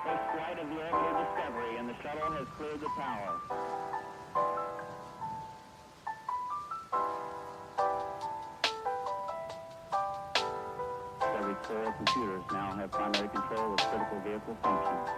first flight of the orbital Discovery, and the shuttle has cleared the tower. Discovery's 4 computers now have primary control of critical vehicle functions.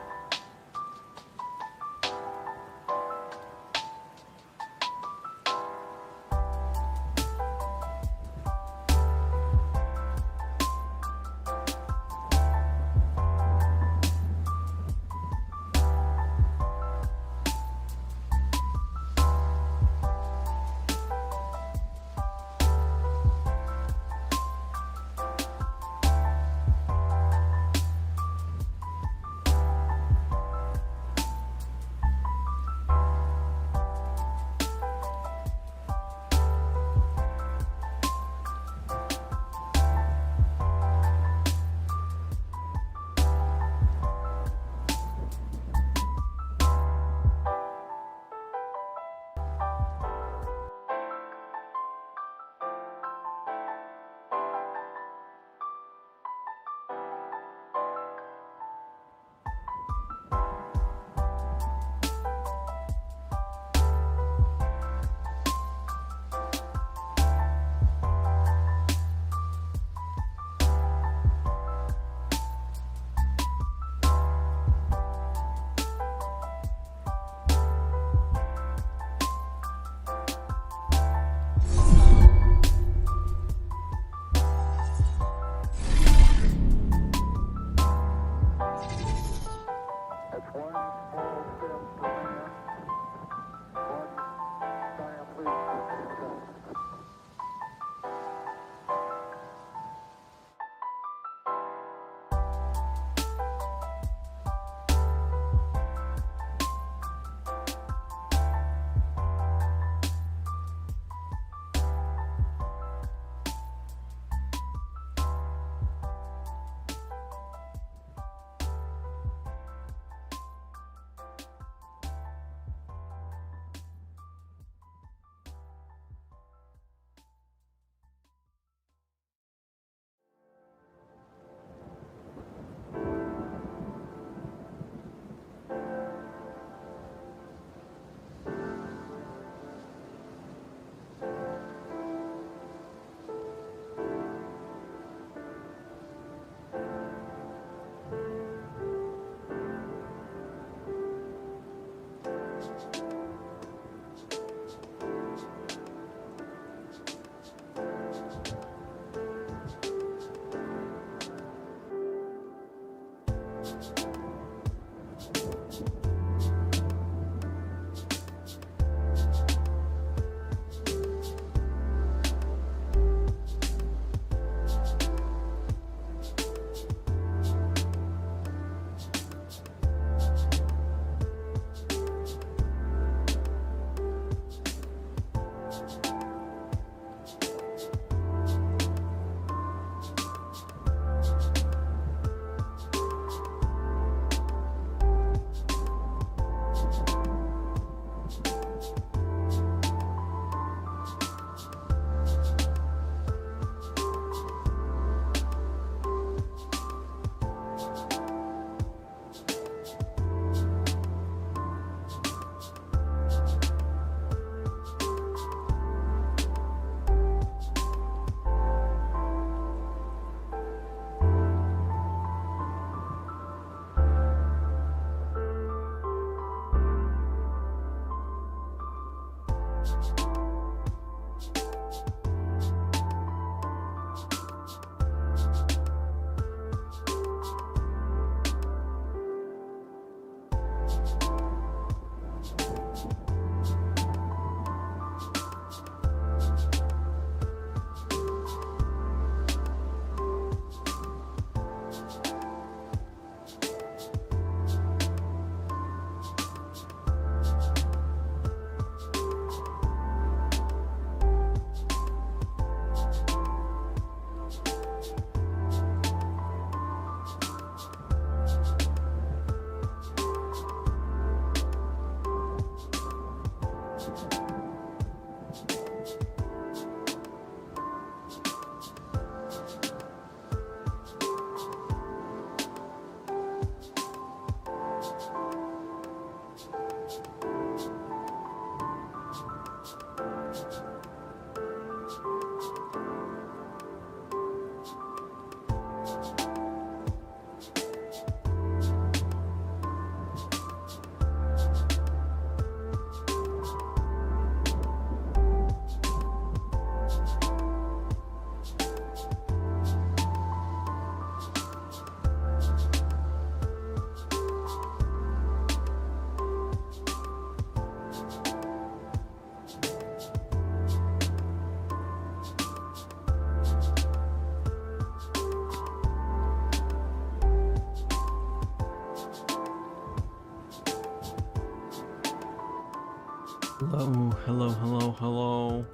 Hello, hello, hello, hello.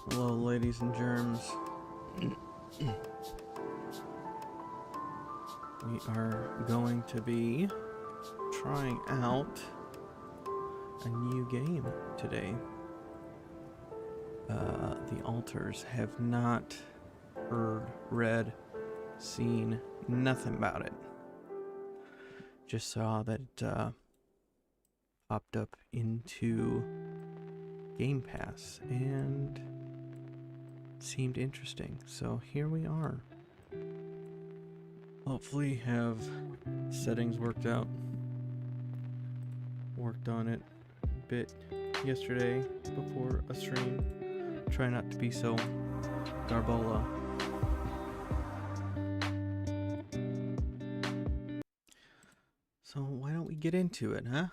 Hello, ladies and germs. We are going to be trying out a new game today. The alters have not heard, read, seen nothing about it. Just saw that it popped up into GamePass and seemed interesting. So here we are. Hopefully have settings worked out. Worked on it a bit yesterday before a stream. Try not to be so garbola. So why don't we get into it, huh?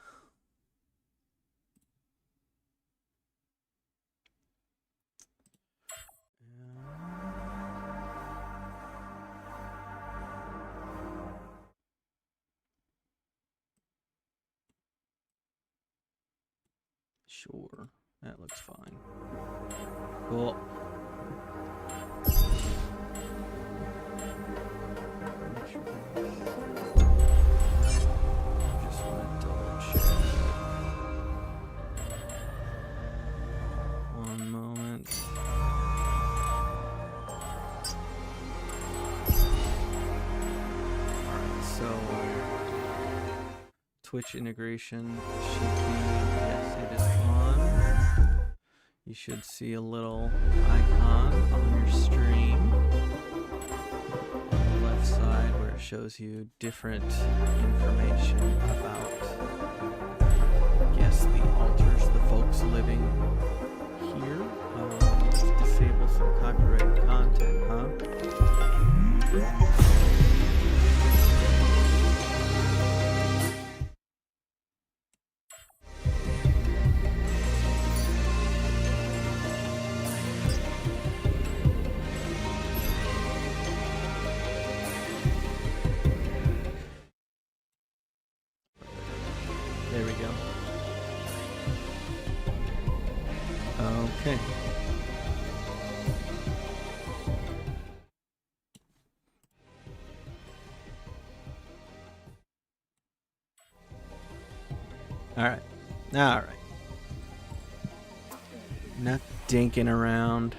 Sure, that looks fine. Cool. Just want to double check. One moment. Alright, so Twitch integration should be, yes, it is on. You should see a little icon on your stream on the left side where it shows you different information about, I guess, the alters, the folks living here. Let's disable some copyrighted content, huh? There we go. Okay. Alright. Alright. Not dinking around.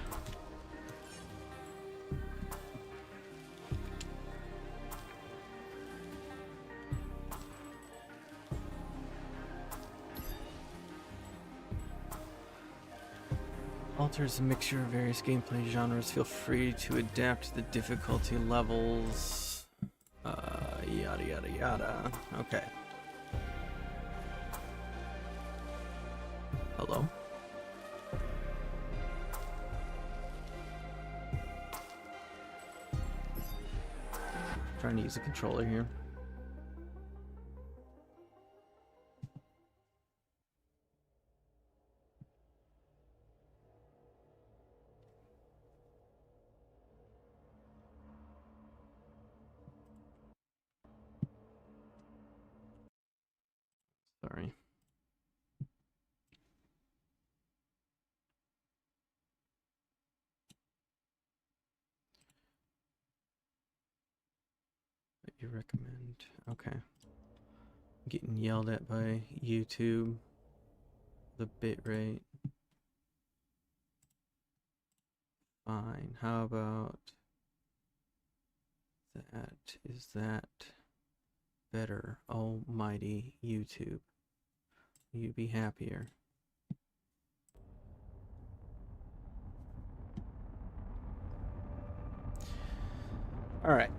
Alters a mixture of various gameplay genres. Feel free to adapt the difficulty levels. Yada yada yada. Okay. Hello? Trying to use a controller here. Sorry. What you recommend? Okay. I'm getting yelled at by YouTube. The bitrate. Fine. How about that? Is that better? Almighty YouTube. Will you be happier? All right.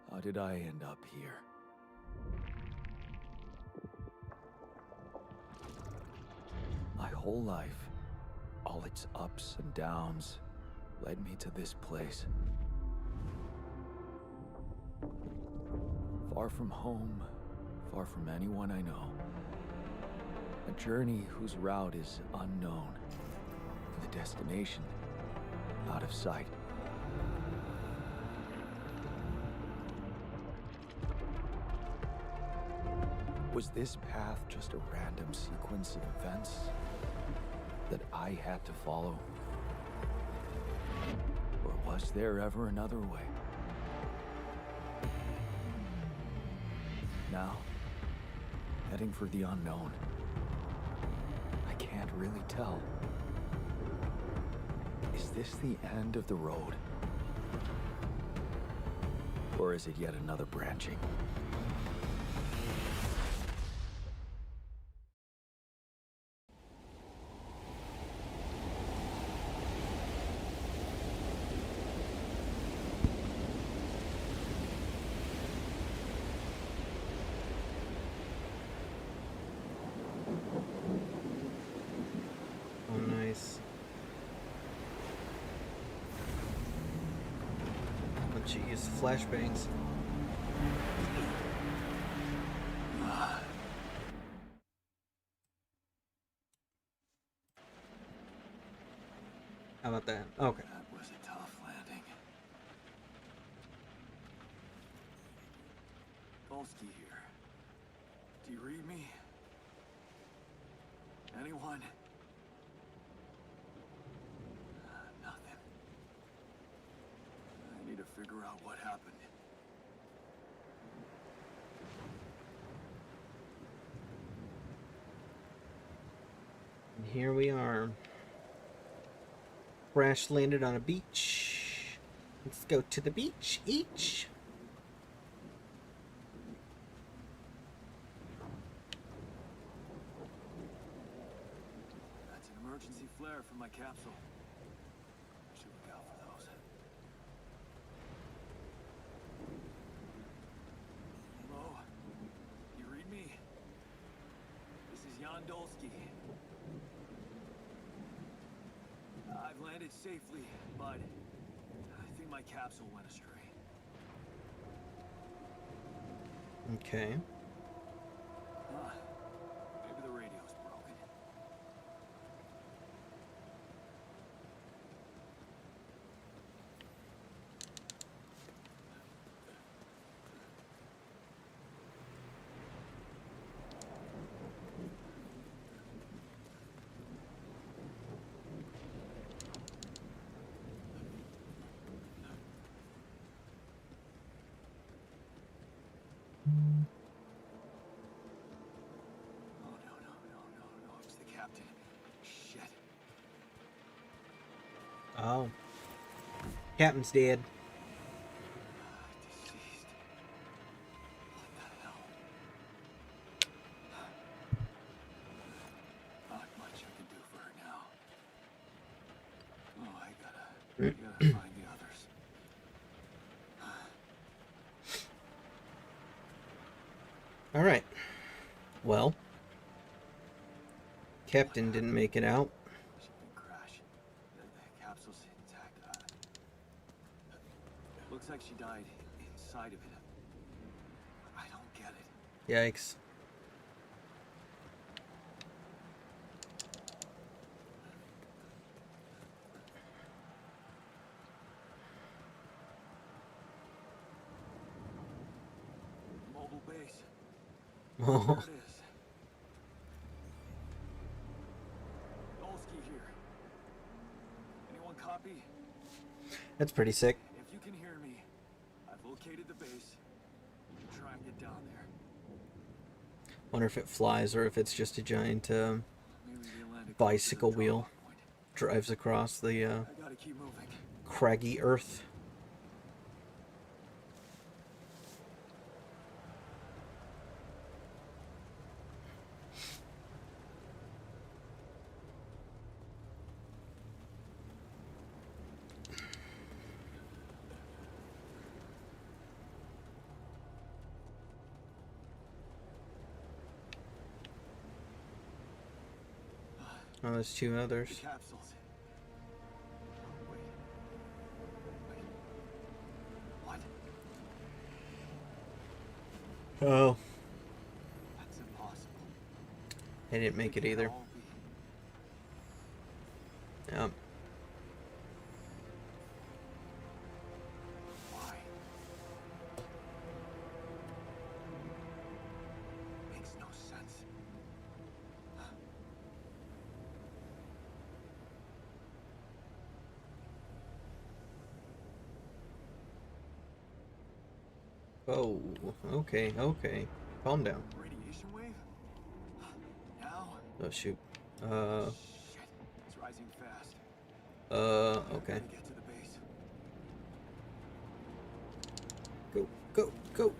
How did I end up here? My whole life, all its ups and downs, led me to this place. Far from home, far from anyone I know. A journey whose route is unknown. The destination, out of sight. Was this path just a random sequence of events that I had to follow? Or was there ever another way? Now, heading for the unknown. I can't really tell. Is this the end of the road? Or is it yet another branching? Oh, nice. Bunch of use flashbangs. How about that? Okay. That was a tough landing. Volsky here. Do you read me? Anyone? Nothing. I need to figure out what happened. And here we are. Crash landed on a beach. Let's go to the beach each. That's an emergency flare from my capsule. I should look out for those. Hello? You read me? This is Jan Dolsky. I've landed safely, but I think my capsule went astray. Okay. Maybe the radio's broken. Oh, no. It's the captain. Shit. Oh. Captain's dead. Deceased. What the hell? Not much I can do for her now. Oh, I gotta find the others. All right. Well, Captain didn't make it out. Shipping crash. The capsule's intact. Looks like she died inside of it. I don't get it. Yikes. Mobile base. Oh. There it is. Dolsky here. Anyone copy? That's pretty sick. If you can hear me, I've located the base. Try and get down there. Wonder if it flies or if it's just a giant Maybe the Atlantic bicycle is a wheel. drop-off point. Drives across the I gotta keep moving. craggy earth. Oh, there's two The others. capsules. Wait. What? Oh, That's impossible. I didn't make it They either. can't all be. Yep. Why? Makes no Oh, okay, okay. Calm down. Radiation wave? Now? Oh, shoot. Shit. It's rising fast. Okay. Gotta get to the base. Go, go, go.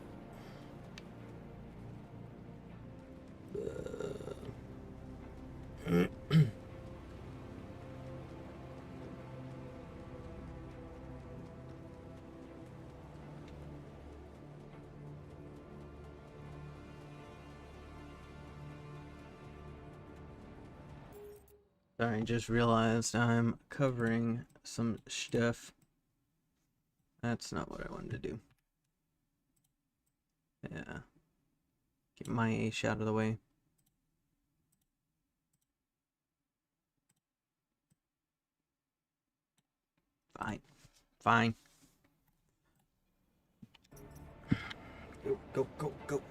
Sorry, I just realized I'm covering some stuff. That's not what I wanted to do. Yeah. Get my Ace out of the way. Fine. Fine. Go, go, go, go.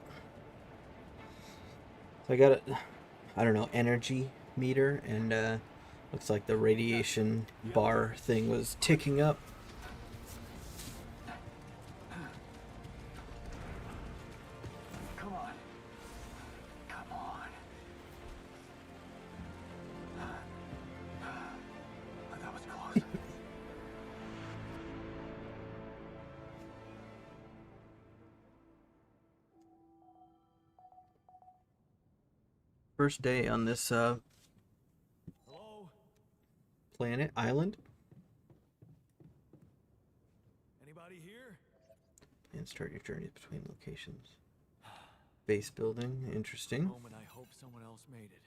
So I got a, I don't know, energy meter, and looks like the radiation bar thing was ticking up. Come on. Come on. That was close. First day on this Hello? planet island. Anybody here? And start your journey between locations. Base building, interesting. Moment I hope someone else made it.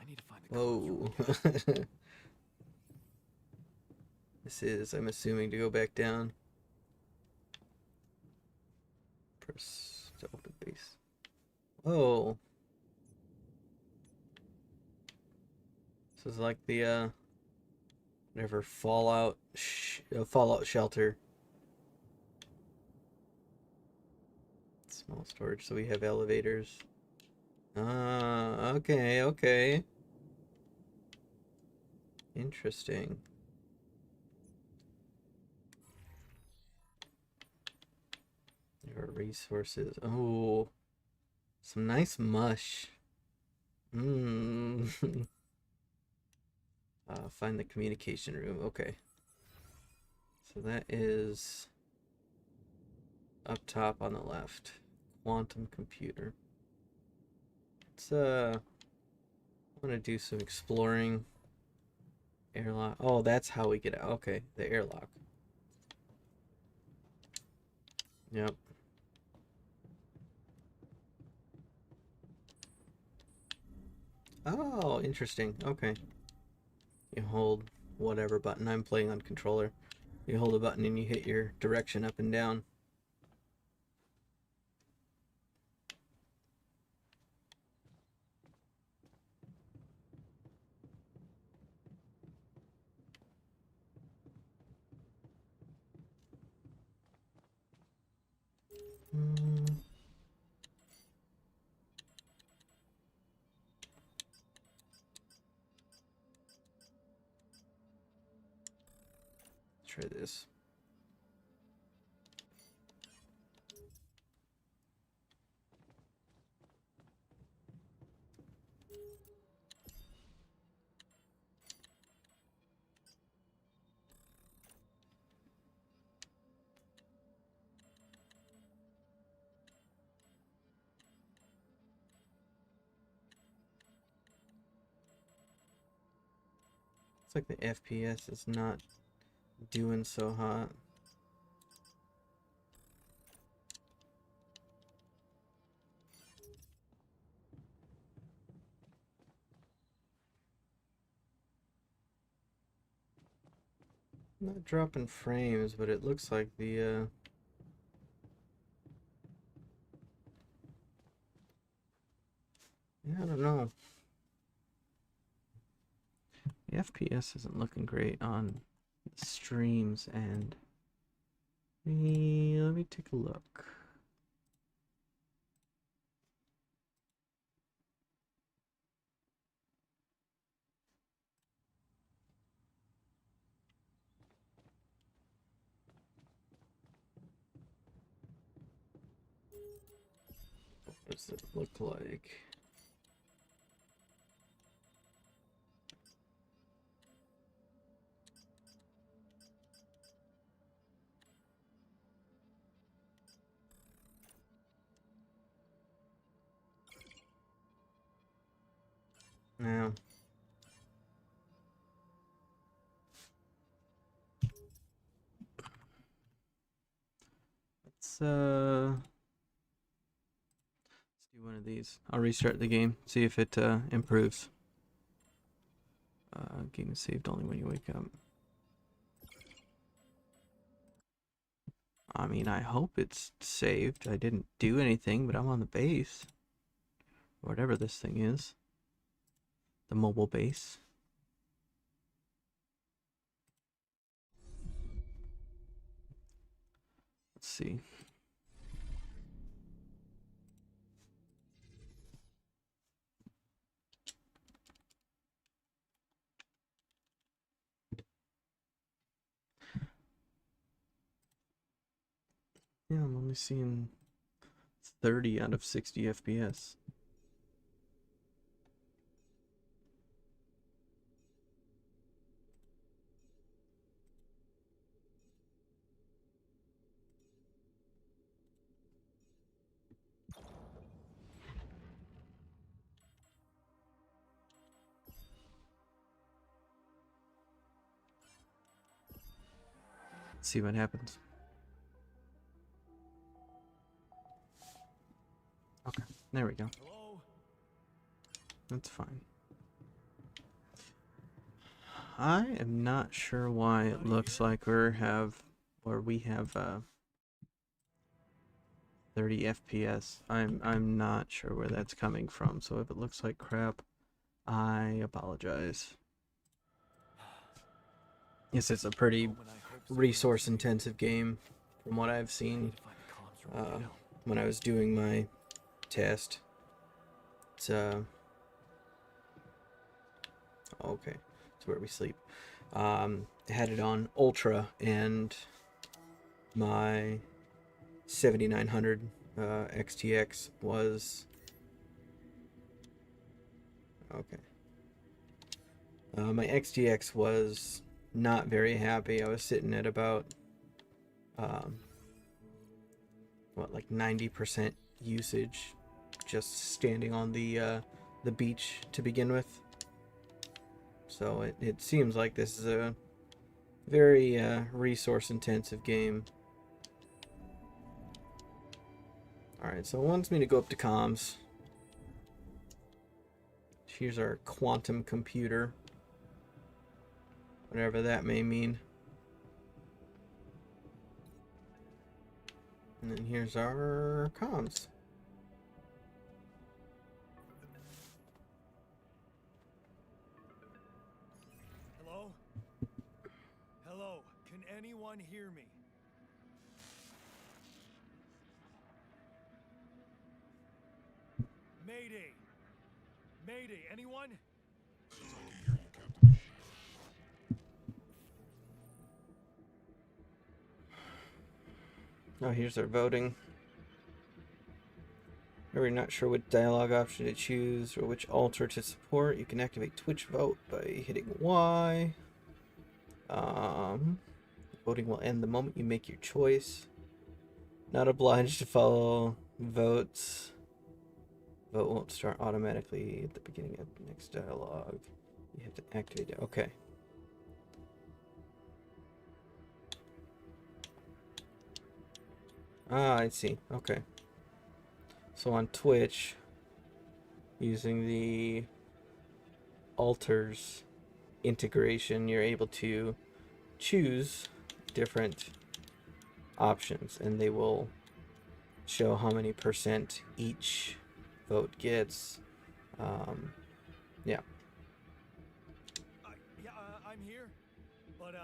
I need to find the codes Whoa. from the This is, I'm assuming, to go back down. Press to open base. Oh. This is like the, whatever, Fallout shelter. Small storage, so we have elevators. Okay, okay. Interesting. There are resources. Oh, some nice mush. Mmm. Find the communication room. Okay. So that is up top on the left. Quantum computer. Let's I want to do some exploring. Airlock. Oh, that's how we get out. Okay, the airlock. Yep. Oh, interesting. Okay. You hold whatever button. I'm playing on controller. You hold a button and you hit your direction up and down. Let's try this. Looks like the FPS is not doing so hot. Not dropping frames, but it looks like the yeah, I don't know. The FPS isn't looking great on the streams, and let me take a look. does it look like? Now, let's do one of these. I'll restart the game, see if it improves. Game is saved only when you wake up. I mean, I hope it's saved. I didn't do anything, but I'm on the base. Whatever this thing is. The mobile base. Let's see. Yeah, I'm only seeing 30 out of 60 FPS. Let's see what happens. Okay, there we go. Hello? That's fine. I am not sure why it looks like we have 30 FPS. I'm not sure where that's coming from. So if it looks like crap, I apologize. Yes, it's a pretty resource intensive game from what I've seen when I was doing my test. It's okay, it's where we sleep. I had it on ultra, and my 7900 XTX was okay. My XTX was not very happy. I was sitting at about like 90% usage, just standing on the beach to begin with. So it seems like this is a very resource intensive game. Alright, so it wants me to go up to comms. Here's our quantum computer, whatever that may mean. And then here's our comms. Hello? Hello? Can anyone hear me? Mayday! Mayday, anyone? Oh, here's our voting. If you're not sure what dialogue option to choose or which altar to support, you can activate Twitch Vote by hitting Y. Voting will end the moment you make your choice. Not obliged to follow votes. Vote won't start automatically at the beginning of the next dialogue. You have to activate it. Okay. Ah, I see. Okay. So on Twitch, using the altars integration, you're able to choose different options, and they will show how many % each vote gets. Yeah. I'm here, but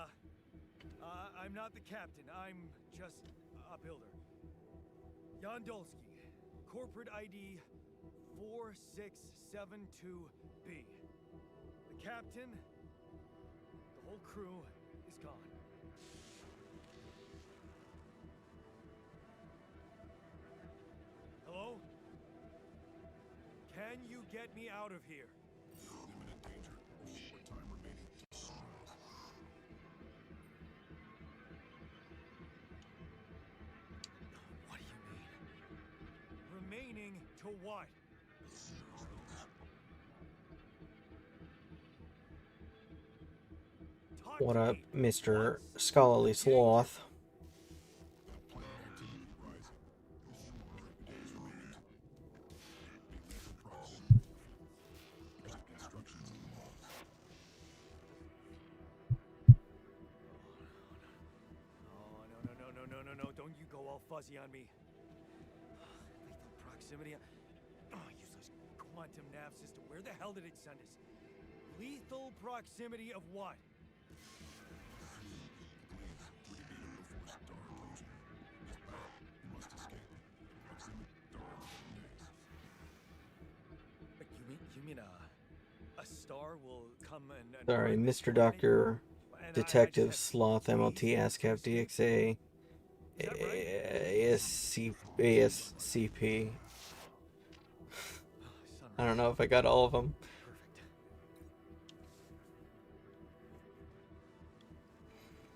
I'm not the captain. I'm just a builder. Yondolski, corporate ID 4672B. The captain, the whole crew is gone. Hello? Can you get me out of here? Imminent danger. Only short time remaining to Someonelse. What do you mean? Remaining to what? Talk What to up, me. Mr. What's Scholarly the danger? Sloth? Planet activity rising. A few more days remaining. Be lethal proximity. Instructions in the logs. Oh, no. Don't you go all fuzzy on me. Lethal proximity. Oh, useless quantum nav system. Where the hell did it send us? Lethal proximity of what? Please, we can beat him before star approaching. This battle, you must escape. Proximity star in 10 days. But you mean a star will come and Sorry, find this Mr. planet? Dr. And Detective I just Sloth, have MLT, days ASCAP, to escape? DXA, Is that right? ASCP. I don't Sunrise. know if I got all of them. Perfect.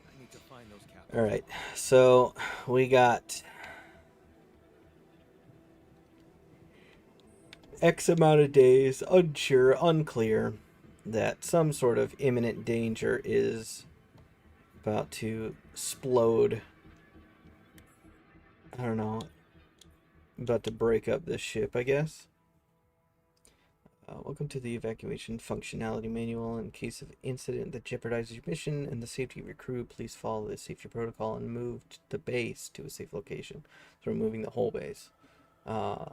I need to find those captains. Alright, so we got X amount of days, unsure, unclear, that some sort of imminent danger is about to explode. I don't know. About to break up this ship, I guess. Welcome to the evacuation functionality manual. In case of incident that jeopardizes your mission and the safety of your crew, please follow the safety protocol and move the base to a safe location. So we're moving the whole base. I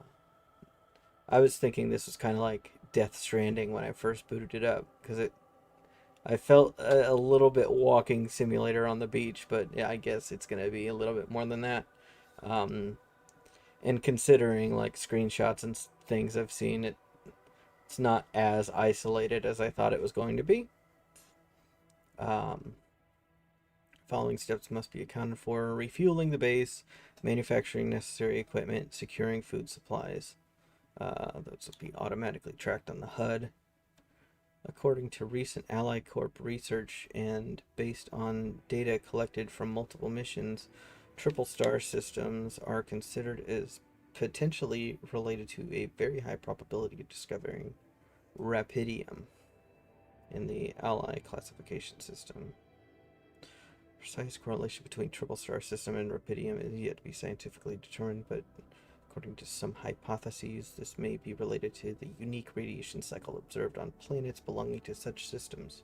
was thinking this was kind of like Death Stranding when I first booted it up, because I felt a little bit walking simulator on the beach, but yeah, I guess it's gonna be a little bit more than that. And considering like screenshots and things I've seen, it's not as isolated as I thought it was going to be. Following steps must be accounted for: refueling the base, manufacturing necessary equipment, securing food supplies. Those will be automatically tracked on the HUD. According to recent Ally Corp research and based on data collected from multiple missions, triple star systems are considered as potentially related to a very high probability of discovering rapidium in the Ally classification system. Precise correlation between triple star system and rapidium is yet to be scientifically determined, but according to some hypotheses, this may be related to the unique radiation cycle observed on planets belonging to such systems.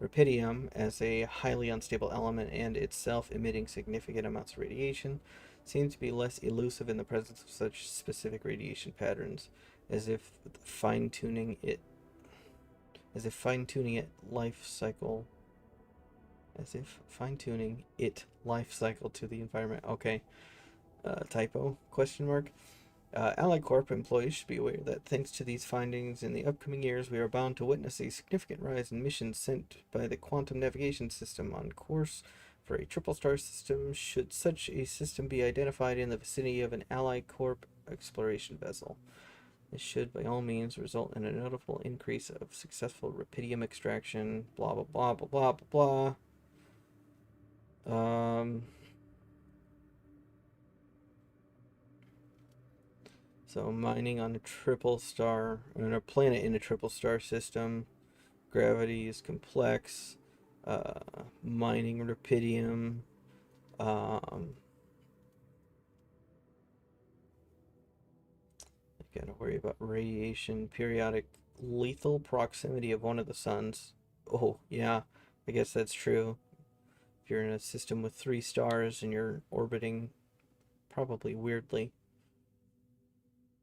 Rapidium, as a highly unstable element and itself emitting significant amounts of radiation, seems to be less elusive in the presence of such specific radiation patterns, as if fine-tuning it life cycle to the environment. Okay. Typo? Question mark. Allied Corp employees should be aware that thanks to these findings, in the upcoming years, we are bound to witness a significant rise in missions sent by the quantum navigation system on course for a triple star system, should such a system be identified in the vicinity of an Allied Corp exploration vessel. This should, by all means, result in a notable increase of successful rapidium extraction, blah, blah, blah, blah, blah, blah, blah. So mining on a triple star, on a planet in a triple star system, gravity is complex, mining rapidium, gotta worry about radiation, periodic lethal proximity of one of the suns. Oh, yeah, I guess that's true. If you're in a system with 3 stars and you're orbiting probably weirdly.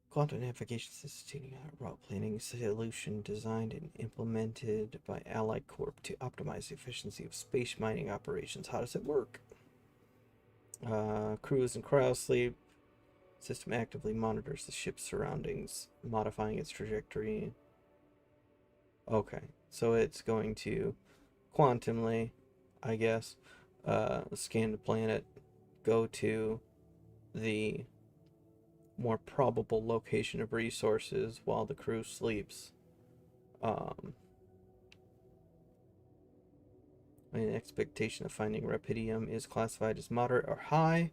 Quantum navigation system, a route planning solution designed and implemented by Allied Corp to optimize the efficiency of space mining operations. How does it work? Cruise and cryosleep. System actively monitors the ship's surroundings, modifying its trajectory. Okay, so it's going to quantumly, I guess, scan the planet, go to the more probable location of resources while the crew sleeps. An expectation of finding rapidium is classified as moderate or high.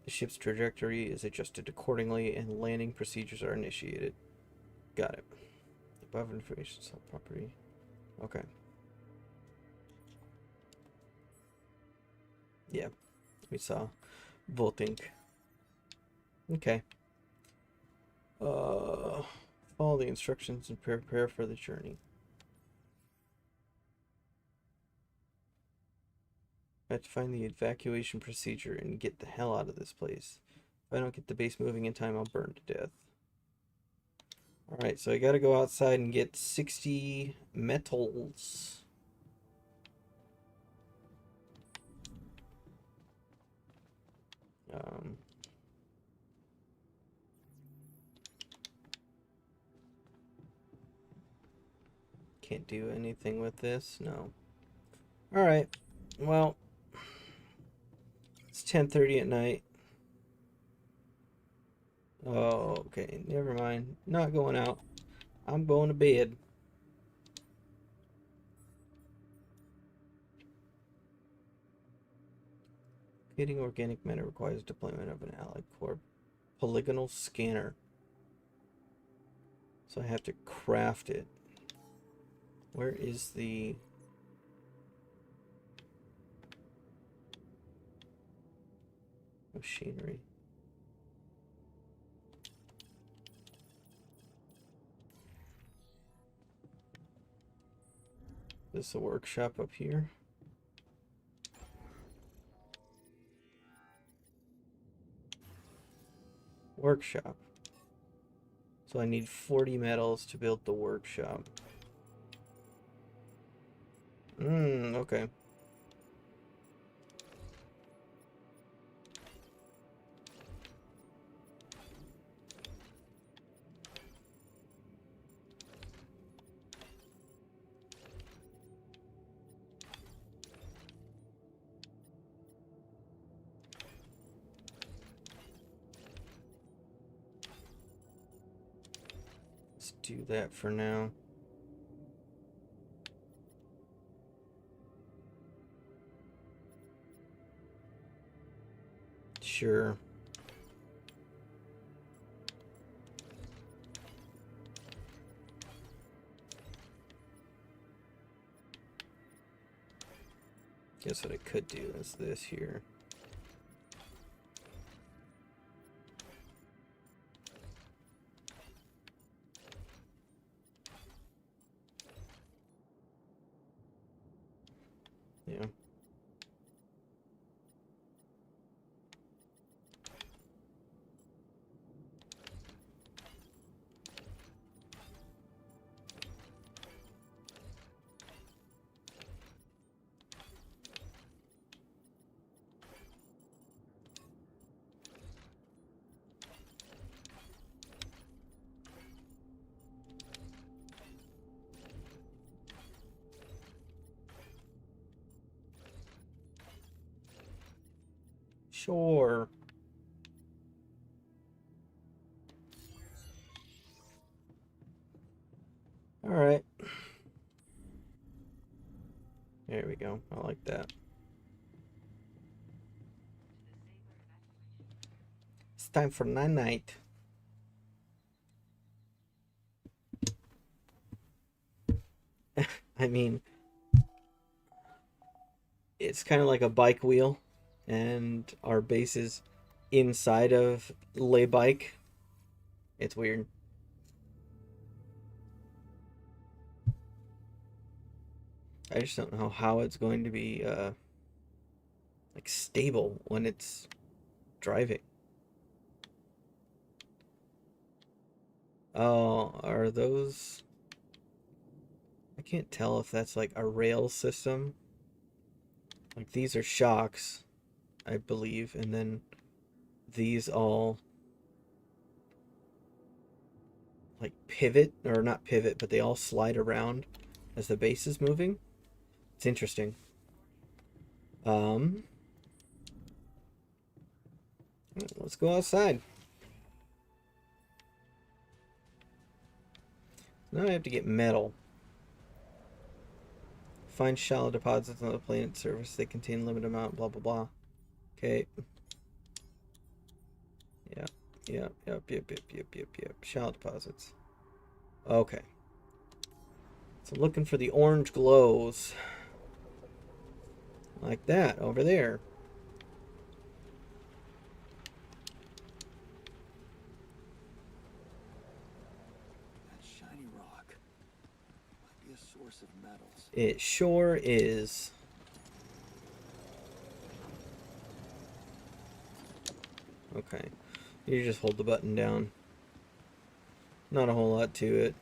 The ship's trajectory is adjusted accordingly, and landing procedures are initiated. Got it. Above information cell property. Okay. Yeah, we saw Voltink. Okay. Follow the instructions and prepare for the journey. I have to find the evacuation procedure and get the hell out of this place. If I don't get the base moving in time, I'll burn to death. Alright, so I gotta go outside and get 60 metals. Can't do anything with this? No. Alright, well, it's 10:30 at night. Oh, okay, never mind. Not going out. I'm going to bed. Creating organic matter requires deployment of an allied core polygonal scanner. So I have to craft it. Where is the... machinery? Is this a workshop up here? Workshop. So I need 40 metals to build the workshop. Okay. Let's do that for now. Sure. Guess what I could do is this here. Yeah. Sure. All right. There we go. I like that. It's time for night-night. I mean, it's kind of like a bike wheel, and our base is inside of lay bike. It's weird. I just don't know how it's going to be like stable when it's driving. Oh, are those... I can't tell if that's like a rail system. Like these are shocks, I believe, and then these all like pivot, or not pivot, but they all slide around as the base is moving. It's interesting. Let's go outside. Now I have to get metal. Find shallow deposits on the planet's surface. They contain a limited amount, blah, blah, blah. Okay. Yep. Shallow deposits. Okay. So looking for the orange glows. Like that, over there. That shiny rock might be a source of metals. It sure is. Okay. You just hold the button down. Not a whole lot to it.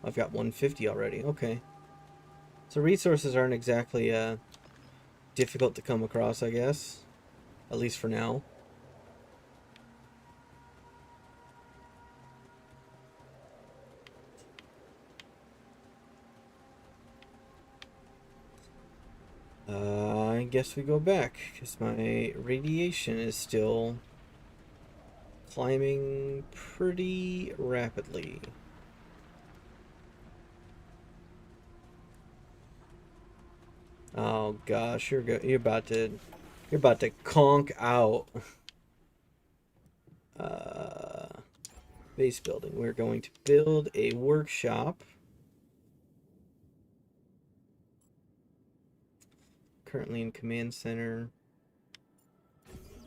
I've got 150 already. Okay. So resources aren't exactly difficult to come across, I guess. At least for now. I guess we go back, because my radiation is still climbing pretty rapidly. Oh gosh, you're about to conk out. Base building. We're going to build a workshop. Currently in command center.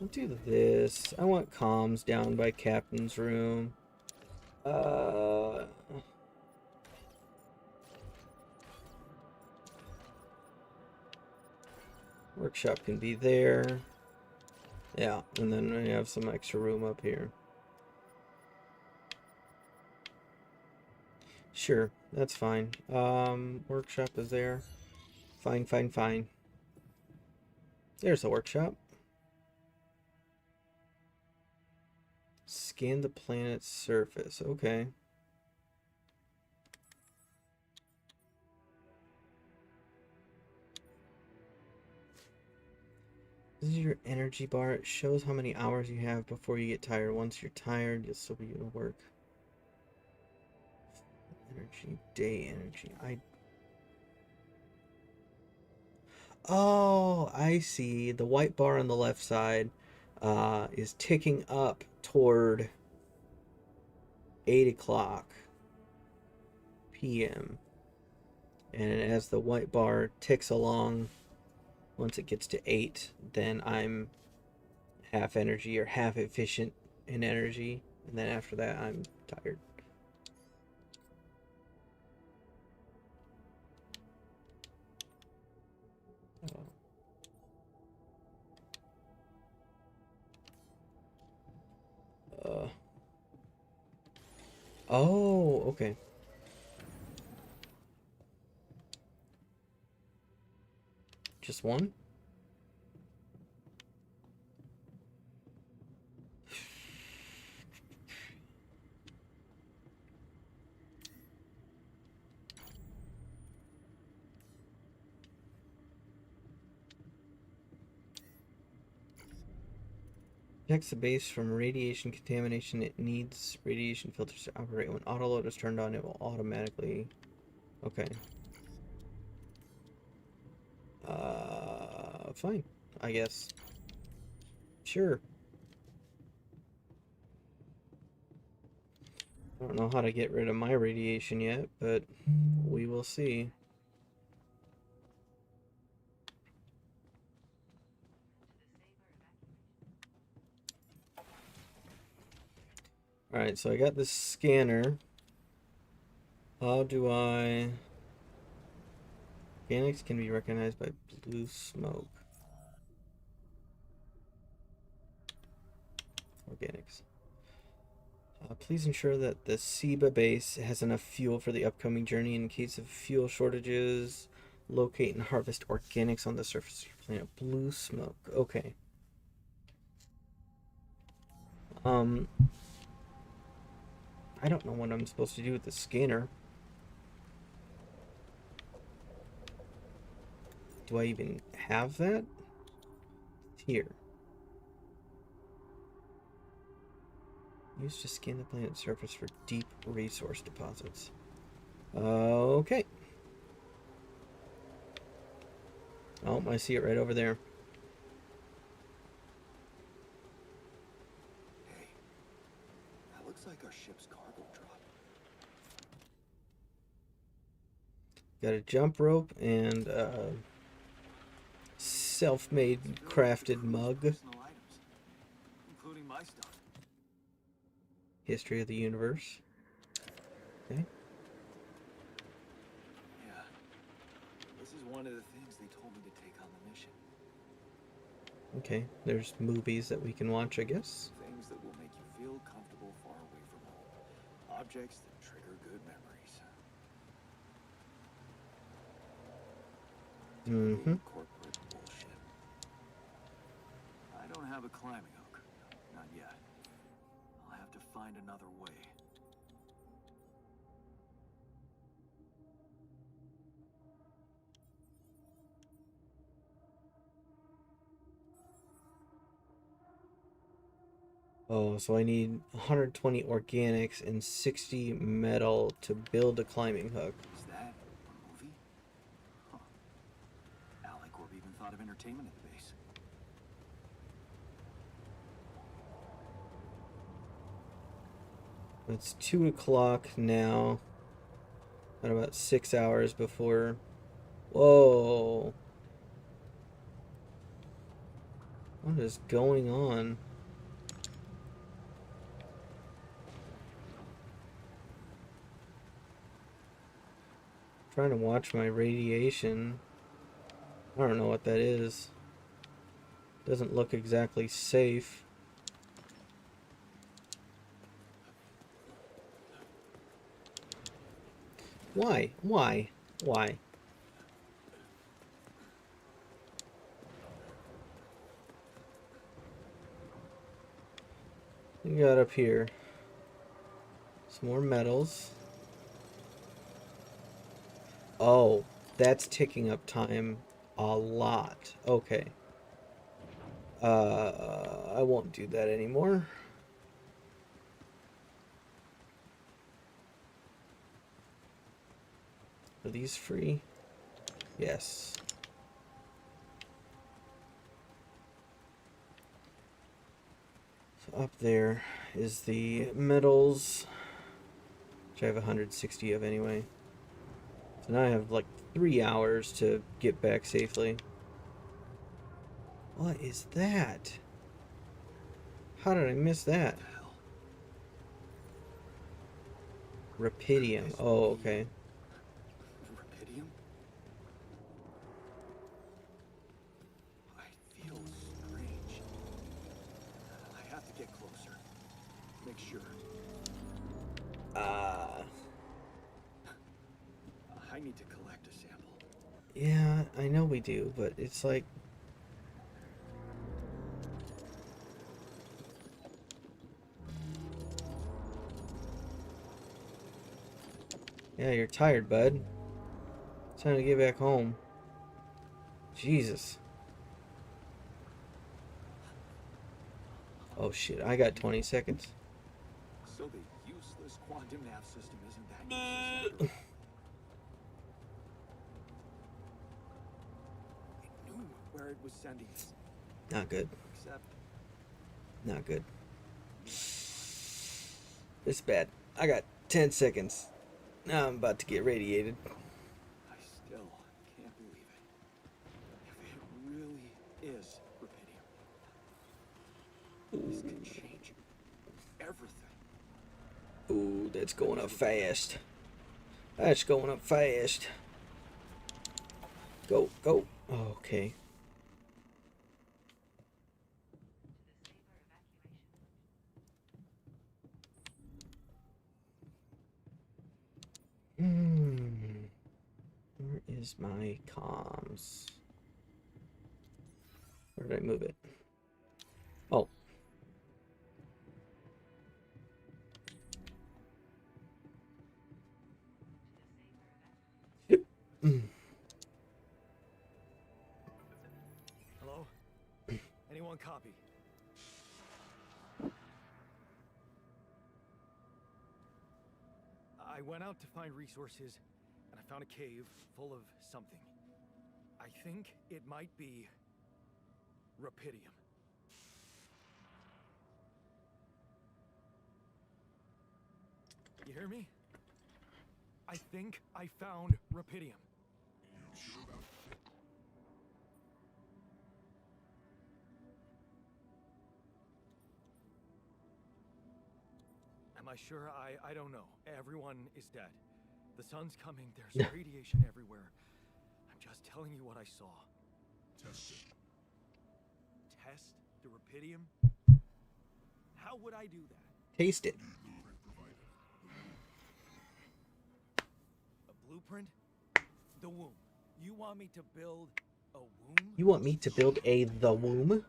I'll do this. I want comms down by captain's room. Workshop can be there. Yeah, and then we have some extra room up here. Sure, that's fine. Workshop is there. Fine. There's a workshop. Scan the planet's surface. Okay. This is your energy bar. It shows how many hours you have before you get tired. Once you're tired, you'll still be able to work. Energy, day energy. Oh, I see. The white bar on the left side is ticking up toward 8 o'clock p.m. And as the white bar ticks along, once it gets to 8, then I'm half energy or half efficient in energy. And then after that, I'm tired. Oh, okay. Just one? Protects the base from radiation contamination. It needs radiation filters to operate. When autoload is turned on, it will automatically... Okay. Fine, I guess. Sure. I don't know how to get rid of my radiation yet, but we will see. Alright, so I got this scanner. How do I... Organics can be recognized by blue smoke. Organics. Please ensure that the SEBA base has enough fuel for the upcoming journey. In case of fuel shortages, locate and harvest organics on the surface of your planet. Blue smoke. Okay. I don't know what I'm supposed to do with the scanner. do I even have that? Here. Used to scan the planet's surface for deep resource deposits. Okay. Oh, I see it right over there. Hey, that looks like our ship's cargo drop. Got a jump rope and a self-made crafted mug. Personal items, including my stuff. History of the universe. Okay. Yeah. This is one of the things they told me to take on the mission. Okay. There's movies that we can watch, I guess. Things that will make you feel comfortable far away from home. Objects that trigger good memories. Mm-hmm. Corporate bullshit. I don't have a climbing hook. Not yet. I'll have to find another way. Oh, so I need 120 organics and 60 metal to build a climbing hook. Is that a movie? Huh. Alicorp even thought of entertainment at the base. It's 2 o'clock now. Got about 6 hours before. Whoa. What is going on? Trying to watch my radiation. I don't know what that is. Doesn't look exactly safe. Why? Why? Why? We got up here some more metals. Oh, that's ticking up time a lot. Okay. I won't do that anymore. Are these free? Yes. So up there is the metals, which I have 160 of anyway. So now I have like 3 hours to get back safely. What is that? How did I miss that? Rapidium. Oh, okay. Rapidium? I feel strange. I have to get closer. Make sure. I need to collect a sample. Yeah, I know we do, but it's like... Yeah, you're tired, bud. It's time to get back home. Jesus. Oh shit, I got 20 seconds. So the useless quantum nav system isn't that useless. It knew where it was sending us. Not good. Except Not good. It's bad. I got 10 seconds. Now I'm about to get radiated. I still can't believe it. If it really is rubidium, this could change everything. Ooh, that's going up fast. That's going up fast. Go, go. Okay. Where is my comms? Where did I move it? Oh. went out to find resources, and I found a cave full of something. I think it might be rupidium. You hear me? I think I found rupidium. You sure about that? Am I sure? I don't know. Everyone is dead. The sun's coming. There's radiation everywhere. I'm just telling you what I saw. Test it. Test the rupidium? How would I do that? Taste it. Blueprint provided. A blueprint? The womb. You want me to build a womb? You want me to build the womb?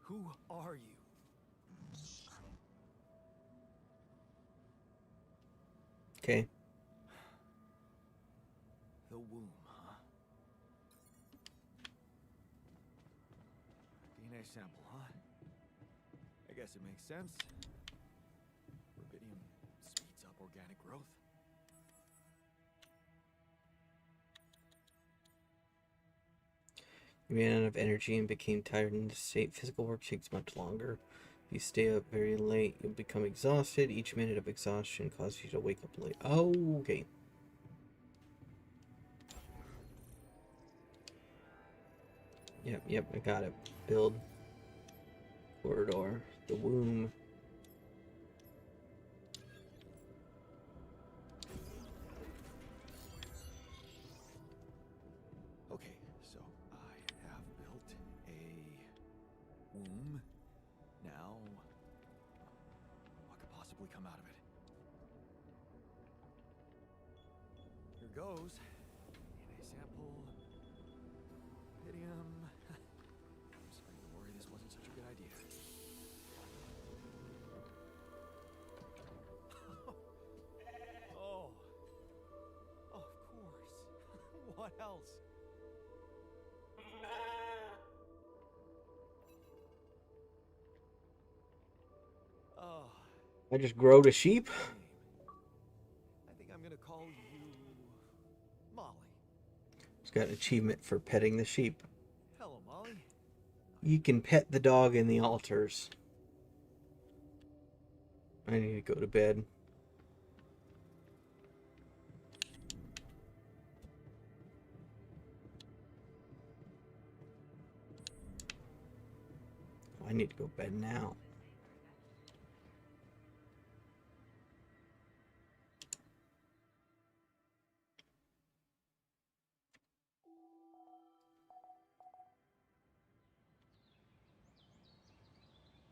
Who are you? Okay. The womb, huh? DNA sample, huh? I guess it makes sense. Rubidium speeds up organic growth. You ran out of energy and became tired in this state. Physical work takes much longer. If you stay up very late, you'll become exhausted. Each minute of exhaustion causes you to wake up late. Oh, okay. Yep, I got it. Build. Corridor. The womb. Okay, so I have built a womb. Now, what could possibly come out of it? Here goes. DNA sample. Rubidium. I'm starting to worry this wasn't such a good idea. Oh. Of course. What else? Oh. I just growed a sheep. I think I'm gonna call you Molly. Just got an achievement for petting the sheep. Hello, Molly. You can pet the dog in the altars. I need to go to bed. I need to go to bed now.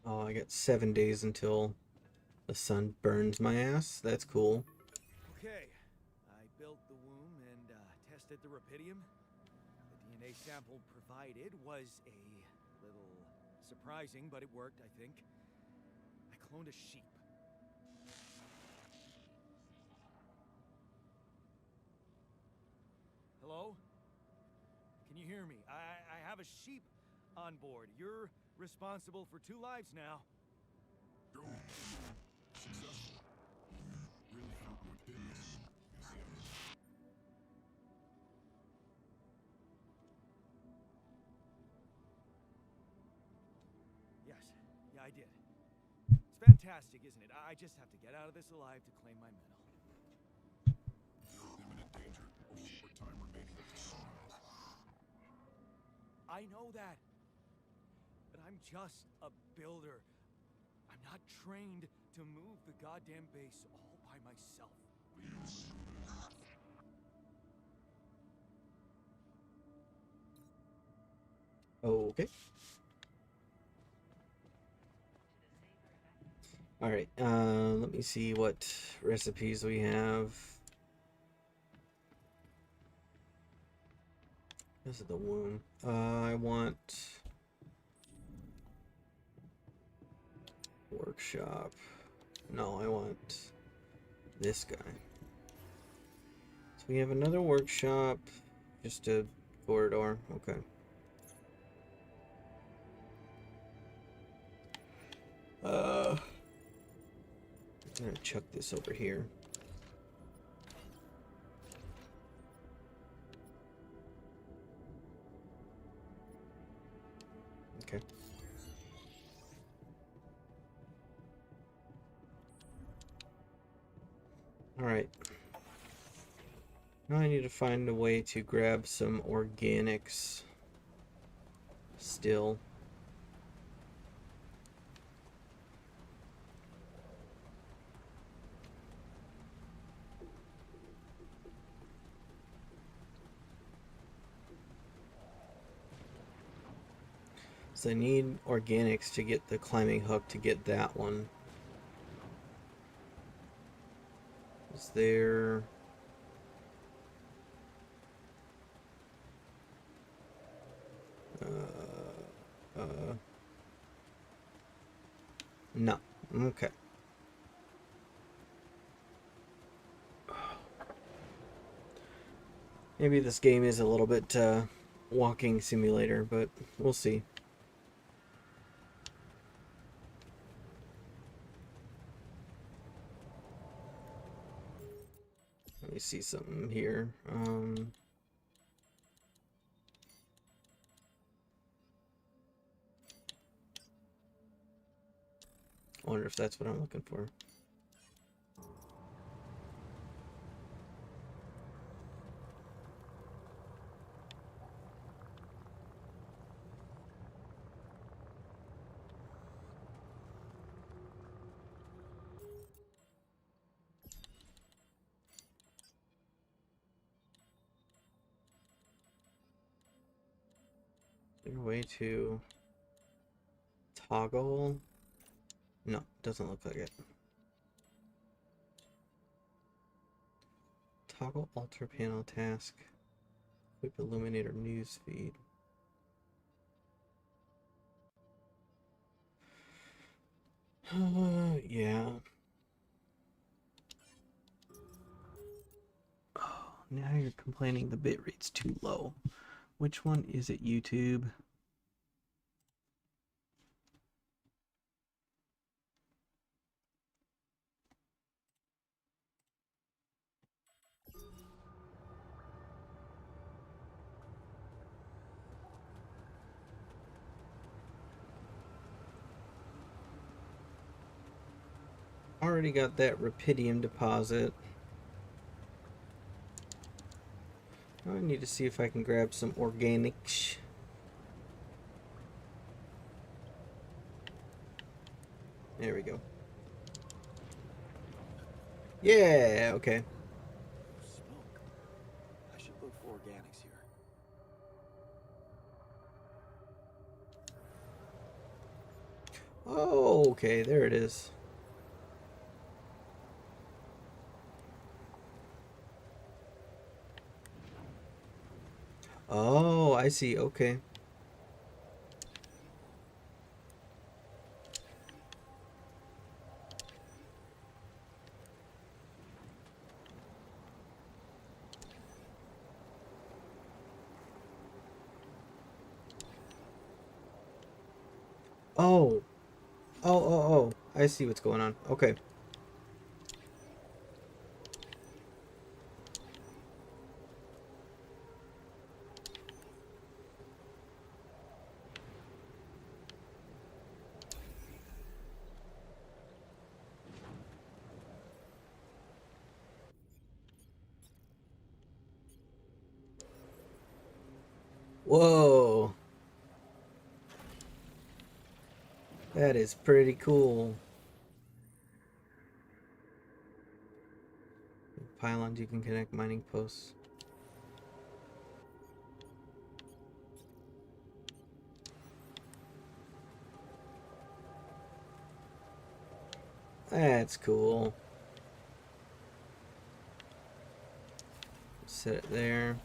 Oh, I got 7 days until the sun burns my ass. That's cool. Okay, I built the womb and tested the rupidium. The DNA sample provided was a little surprising, but it worked, I think. I cloned a sheep. Hello? Can you hear me? I have a sheep on board. You're responsible for 2 lives now. Go. Successful. Really found what did this. Is the evidence. Yes, yeah, I did. It's fantastic, isn't it? I just have to get out of this alive to claim my medal. You're in imminent danger. Only more time remaining of the Someonelse. I know that. But I'm just a builder. I'm not trained to move the goddamn base all by myself. Okay. Alright, let me see what recipes we have. This is the womb. I want workshop. No, I want this guy. So we have another workshop. Just a corridor. Okay. I'm gonna chuck this over here. Okay. Alright. Now I need to find a way to grab some organics still. So I need organics to get the climbing hook to get that one. Is there... no. Okay. Maybe this game is a little bit walking simulator, but we'll see. Let me see something here. I wonder if that's what I'm looking for. Is there a way to toggle? No, doesn't look like it. Toggle alter panel task. Equip illuminator news feed. Yeah. Oh, now you're complaining the bitrate's too low. Which one is it, YouTube? Already got that rubidium deposit. Now I need to see if I can grab some organics. There we go. Yeah, okay. Smoke. I should look for organics here. Oh, okay, there it is. Oh, I see, okay. Oh. Oh. I see what's going on. Okay. Whoa. That is pretty cool. Pylons, you can connect mining posts. That's cool. Set it there.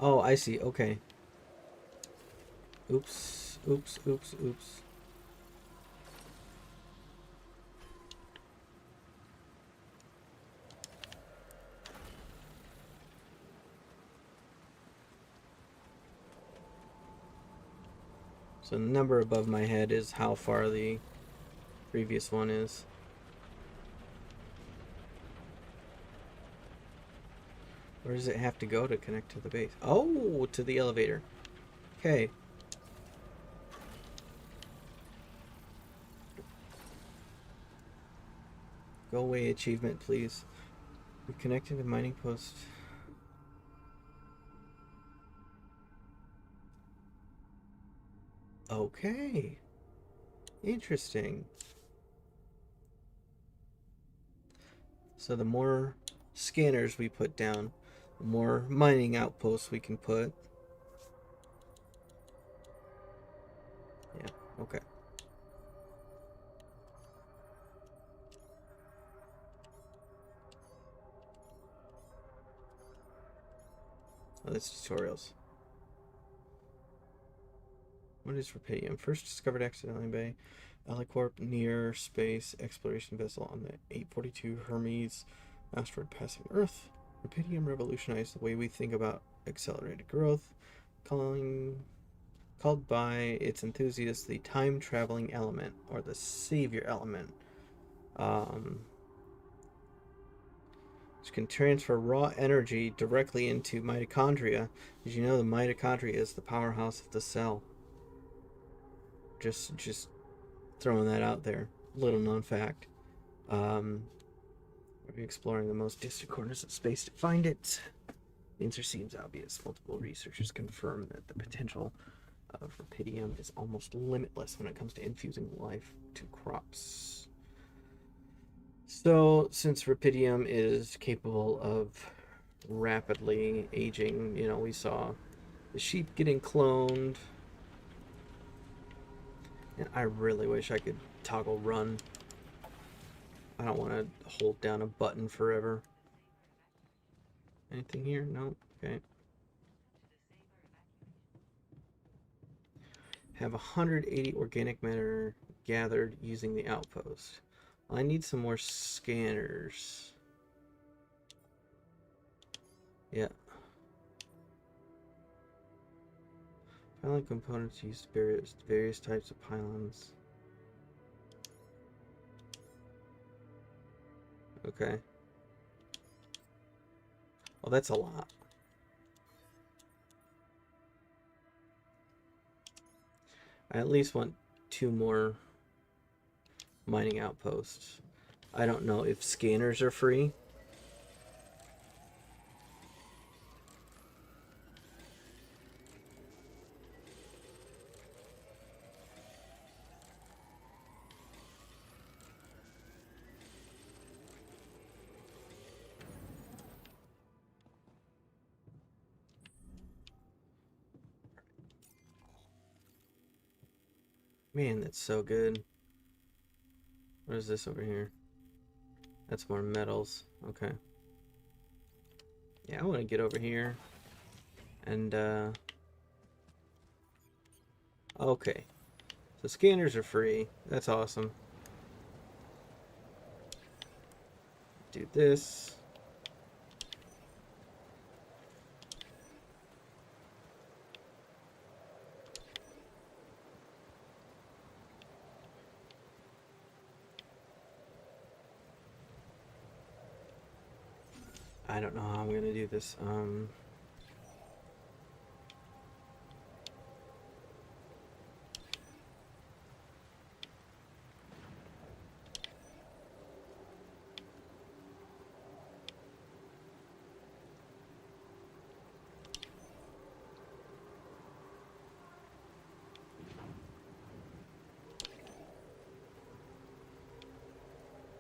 Oh, I see. Okay. Oops. Oops, oops, oops. So the number above my head is how far the previous one is. Where does it have to go to connect to the base? Oh, to the elevator. Okay. Go away, achievement, please. We connected to mining post. Okay. Interesting. So the more scanners we put down, the more mining outposts we can put. Yeah, okay. Oh, that's tutorials. What is Rapidium? First discovered accidentally by Alicorp near space exploration vessel on the 842 Hermes asteroid passing Earth. Rapidium revolutionized the way we think about accelerated growth, called by its enthusiasts the time-traveling element, or the savior element. Which can transfer raw energy directly into mitochondria. Did you know the mitochondria is the powerhouse of the cell? Just throwing that out there. Little known fact. We're exploring the most distant corners of space to find it. The answer seems obvious. Multiple researchers confirm that the potential of Rapidium is almost limitless when it comes to infusing life to crops. So, since Rapidium is capable of rapidly aging, you know, we saw the sheep getting cloned. And I really wish I could toggle run. I don't want to hold down a button forever. Anything here? No? Okay. Have 180 organic matter gathered using the outpost. I need some more scanners. Yeah. Pylon components use various types of pylons. Okay. Well, that's a lot. I at least want 2 more mining outposts. I don't know if scanners are free. Man, that's so good. What is this over here? That's more metals. Okay. Yeah, I want to get over here. And, okay. So scanners are free. That's awesome. Do this. I don't know how I'm gonna do this.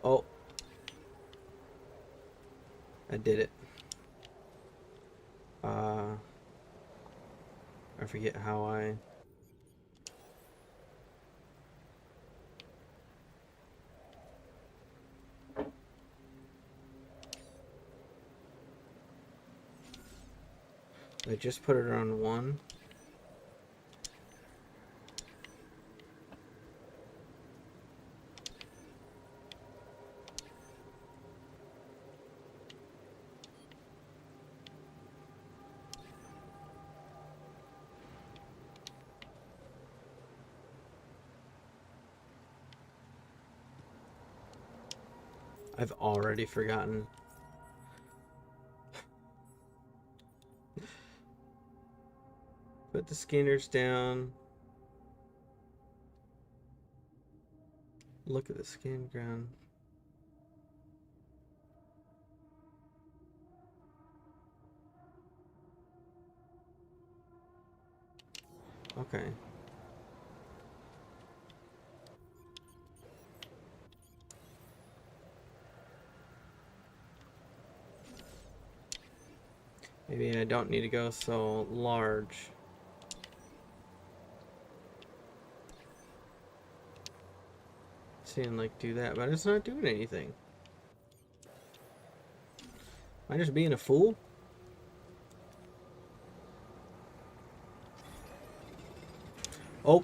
Oh. I did it. I forget how I... I just put it on 1. I've already forgotten. Put the scanners down. Look at the scan ground. Okay. Maybe I don't need to go so large. Seeing like do that, but it's not doing anything. Am I just being a fool? Oh.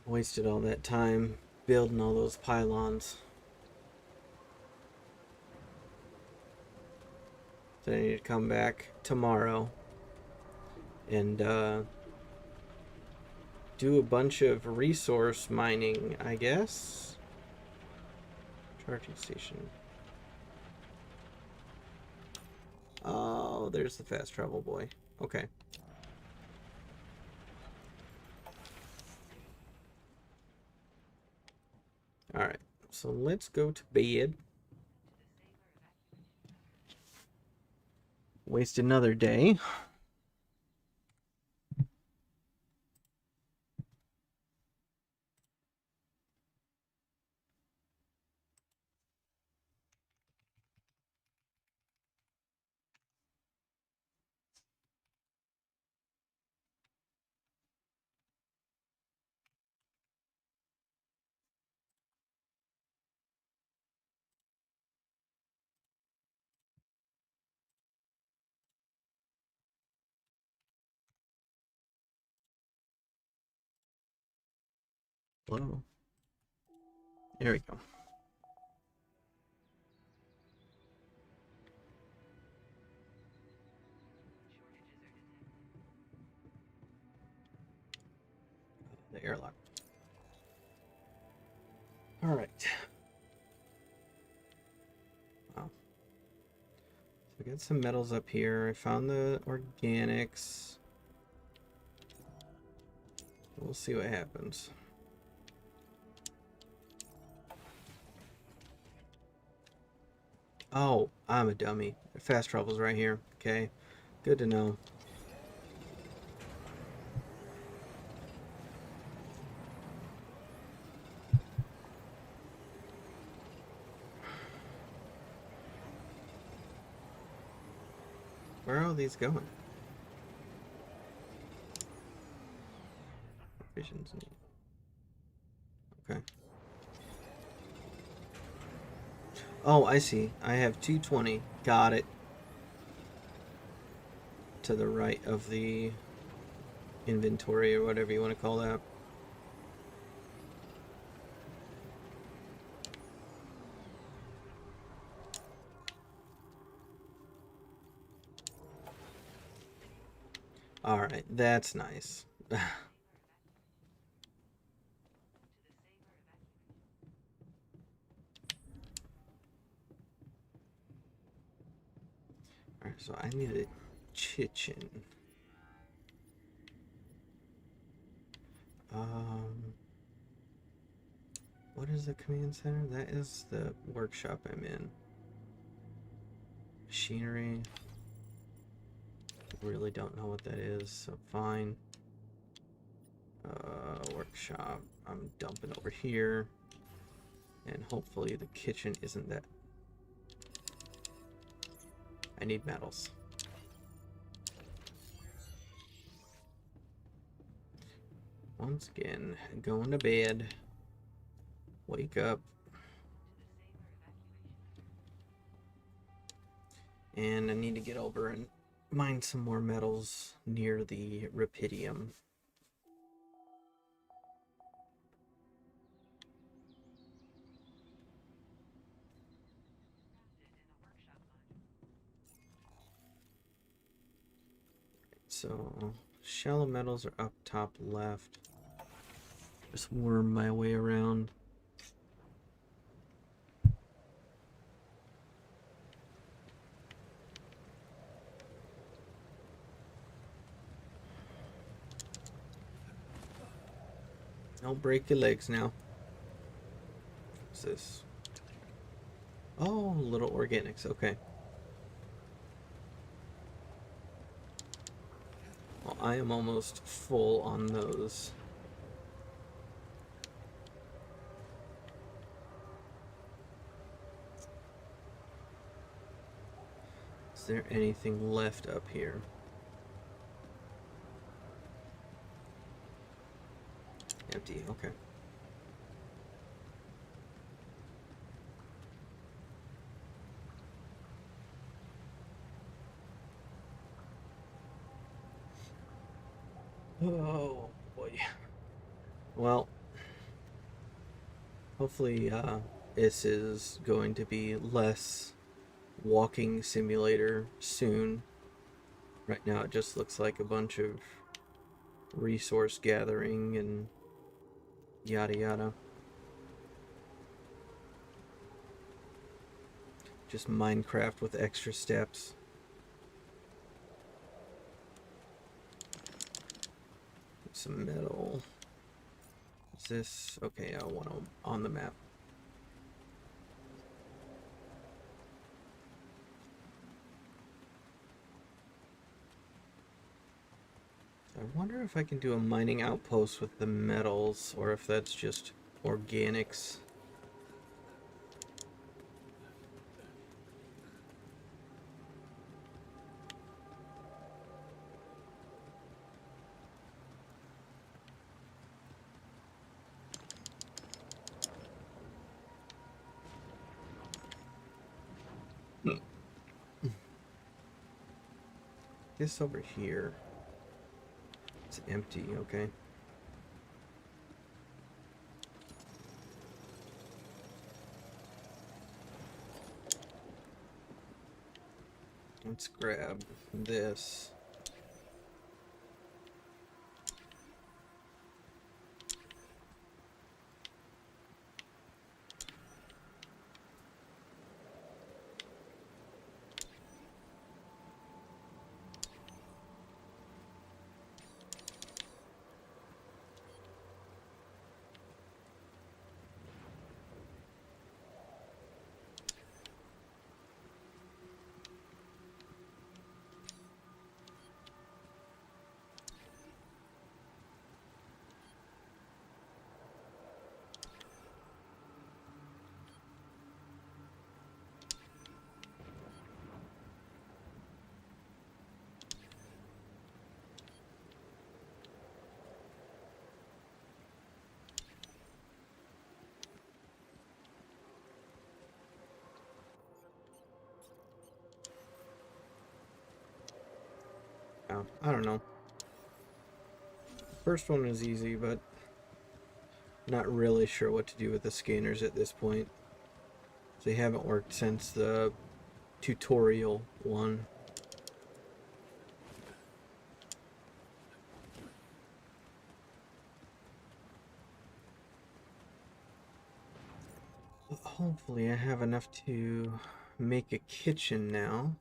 Wasted all that time building all those pylons. So I need to come back tomorrow and do a bunch of resource mining, I guess. Charging station. Oh, there's the fast travel boy. Okay. Alright, so let's go to bed. Waste another day. Hello. There we go. The airlock. All right. Wow. So we got some metals up here. I found the organics. We'll see what happens. Oh, I'm a dummy. Fast travel's right here. Okay. Good to know. Where are all these going? Efficiency. Okay. Oh, I see. I have 220. Got it. To the right of the inventory or whatever you want to call that. Alright, that's nice. Alright, so I need a kitchen. What is the command center? That is the workshop I'm in. Machinery. Really don't know what that is, so fine. Workshop. I'm dumping over here. And hopefully the kitchen isn't that. I need metals. Once again, going to bed. Wake up. And I need to get over and mine some more metals near the Rapidium. So, shallow metals are up top left. Just worm my way around. Don't break your legs now. What's this? Oh, little organics, okay. Well, I am almost full on those. Is there anything left up here? Empty, okay. Oh boy. Well, hopefully this is going to be less walking simulator soon. Right now it just looks like a bunch of resource gathering and yada yada. Just Minecraft with extra steps. Some metal. Is this okay? I want them on the map. I wonder if I can do a mining outpost with the metals, or if that's just organics. This over here. It's empty, okay. Let's grab this. I don't know. First one was easy, but not really sure what to do with the scanners at this point. They haven't worked since the tutorial one. Hopefully I have enough to make a kitchen now.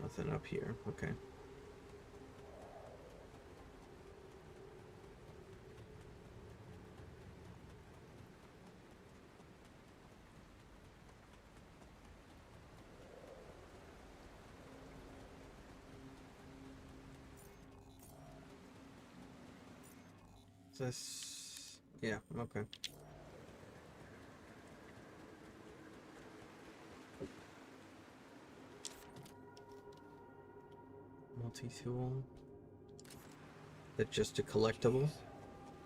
Nothing up here, okay. This, yeah, okay. Multi-tool. That's just a collectible.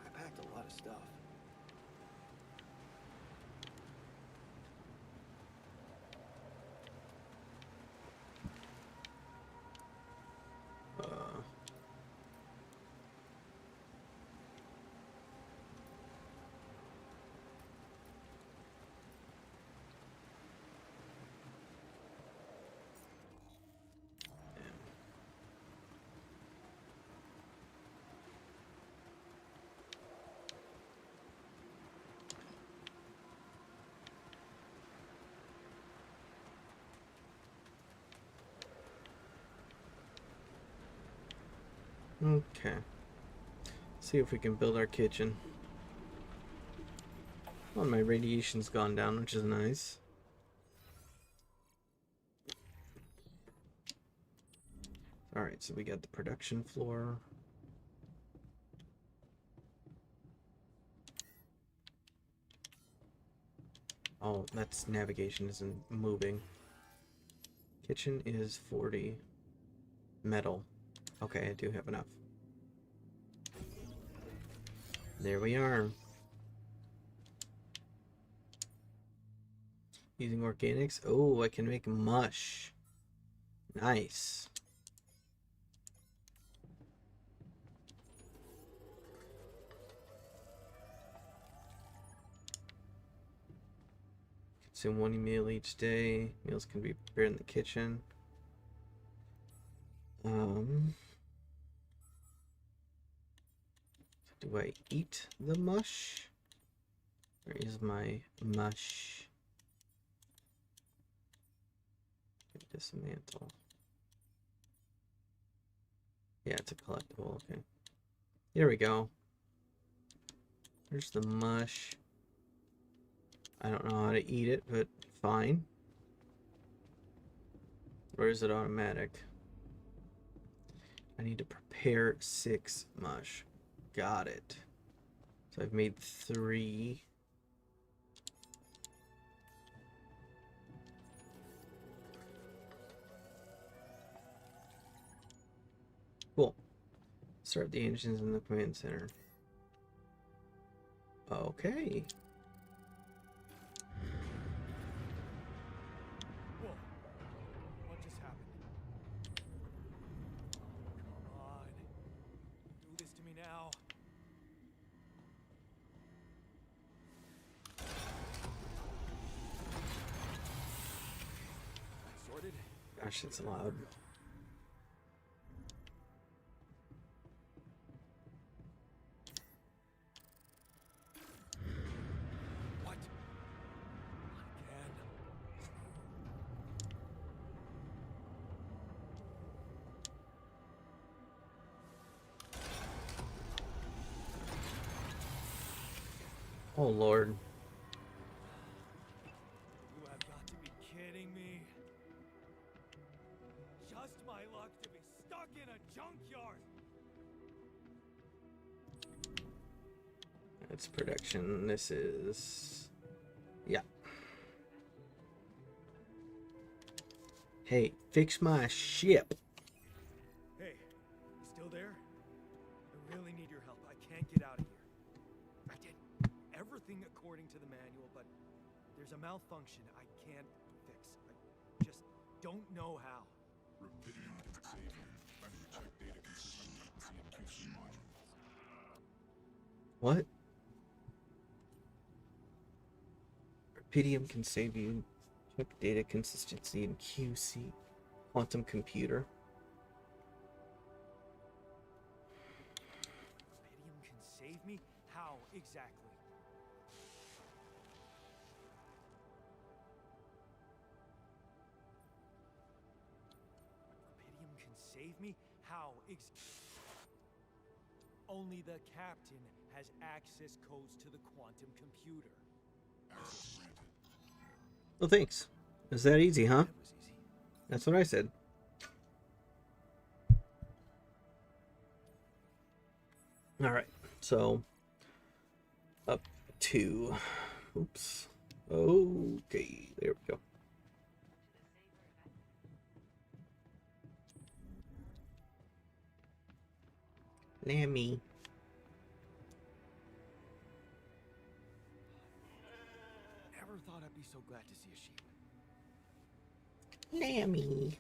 I packed a lot of stuff. Okay. See if we can build our kitchen. Well, my radiation's gone down, which is nice. Alright, so we got the production floor. Oh, that's navigation isn't moving. Kitchen is 40. Metal. Okay, I do have enough. There we are. Using organics. Oh, I can make mush. Nice. Consume 1 meal each day. Meals can be prepared in the kitchen. Do I eat the mush? Where is my mush? Dismantle. Yeah, it's a collectible. Okay. Here we go. There's the mush. I don't know how to eat it, but fine. Or is it automatic? I need to prepare 6 mush. Got it. So I've made 3. Cool. Start the engines in the command center. Okay. Whoa. What just happened? Come on. Do this to me now. Sorted? Gosh, it's loud. What? Again? Oh, Lord. You have got to be kidding me. Just my luck to be stuck in a junkyard. That's production. This is... Yeah. Hey, fix my ship. Hey, you still there? I really need your help. I can't get out of here. I did everything according to the manual, but there's a malfunction I can't fix. I just don't know how. Rapidity can save you. I need to check data consistency and QC modules. What? Rapidium can save you. Check data consistency in QC. Quantum computer. Rapidium can save me? How exactly? Rapidium can save me? How Only the captain has access codes to the quantum computer. Access granted. Well, thanks. Is that easy, huh? That was easy. That's what I said. Alright, so... Up to... Oops. Okay, there we go. Lammy. Never thought I'd be so glad to see a sheep. Lammy.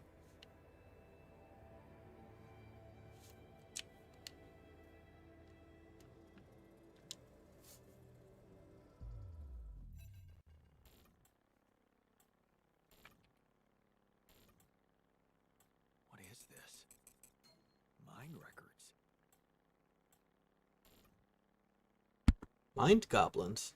What is this? Mine records. Mind goblins.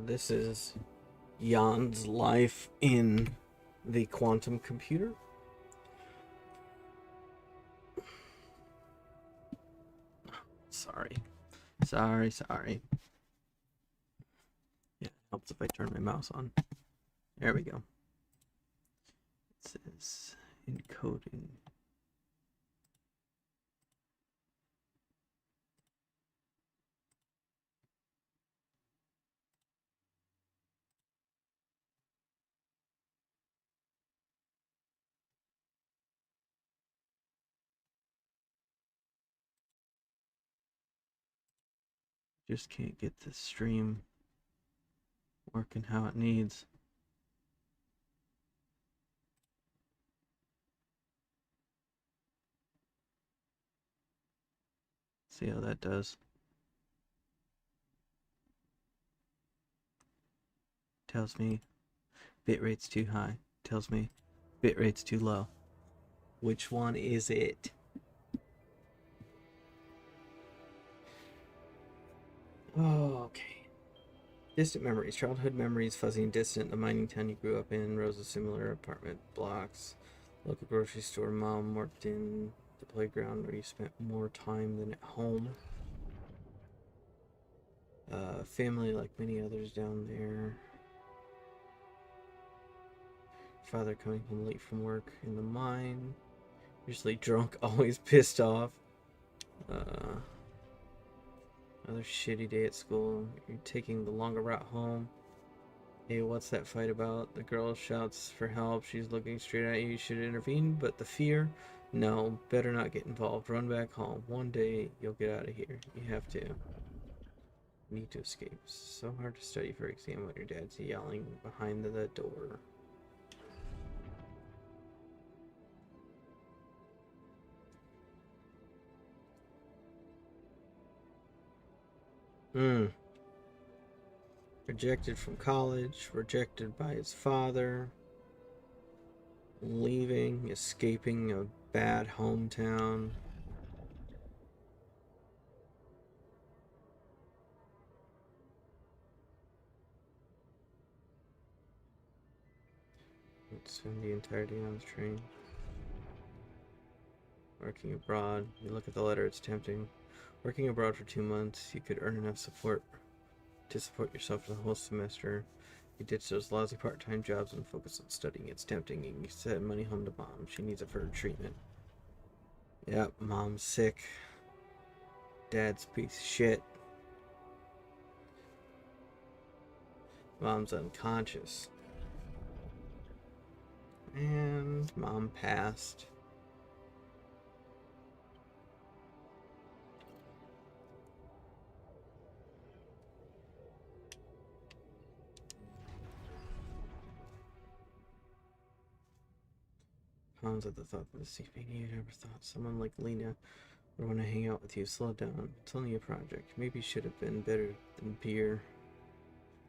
This is Jan's life in the quantum computer. Sorry. Yeah, it helps if I turn my mouse on. There we go. It says encoding. Just can't get the stream working how it needs. See how that does. Tells me bitrate's too high. Tells me bitrate's too low. Which one is it? Oh, okay. Distant memories. Childhood memories, fuzzy and distant. The mining town you grew up in. Rows of similar apartment blocks. Local grocery store mom worked in. The playground where you spent more time than at home. Family like many others down there. Father coming home late from work in the mine. Usually drunk, always pissed off. Another shitty day at school. You're taking the longer route home. Hey, what's that fight about? The girl shouts for help. She's looking straight at you. You should intervene, but the fear? No, better not get involved. Run back home. One day, you'll get out of here. You have to. Need to escape. So hard to study for exam when your dad's yelling behind the door. Rejected from college, rejected by his father, leaving, escaping a bad hometown. Spend the entirety on the train. Working abroad. You look at the letter, it's tempting. Working abroad for 2 months, you could earn enough support to support yourself for the whole semester. You ditch those lousy part-time jobs and focus on studying. It's tempting. You can send money home to mom. She needs it for her treatment. Yep, mom's sick. Dad's a piece of shit. Mom's unconscious. And mom passed. Pounds at the thought of this evening. You never thought someone like Lena would want to hang out with you. Slow down. It's only a project. Maybe should have been better than beer.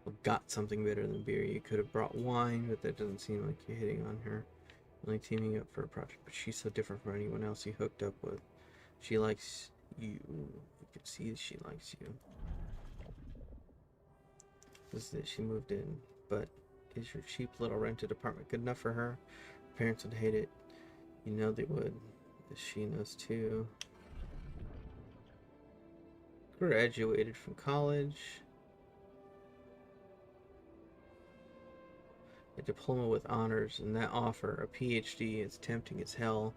Well, got something better than beer. You could have brought wine, but that doesn't seem like you're hitting on her. Only teaming up for a project, but she's so different from anyone else you hooked up with. She likes you. You can see she likes you. This is it. She moved in, but is your cheap little rented apartment good enough for her? Parents would hate it. You know they would. She knows too. Graduated from college. A diploma with honors, and that offer, a PhD, is tempting as hell.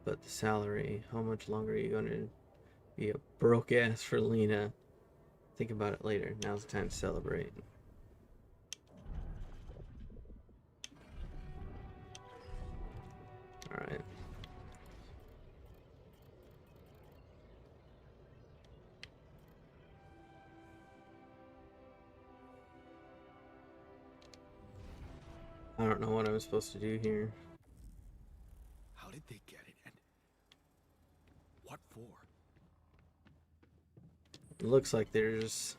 But the salary, how much longer are you going to be a broke ass for Lena? Think about it later. Now's the time to celebrate. Alright. I don't know what I'm supposed to do here. How did they get it, and what for? It looks like there's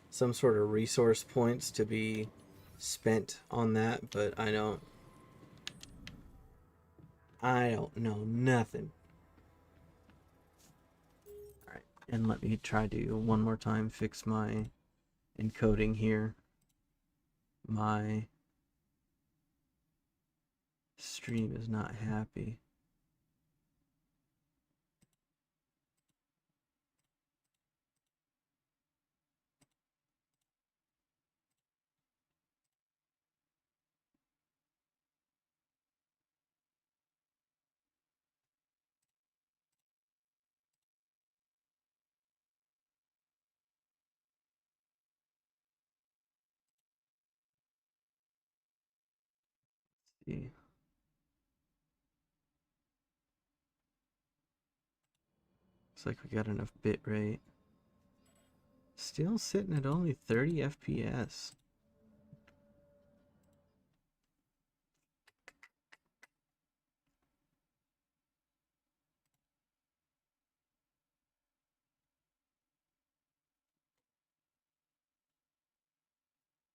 some sort of resource points to be spent on that, but I don't know nothing. Alright, and let me try to one more time fix my encoding here. my stream is not happy. See. Looks like we got enough bit rate. Still sitting at only 30 FPS.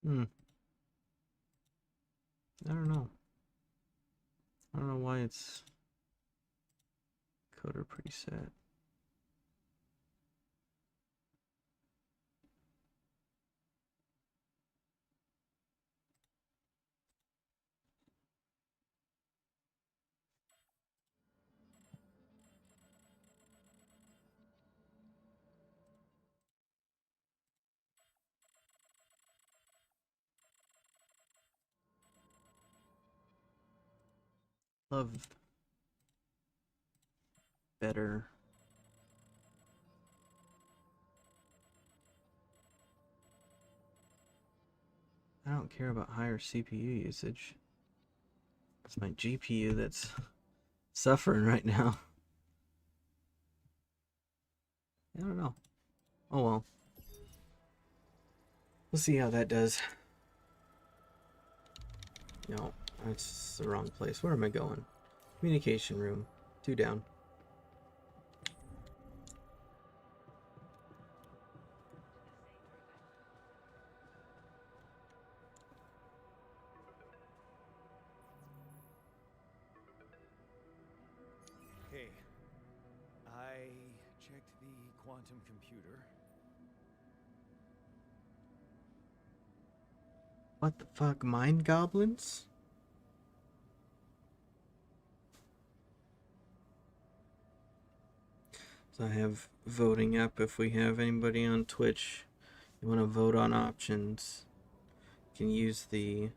I don't know. I don't know why it's coder preset. Love better. I don't care about higher CPU usage. It's my GPU that's suffering right now. I don't know. Oh well. We'll see how that does. No, that's the wrong place. Where am I going? Communication room. 2 down. Okay. I checked the quantum computer. What the fuck? Mind goblins? So I have voting up. If we have anybody on Twitch, you want to vote on options, you can use the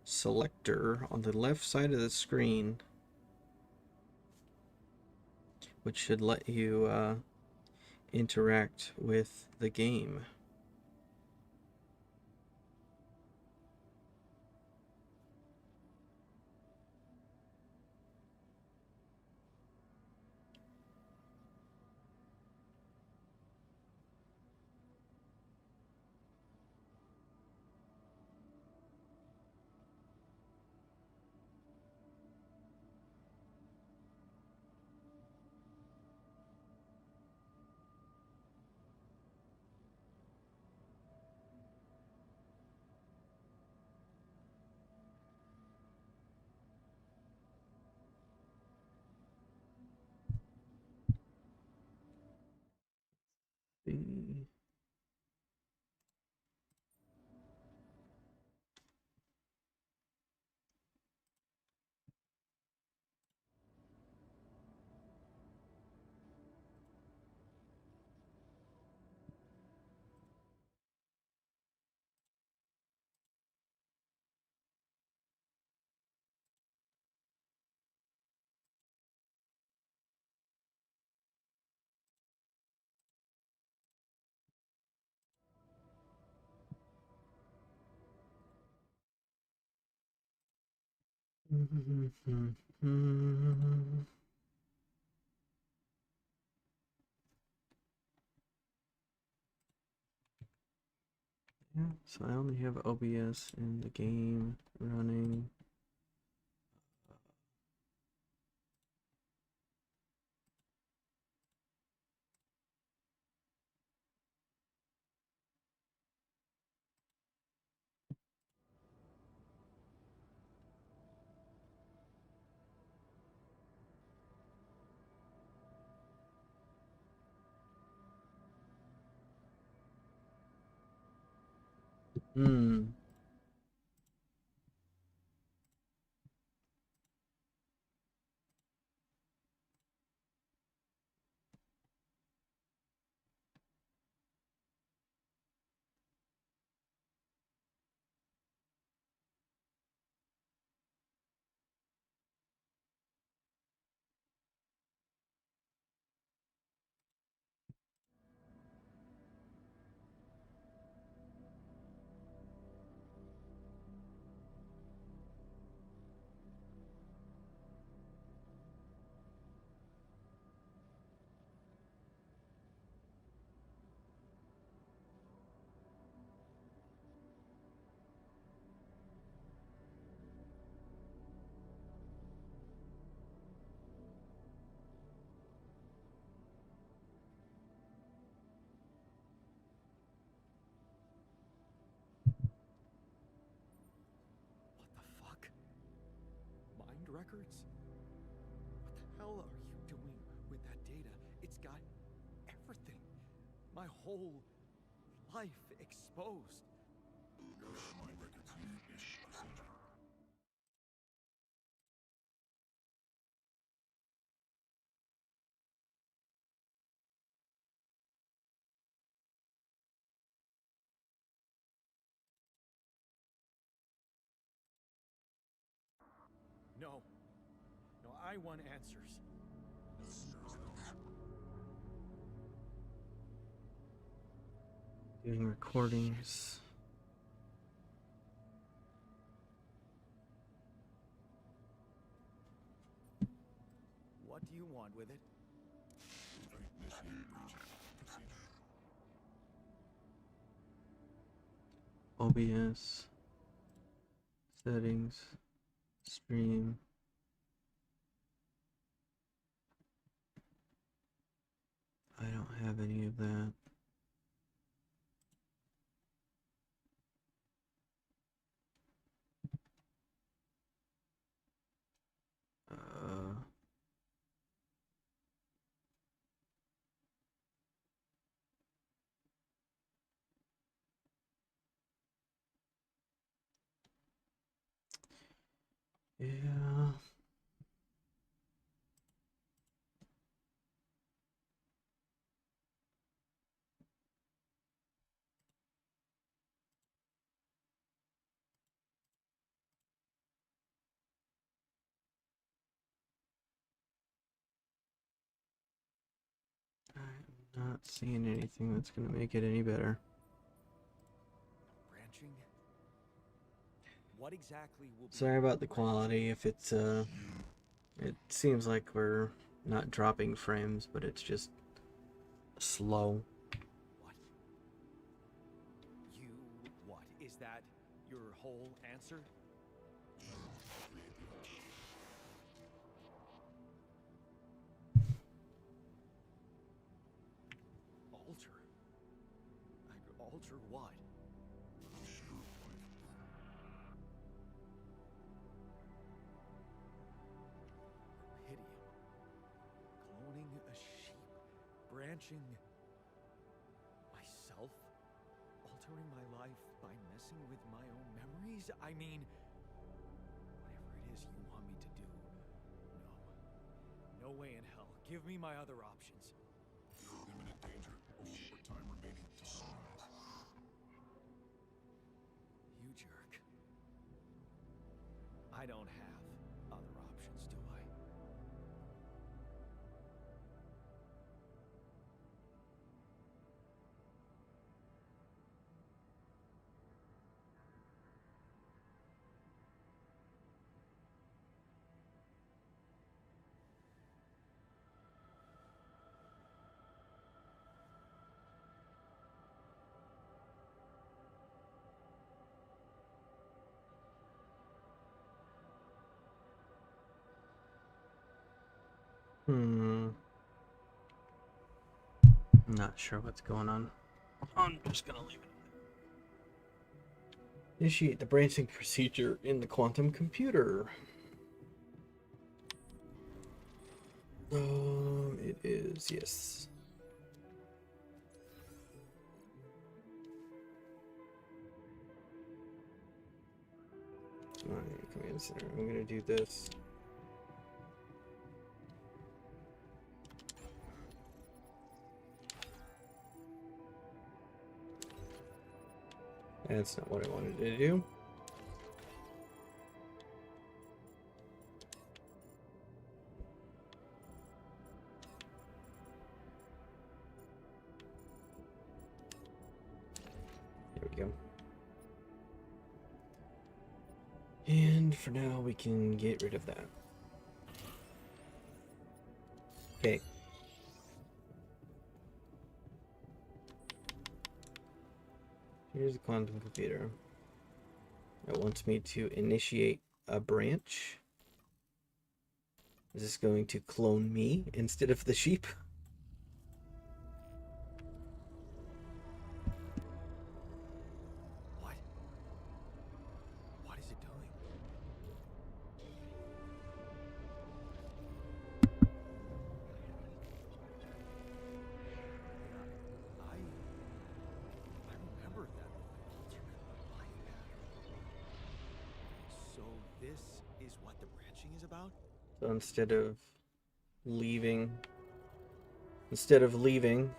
selector on the left side of the screen, which should let you interact with the game. See. Yeah, so I only have OBS in the game running. Hmm. records? What the hell are you doing with that data? It's got everything. My whole life exposed. My records here is procedure. No. No, I want answers. Doing recordings. What do you want with it? Initiate breach. Procedure. OBS. Settings. Stream. I don't have any of that. Yeah. I'm not seeing anything that's going to make it any better. Branching? What exactly will be Sorry about the quality. If it's it seems like we're not dropping frames, but it's just slow. What? You what? Is that your whole answer? Alter? Alter what? Pity. Cloning a sheep. Branching myself? Altering my life by messing with my own memories? I mean, whatever it is you want me to do. No. No way in hell. Give me my other options. Imminent danger. Short time remaining to Someonelse. You jerk. I don't have other options, do I? I'm not sure what's going on. I'm just gonna leave it. Initiate the branching procedure in the quantum computer. It is, yes. Alright, command center. I'm gonna do this. That's not what I wanted to do. There we go. And for now, we can get rid of that. Okay. Here's the quantum computer. It wants me to initiate a branch. Is this going to clone me instead of the sheep? What? What is it doing? this is what the branching is about? So leaving, instead of leaving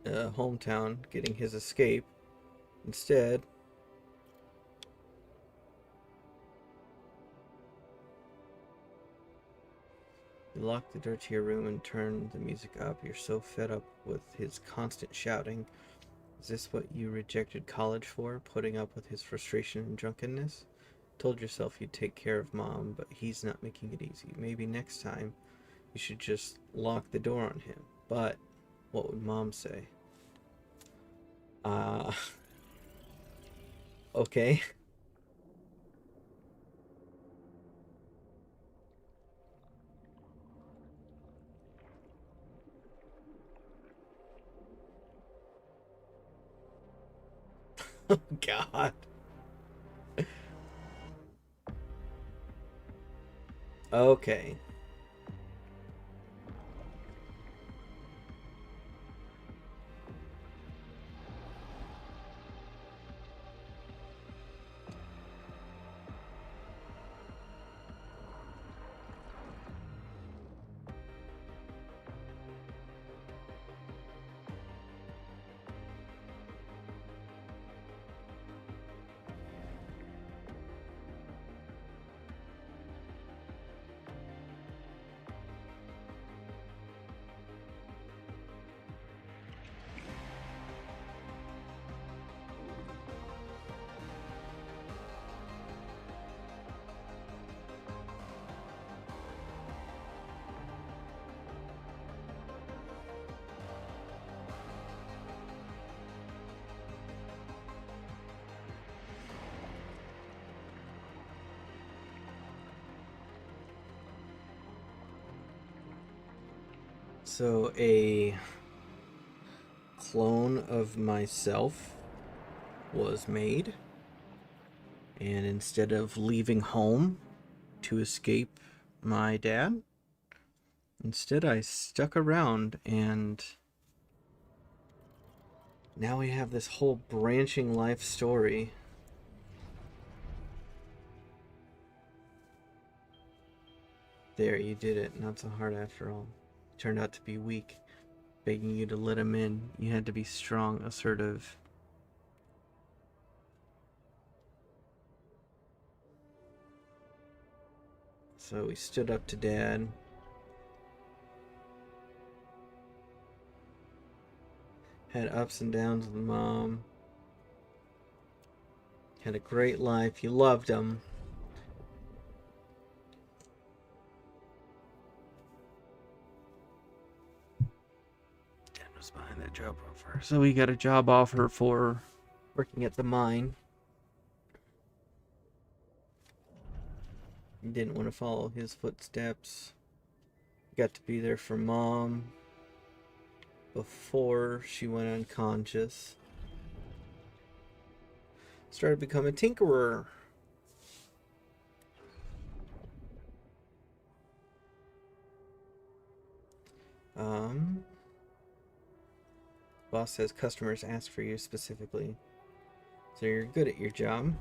hometown, getting his escape, instead you lock the door to your room and turn the music up. You're so fed up with his constant shouting. Is this what you rejected college for? Putting up with his frustration and drunkenness? Told yourself you'd take care of Mom, but he's not making it easy. Maybe next time you should just lock the door on him. But what would Mom say? Okay. Oh, God. Okay. So a clone of myself was made, and instead of leaving home to escape my dad, instead I stuck around, and now we have this whole branching life story. There, you did it. Not so hard after all. Turned out to be weak, begging you to let him in. You had to be strong, assertive. So we stood up to Dad. Had ups and downs with Mom. Had a great life. You loved him. Dad was behind that job offer. So we got a job offer for working at the mine. He didn't want to follow his footsteps. Got to be there for Mom before she went unconscious. Started becoming a tinkerer. Boss says customers ask for you specifically. So you're good at your job.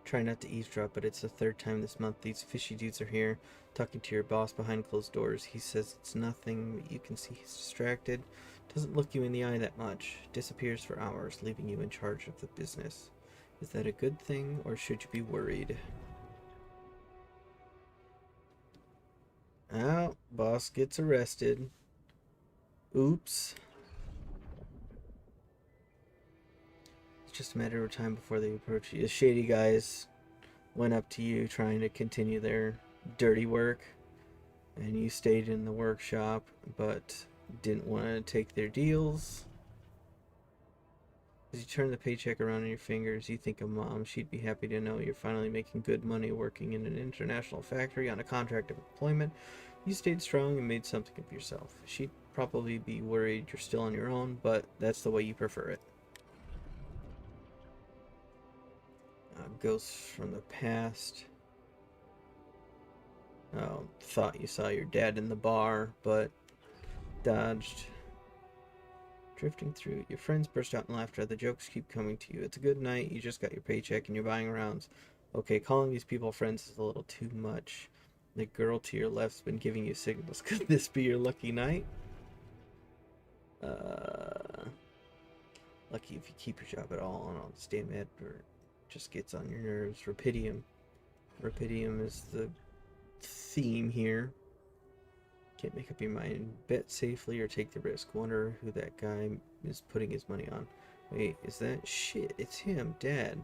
Try not to eavesdrop, but it's the third time this month these fishy dudes are here, talking to your boss behind closed doors. He says it's nothing, but you can see he's distracted. Doesn't look you in the eye that much. Disappears for hours, leaving you in charge of the business. Is that a good thing, or should you be worried? Oh, boss gets arrested. Oops. It's just a matter of time before they approach you. The shady guys went up to you trying to continue their dirty work, and you stayed in the workshop but didn't want to take their deals. As you turn the paycheck around in your fingers, you think of Mom. She'd be happy to know you're finally making good money working in an international factory on a contract of employment. You stayed strong and made something of yourself. She'd probably be worried you're still on your own, but that's the way you prefer it. Ghosts from the past. Oh, thought you saw your dad in the bar, but dodged. Drifting through, your friends burst out in laughter. The jokes keep coming to you. It's a good night. You just got your paycheck and you're buying rounds. Okay, calling these people friends is a little too much. The girl to your left's been giving you signals. Could this be your lucky night? Lucky if you keep your job at all. And I'll stay mad or just gets on your nerves. Rapidium. Rapidium is the theme here. Can't make up your mind. Bet safely or take the risk. Wonder who that guy is putting his money on. Wait, is that shit? It's him, Dad.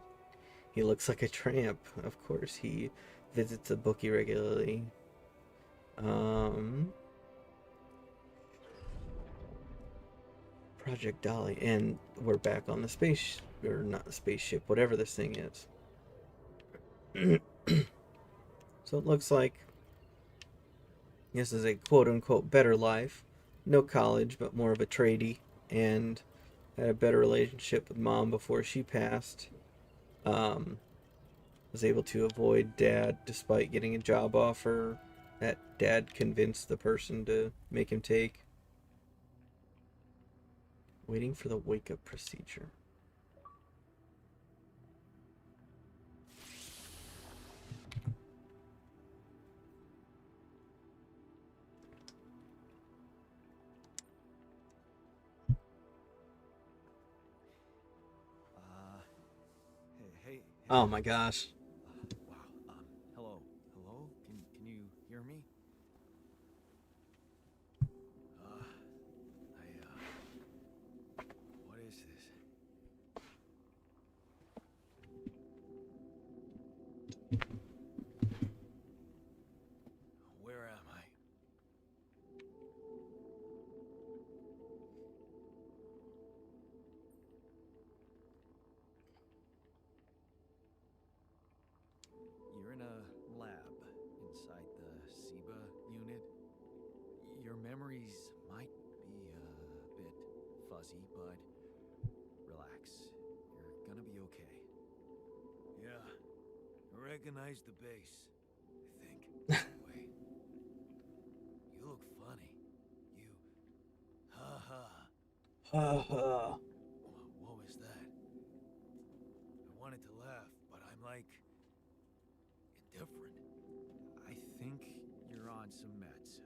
He looks like a tramp. Of course, he visits the bookie regularly. Project Dolly, and we're back on the space, or not the spaceship, whatever this thing is. So it looks like this is a quote-unquote better life. No college, but more of a tradie, and had a better relationship with Mom before she passed. Was able to avoid Dad despite getting a job offer that Dad convinced the person to make him take. Waiting for the wake-up procedure. Hey. Oh my gosh. Wow. Hello. Hello? Can you hear me? What is this? Where am I? You're in a lab inside the SIBA unit. Your memories might be a bit fuzzy, but relax. You're gonna be okay. Yeah, I recognize the base, I think. Wait. You look funny. You... Ha-ha. What was that? I wanted to laugh, but I'm like... indifferent. I think you're on some meds.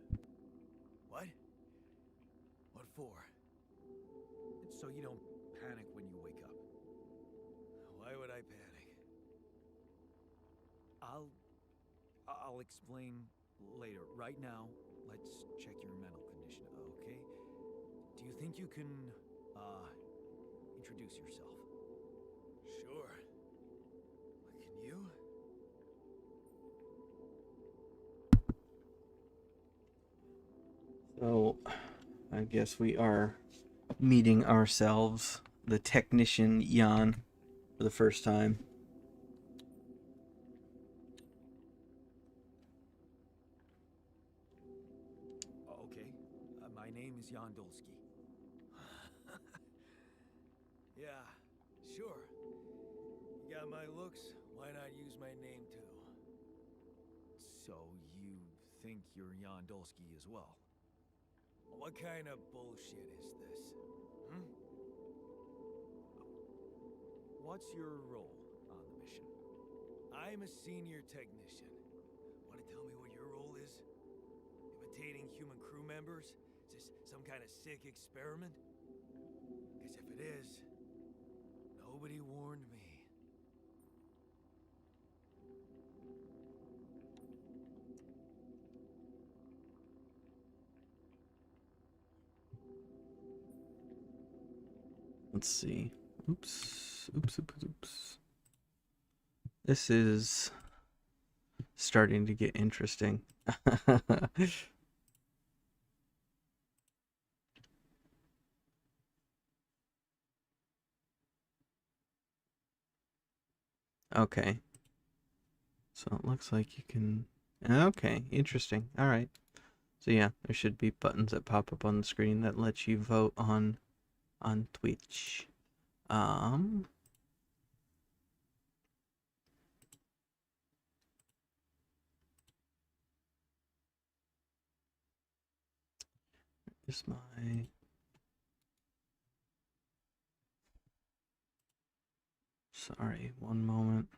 What? What for? It's so you don't panic when you wake up. Why would I panic? I'll explain later. Right now, let's check your mental condition, okay? Do you think you can, introduce yourself? Sure. But can you? So, I guess we are meeting ourselves, the technician Jan, for the first time. Okay. My name is Jan Dolsky. Yeah, sure. You got my looks, why not use my name too? So you think you're Jan Dolsky as well? What kind of bullshit is this? Hmm? What's your role on the mission? I'm a senior technician. Want to tell me what your role is? Imitating human crew members? Is this some kind of sick experiment? Because if it is, nobody warned me. Let's see. Oops. This is starting to get interesting. Okay. So it looks like you can... Okay, interesting. All right. So yeah, there should be buttons that pop up on the screen that let you vote on Twitch. Is my... Sorry, one moment.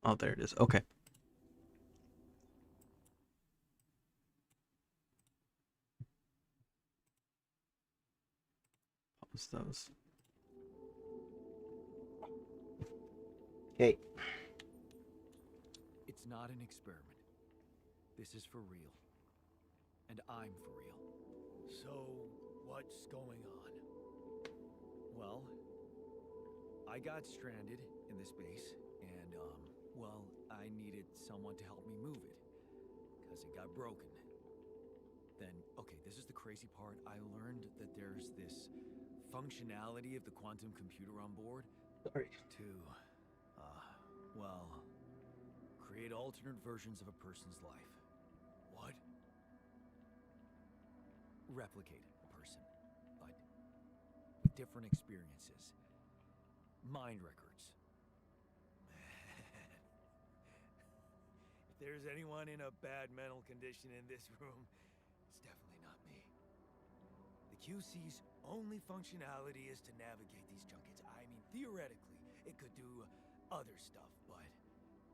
Oh, there it is. Okay. Pause those. Okay. It's not an experiment. This is for real. And I'm for real. So, what's going on? Well, I got stranded in this base, and, well, I needed someone to help me move it. Because it got broken. Then, okay, this is the crazy part. I learned that there's this functionality of the quantum computer on board. Sorry. To, well, create alternate versions of a person's life. What? Replicate a person, but with different experiences. Mind records. If there's anyone in a bad mental condition in this room, it's definitely not me. The QC's only functionality is to navigate these junkets. I mean, theoretically, it could do other stuff, but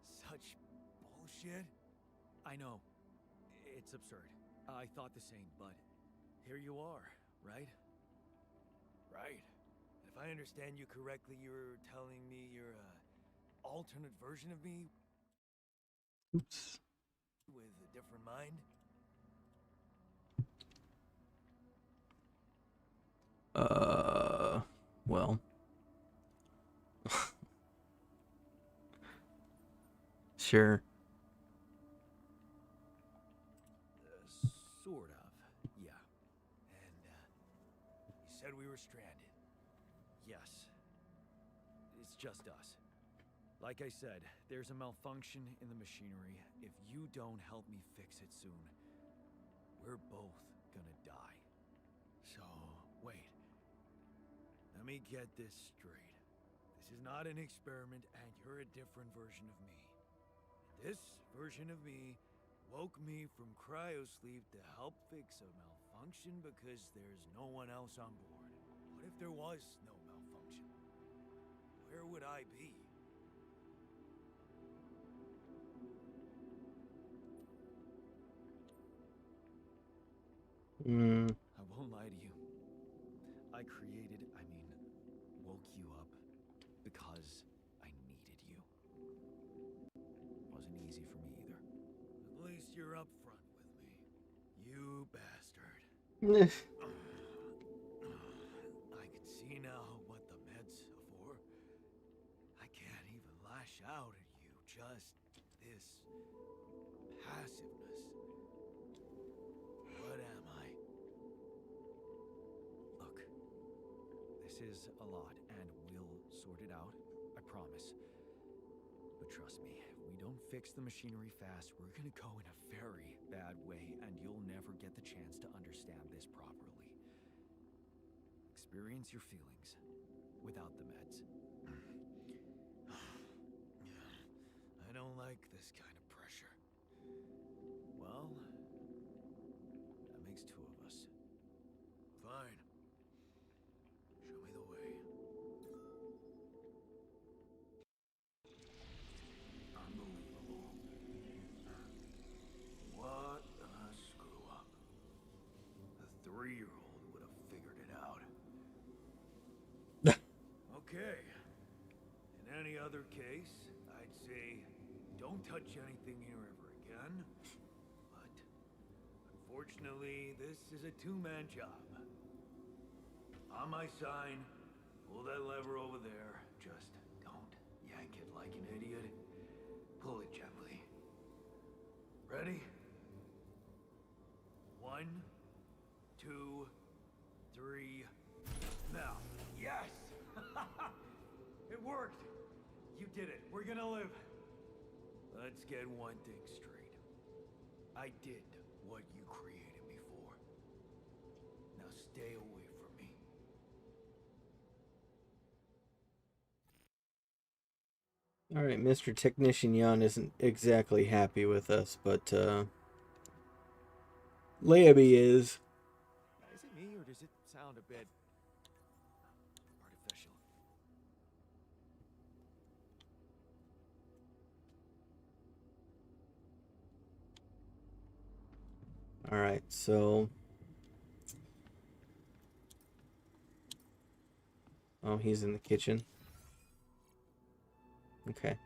such bullshit. I know. It's absurd. I thought the same, but here you are, right? Right. If I understand you correctly, you're telling me you're a alternate version of me Oops. with a different mind? Well. Sure. Sort of, yeah. And, you said we were stranded. Yes. It's just us. Like I said, there's a malfunction in the machinery. If you don't help me fix it soon, we're both gonna die. So, wait. Let me get this straight. This is not an experiment, and you're a different version of me. This version of me woke me from cryosleep to help fix a malfunction because there's no one else on board. What if there was no malfunction? Where would I be? I won't lie to you. I woke you up because I needed you. Wasn't easy for me either. At least you're upfront with me. You bastard. I can see now what the meds are for. I can't even lash out at you. Just this passiveness. What am I? Look, this is a lot, and we'll sort it out. I promise. But trust me, if we don't fix the machinery fast, we're gonna go in a very bad way, and you'll never get the chance to understand this properly. Experience your feelings without the meds. I don't like this kind of pressure. Well, that makes two of us. Fine. Show me the way. Unbelievable. What a screw up. A 3-year-old would have figured it out. Okay. In any other case, I'd say don't touch anything here ever again. But unfortunately, this is a two-man job. On my sign, pull that lever over there. Just don't yank it like an idiot. Pull it gently. Ready? 1, 2, 3. Now. Yes! It worked! You did it. We're gonna live. Let's get one thing straight. I did what you created me for. Now stay away from me. All right, Mr. Technician Yan isn't exactly happy with us, but Leaby is. Is it me, sound a bit artificial. All right, so oh, he's in the kitchen. Okay.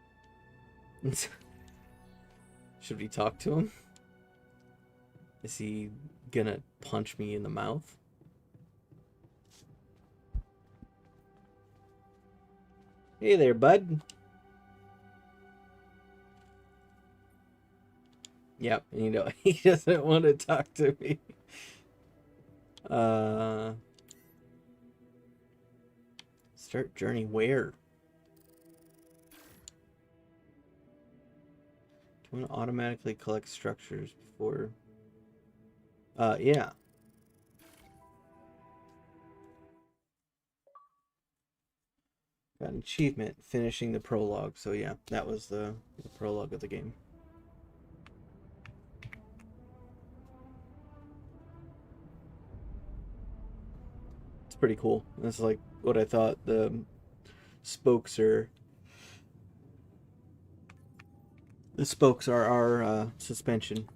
Should we talk to him? Is he gonna punch me in the mouth? Hey there, bud. Yep, you know, he doesn't want to talk to me. Start journey where? Do you want to automatically collect structures before? Yeah. Got an achievement, finishing the prologue. So yeah, that was the prologue of the game. It's pretty cool. That's like what I thought. The spokes are our suspension.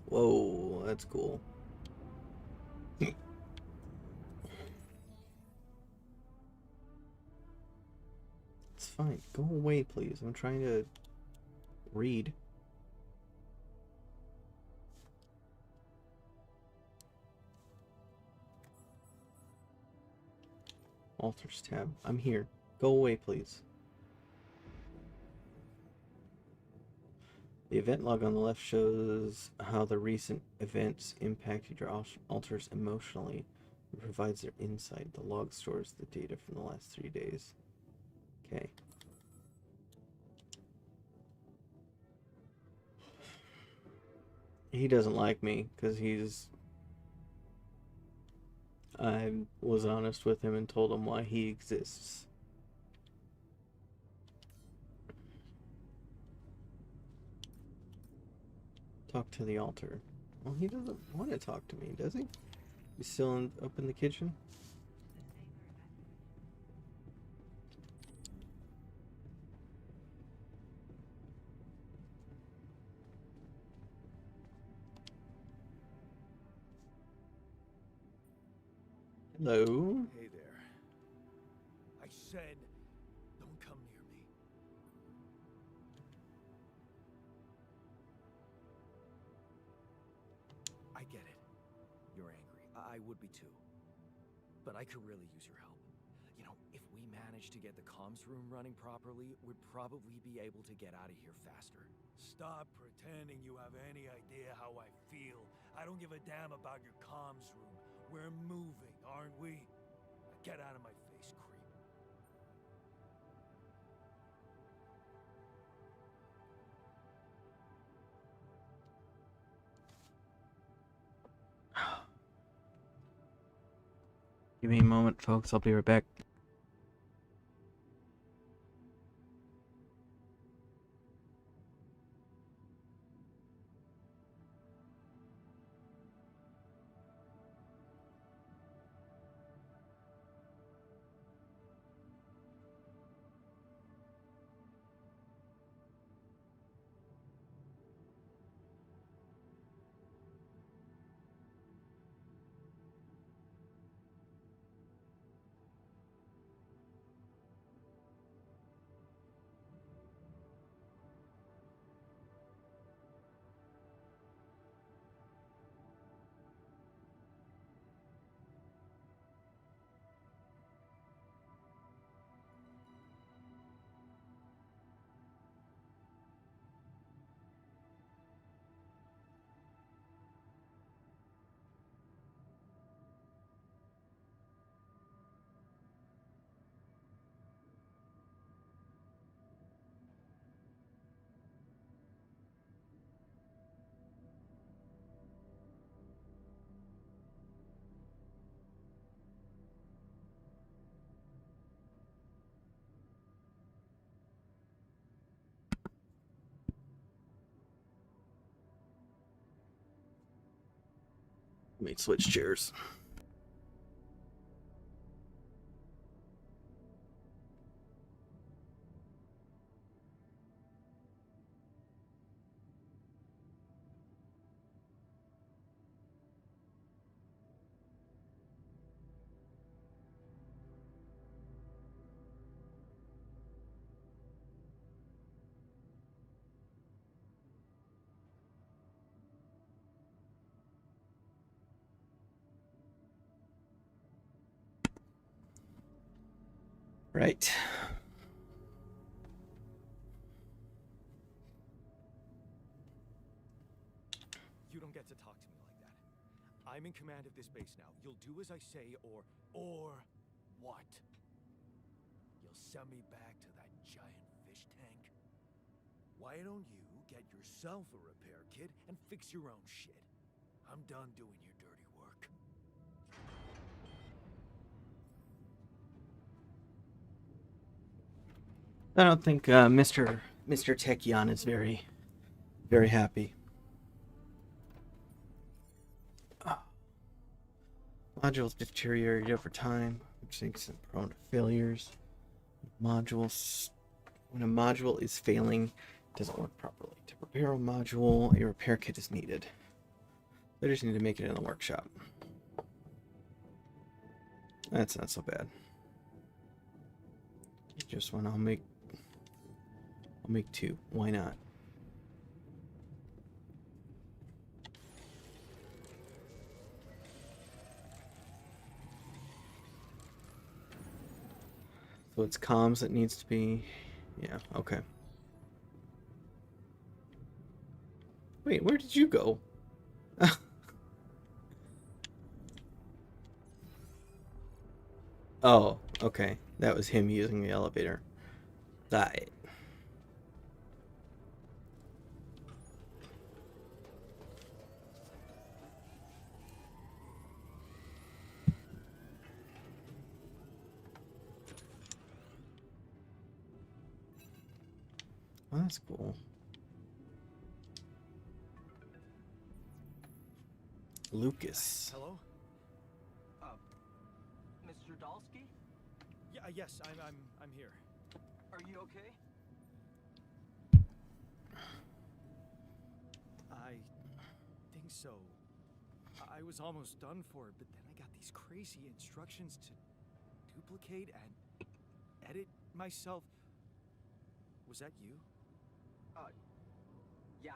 Whoa, that's cool. It's fine. Go away, please. I'm trying to read. Altars tab. I'm here. Go away, please. The event log on the left shows how the recent events impacted your altars emotionally. It provides their insight. The log stores the data from the last 3 days. Okay. He doesn't like me because I was honest with him and told him why he exists. Talk to the altar. Well, he doesn't want to talk to me, does he? He's still up in the kitchen? Hello? Hey there. I said, don't come near me. I get it. You're angry. I would be too. But I could really use your help. You know, if we manage to get the comms room running properly, we'd probably be able to get out of here faster. Stop pretending you have any idea how I feel. I don't give a damn about your comms room. We're moving, aren't we? Get out of my face, creep. Give me a moment, folks. I'll be right back. Let me switch chairs. Right. You don't get to talk to me like that. I'm in command of this base now. You'll do as I say, or what? You'll send me back to that giant fish tank? Why don't you get yourself a repair kit and fix your own shit? I'm done doing your dirty work. I don't think Mr. Techion is very happy. Modules deteriorate over time, which makes them prone to failures. Modules, when a module is failing, it doesn't work properly. To repair a module, a repair kit is needed. I just need to make it in the workshop. That's not so bad. Just one. I'll make 2. Why not? So it's comms that needs to be... Yeah, okay. Wait, where did you go? Oh, okay. That was him using the elevator. Right. Oh, that's cool. Lucas. Hello? Mr. Dalsky? Yeah, yes, I'm here. Are you okay? I think so. I was almost done for it, but then I got these crazy instructions to duplicate and edit myself. Was that you? Yeah.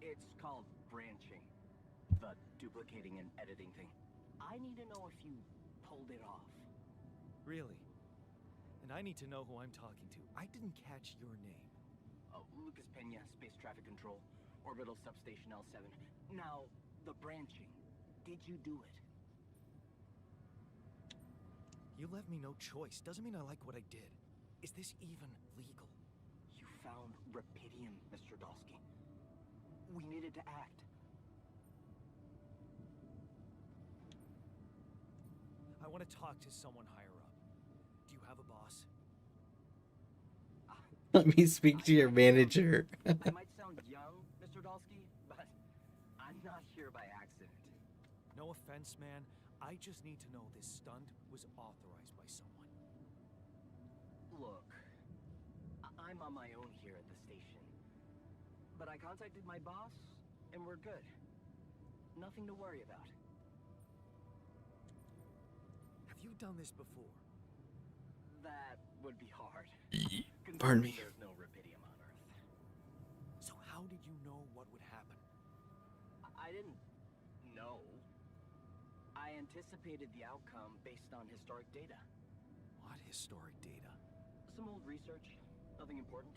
It's called branching. The duplicating and editing thing. I need to know if you pulled it off. Really? And I need to know who I'm talking to. I didn't catch your name. Lucas Pena, Space Traffic Control, Orbital Substation L7. Now, the branching. Did you do it? You left me no choice. Doesn't mean I like what I did. Is this even legal? You found Rapidium, Mr. Dalsky. We needed to act. I want to talk to someone higher up. Do you have a boss? Let me speak to your manager. I might sound young, Mr. Dalsky, but I'm not here by accident. No offense, man. I just need to know this stunt was authorized by someone. Look, I'm on my own here at the station. But I contacted my boss, and we're good. Nothing to worry about. Have you done this before? That would be hard. Pardon me. There's no Rapidium on Earth. So how did you know what would happen? I didn't know. I anticipated the outcome based on historic data. What historic data? Some old research. Nothing important.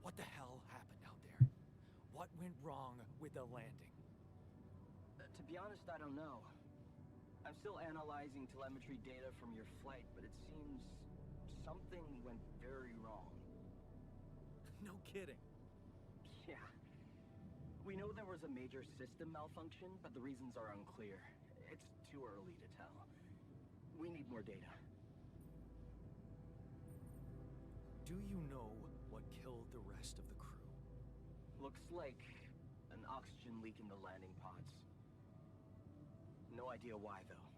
What the hell happened out there? What went wrong with the landing? To be honest, I don't know. I'm still analyzing telemetry data from your flight, but it seems something went very wrong. No kidding. Yeah. We know there was a major system malfunction, but the reasons are unclear. It's too early to tell. We need more data. Do you know what killed the rest of the crew? Looks like an oxygen leak in the landing pods. No idea why, though.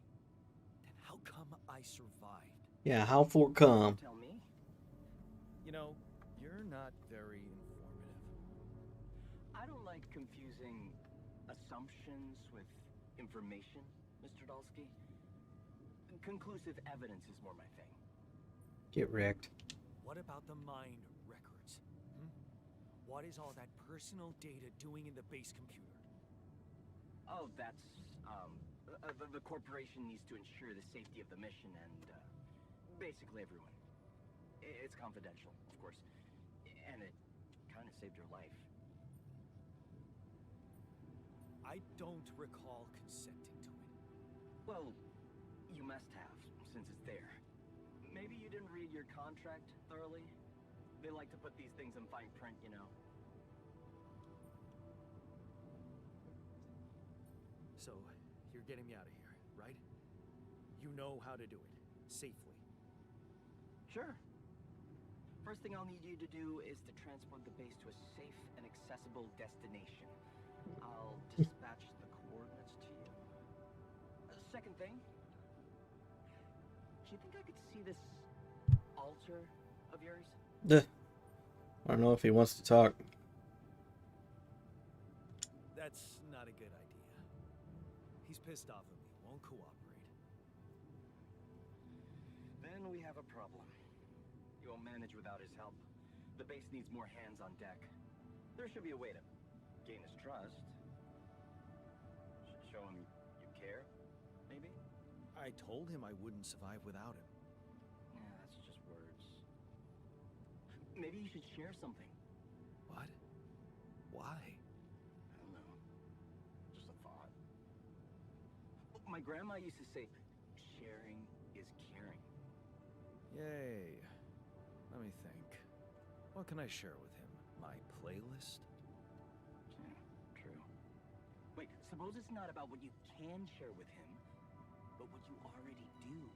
Then how come I survived? Yeah, how for come? Tell me. You know, you're not very informative. I don't like confusing assumptions with information, Mr. Dalsky. Conclusive evidence is more my thing. Get wrecked. What about the mind records? What is all that personal data doing in the base computer? Oh, that's, the corporation needs to ensure the safety of the mission and, basically everyone. It's confidential, of course. And it kind of saved your life. I don't recall consenting to it. Well, you must have, since it's there. Maybe you didn't read your contract thoroughly? They like to put these things in fine print, you know. So, you're getting me out of here, right? You know how to do it. Safely. Sure. First thing I'll need you to do is to transport the base to a safe and accessible destination. I'll dispatch the coordinates to you. Second thing, do you think I could see this altar of yours? Duh. I don't know if he wants to talk. That's not a good idea. He's pissed off at me, won't cooperate. Then we have a problem. You won't manage without his help. The base needs more hands on deck. There should be a way to gain his trust. Show him you care, maybe? I told him I wouldn't survive without him. Yeah, that's just words. Maybe you should share something. What? Why? I don't know. Just a thought. My grandma used to say, sharing is caring. Yay. Let me think. What can I share with him? My playlist? Yeah, true. Wait, suppose it's not about what you can share with him, but what you already do.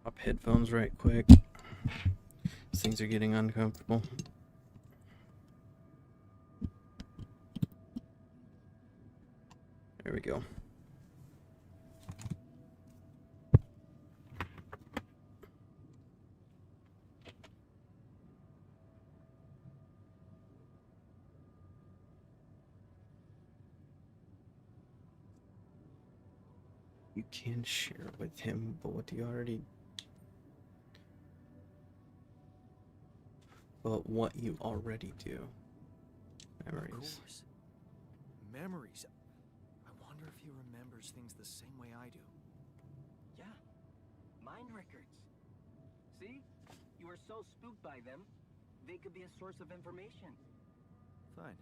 Pop headphones right quick. Things are getting uncomfortable. There we go. You can share with him, but what do you already... But what you already do. Memories. Of course. Memories. I wonder if he remembers things the same way I do. Yeah, mind records. See? You were so spooked by them, they could be a source of information. Fine.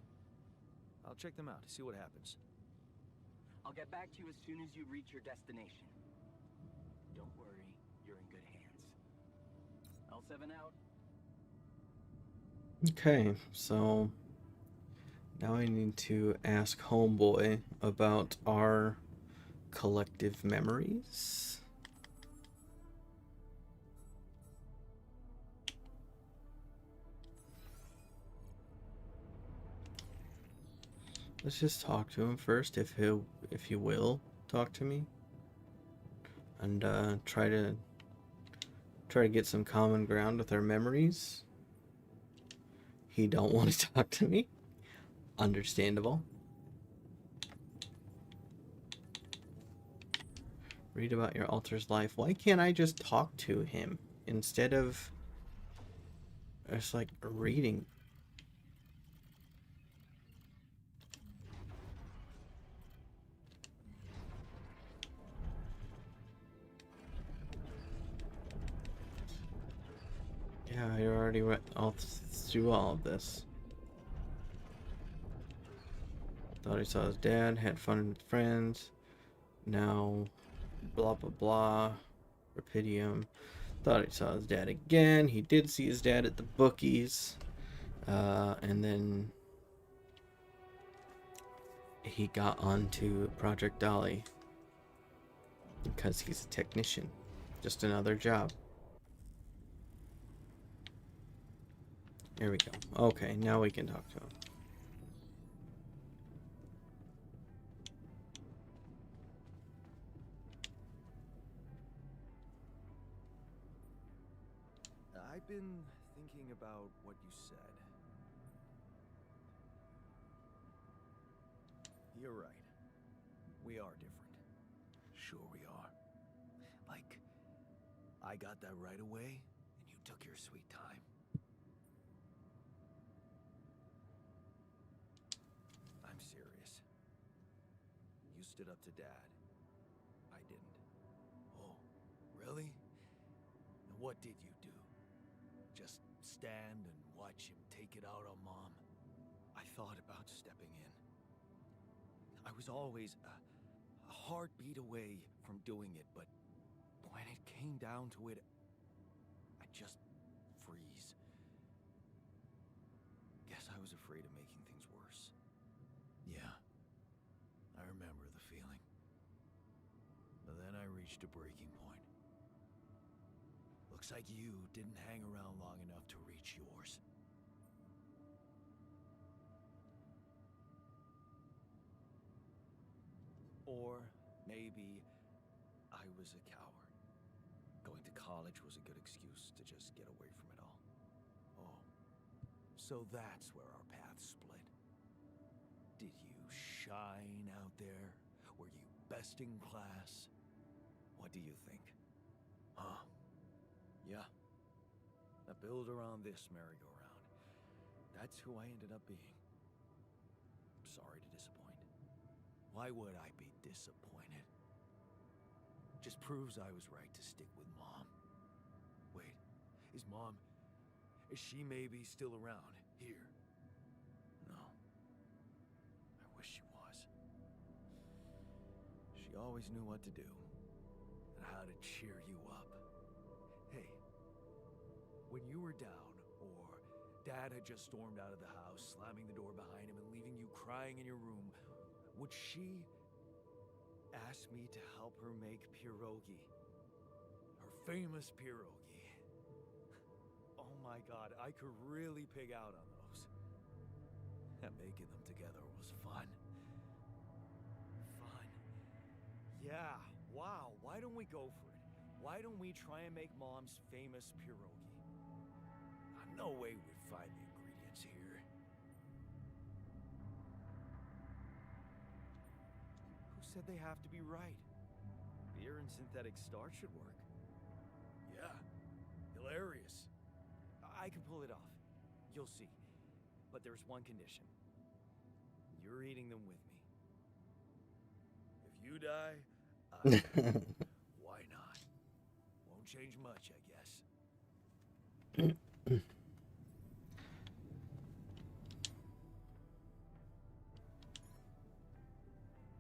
I'll check them out, see what happens. I'll get back to you as soon as you reach your destination. Don't worry, you're in good hands. L7 out. Okay, so now I need to ask Homeboy about our collective memories. Let's just talk to him first, if he will talk to me, and try to get some common ground with our memories. He don't want to talk to me. Understandable. Read about your altar's life. Why can't I just talk to him instead of just like reading? Yeah, I already went all through all of this. Thought he saw his dad, had fun with friends. Now, blah blah blah. Rapidium. Thought he saw his dad again. He did see his dad at the bookies. And then he got onto Project Dolly because he's a technician. Just another job. There we go. Okay, now we can talk to him. I've been thinking about what you said. You're right. We are different. Sure we are. Like, I got that right away, and you took your sweet time. I'm serious. You stood up to Dad. I didn't. Oh, really? And what did you do? Just stand and watch him take it out on Mom? I thought about stepping in. I was always a heartbeat away from doing it, but when it came down to it, I just freeze. Guess I was afraid of making things worse. Yeah, I remember the feeling. But then I reached a breaking point. Looks like you didn't hang around long enough to reach yours. Or maybe I was a coward. Going to college was a good excuse to just get away from it all. Oh, so that's where our paths split. Did you shine out there? Were you best in class? What do you think? Huh? Yeah. I build around this merry-go-round. That's who I ended up being. Sorry to disappoint. Why would I be disappointed? Just proves I was right to stick with Mom. Wait, is she maybe still around here? No. I wish she was. She always knew what to do and how to cheer you up. Hey, when you were down, or Dad had just stormed out of the house, slamming the door behind him and leaving you crying in your room, would she ask me to help her make pierogi? Her famous pierogi. Oh my God, I could really pig out on those. And making them together was fun. Fun. Yeah, wow, why don't we go for it? Why don't we try and make Mom's famous pierogi? No way we'd find the ingredients here. Who said they have to be right? Beer and synthetic starch should work. Yeah, hilarious. I can pull it off. You'll see. But there's one condition. You're eating them with me. If you die, why not? Won't change much, I guess.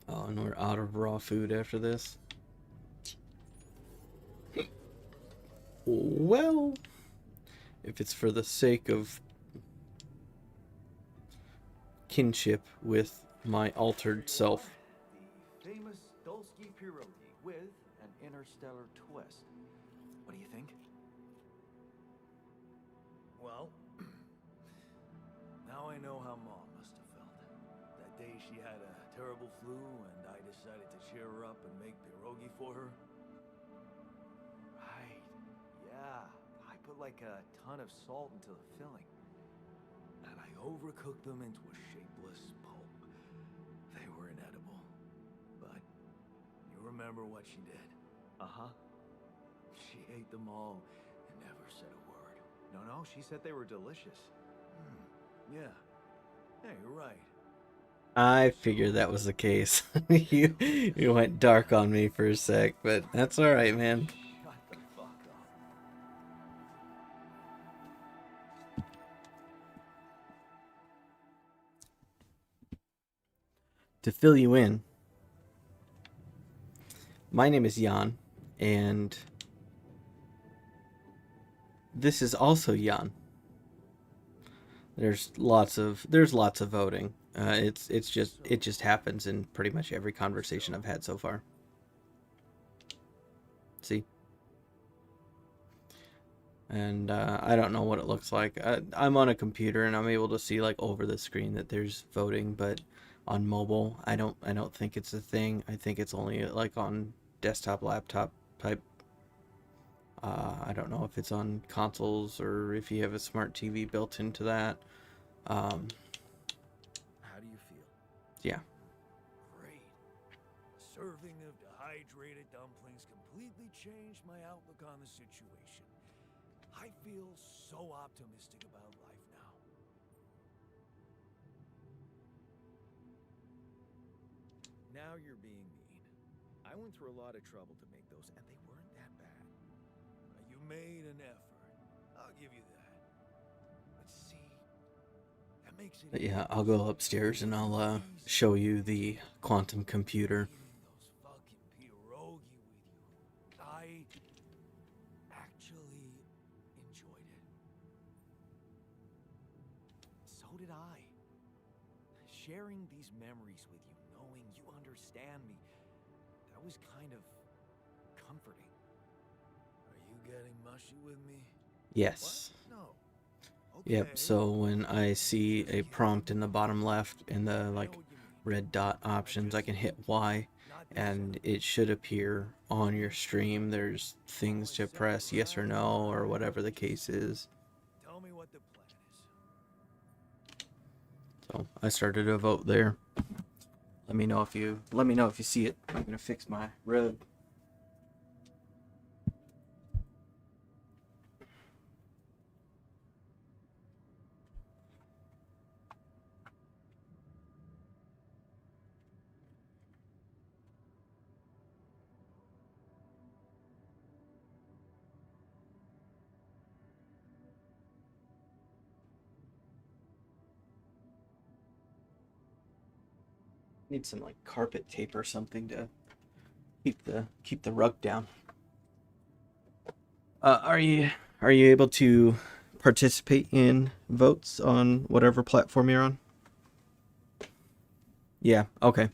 Oh, and we're out of raw food after this. Well, if it's for the sake of kinship with my altered self. The famous Dulski pierogi with an interstellar twist. What do you think? Well, now I know how Mom must have felt. That day she had a terrible flu and I decided to cheer her up and make pierogi for her. Right, yeah. I put like a ton of salt into the filling. And I overcooked them into a shapeless pulp. They were inedible. But you remember what she did? Uh-huh. She ate them all and never said a word. No, she said they were delicious. Yeah. Yeah, you're right. I figured that was the case. you went dark on me for a sec, but that's all right, man. Shut the fuck up. To fill you in, my name is Jan, and this is also Jan. There's lots of voting. It just happens in pretty much every conversation I've had so far. See? And I don't know what it looks like. I'm on a computer and I'm able to see like over the screen that there's voting, but on mobile, I don't think it's a thing. I think it's only like on desktop, laptop type. I don't know if it's on consoles or if you have a smart TV built into that. How do you feel? Yeah. Great. A serving of dehydrated dumplings completely changed my outlook on the situation. I feel so optimistic about life now. Now you're being mean. I went through a lot of trouble to make those, and they weren't that bad. You made an effort. I'll give you that. But see, that makes it. But yeah, I'll go upstairs and I'll show you the quantum computer. Eating those fucking pierogi with you. I actually enjoyed it. So did I. Sharing these memories with you, knowing you understand me, that was kind of comforting. Are you getting mushy with me? Yes. What? No. Yep, Okay. so when I see a prompt in the bottom left in the like red dot options, I can hit Y and it should appear on your stream. There's things to press yes or no or whatever the case is. Tell me what the plan is. So I started a vote there. Let me know if you see it. I'm gonna fix my rug. Need some like carpet tape or something to keep the rug down. Are you able to participate in votes on whatever platform you're on? Yeah, okay.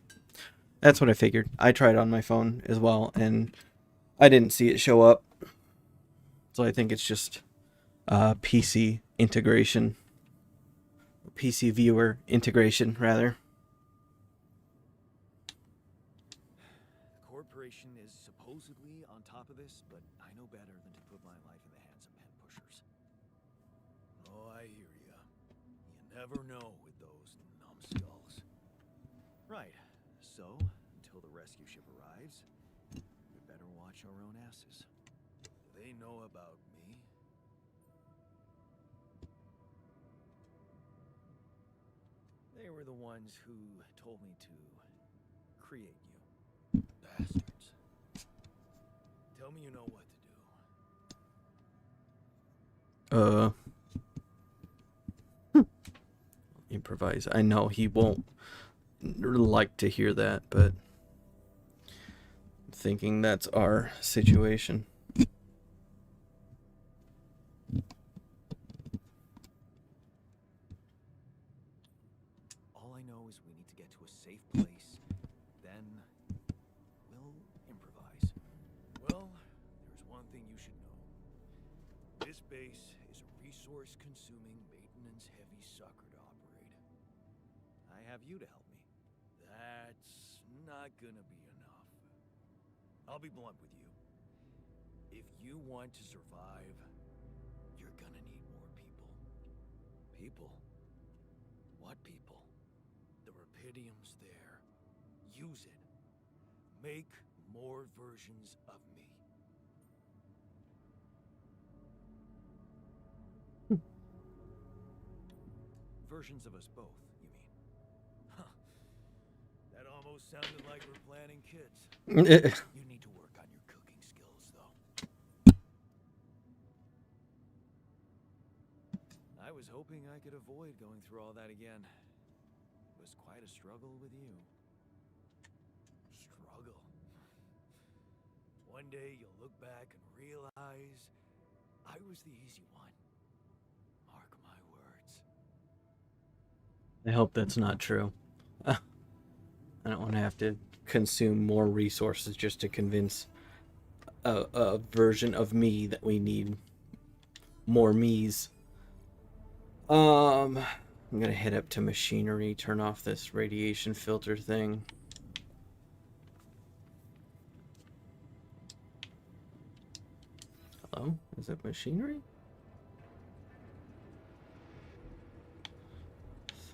That's what I figured. I tried on my phone as well and I didn't see it show up. So I think it's just PC integration. PC viewer integration rather. The corporation is supposedly on top of this, but I know better than to put my life in the hands of pen pushers. Oh, I hear ya. You never know with those numbskulls. Right. So, until the rescue ship arrives, we better watch our own asses. Do they know about me? They were the ones who told me to create you. Bastards. Tell me you know what to do. Improvise. I know he won't like to hear that, but I'm thinking that's our situation. All I know is we need to get to a safe place, then we'll improvise. Well, there's one thing you should know. This base is a resource-consuming, maintenance-heavy sucker to operate. I have you to help me. That's not gonna be enough. I'll be blunt with you. If you want to survive, you're gonna need more people. People? What people? The Rapidium's there. Use it. Make more versions of me. Versions of us both, you mean? Huh. That almost sounded like we're planning kids. You need to work on your cooking skills, though. I was hoping I could avoid going through all that again. It was quite a struggle with you. Struggle. One day you'll look back and realize I was the easy one. Mark my words. I hope that's not true. I don't want to have to consume more resources just to convince a version of me that we need more me's. I'm gonna head up to machinery, turn off this radiation filter thing. Hello? Is it machinery?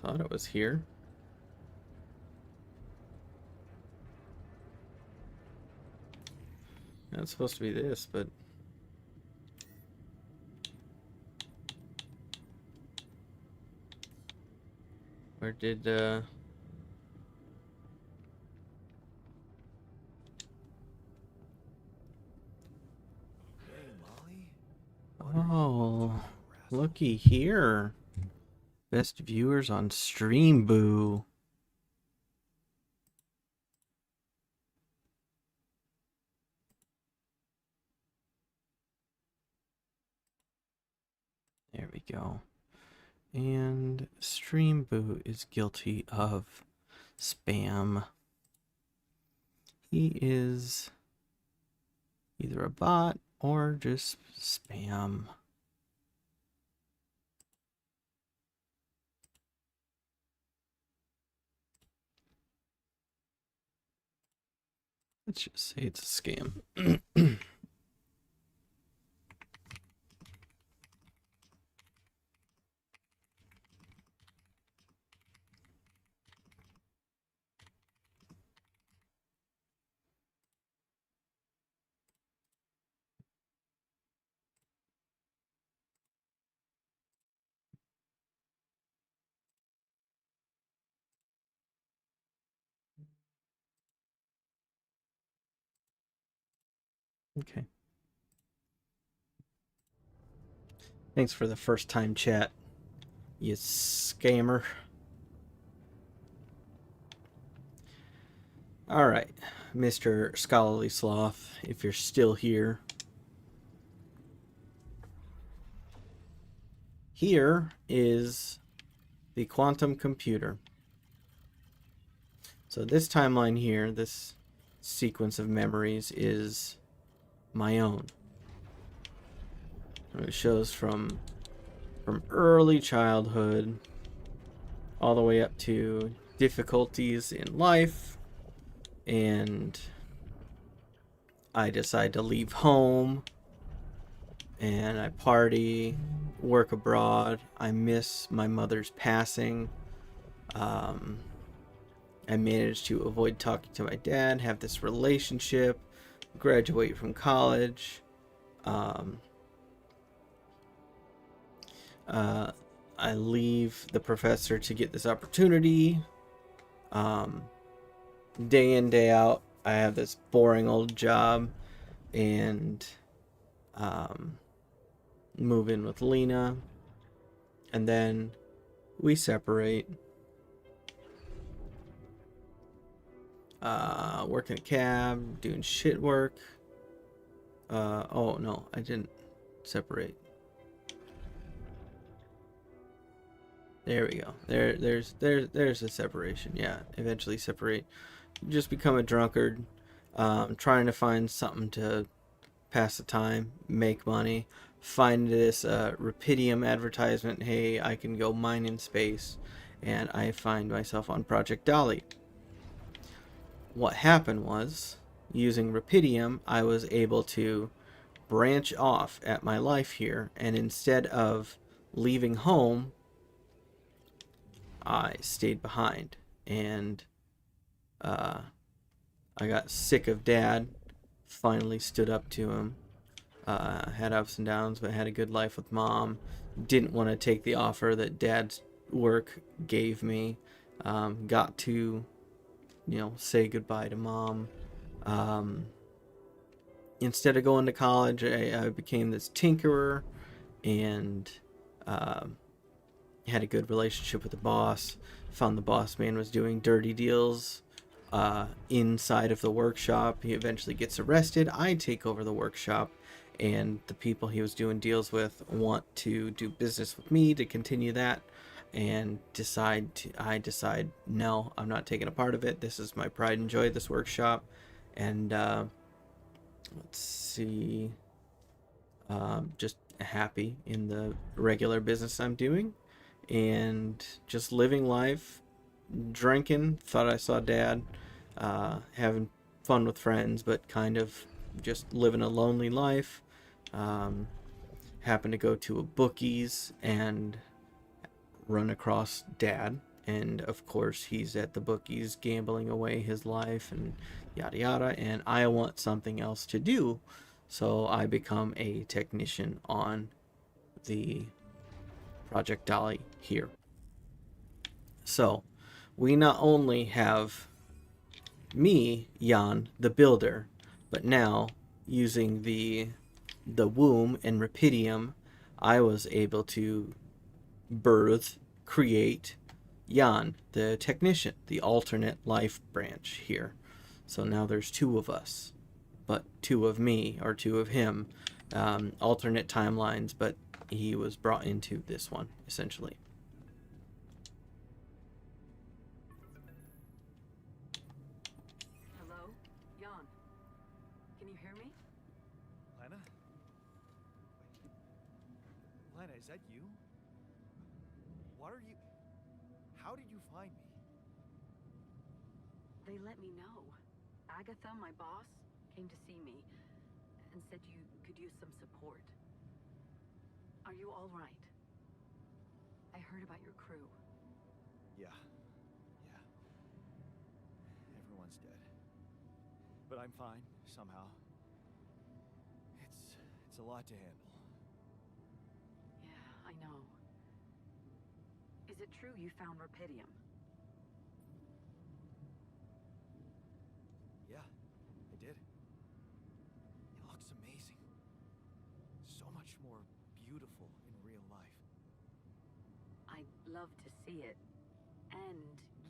Thought it was here. It's supposed to be this, but where did Hey, Molly? oh, looky here. Best viewers on Stream Boo. There we go. And Stream Boo is guilty of spam. He is either a bot or just spam. Let's just say it's a scam. Okay. Thanks for the first time chat, you scammer. Alright, Mr. Scholarly Sloth, if you're still here. Here is the quantum computer. So this timeline here, this sequence of memories is my own. It shows from early childhood all the way up to difficulties in life, and I decide to leave home and I party, work abroad. I miss my mother's passing. I managed to avoid talking to my dad, have this relationship, graduate from college. I leave the professor to get this opportunity. Day in, day out, I have this boring old job, and move in with Lena, and then we separate. Working a cab, doing shit work. Oh no, I didn't separate. There we go. There's a separation. Yeah, eventually separate. Just become a drunkard, trying to find something to pass the time, make money. Find this Rapidium advertisement. Hey, I can go mine in space, and I find myself on Project Dolly. What happened was, using Rapidium, I was able to branch off at my life here, and instead of leaving home, I stayed behind, and I got sick of Dad. Finally stood up to him. Had ups and downs, but had a good life with Mom. Didn't want to take the offer that Dad's work gave me. Got to, say goodbye to Mom. Instead of going to college, I became this tinkerer, and had a good relationship with the boss. Found the boss man was doing dirty deals inside of the workshop. He eventually gets arrested. I take over the workshop, and the people he was doing deals with want to do business with me to continue that. and I decide, no, I'm not taking a part of it. This is my pride and joy, this workshop. And let's see, just happy in the regular business I'm doing and just living life, drinking. Thought I saw Dad, having fun with friends, but kind of just living a lonely life. Happened to go to a bookies and run across Dad, and of course he's at the bookies gambling away his life and yada yada, and I want something else to do, so I become a technician on the Project Dolly here. So we not only have me, Jan, the builder, but now using the womb and rapidium, I was able to create Jan, the technician, the alternate life branch here. So now there's two of us, but two of me or two of him, alternate timelines, but he was brought into this one, essentially. Hello? Jan. Can you hear me? Lena? Lena, is that you? What are you... How did you find me? They let me know. Agatha, my boss, came to see me and said you could use some support. Are you all right? I heard about your crew. Yeah. Everyone's dead. But I'm fine, somehow. It's a lot to handle. Yeah, I know. Is it true you found Rapidium? Yeah, I did. It looks amazing. So much more beautiful in real life. I'd love to see it. And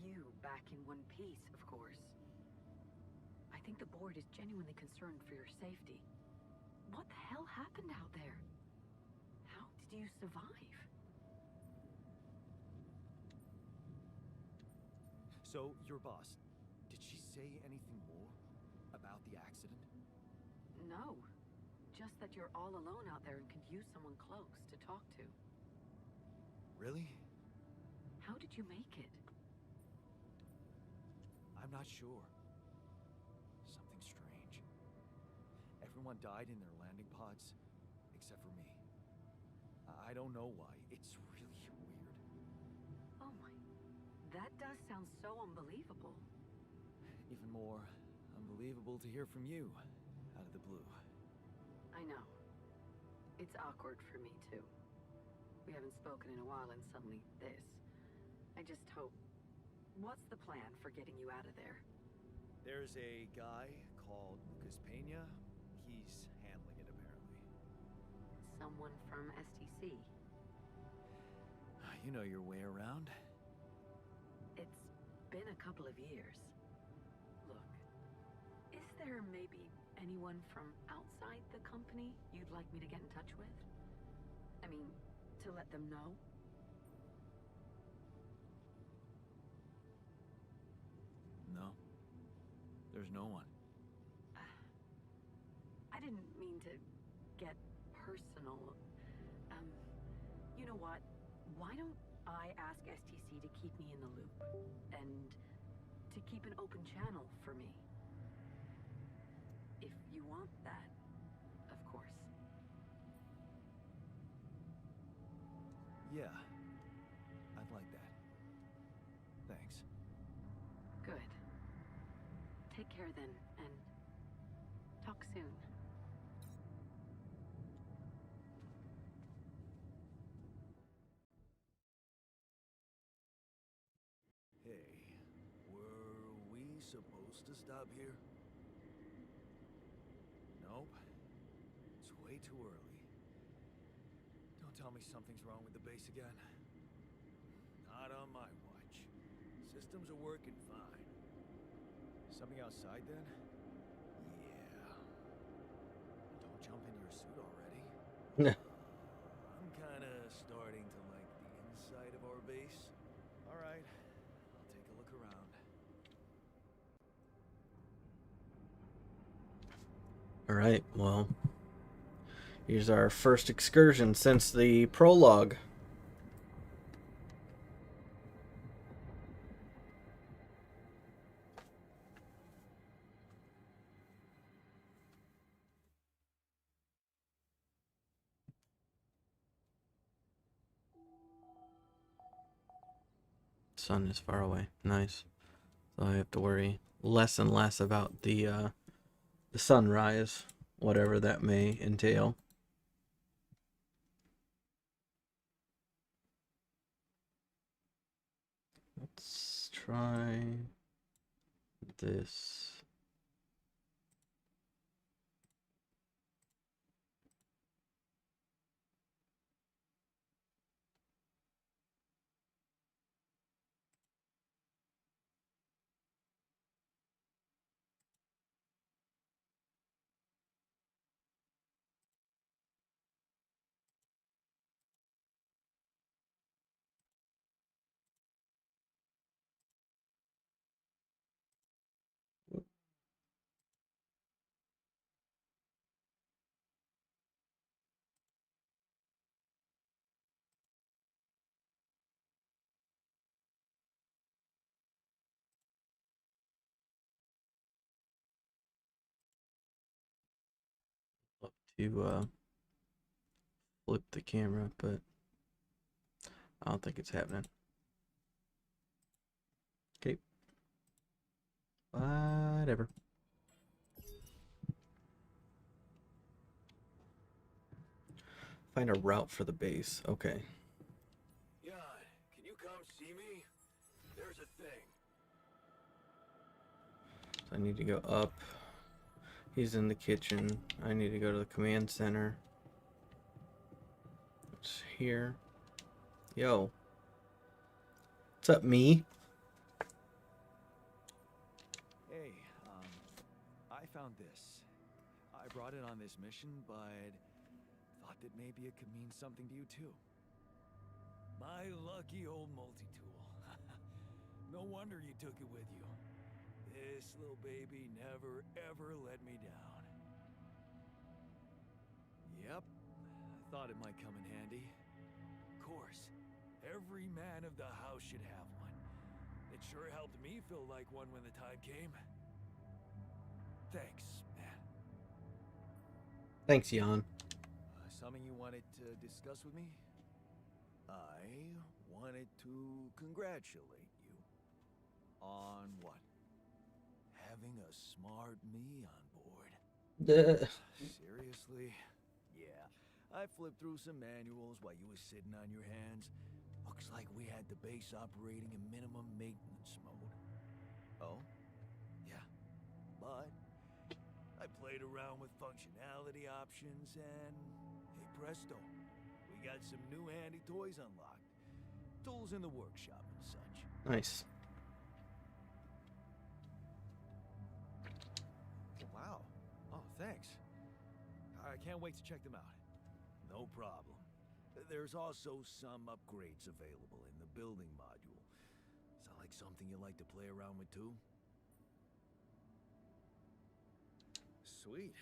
you back in one piece, of course. I think the board is genuinely concerned for your safety. What the hell happened out there? How did you survive? So, your boss, did she say anything more about the accident? No. Just that you're all alone out there and could use someone close to talk to. Really? How did you make it? I'm not sure. Something strange. Everyone died in their landing pods, except for me. I don't know why. It's really weird. Oh my... That does sound so unbelievable. Even more unbelievable to hear from you, out of the blue. I know. It's awkward for me, too. We haven't spoken in a while and suddenly this. I just hope... What's the plan for getting you out of there? There's a guy called Lucas Pena. He's handling it, apparently. Someone from STC. You know your way around. It's been a couple of years. Look, is there maybe anyone from outside the company you'd like me to get in touch with? I mean, to let them know? No. There's no one. I didn't mean to get personal. You know what? Why don't I ask STC to keep me in the loop? And to keep an open channel for me? If you want that, of course. Yeah. I'd like that. Thanks. Good. Take care then, and talk soon. Hey, were we supposed to stop here? Nope. It's way too early. Don't tell me something's wrong with the base again. Not on my watch. Systems are working fine. Something outside then? Yeah. Don't jump in your suit already. I'm kinda starting to like the side of our base? All right, I'll take a look around. All right, well, here's our first excursion since the prologue. Sun is far away. Nice. So I have to worry less and less about the sunrise, whatever that may entail. Let's try this. Love to flip the camera, but I don't think it's happening. Okay. Whatever. Find a route for the base. Okay. Jan, can you come see me? There's a thing. So I need to go up. He's in the kitchen. I need to go to the command center. It's here. Yo. What's up, me? Hey, I found this. I brought it on this mission, but thought that maybe it could mean something to you too. My lucky old multi-tool. No wonder you took it with you. This little baby never ever let me down. Yep, I thought it might come in handy. Of course, every man of the house should have one. It sure helped me feel like one when the time came. Thanks, man. Thanks, Jan. Something you wanted to discuss with me? I wanted to congratulate you. On what? Having a smart me on board. Seriously? Yeah. I flipped through some manuals while you was sitting on your hands. Looks like we had the base operating in minimum maintenance mode. Oh? Yeah. But I played around with functionality options and hey presto. We got some new handy toys unlocked. Tools in the workshop and such. Nice. Wow. Oh, thanks. I can't wait to check them out. No problem. There's also some upgrades available in the building module. Sound like something you like to play around with too? Sweet.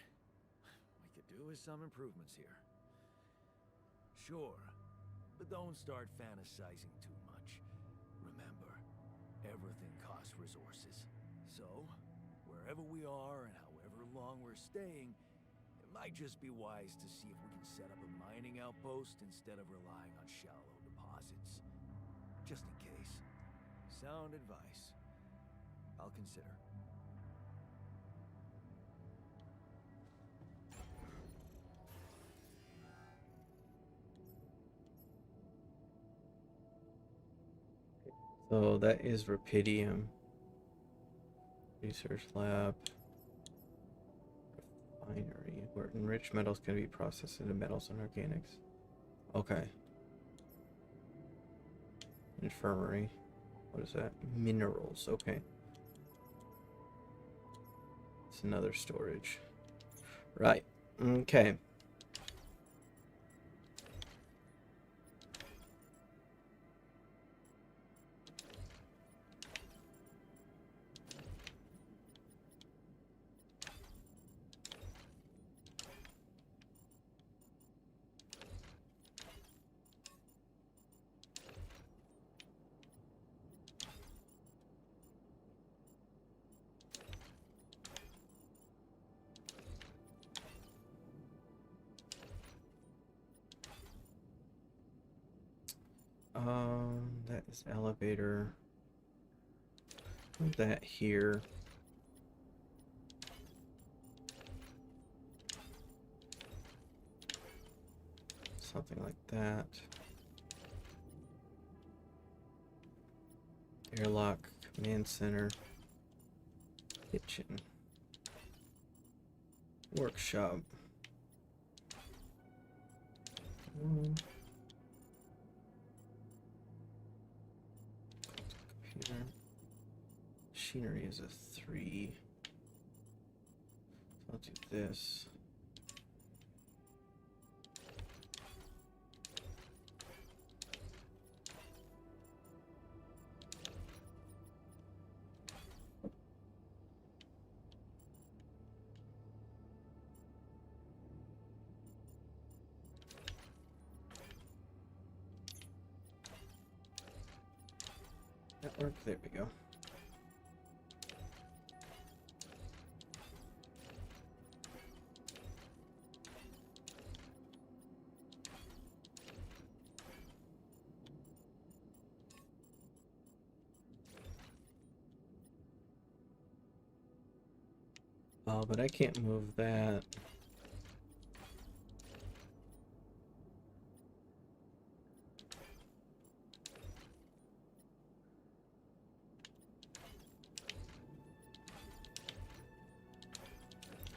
We could do with some improvements here. Sure, but don't start fantasizing too much. Remember, everything costs resources. So, wherever we are and however long we're staying, it might just be wise to see if we can set up a mining outpost instead of relying on shallow deposits. Just in case. Sound advice. I'll consider. So that is Rapidium. Research lab. Refinery. Where enriched metals can be processed into metals and organics. Okay. Infirmary. What is that? Minerals. Okay. It's another storage. Right. Okay. That is elevator. Put that here. Something like that. Airlock, command center, kitchen, workshop. Computer. Machinery is a 3. I'll do this. Network, there we go. Oh, but I can't move that.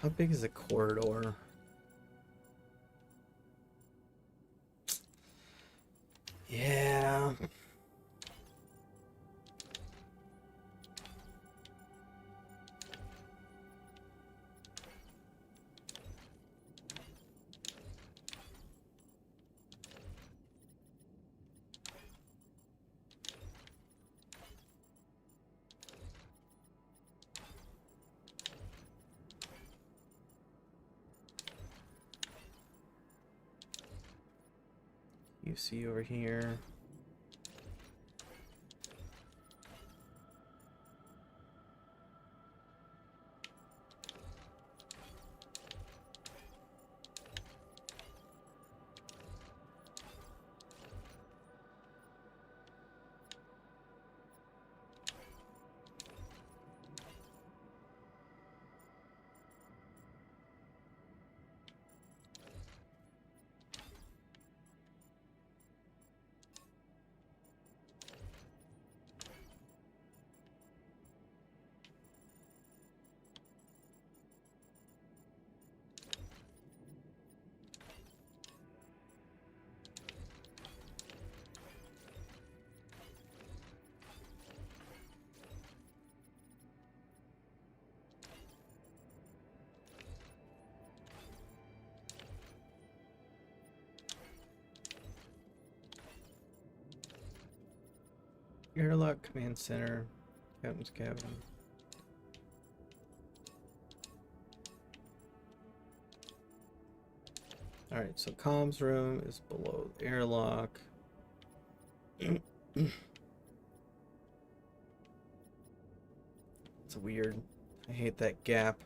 How big is a corridor? Yeah. You see over here. Airlock, command center, captain's cabin. Alright, so comms room is below the airlock. It's weird. I hate that gap.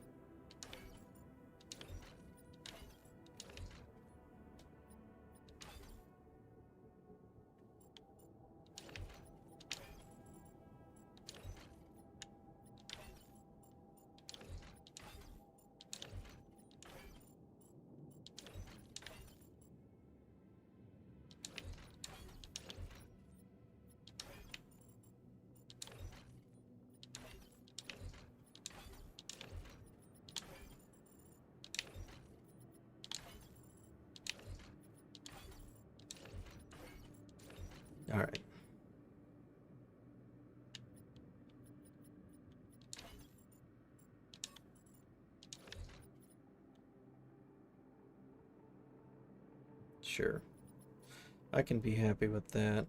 All right. Sure. I can be happy with that.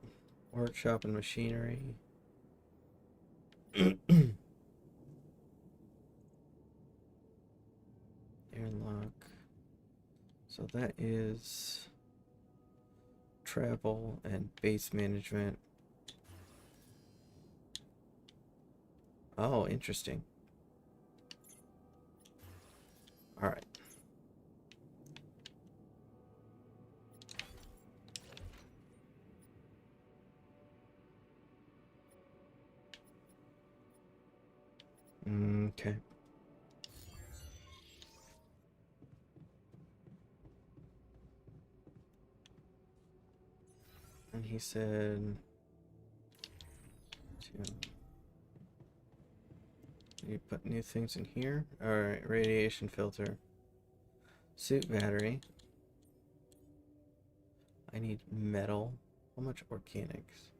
Workshop and machinery. Airlock. So that is travel and base management. Oh, interesting. All right. And he said 2. You put new things in here. Alright, radiation filter. Suit battery. I need metal. How much organics?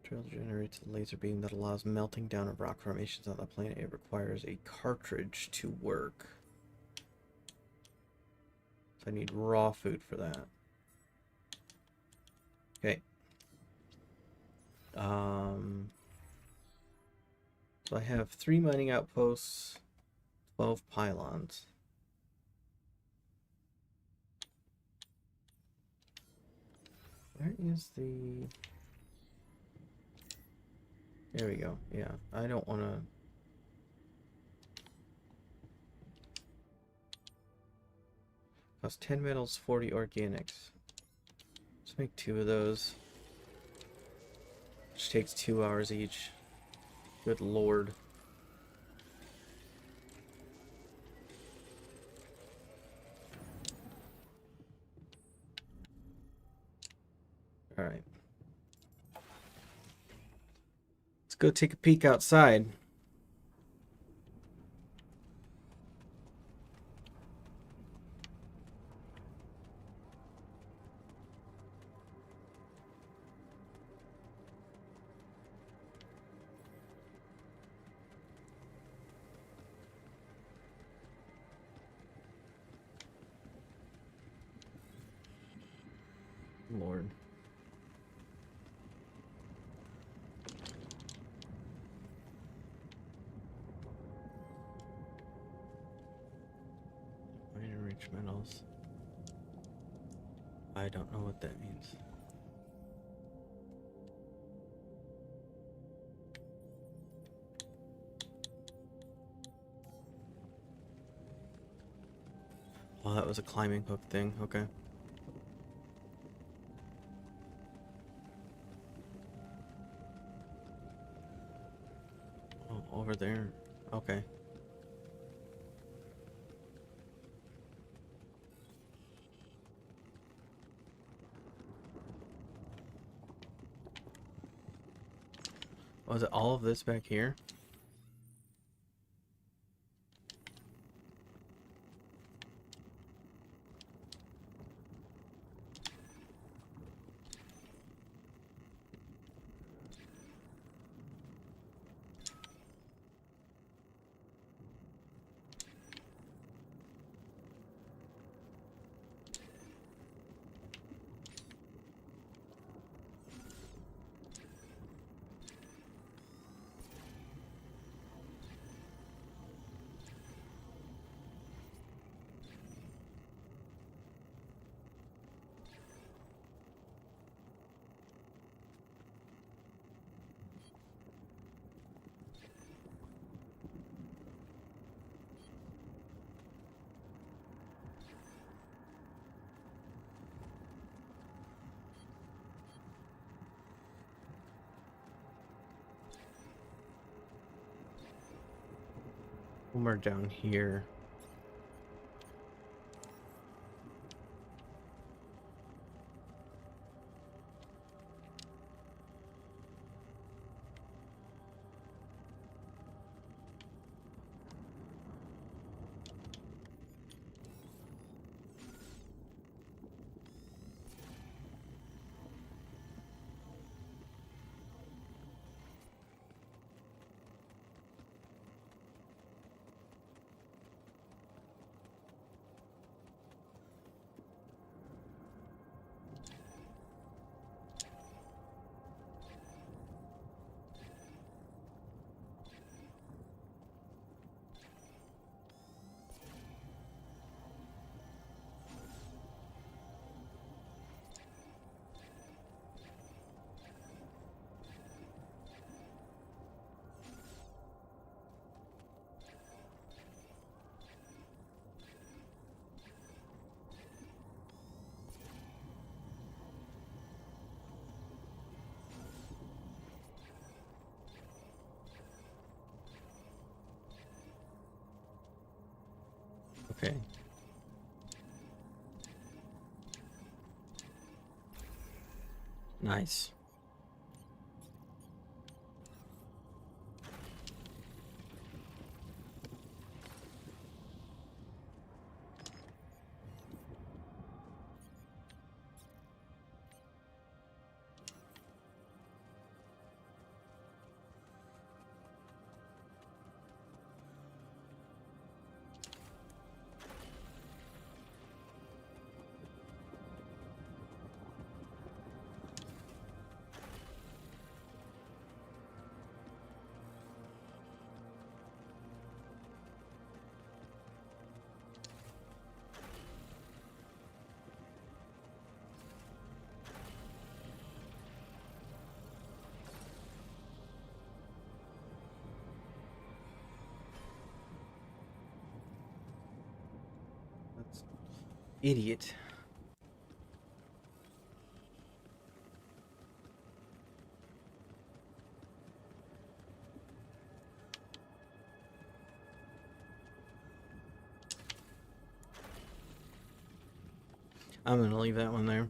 Drill generates a laser beam that allows melting down of rock formations on the planet. It requires a cartridge to work. So I need raw food for that. Okay. So I have 3 mining outposts, 12 pylons. Where is the... There we go. Yeah, I don't want to... Cost 10 metals, 40 organics. Let's make 2 of those. Which takes 2 hours each. Good lord. Alright. Let's go take a peek outside. Lord. Minor rich metals. I don't know what that means. Oh, that was a climbing hook thing. Okay. Oh, over there. Okay. Was it all of this back here? Somewhere down here. Okay. Nice. That's idiot. I'm gonna leave that one there.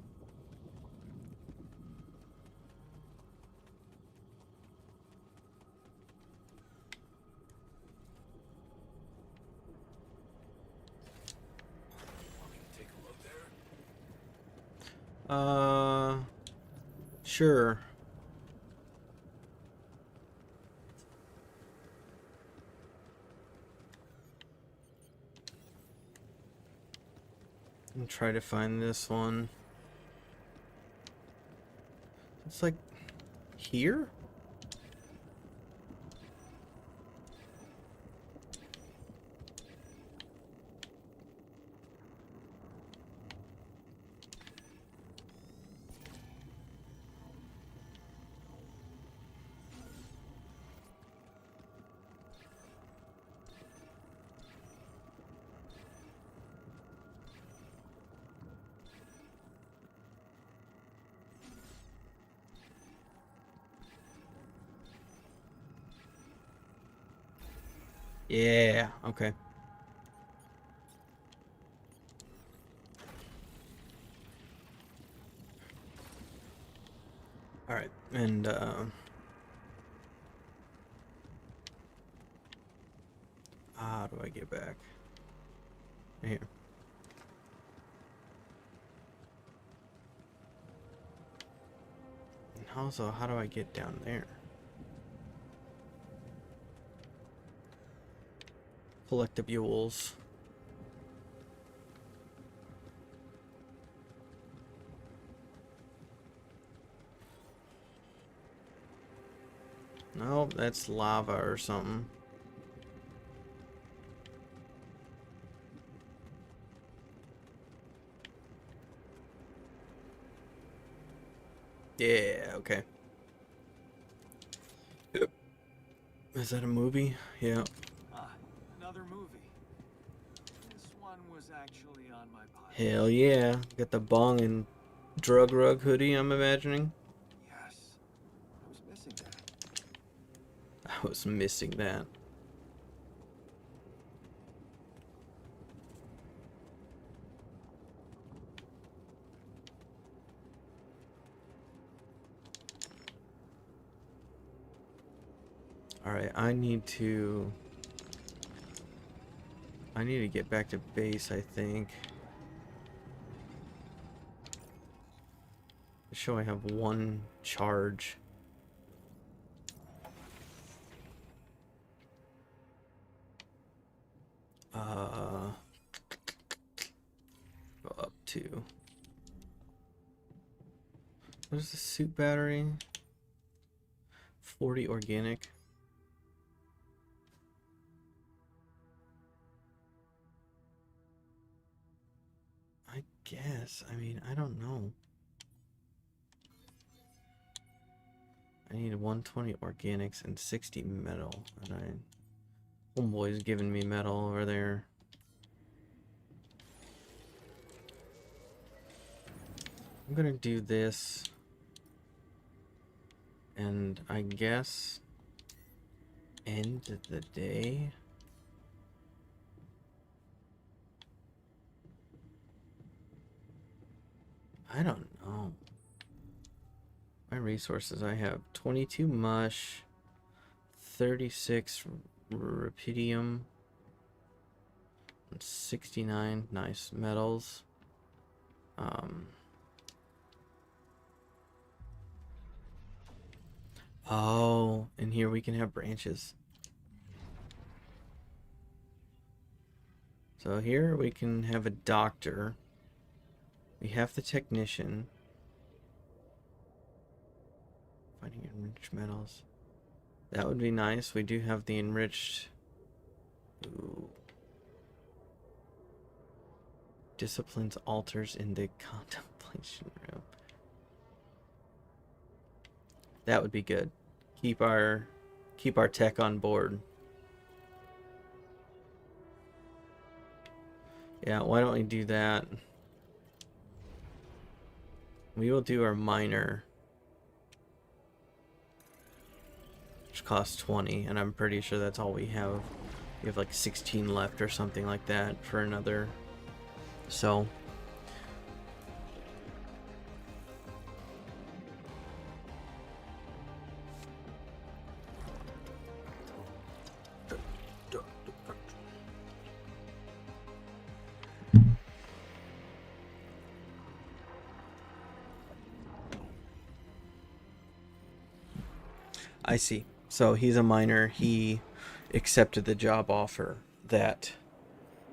Want me to take a look there? Sure. I'll try to find this one. It's like here? Yeah, okay. All right, and how do I get back? Here. And also, how do I get down there? Collectibles. Nope, that's lava or something. Yeah, okay. Yep. Is that a movie? Yeah. Ah, another movie. This one was actually on my pile. Hell yeah. Got the bong and drug rug hoodie, I'm imagining. Yes. I was missing that. I was missing that. Alright, I need to get back to base, I think. Show I have one charge. Go up to. What is the suit battery? 40 organic. I guess. I mean, I don't know. I need 120 organics and 60 metal. And homeboy's giving me metal over there. I'm gonna do this. And I guess end of the day. I don't know. My resources, I have 22 mush, 36 rupidium, and 69 nice metals. Oh, and here we can have branches. So here we can have a doctor. We have the technician. Finding enriched metals. That would be nice. We do have the enriched. Ooh. Disciplines altars in the contemplation room. That would be good. Keep our tech on board. Yeah, why don't we do that? We will do our miner, which costs 20, and I'm pretty sure that's all we have. We have like 16 left or something like that for another. So I see. So he's a miner. He accepted the job offer that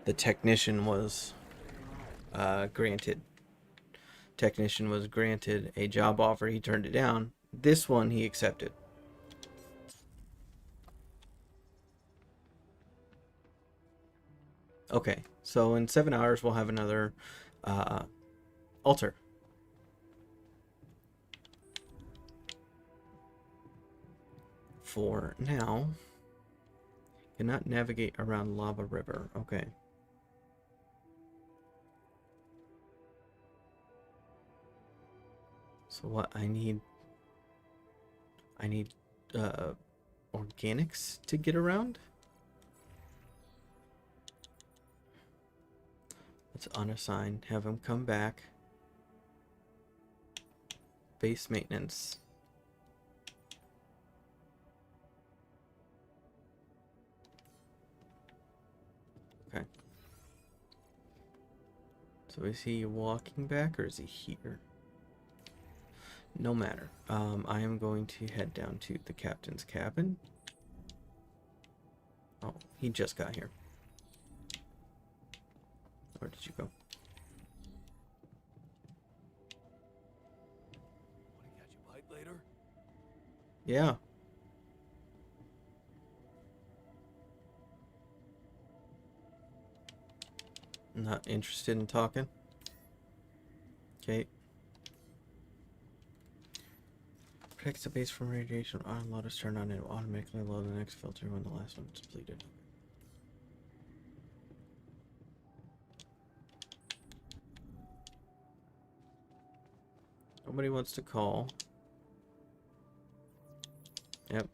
the technician was granted. Technician was granted a job offer. He turned it down. This one he accepted. Okay, so in 7 hours we'll have another altar. For now, cannot navigate around lava river. Okay. So what I need organics to get around. Let's unassign, have him come back. Base maintenance. Okay. So is he walking back or is he here? No matter. I am going to head down to the captain's cabin. Oh, he just got here. Where did you go? Want to catch a bite later? Yeah. Not interested in talking. Okay. Protects the base from radiation. Autoload is turned on and automatically load the next filter when the last one is depleted. Nobody wants to call. Yep.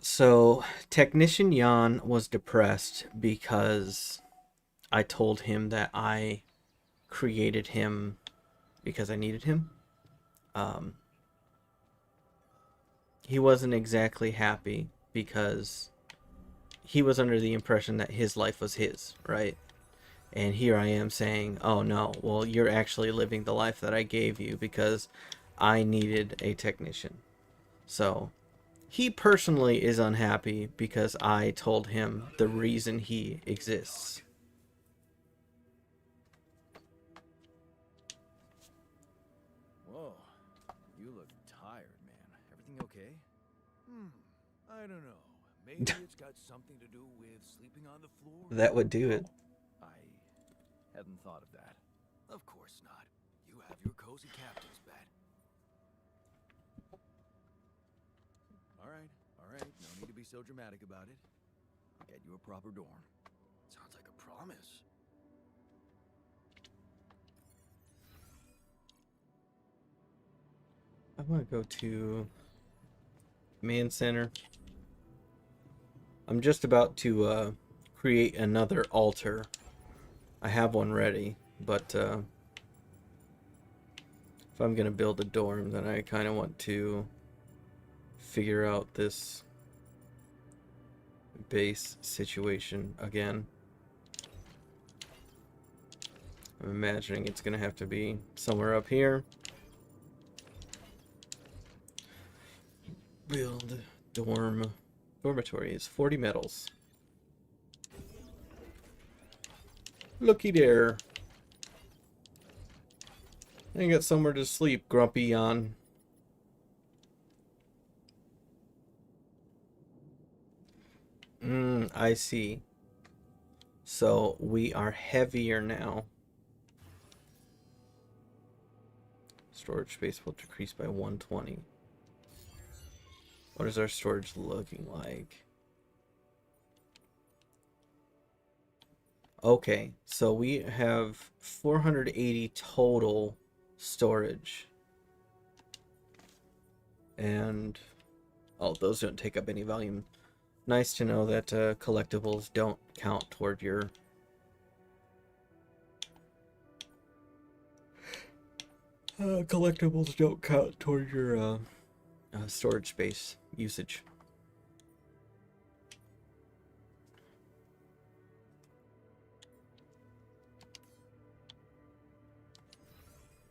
So Technician Jan was depressed because I told him that I created him because I needed him. He wasn't exactly happy because he was under the impression that his life was his, right? And here I am saying, oh no, well, you're actually living the life that I gave you because I needed a technician. So he personally is unhappy because I told him the reason he exists. Whoa, you look tired, man. Everything okay? I don't know. Maybe it's got something to do with sleeping on the floor. That would do it. I hadn't thought of that. Of course not. You have your cozy captain's bed. All right. No need to be so dramatic about it. I'll get you a proper dorm. Sounds like a promise. I want to go to Command Center. I'm just about to create another altar. I have one ready, but if I'm gonna build a dorm, then I kind of want to figure out this base situation again. I'm imagining it's gonna have to be somewhere up here. Build dormitory is 40 metals. Looky there. I got somewhere to sleep, Grumpy Yawn. I see. So we are heavier now. Storage space will decrease by 120. What is our storage looking like? Okay, so we have 480 total storage. And, oh, those don't take up any volume. Nice to know that collectibles don't count toward your storage space usage.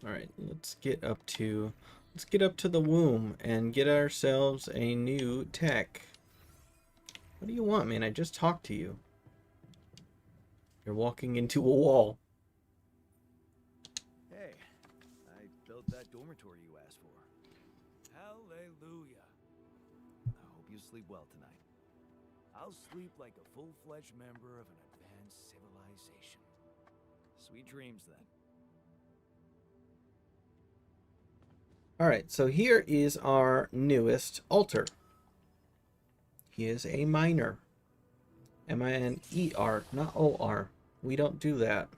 All right, let's get up to the womb and get ourselves a new tech. What do you want, man? I just talked to you. You're walking into a wall. Hey, I built that dormitory you asked for. Hallelujah. I hope you sleep well tonight. I'll sleep like a full-fledged member of an advanced civilization. Sweet dreams, then. Alright, so here is our newest altar. He is a miner. M-I-N-E-R, not O-R. We don't do that.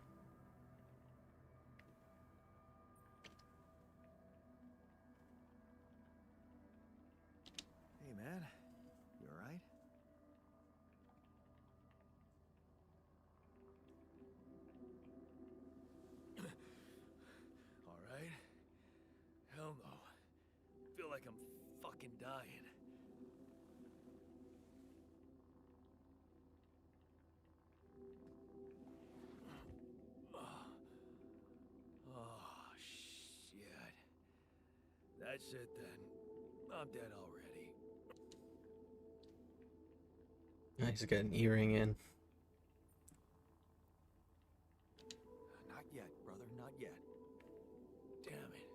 Hey, man. You alright? Alright? Hell no. Feel like I'm fucking dying. Oh, shit. That's it then. I'm dead already. He's got an earring in. Not yet, brother, not yet. Damn it.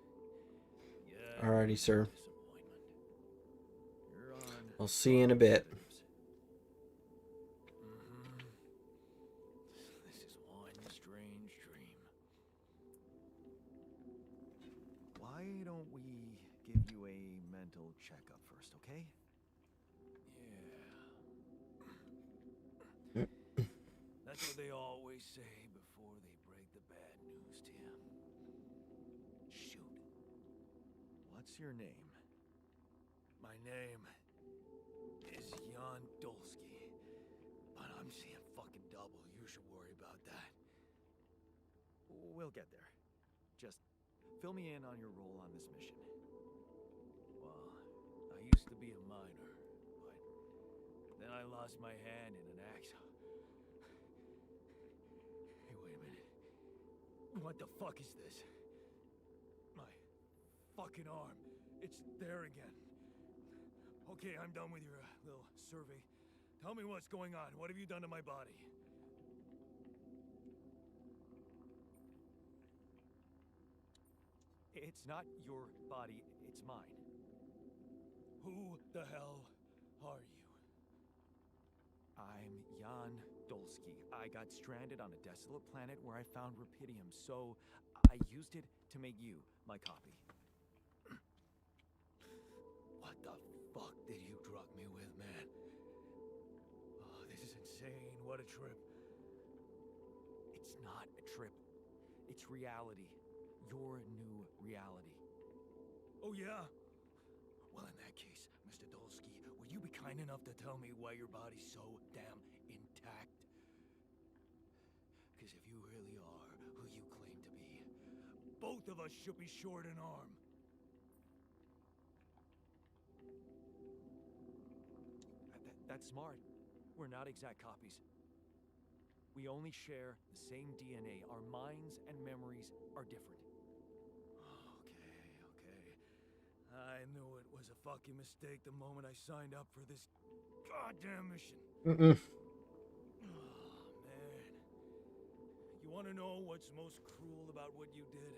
Yeah. Alrighty, sir. Disappointment. You're on. I'll see you in a bit. This is one strange dream. Why don't we give you a mental checkup first, okay? Yeah. That's what they always say before they break the bad news to you. Shoot. What's your name? My name is Jan Dolsky, but I'm seeing fucking double. You should worry about that. We'll get there. Just fill me in on your role on this mission. Well, I used to be a miner, but then I lost my hand in an accident. Hey, wait a minute. What the fuck is this? My fucking arm. It's there again. Okay, I'm done with your little survey. Tell me what's going on. What have you done to my body? It's not your body, it's mine. Who the hell are you? I'm Jan Dolsky. I got stranded on a desolate planet where I found rupidium, so I used it to make you my copy. What the fuck did you drug me with, man? Oh, this is insane. What a trip. It's not a trip. It's reality. Your new reality. Oh, yeah? Well, in that case, Mr. Dolsky, would you be kind enough to tell me why your body's so damn intact? Because if you really are who you claim to be, both of us should be short an arm. That's smart. We're not exact copies. We only share the same DNA. Our minds and memories are different. Okay. I knew it was a fucking mistake the moment I signed up for this goddamn mission. Mm-mm. Oh, man. You want to know what's most cruel about what you did?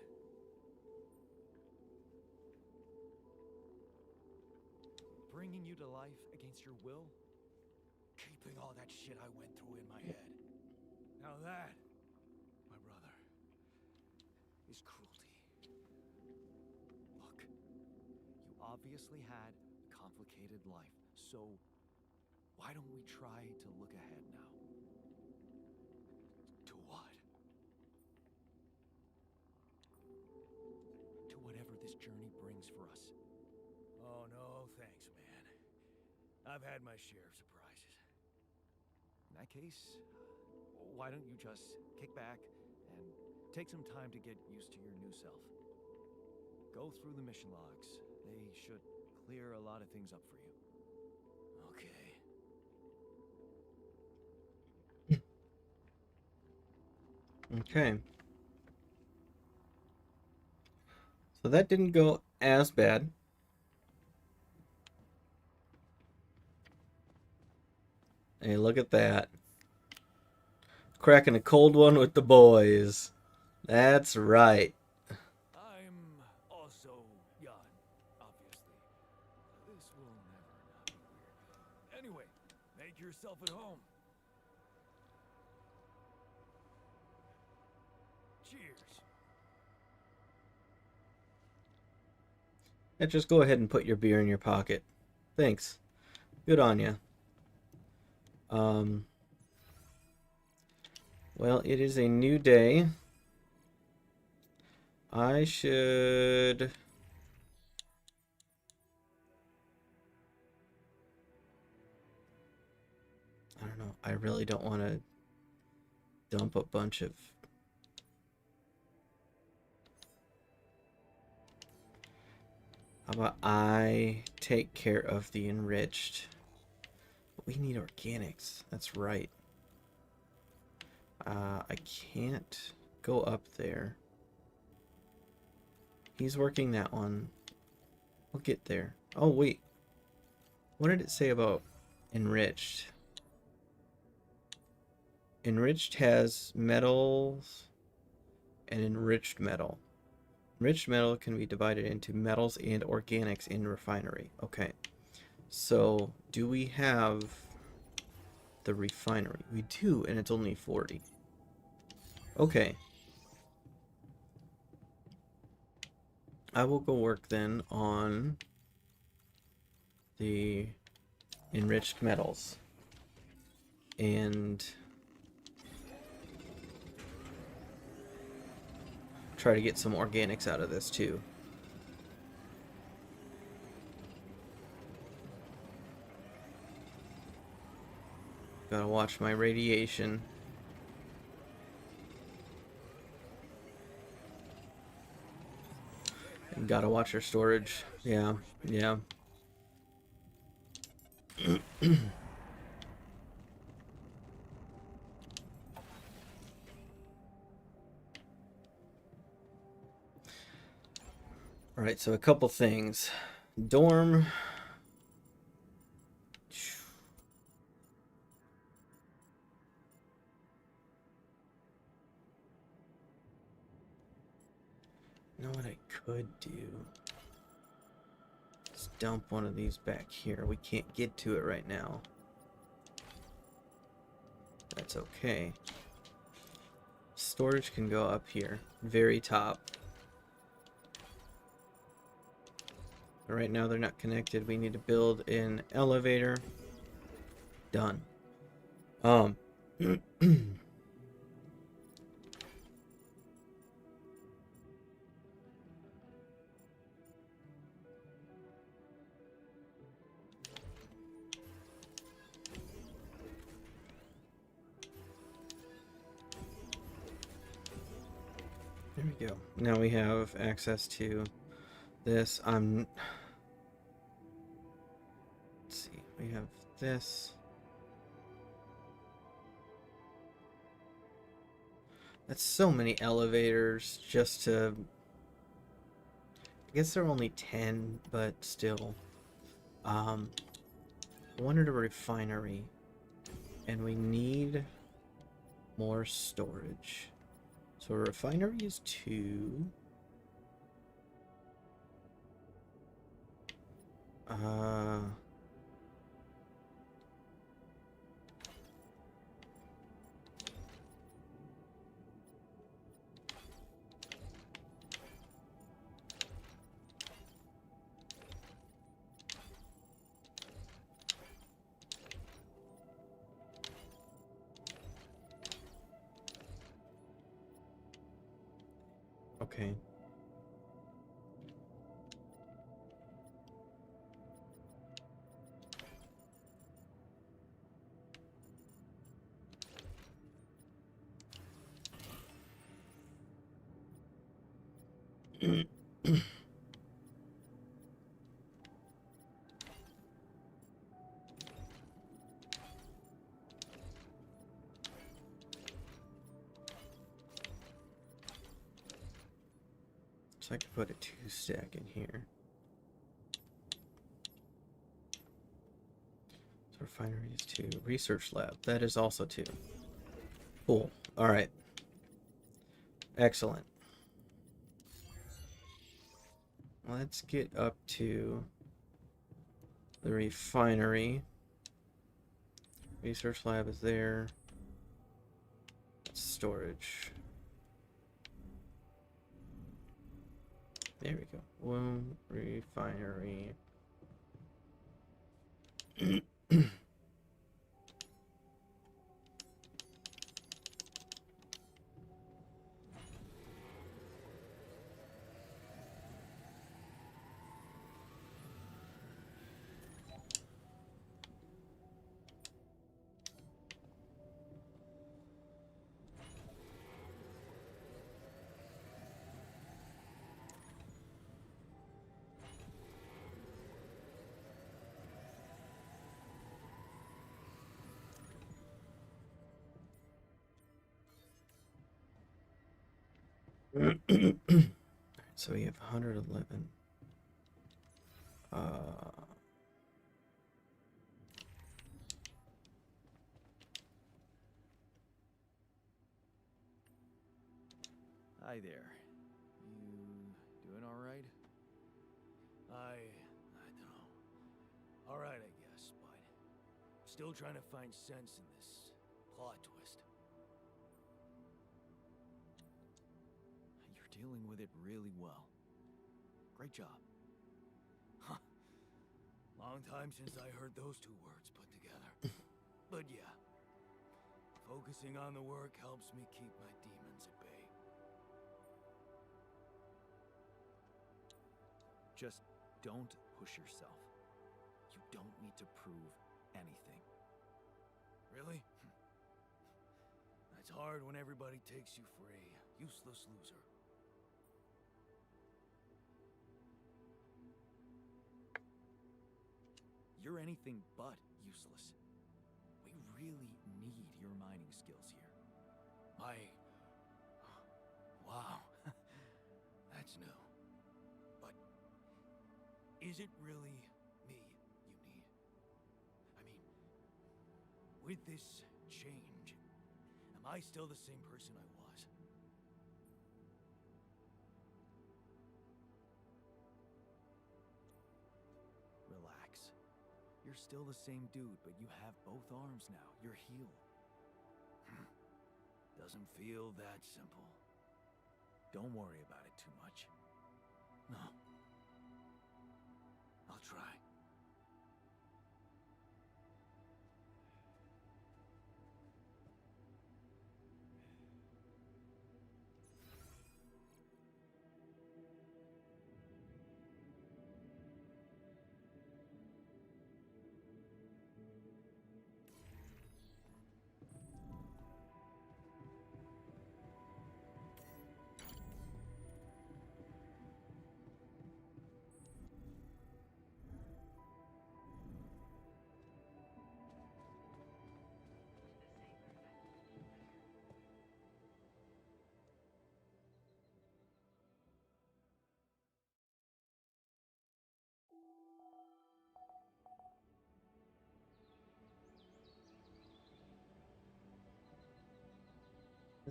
Bringing you to life against your will? Keeping all that shit I went through in my head. Now that, my brother, is cruelty. Look, you obviously had a complicated life, so why don't we try to look ahead now? To what? To whatever this journey brings for us. Oh, no, thanks, man. I've had my share of surprises. In that case, why don't you just kick back and take some time to get used to your new self? Go through the mission logs. They should clear a lot of things up for you. Okay. Okay. So that didn't go as bad. Hey, look at that. Cracking a cold one with the boys. That's right. I'm also Jan, obviously. This will never not be weird. Anyway, make yourself at home. Cheers. And just go ahead and put your beer in your pocket. Thanks. Good on you. Well, it is a new day. I should... I don't know. I really don't want to dump a bunch of... How about I take care of the enriched? We need organics. That's right. I can't go up there. He's working that one. We'll get there. Oh, wait. What did it say about enriched? Enriched has metals and enriched metal. Enriched metal can be divided into metals and organics in refinery. Okay. So, do we have the refinery? We do, and it's only 40. Okay. I will go work then on the enriched metals. And try to get some organics out of this too. Gotta watch my radiation. And gotta watch our storage. Yeah, yeah. Alright, so a couple things. Dorm. You know what I could do? Let's dump one of these back here. We can't get to it right now. That's okay. Storage can go up here. Very top. But right now they're not connected. We need to build an elevator. Done. There we go. Now we have access to this. Let's see. We have this. That's so many elevators just to... I guess there are only 10, but still. I wanted a refinery. And we need more storage. So a refinery is 2. Okay. So I could put a 2-stack in here. So refinery is 2. Research lab, that is also 2. Cool. Alright. Excellent. Let's get up to the refinery. Research lab is there. Storage. There we go. Womb refinery. So we have 111. Hi there. You doing all right? I don't know. All right, I guess, but still trying to find sense in this plot twist. You're dealing with it really well. Great job. Huh. Long time since I heard those two words put together. But yeah, focusing on the work helps me keep my demons at bay. Just don't push yourself. You don't need to prove anything. Really? That's hard when everybody takes you for a useless loser. You're anything but useless. We really need your mining skills here. Wow. That's new. But is it really me you need? I mean, with this change, am I still the same person I was? Relax. You're still the same dude, but you have both arms now. You're healed. Doesn't feel that simple. Don't worry about it too much. No. I'll try.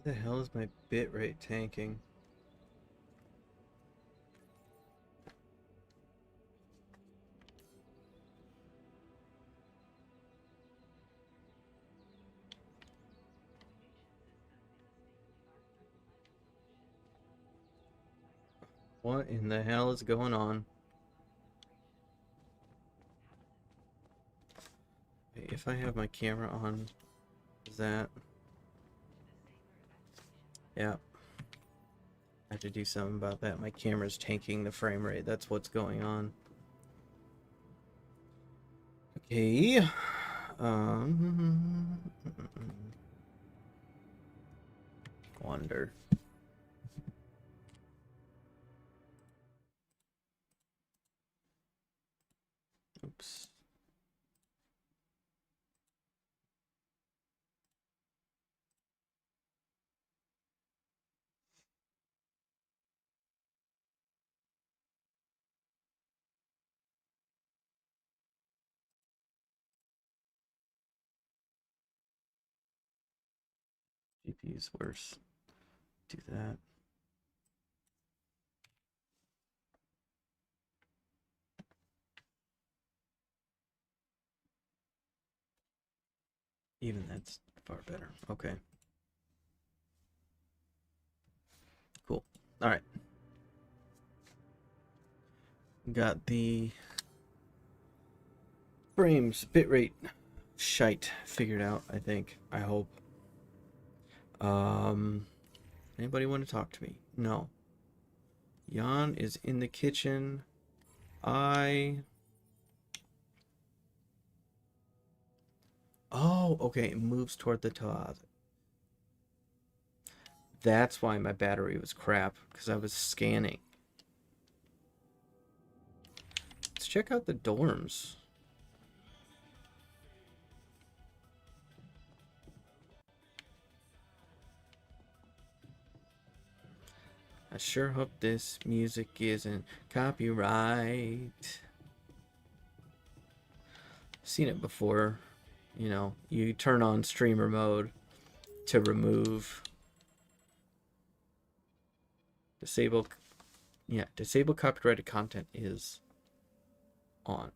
Where the hell is my bitrate tanking? What in the hell is going on? If I have my camera on, is that... Yeah. I have to do something about that. My camera's tanking the frame rate. That's what's going on. Okay. Wonder. Oops. GPU's worse. Do that. Even that's far better. Okay. Cool. All right. Got the frames, bitrate, shite figured out, I think. I hope. Anybody want to talk to me? No. Jan is in the kitchen. Oh, okay. It moves toward the closet. That's why my battery was crap, because I was scanning. Let's check out the dorms. I sure hope this music isn't copyright. Seen it before. You know, you turn on streamer mode to remove disable copyrighted content is on.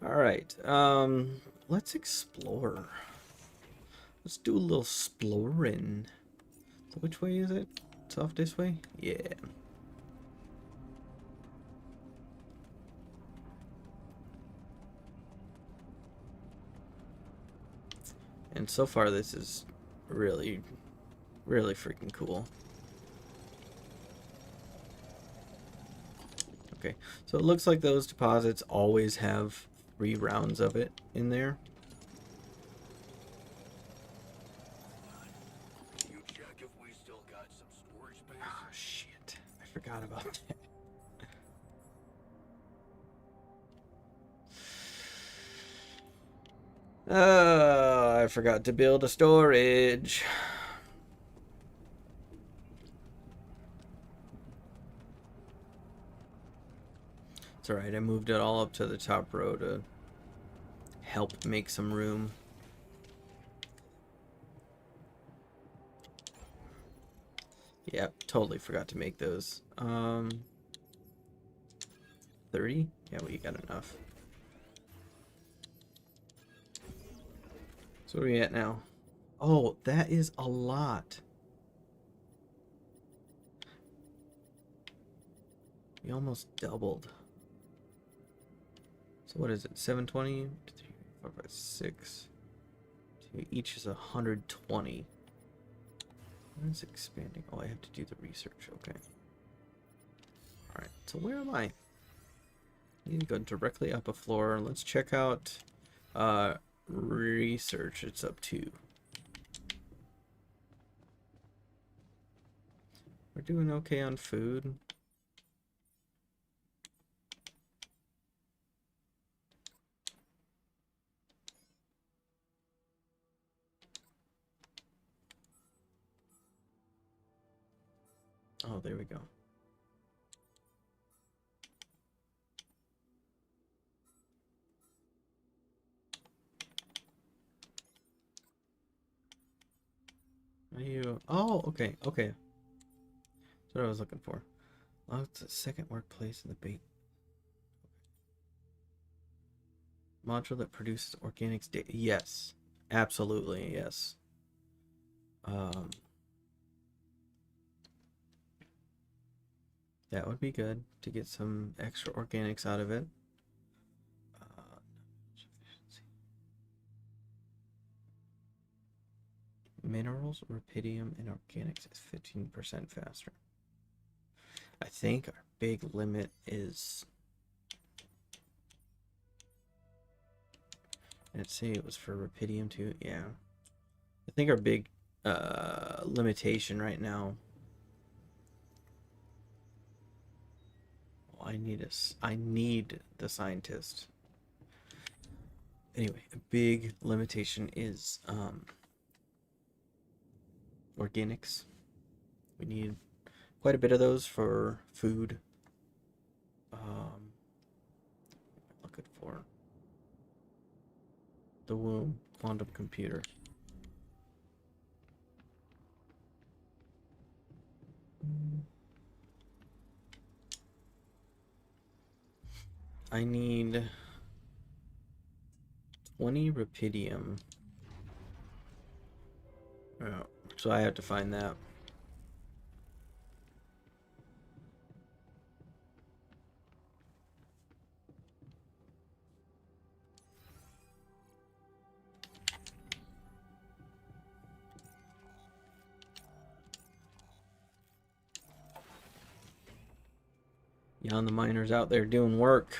All right. Let's explore. Let's do a little exploring. So which way is it? It's off this way? Yeah. And so far this is really, really freaking cool. Okay, so it looks like those deposits always have 3 rounds of it in there. You check if we still got some storage space? Oh, shit. I forgot about that. I forgot to build a storage. It's alright, I moved it all up to the top row to help make some room. Yep, totally forgot to make those. 30? Yeah, we got enough. So where are we at now? Oh, that is a lot. We almost doubled. So what is it? 720? 3, 4, 5, 6. Each is 120. What is expanding? Oh, I have to do the research. Okay. Alright, so where am I? I need to go directly up a floor. Let's check out research. It's up 2. We're doing okay on food. Oh, there we go. Are you? Oh, okay, okay. That's what I was looking for. Oh, it's a second workplace in the bait module that produces organics data. Yes, absolutely, yes. That would be good to get some extra organics out of it. Minerals, rubidium, and organics is 15% faster. I think our big limit is. Let's see, it was for rubidium too. Yeah, I think our big limitation right now. I need the scientist. Anyway, a big limitation is organics. We need quite a bit of those for food. Looking for the womb quantum computer. I need 20 rubidium. Oh, so I have to find that. Yeah, the miners out there doing work.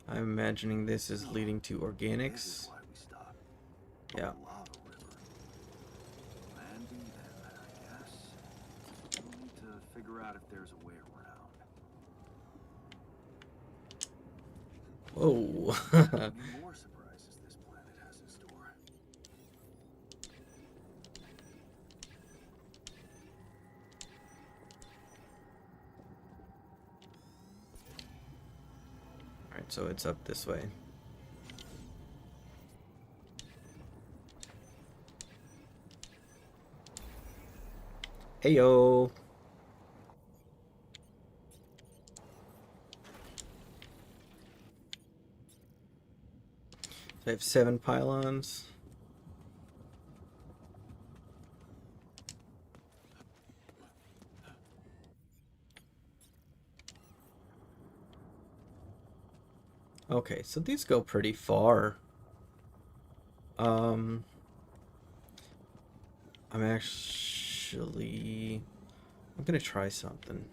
I'm imagining this is leading to organics. This is why we stopped. Yeah. Lava river. Landing then, I guess. We'll need to figure out if there's a way around. Whoa. How many more surprises this planet has in store? Alright, so it's up this way. Heyo. So I have 7 pylons. Okay, so these go pretty far. I'm gonna try something.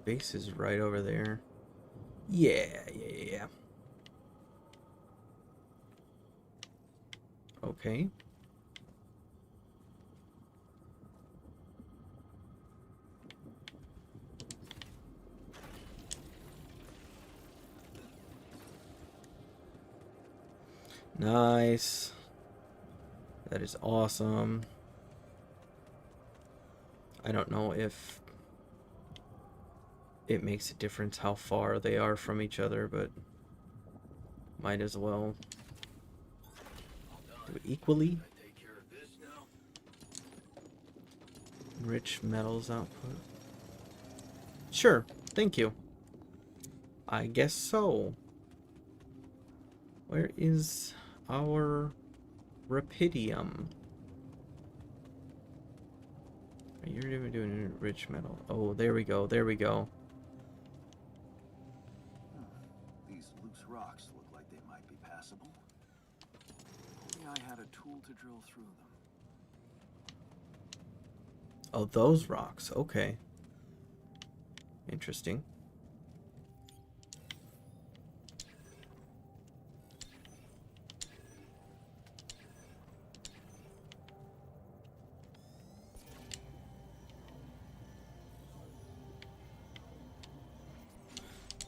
Base is right over there. Yeah. Okay. Nice. That is awesome. I don't know if it makes a difference how far they are from each other, but might as well do it equally. Rich metals output. Sure, thank you. I guess so. Where is our rubidium? You're even doing rich metal. Oh, there we go. There we go. These loose rocks look like they might be passable. Only I had a tool to drill through them. Oh, those rocks. Okay. Interesting.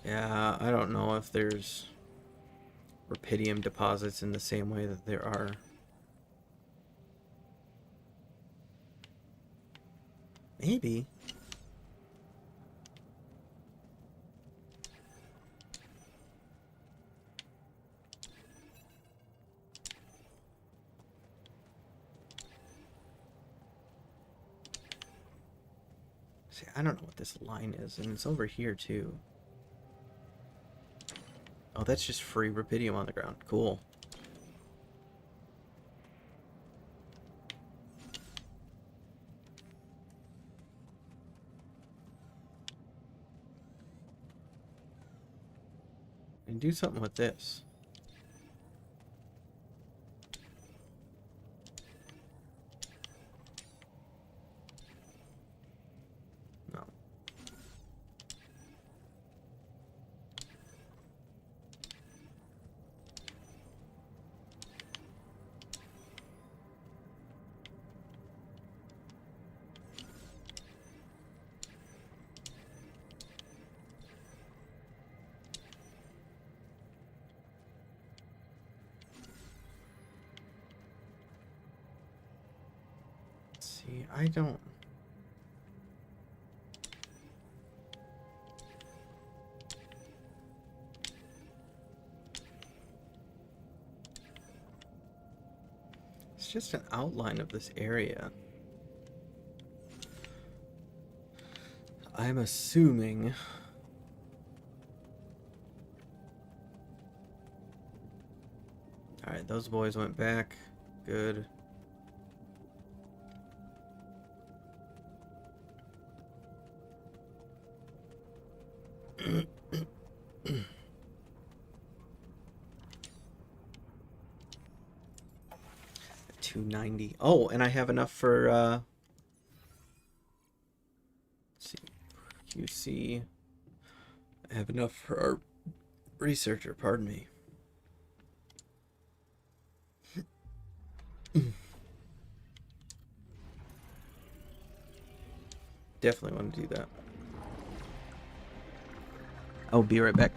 Yeah, I don't know if there's rubidium deposits in the same way that there are. Maybe. See, I don't know what this line is, and it's over here too. Oh, that's just free rubidium on the ground. Cool. And do something with this. No. See, I don't... It's just an outline of this area. I'm assuming... Alright, those boys went back. Good. $290. Oh, and I have enough for let's see, QC. I have enough for our researcher, pardon me. Definitely want to do that. I'll be right back.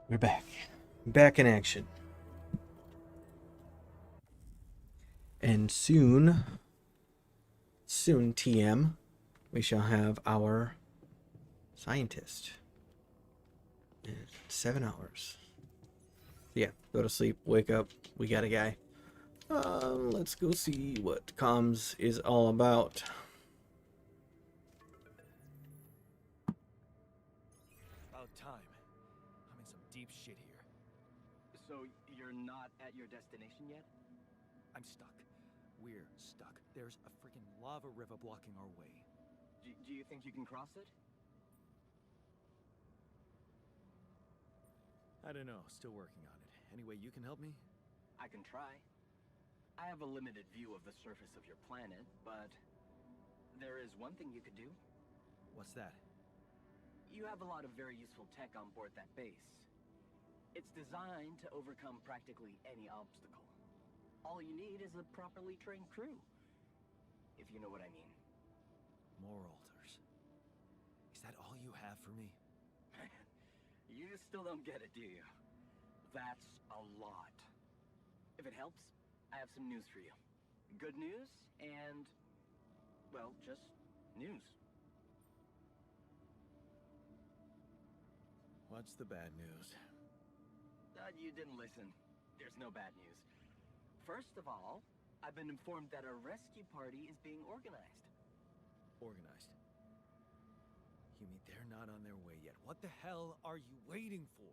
We're back. Back in action. And soon, TM, we shall have our scientist. In 7 hours. Yeah, go to sleep, wake up, we got a guy. Let's go see what comms is all about. About time. I'm in some deep shit here. So, you're not at your destination yet? I'm stuck. We're stuck. There's a freaking lava river blocking our way. Do you think you can cross it? I don't know. Still working on it. Anyway, you can help me? I can try. I have a limited view of the surface of your planet, but there is one thing you could do. What's that? You have a lot of very useful tech on board that base. It's designed to overcome practically any obstacle. All you need is a properly trained crew, if you know what I mean. More altars. Is that all you have for me? You still don't get it, do you? That's a lot. If it helps, I have some news for you. Good news and, well, just news. What's the bad news? You didn't listen. There's no bad news. First of all, I've been informed that a rescue party is being organized. Organized. You mean they're not on their way yet? What the hell are you waiting for?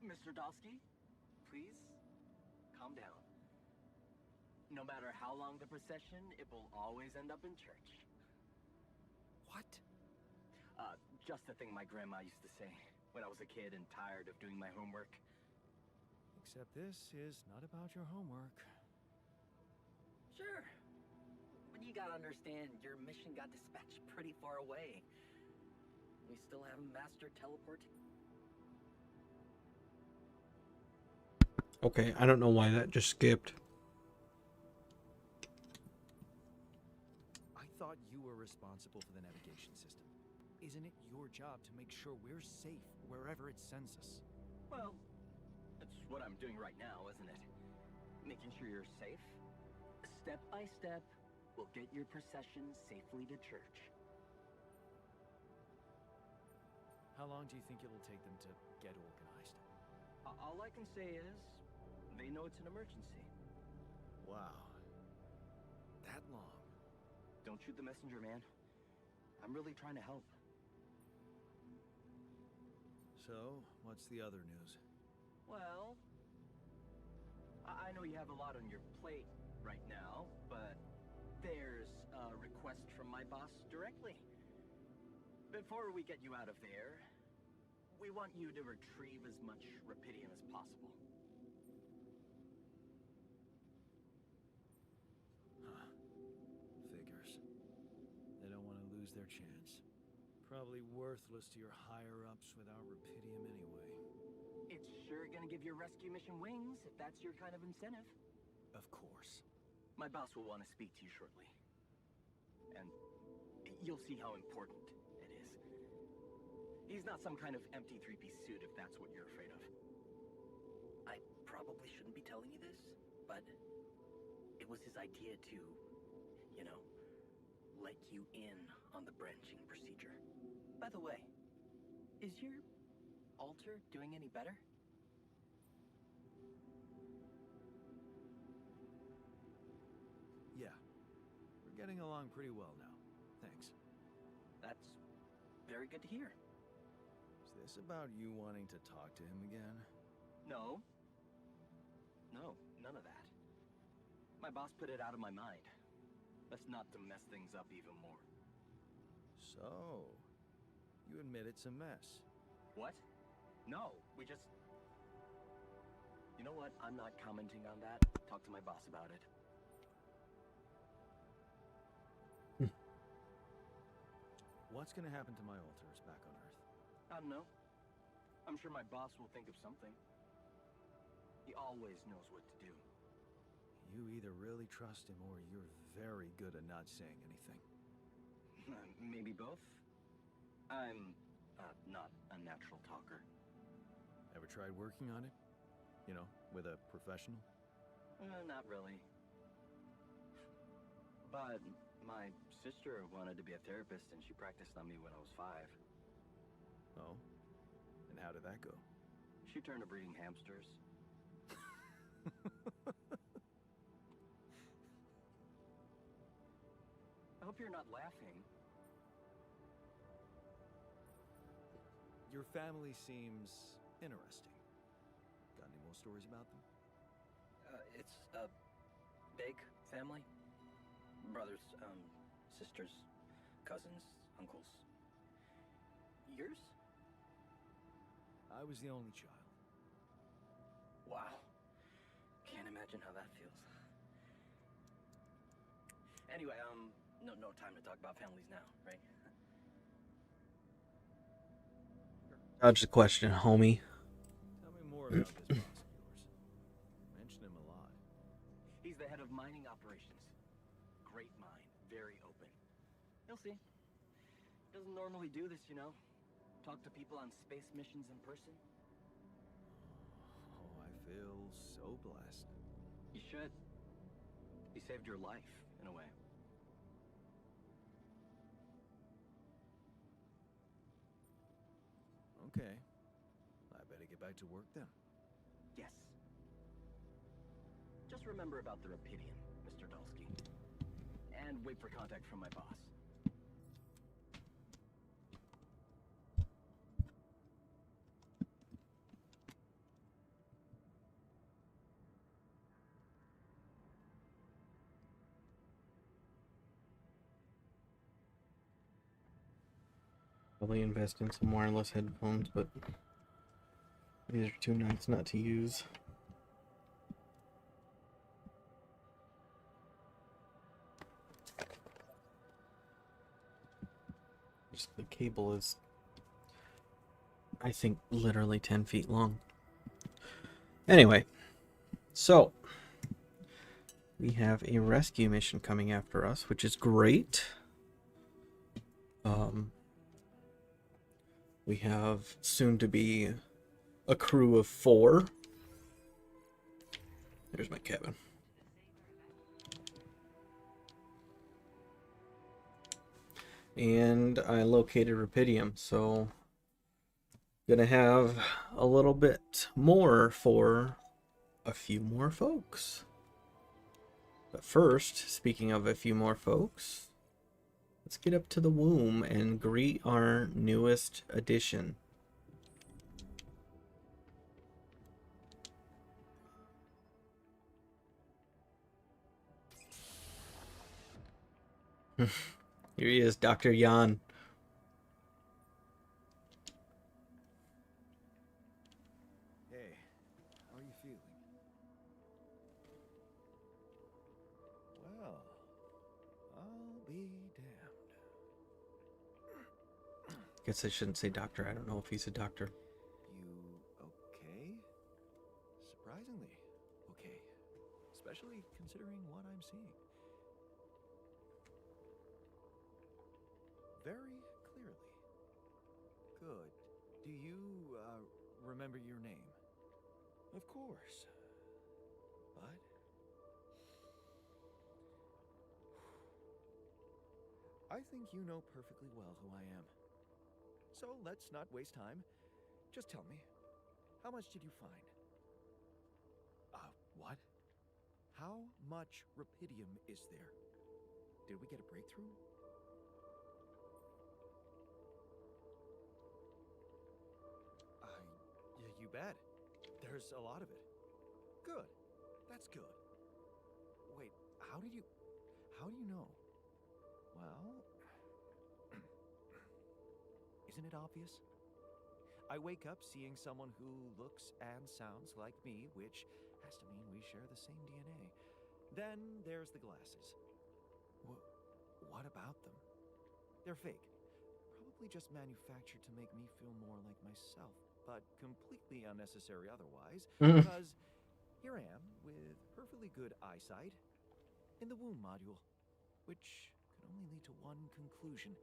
Mr. Dosky, please, calm down. No matter how long the procession, it will always end up in church. What? Just the thing my grandma used to say when I was a kid and tired of doing my homework. Except this is not about your homework. Sure. But you gotta understand, your mission got dispatched pretty far away. We still haven't mastered teleporting. Okay, I don't know why that just skipped. I thought you were responsible for the navigation system. Isn't it your job to make sure we're safe wherever it sends us? Well, that's what I'm doing right now, isn't it? Making sure you're safe. Step by step, we'll get your procession safely to church. How long do you think it'll take them to get organized? All I can say is, they know it's an emergency. Wow. That long? Don't shoot the messenger, man. I'm really trying to help. So, what's the other news? Well, I know you have a lot on your plate right now, but there's a request from my boss directly. Before we get you out of there, we want you to retrieve as much Rapidium as possible. Huh. Figures. They don't want to lose their chance. Probably worthless to your higher-ups without Rapidium anyway. It's sure gonna give your rescue mission wings, if that's your kind of incentive. Of course. My boss will want to speak to you shortly. And you'll see how important it is. He's not some kind of empty three-piece suit if that's what you're afraid of. I probably shouldn't be telling you this, but it was his idea to, you know, let you in on the branching procedure. By the way, is your altar doing any better? Yeah. We're getting along pretty well now. Thanks. That's very good to hear. Is this about you wanting to talk to him again? No. No, none of that. My boss put it out of my mind. That's not to mess things up even more. So, you admit it's a mess. What? No, we just... You know what? I'm not commenting on that. Talk to my boss about it. What's gonna happen to my altars back on Earth? I don't know. I'm sure my boss will think of something. He always knows what to do. You either really trust him or you're very good at not saying anything. Maybe both. I'm not a natural talker. Ever tried working on it? You know, with a professional? Not really. But my sister wanted to be a therapist, and she practiced on me when I was 5. Oh? And how did that go? She turned to breeding hamsters. I hope you're not laughing. Your family seems interesting. Got any more stories about them? It's a big family. Brothers, sisters, cousins, uncles. Yours? I was the only child. Wow. Can't imagine how that feels. Anyway, no time to talk about families now, right? Dodge the question, homie. Tell me more about this boss of yours. Mention him a lot. He's the head of mining operations. Great mind, very open. You'll see. Doesn't normally do this, you know. Talk to people on space missions in person. Oh, I feel so blessed. You should. He saved your life, in a way. Okay. I better get back to work then. Yes. Just remember about the Rapidium, Mr. Dulski. And wait for contact from my boss. Probably invest in some wireless headphones, but these are too nice not to use. Just the cable is, I think, literally 10 feet long. Anyway, so we have a rescue mission coming after us, which is great. We have soon to be a crew of 4. There's my cabin. And I located Rapidium, so gonna have a little bit more for a few more folks. But first, speaking of a few more folks, let's get up to the womb and greet our newest addition. Here he is, Dr. Jan. Hey, how are you feeling? Well, I'll be damned. Guess I shouldn't say doctor. I don't know if he's a doctor. You okay? Surprisingly okay. Especially considering what I'm seeing. Very clearly. Good. Do you, remember your name? Of course. But... I think you know perfectly well who I am. So let's not waste time. Just tell me, how much did you find? What? How much Rapidium is there? Did we get a breakthrough? Yeah, you bet. There's a lot of it. Good. That's good. Wait, how do you know? Well, isn't it obvious? I wake up seeing someone who looks and sounds like me, which has to mean we share the same DNA. Then there's the glasses. What about them? They're fake. Probably just manufactured to make me feel more like myself, but completely unnecessary otherwise, because here I am with perfectly good eyesight in the womb module, which can only lead to one conclusion: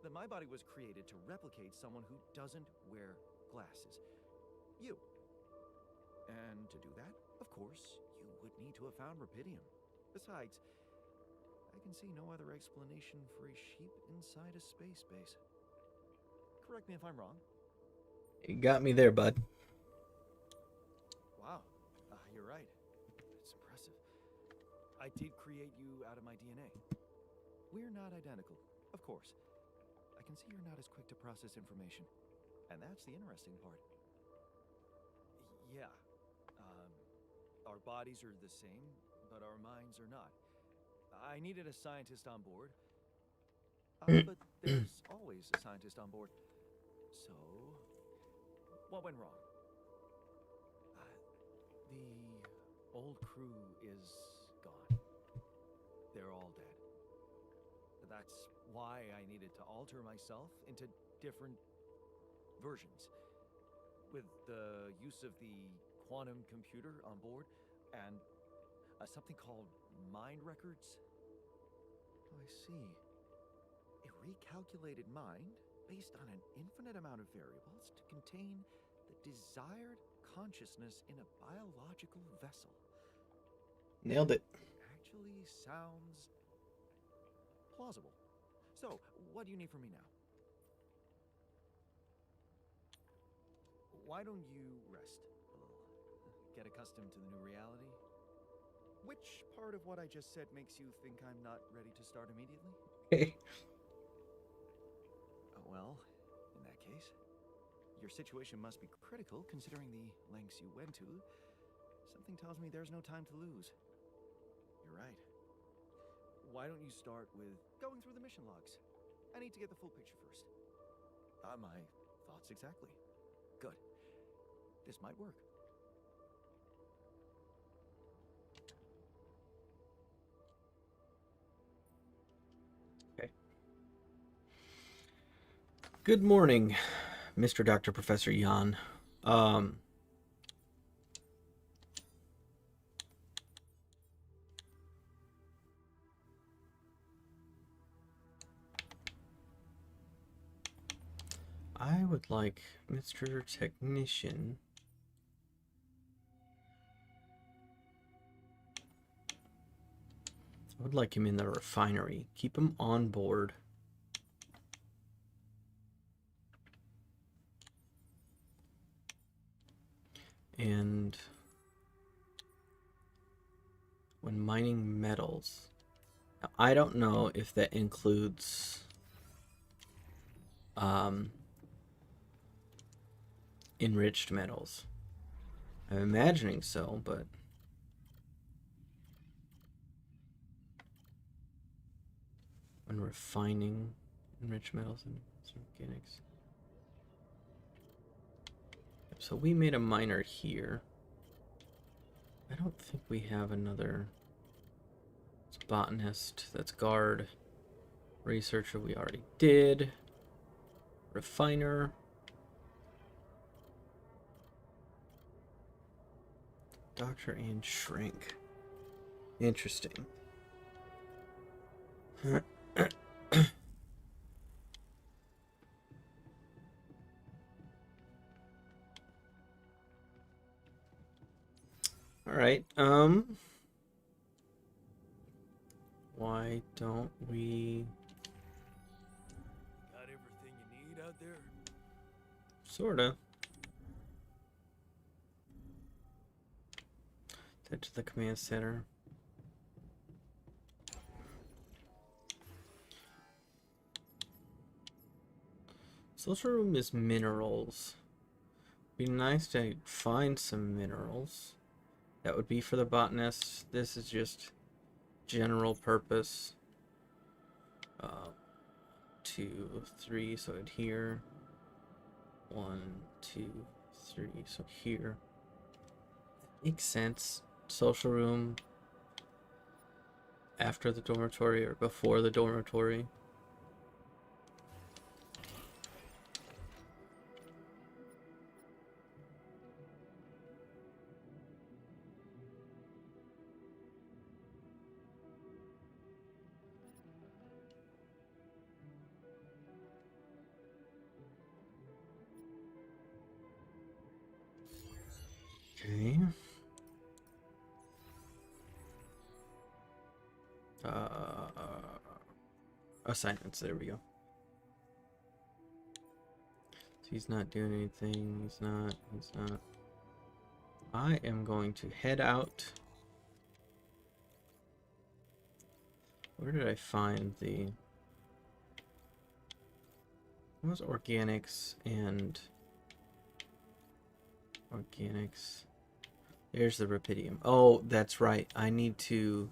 that my body was created to replicate someone who doesn't wear glasses. You. And to do that, of course, you would need to have found Rapidium. Besides, I can see no other explanation for a sheep inside a space base. Correct me if I'm wrong. You got me there, bud. Wow, you're right. It's impressive. I did create you out of my DNA. We're not identical, of course. I can see you're not as quick to process information. And that's the interesting part. Yeah. Our bodies are the same, but our minds are not. I needed a scientist on board. But there's always a scientist on board. So, what went wrong? The old crew is gone. They're all dead. That's why I needed to alter myself into different versions. With the use of the quantum computer on board and something called mind records. Oh, I see. A recalculated mind based on an infinite amount of variables to contain the desired consciousness in a biological vessel. Nailed it. Actually sounds plausible. So, what do you need from me now? Why don't you rest a little? Get accustomed to the new reality? Which part of what I just said makes you think I'm not ready to start immediately? Hey. Well, in that case, your situation must be critical considering the lengths you went to. Something tells me there's no time to lose. You're right. Why don't you start with going through the mission logs? I need to get the full picture first. My thoughts exactly. Good. This might work. Okay. Good morning, Mr. Dr. Professor Jan. I would like Mr. Technician I would like him in the refinery. Keep him on board. And when mining metals. Now, I don't know if that includes enriched metals. I'm imagining so, but when refining enriched metals and organics. So we made a miner here. I don't think we have another. It's botanist, that's guard. Researcher we already did. Refiner. Doctor and shrink. Interesting. All right. Why don't we? Got everything you need out there? Sorta. Head to the command center. Social room is minerals. Be nice to find some minerals. That would be for the botanist. This is just general purpose. 2, 3, so here. 1, 2, 3, so here. Makes sense. Social room after the dormitory or before the dormitory. assignments. There we go. So he's not doing anything. He's not. I am going to head out. Where did I find the... What was organics and... Organics... There's the rupidium. Oh, that's right. I need to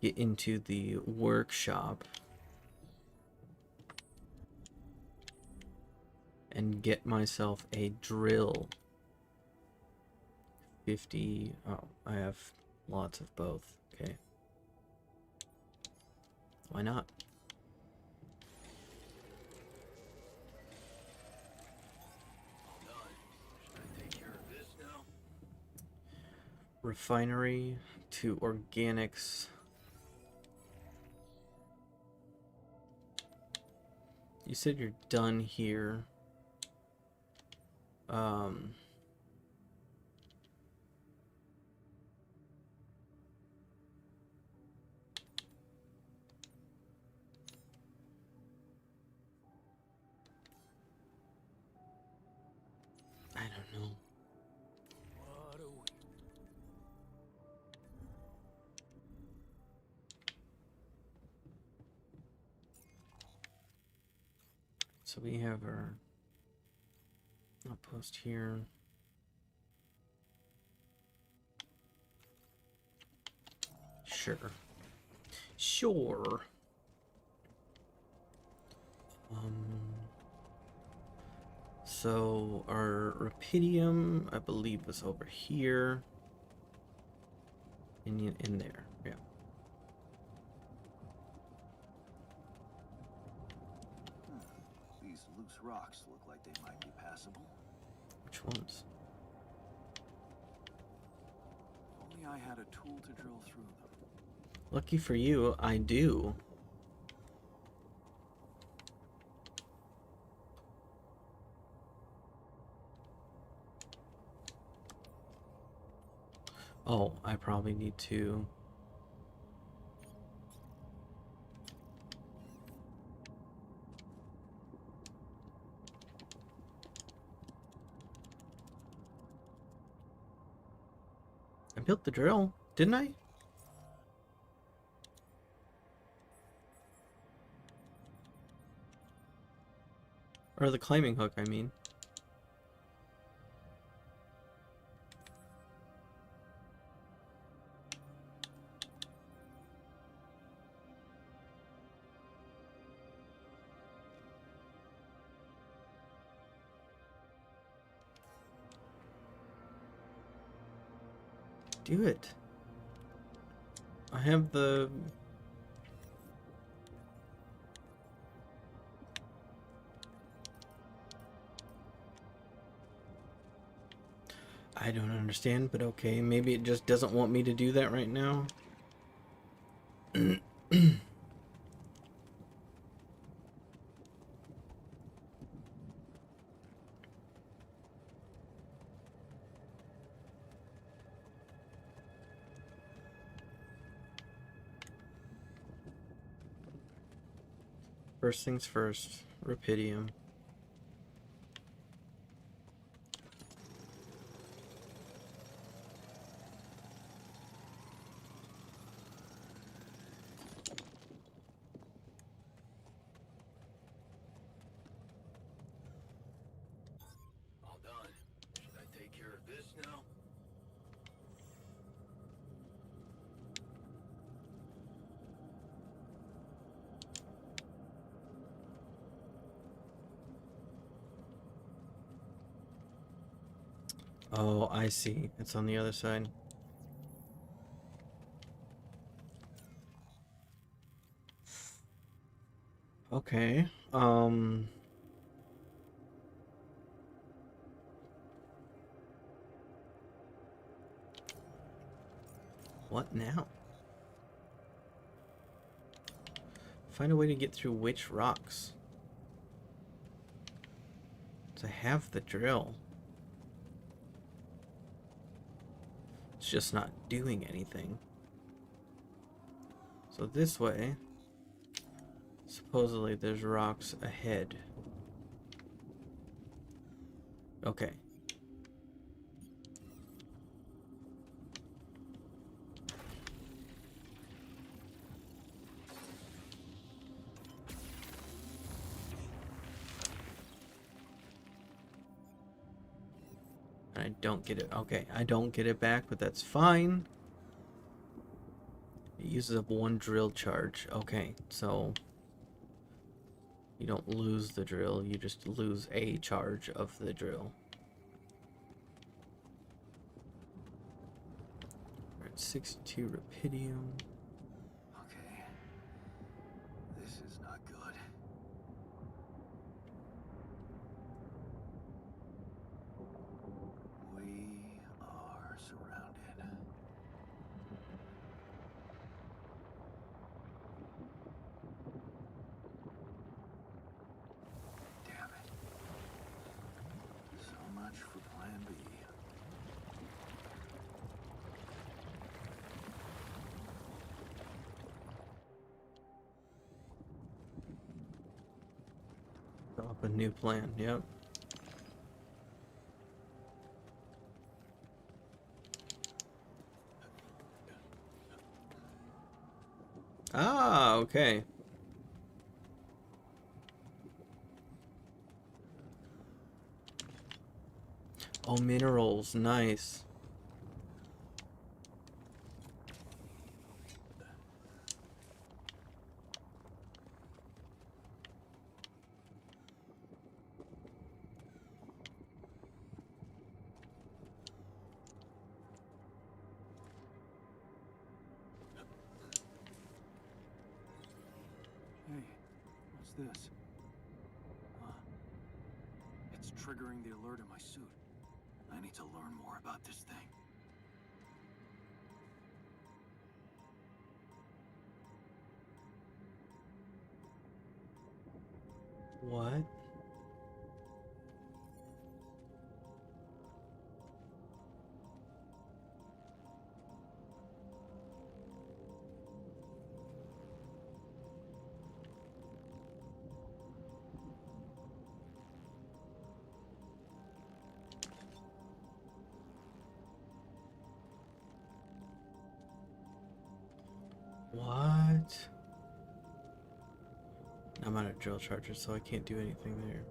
get into the workshop and get myself a drill. 50... Oh, I have lots of both. Okay. Why not? Refinery to organics. You said you're done here. I don't know. What a week. So we have our outpost here. Sure. Sure. So our rupidium, I believe, was over here. In there, yeah. These loose rocks look like they might be passable. Which ones? If only I had a tool to drill through them. Lucky for you, I do. Oh, I probably need to... I built the drill, didn't I? Or the climbing hook, I mean. Do it. I have the... I don't understand, but okay. Maybe it just doesn't want me to do that right now. First things first, rupidium. All done. Should I take care of this now? Oh, I see. It's on the other side. Okay. What now? Find a way to get through which rocks? To have the drill. It's just not doing anything. So this way. Supposedly there's rocks ahead. Okay. I don't get it. Okay, I don't get it back, but that's fine. It uses up 1 drill charge. Okay, so you don't lose the drill, you just lose a charge of the drill. We're at 62 rupidium. Okay. This is not good. We are surrounded. Damn it. So much for plan B. Up a new plan, yep. Ah, okay. Oh, minerals, nice. Hey, what's this? Huh. It's triggering the alert in my suit. I need to learn more about this thing. What? What? I'm out of drill charges, so I can't do anything there.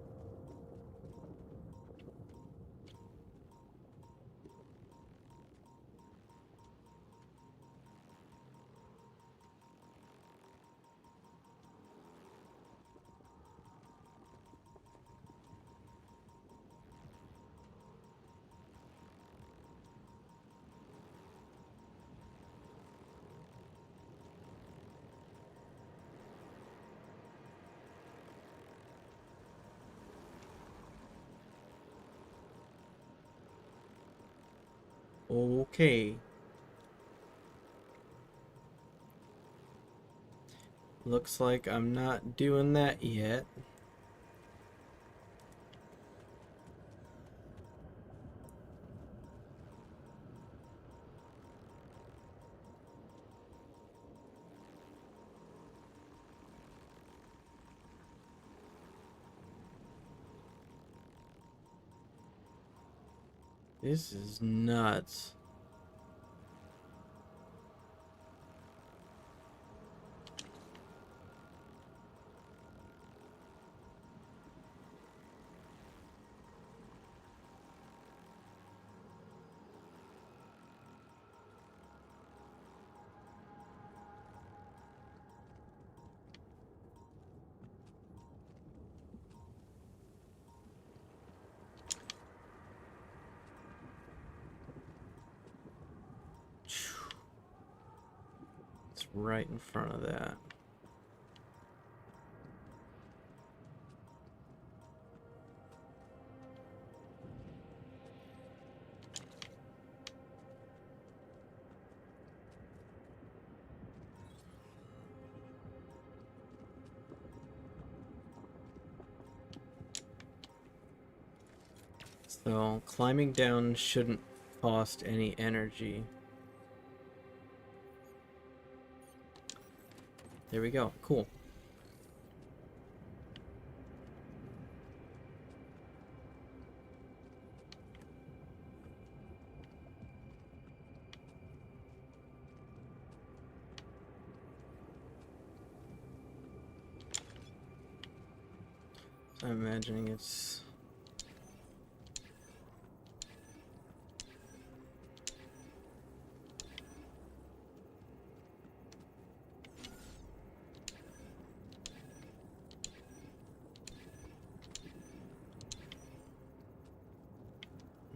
Okay. Looks like I'm not doing that yet. This is nuts. It's right in front of that. So, climbing down shouldn't cost any energy. There we go. Cool. I'm imagining it's...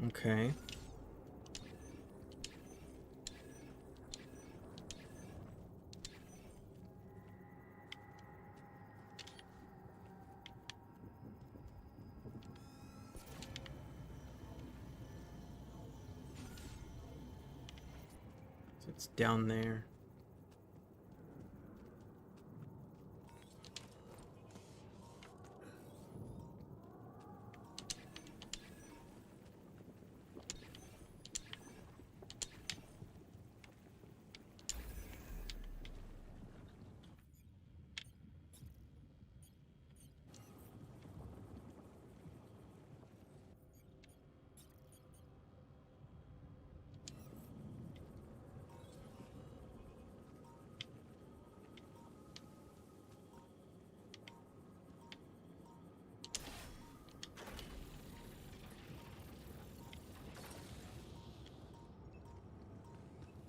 Okay. So it's down there.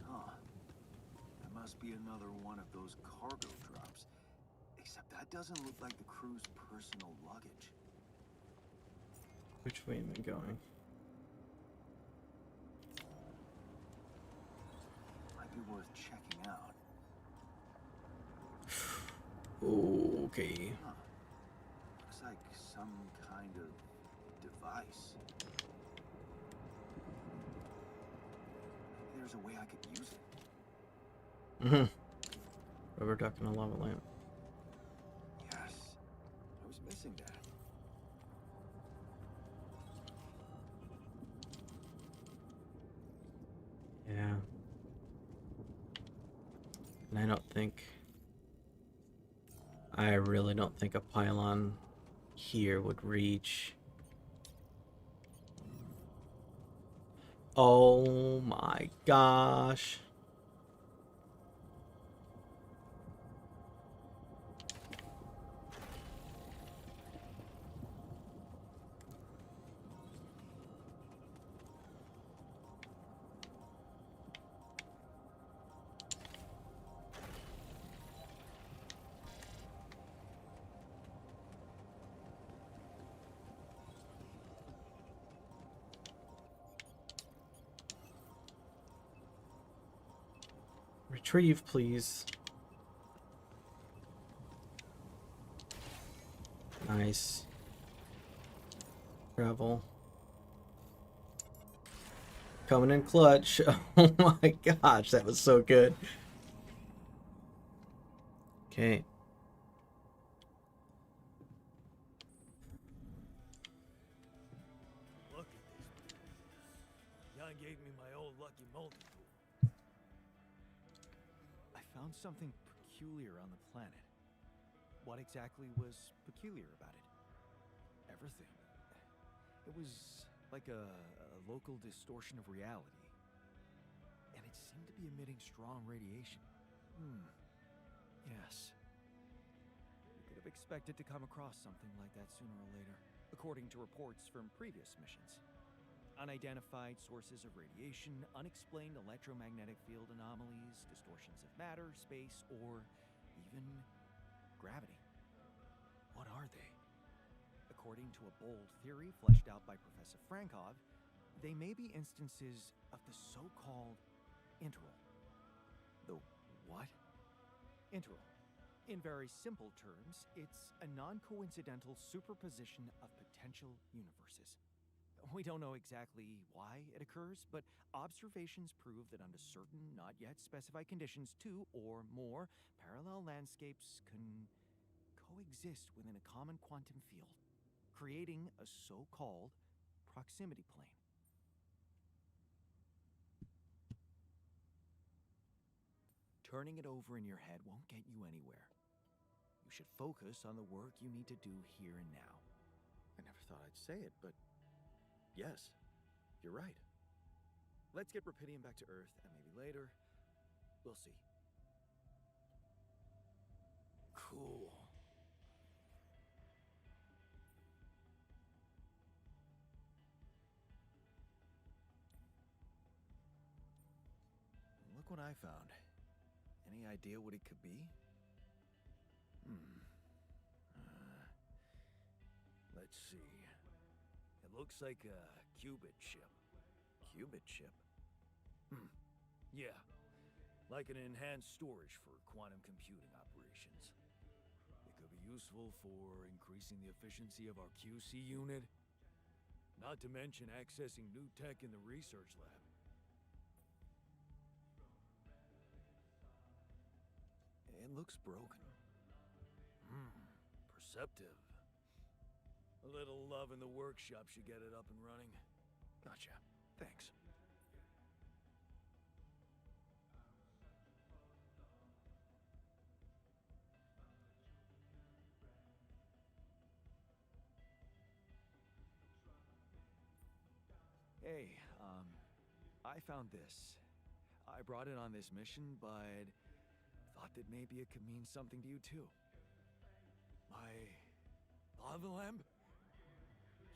Huh. That must be another one of those cargo drops. Except that doesn't look like the crew's personal luggage. Which way am I going? Might be worth checking out. Okay. Huh. Looks like some kind of device. Maybe there's a way I could use it. Rubber duck and a lava lamp. Yes. I was missing that. Yeah. And I really don't think a pylon here would reach. Oh my gosh. Retrieve, please. Nice. Travel. Coming in clutch. Oh my gosh, that was so good. Okay. Look at this. Jan gave me my old lucky multi-tool. I found something peculiar on the planet. What exactly was peculiar about it? Everything. It was like a local distortion of reality. And it seemed to be emitting strong radiation. Yes. We could have expected to come across something like that sooner or later, according to reports from previous missions. Unidentified sources of radiation, unexplained electromagnetic field anomalies, distortions of matter, space, or even gravity. What are they? According to a bold theory fleshed out by Professor Frankov, they may be instances of the so-called interval. The what? Interval. In very simple terms, it's a non-coincidental superposition of potential universes. We don't know exactly why it occurs, but observations prove that under certain, not yet specified conditions, two or more parallel landscapes can coexist within a common quantum field, creating a so-called proximity plane. Turning it over in your head won't get you anywhere. You should focus on the work you need to do here and now. I never thought I'd say it, but yes, you're right. Let's get Rapidium back to Earth, and maybe later, we'll see. Cool. what I found. Any idea what it could be? Let's see. It looks like a qubit chip. Qubit chip? Yeah. Like an enhanced storage for quantum computing operations. It could be useful for increasing the efficiency of our QC unit. Not to mention accessing new tech in the research lab. It looks broken. Perceptive. A little love in the workshop should get it up and running. Gotcha. Thanks. Hey, I found this. I brought it on this mission, but thought that maybe it could mean something to you too. My lava lamp?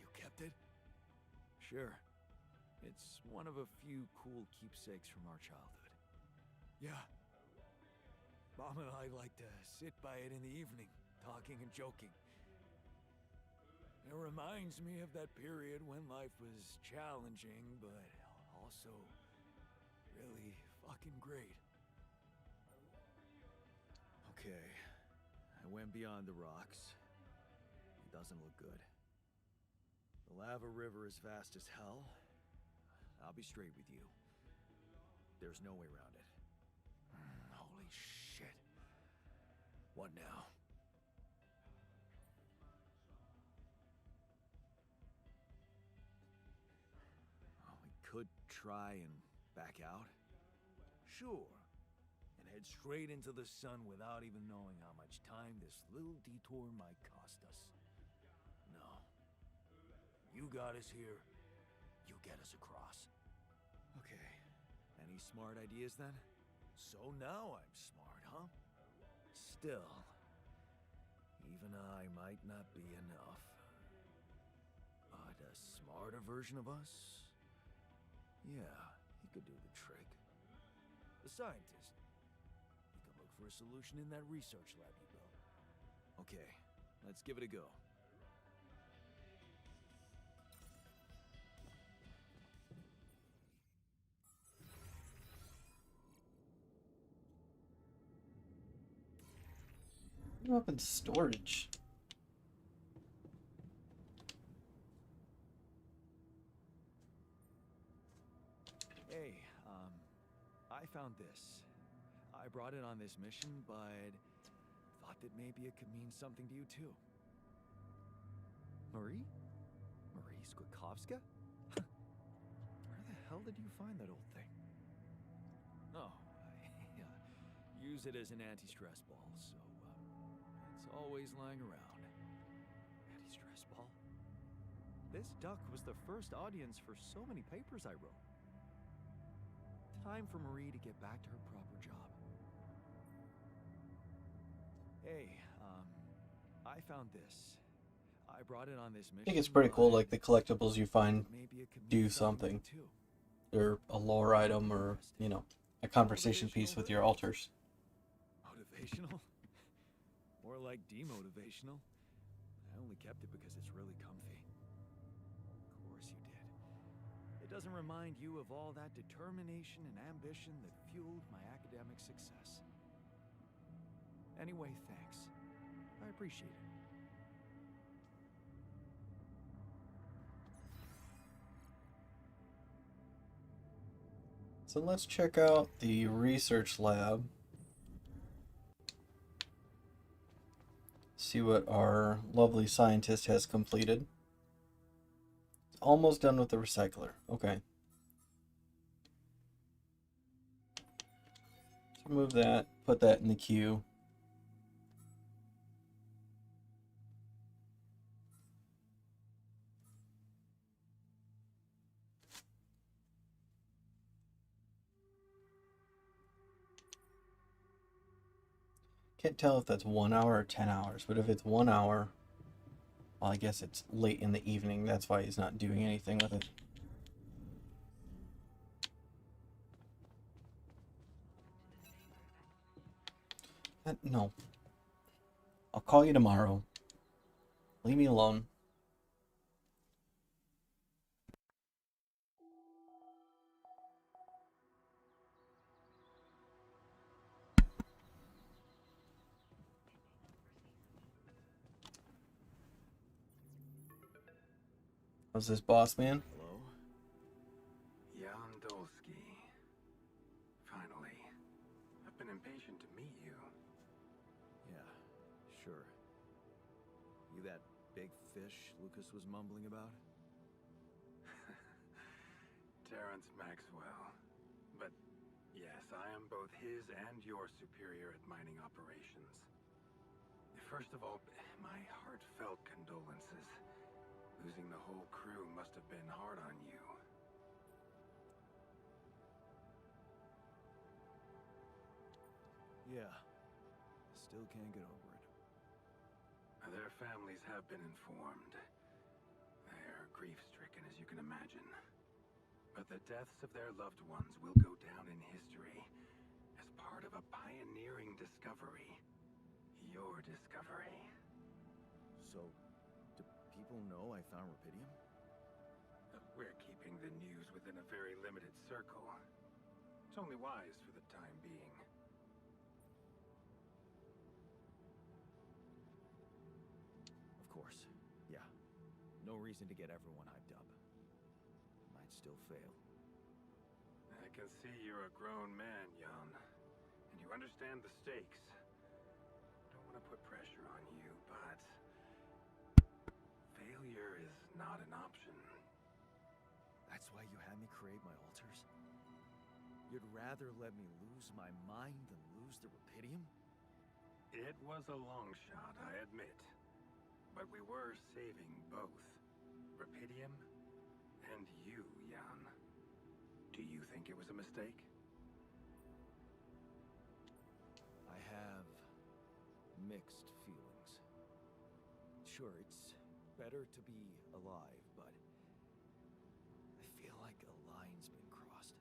You kept it? Sure. It's one of a few cool keepsakes from our childhood. Yeah. Mom and I like to sit by it in the evening, talking and joking. It reminds me of that period when life was challenging, but also really fucking great. Okay, I went beyond the rocks. It doesn't look good. The lava river is fast as hell. I'll be straight with you. There's no way around it. Holy shit. What now? Could try and back out? Sure. And head straight into the sun without even knowing how much time this little detour might cost us. No. You got us here. You get us across. Okay. Any smart ideas then? So now I'm smart, huh? Still, even I might not be enough. But a smarter version of us? Yeah, he could do the trick. The scientist. He could look for a solution in that research lab you built. Okay, let's give it a go. Up in storage. Hey, I found this. I brought it on this mission, but thought that maybe it could mean something to you too. Marie? Marie Skwitkowska? Where the hell did you find that old thing? Oh, I use it as an anti-stress ball, so it's always lying around. Anti-stress ball? This duck was the first audience for so many papers I wrote. Time for Marie to get back to her proper job. Hey, I found this. I brought it on this mission. I think it's pretty cool, like the collectibles you find do something. Or a lore item, or, you know, a conversation piece with your alters. Motivational? More like demotivational. I only kept it because it's really comfy. Of course you did. It doesn't remind you of all that determination and ambition that fueled my academic success. Anyway, thanks. I appreciate it. So let's check out the research lab. See what our lovely scientist has completed. Almost done with the recycler. Okay. So remove that, put that in the queue. Can't tell if that's 1 hour or 10 hours, but if it's 1 hour, well, I guess it's late in the evening. That's why he's not doing anything with it. No. I'll call you tomorrow. Leave me alone. How's this, boss man? Hello? Jan Dolsky. Finally. I've been impatient to meet you. Yeah, sure. You that big fish Lucas was mumbling about? Terrence Maxwell. But yes, I am both his and your superior at mining operations. First of all, my heartfelt condolences. Losing the whole crew must have been hard on you. Yeah. Still can't get over it. Their families have been informed. They're grief-stricken, as you can imagine. But the deaths of their loved ones will go down in history as part of a pioneering discovery. Your discovery. So, do people know I found Rapidium? We're keeping the news within a very limited circle. It's only wise for the time being. Of course. Yeah. No reason to get everyone hyped up. Might still fail. I can see you're a grown man, Jan. And you understand the stakes. Don't want to put pressure on you, but failure is not an option. That's why you had me create my altars? You'd rather let me lose my mind than lose the Rapidium? It was a long shot, I admit. But we were saving both. Rapidium and you, Jan. Do you think it was a mistake? I have mixed feelings. Sure, it's better to be alive, but I feel like a line's been crossed.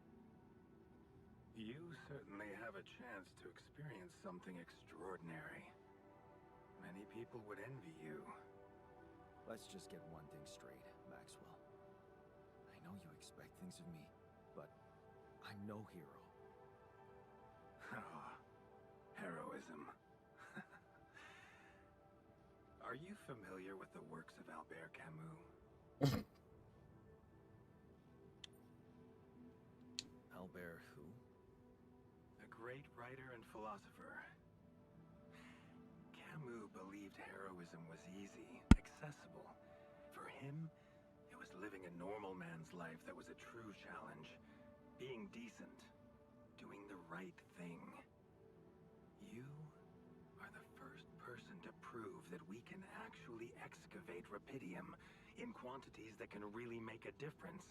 You certainly have a chance to experience something extraordinary. Many people would envy you. Let's just get one thing straight, Maxwell. I know you expect things of me, but I'm no hero. Ah, heroism. Are you familiar with the works of Albert Camus? Albert who? A great writer and philosopher. Camus believed heroism was easy, accessible. For him, it was living a normal man's life that was a true challenge. Being decent. Doing the right thing. You are the first person to prove that we can actually excavate Rapidium in quantities that can really make a difference.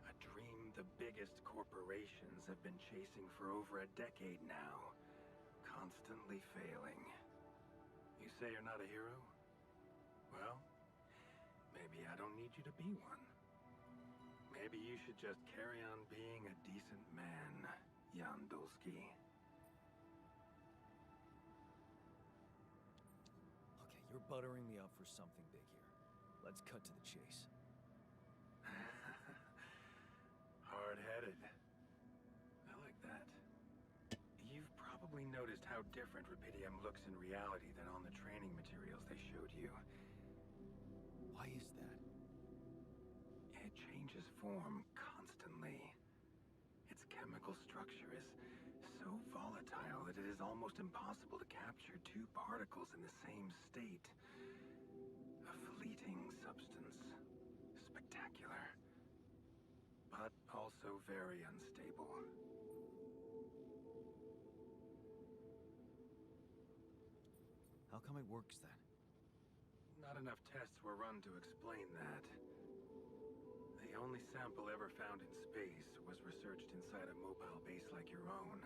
A dream the biggest corporations have been chasing for over a decade now. Constantly failing. You say you're not a hero? Well, maybe I don't need you to be one. Maybe you should just carry on being a decent man, Jan Dolsky. Okay, you're buttering me up for something big here. Let's cut to the chase. Hard-headed. I like that. You've probably noticed how different Rapidium looks in reality than on the training materials they showed you. Why is that? It changes form constantly. Its chemical structure is so volatile that it is almost impossible to capture two particles in the same state. A fleeting substance. Spectacular. But also very unstable. How come it works then? Not enough tests were run to explain that. The only sample ever found in space was researched inside a mobile base like your own,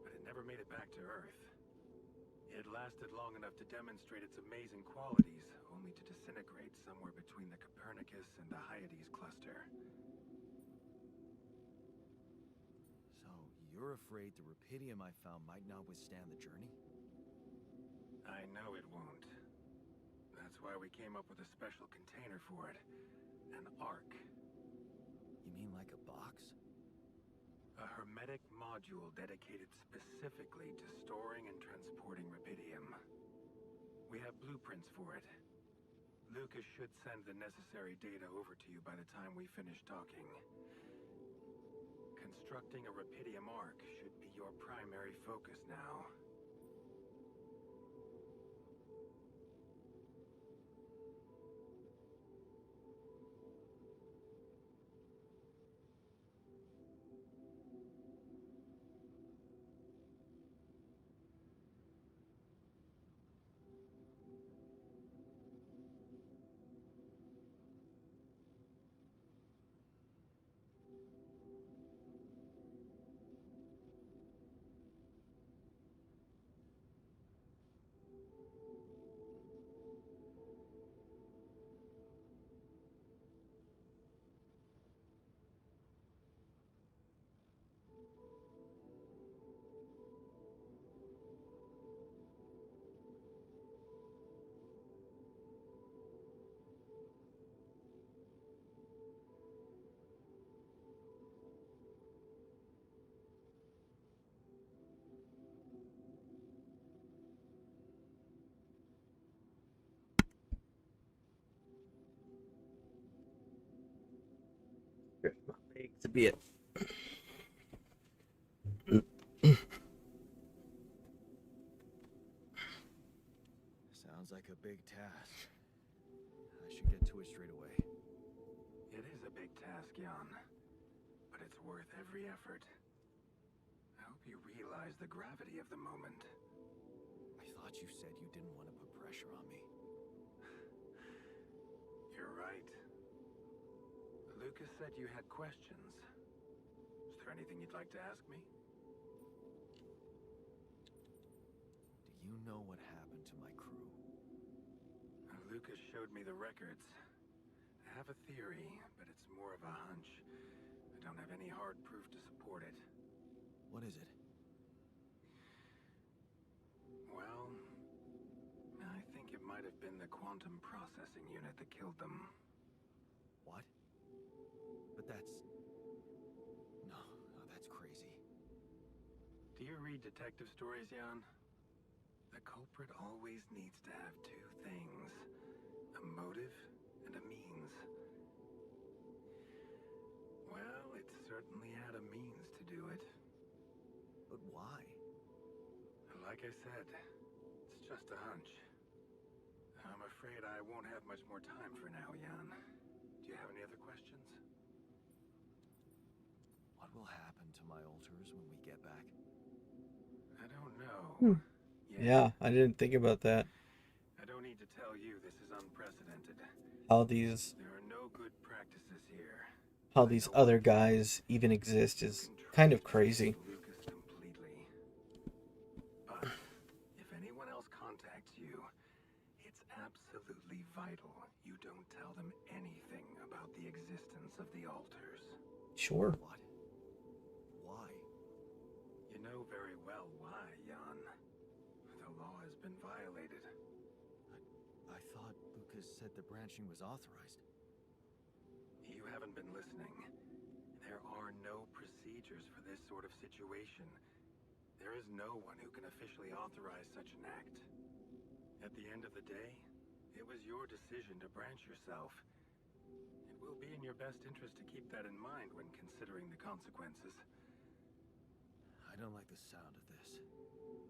but it never made it back to Earth. It lasted long enough to demonstrate its amazing qualities, only to disintegrate somewhere between the Copernicus and the Hyades cluster. So, You're afraid the rupidium I found might not withstand the journey? I know it won't. That's why we came up with a special container for it. An ark. You mean like a box? A hermetic module dedicated specifically to storing and transporting rupidium. We have blueprints for it. Lucas should send the necessary data over to you by the time we finish talking. Constructing a rupidium ark should be your primary focus now. To be it. Sounds like a big task. I should get to it straight away. It is a big task, Jan. But it's worth every effort. I hope you realize the gravity of the moment. I thought you said you didn't want to put pressure on me. You're right. Lucas said you had questions. Is there anything you'd like to ask me? Do you know what happened to my crew? Lucas showed me the records. I have a theory, but it's more of a hunch. I don't have any hard proof to support it. What is it? Well, I think it might have been the quantum processing unit that killed them. What? But that's... No, that's crazy. Do you read detective stories, Jan? The culprit always needs to have two things. A motive and a means. Well, it certainly had a means to do it. But why? Like I said, it's just a hunch. I'm afraid I won't have much more time for now, Jan. Do you have any other questions? What will happen to my altars when we get back? I don't know. Yeah, I didn't think about that. I don't need to tell you this is unprecedented. How these There are no good practices here. other guys even exist is kind of crazy. Lucas completely. But if anyone else contacts you, it's absolutely vital you don't tell them anything about the existence of the altars. Sure. What? Why? You know very well why, Jan. The law has been violated. I thought Lucas said the branching was authorized. You haven't been listening. There are no procedures for this sort of situation. There is no one who can officially authorize such an act. At the end of the day, it was your decision to branch yourself. It will be in your best interest to keep that in mind when considering the consequences. I don't like the sound of this.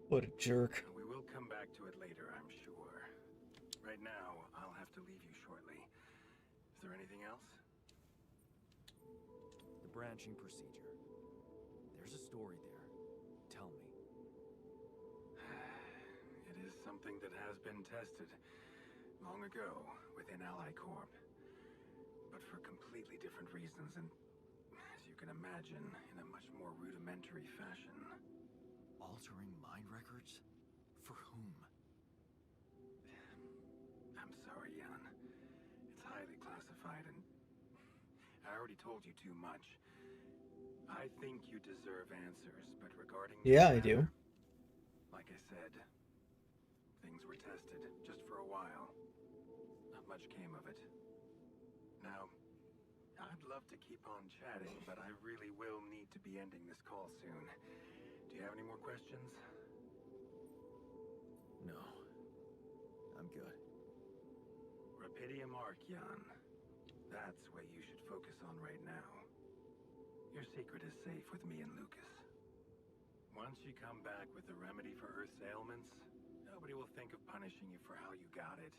What a jerk. We will come back to it later, I'm sure. Right now, I'll have to leave you shortly. Is there anything else? The branching procedure. There's a story there. Tell me. It is something that has been tested long ago within Ally Corp. But for completely different reasons and, as you can imagine, in a much more rudimentary fashion. Altering mind records? For whom? I'm sorry, Jan. It's highly classified and I already told you too much. I think you deserve answers, but regarding Yeah, I this do. matter, like I said, things were tested just for a while. Not much came of it. Now, I'd love to keep on chatting, but I really will need to be ending this call soon. Do you have any more questions? No. I'm good. Rapidium Archeon. That's what you should focus on right now. Your secret is safe with me and Lucas. Once you come back with a remedy for Earth's ailments, nobody will think of punishing you for how you got it.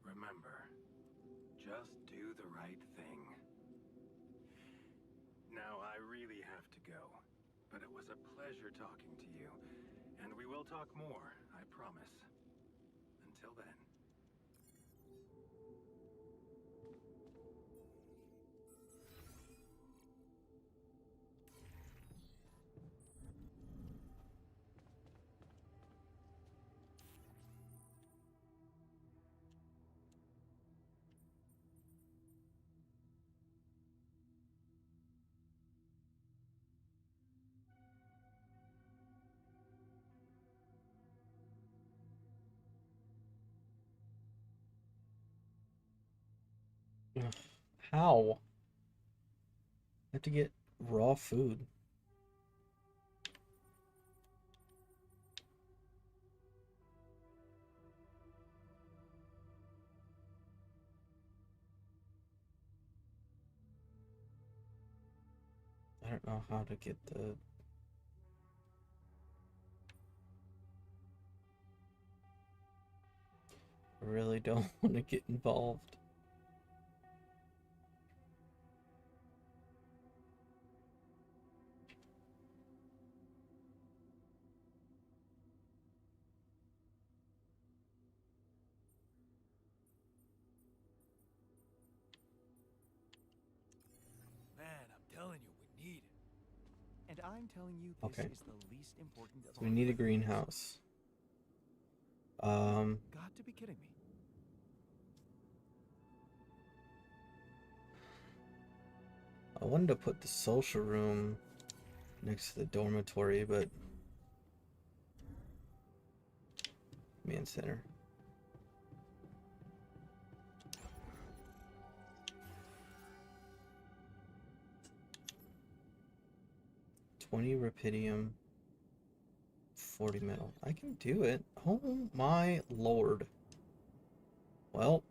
Remember, just do the right thing. Now, I really have to go, but it was a pleasure talking to you, and we will talk more, I promise. Until then. Ugh, how? I have to get raw food. I don't know how to get the... I really don't want to get involved. Man, I'm telling you, we need it. And I'm telling you, this Okay. is the least important of So we our need a plans. greenhouse. Got to be kidding me. I wanted to put the social room next to the dormitory, but command center. $20 rupidium, 40 metal. I can do it. Oh my lord. Well,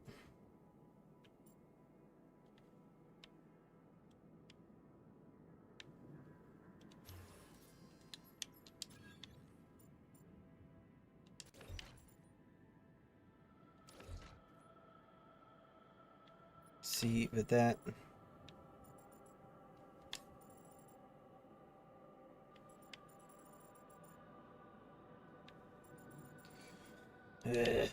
see, but that... Ugh.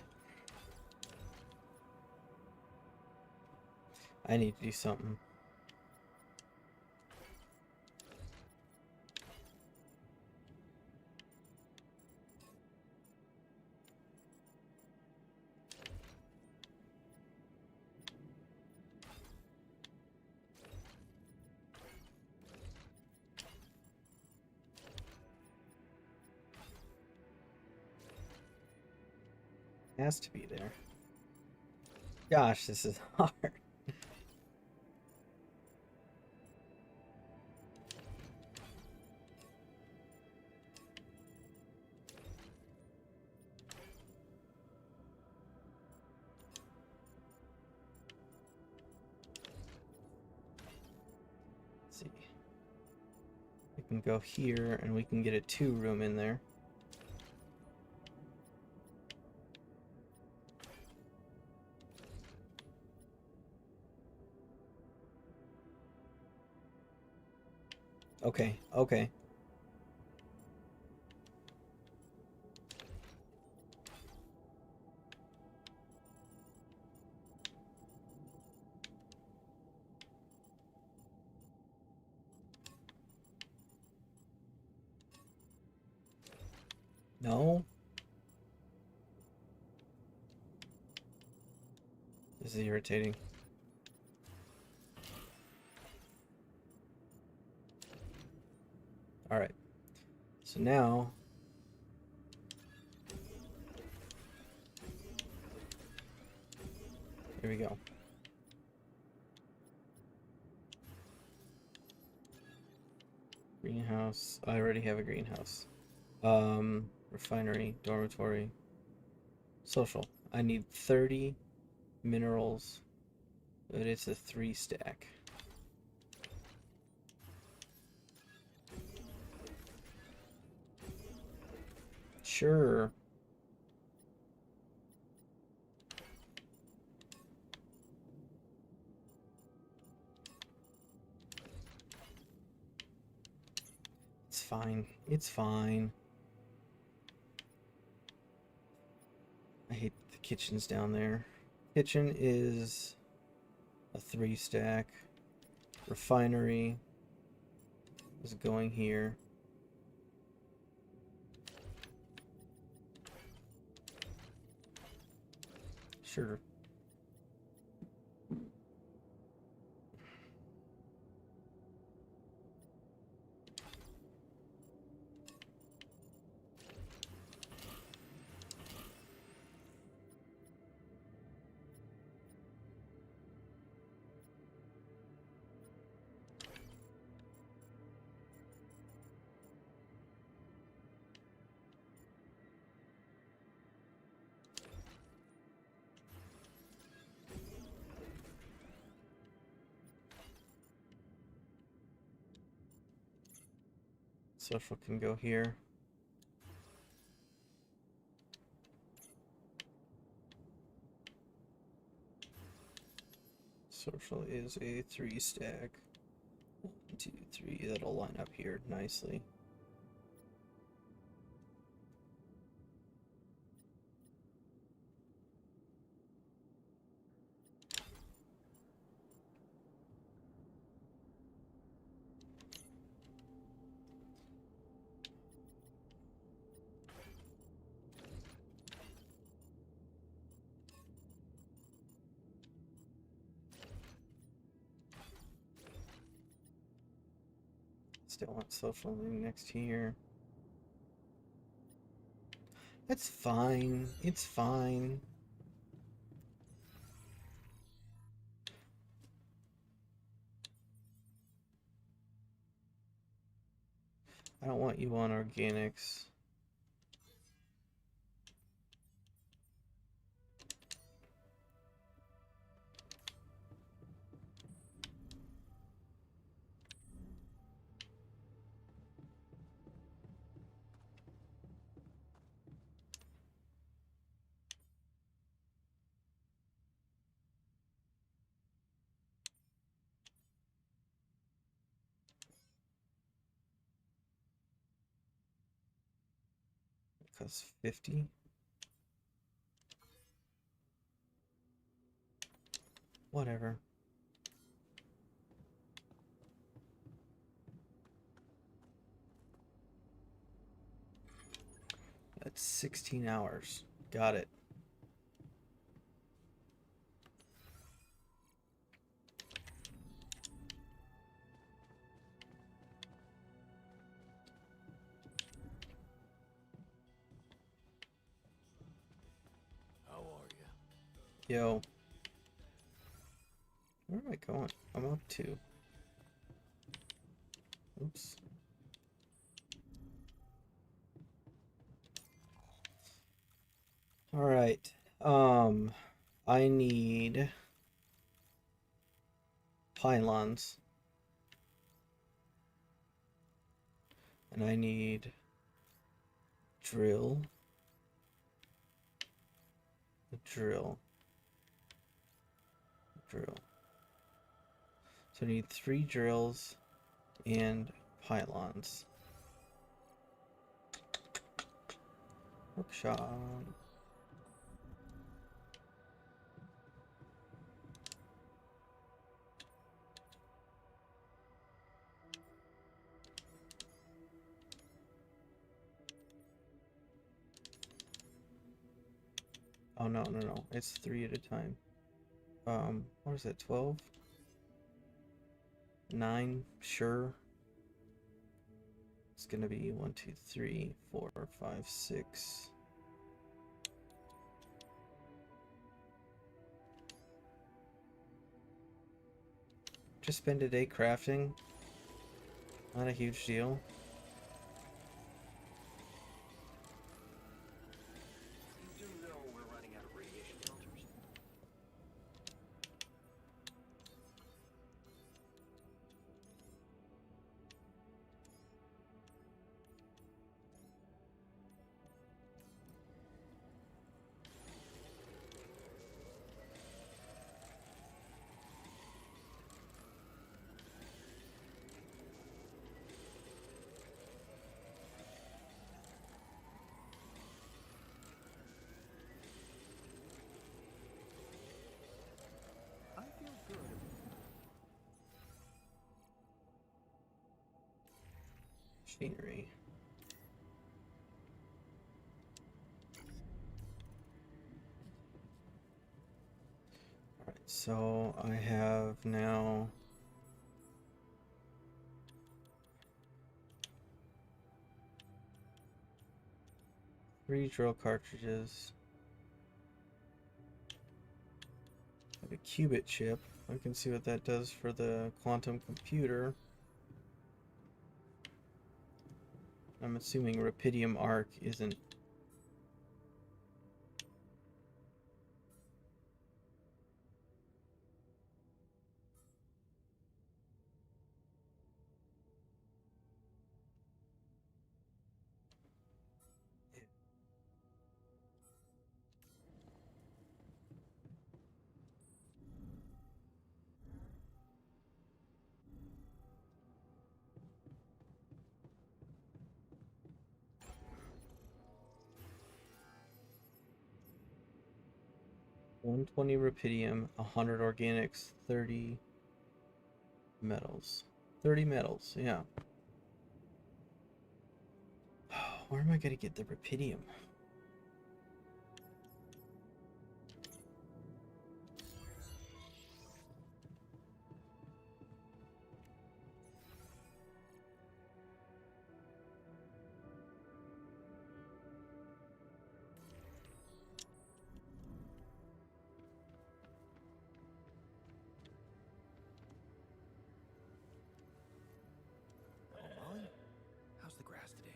I need to do something. Has to be there. Gosh, this is hard. Let's see. We can go here and we can get a 2-room in there. Okay, okay. No. This is irritating. now, here we go. Greenhouse. I already have a greenhouse. Refinery, dormitory, social. I need 30 minerals, but it's a 3 stack. Sure. It's fine. It's fine. I hate the kitchens down there. Kitchen is a 3 stack. Refinery is going here. Sure. Social can go here. Social is a 3 stack. 1, 2, 3. That'll line up here nicely. Still want social next here. That's fine. It's fine. I don't want you on organics. Costs 50. Whatever. That's 16 hours. Got it. How are you? Yo. Where am I going? I'm up to. Oops. All right. I need pylons. And I need drill. Drill. So I need 3 drills and pylons. Workshop. Oh no, it's 3 at a time. What is it, 12? 9, sure. It's gonna be 1, 2, 3, 4, 5, 6. Just spend a day crafting. Not a huge deal. You do know we're running out of radiation filters. I feel good. Machinery. Alright, so I have now 3 drill cartridges. I have a qubit chip. I can see what that does for the quantum computer. I'm assuming rubidium arc isn't. $120 rubidium, 100 organics, 30 metals. 30 metals, yeah. Where am I gonna get the rubidium? Oh, Molly? How's the grass today?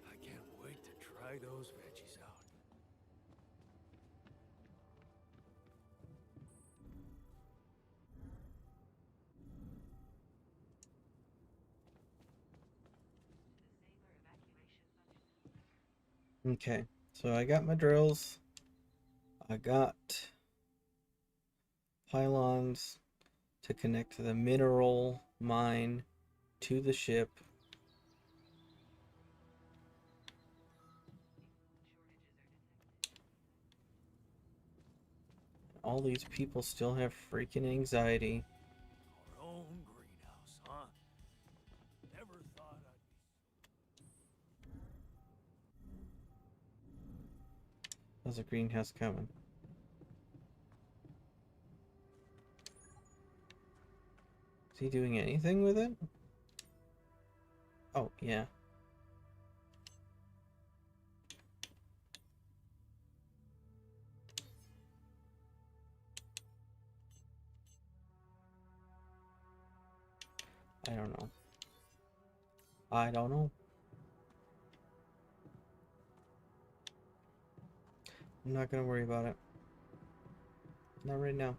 I can't wait to try those veggies out. Okay, so I got my drills. I got pylons to connect the mineral mine to the ship. All these people still have freaking anxiety. Our own greenhouse, huh? Never thought I'd be... How's a greenhouse coming? Is he doing anything with it? Oh, yeah. I don't know. I don't know. I'm not gonna worry about it. Not right now.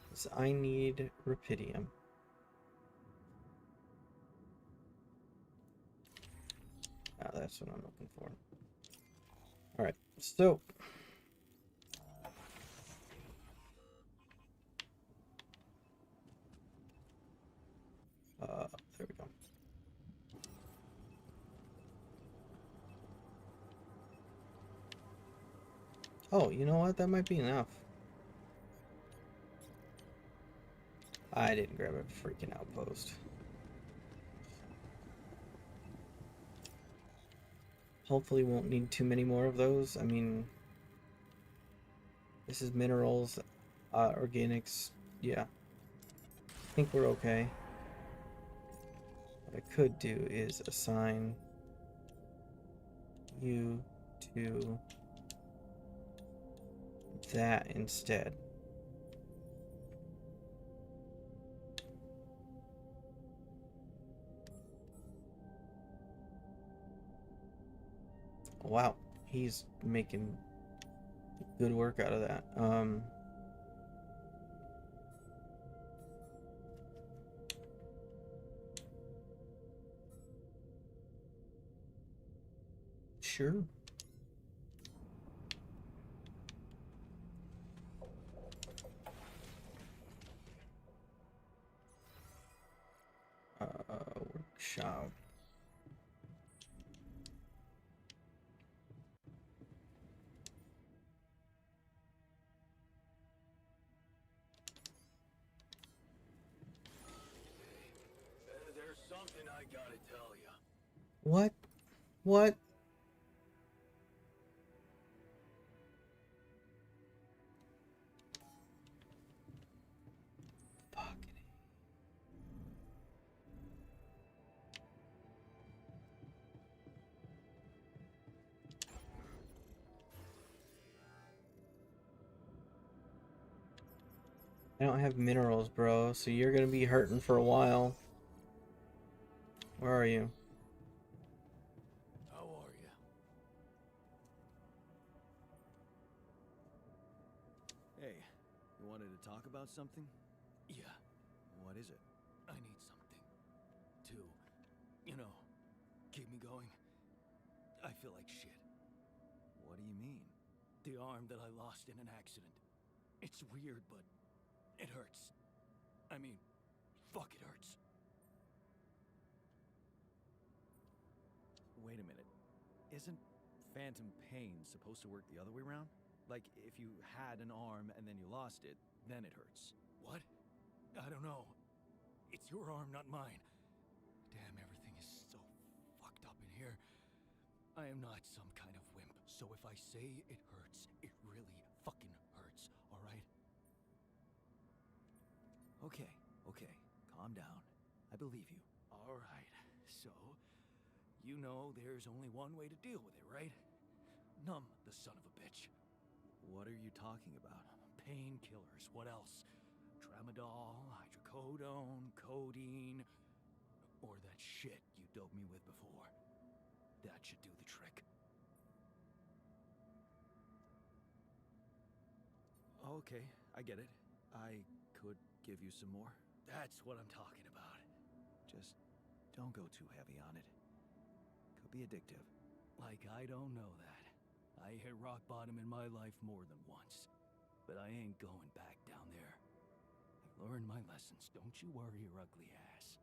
'Cause I need rubidium. Ah, that's what I'm looking for. Alright, so there we go. Oh, you know what? That might be enough. I didn't grab a freaking outpost. Hopefully won't need too many more of those. I mean, this is minerals, organics. Yeah, I think we're okay. What I could do is assign you to that instead. Wow, he's making good work out of that. Sure. Workshop. There's something I gotta tell you. What? What? Fucking. I don't have minerals, bro, so you're gonna be hurting for a while. Where are you? How are you? Hey, you wanted to talk about something? Yeah. What is it? I need something to, keep me going. I feel like shit. What do you mean? The arm that I lost in an accident. It's weird, but it hurts. I mean, fuck, it hurts. Wait a minute. Isn't phantom pain supposed to work the other way around? Like, if you had an arm and then you lost it, then it hurts. What? I don't know. It's your arm, not mine. Damn, everything is so fucked up in here. I am not some kind of wimp, so if I say it hurts, it really fucking hurts, alright? Okay, calm down. I believe you. Alright, so, you know there's only one way to deal with it, right? Numb the son of a bitch. What are you talking about? Painkillers, what else? Tramadol, hydrocodone, codeine, or that shit you doped me with before. That should do the trick. Okay, I get it. I could give you some more. That's what I'm talking about. Just don't go too heavy on it. Could be addictive. Like I don't know that. I hit rock bottom in my life more than once. But I ain't going back down there. I've learned my lessons. Don't you worry your ugly ass.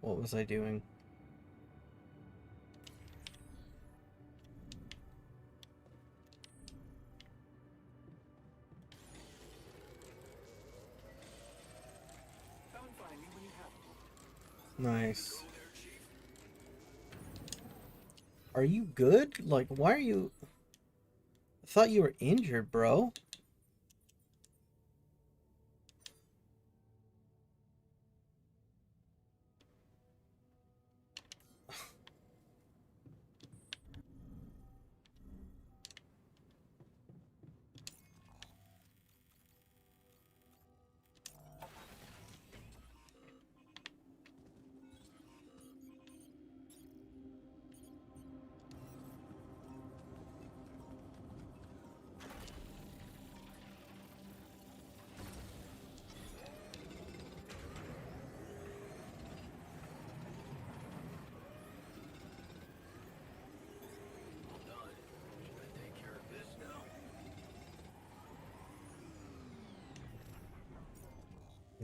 What was I doing? Nice. Are you good? Like, why are you... I thought you were injured, bro.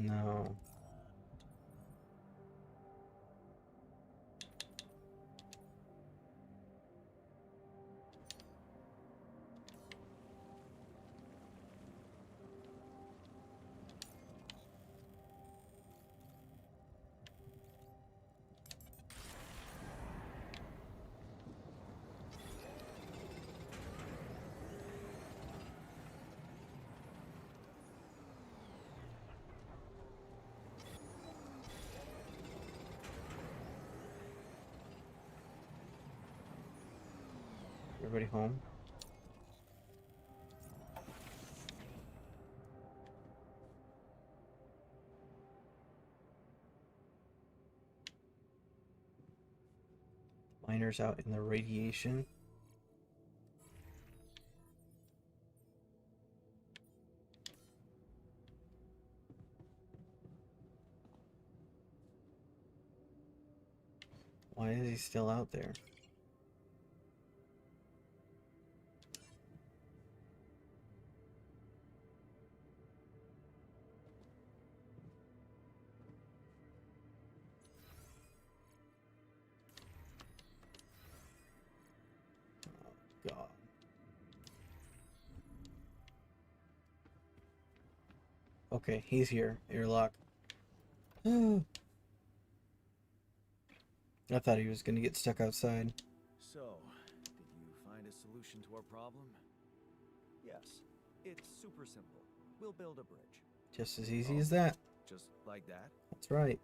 No. Everybody home? Miners out in the radiation. Why is he still out there? God. Okay, he's here. Airlock. I thought he was gonna get stuck outside. So, did you find a solution to our problem? Yes. It's super simple. We'll build a bridge. Just as easy as that. Just like that? That's right.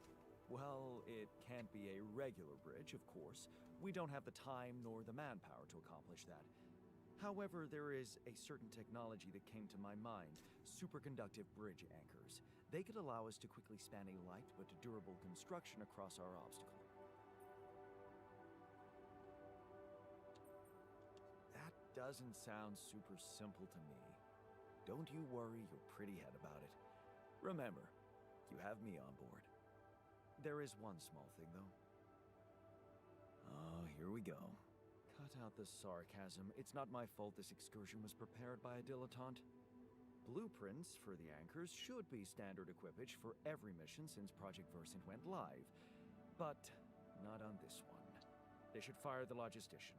Well, it can't be a regular bridge, of course. We don't have the time nor the manpower to accomplish that. However, there is a certain technology that came to my mind. Superconductive bridge anchors. They could allow us to quickly span a light but durable construction across our obstacle. That doesn't sound super simple to me. Don't you worry your pretty head about it. Remember, you have me on board. There is one small thing, though. Oh, here we go. Cut out the sarcasm. It's not my fault this excursion was prepared by a dilettante. Blueprints for the anchors should be standard equipage for every mission since Project Versant went live. But not on this one. They should fire the logistician,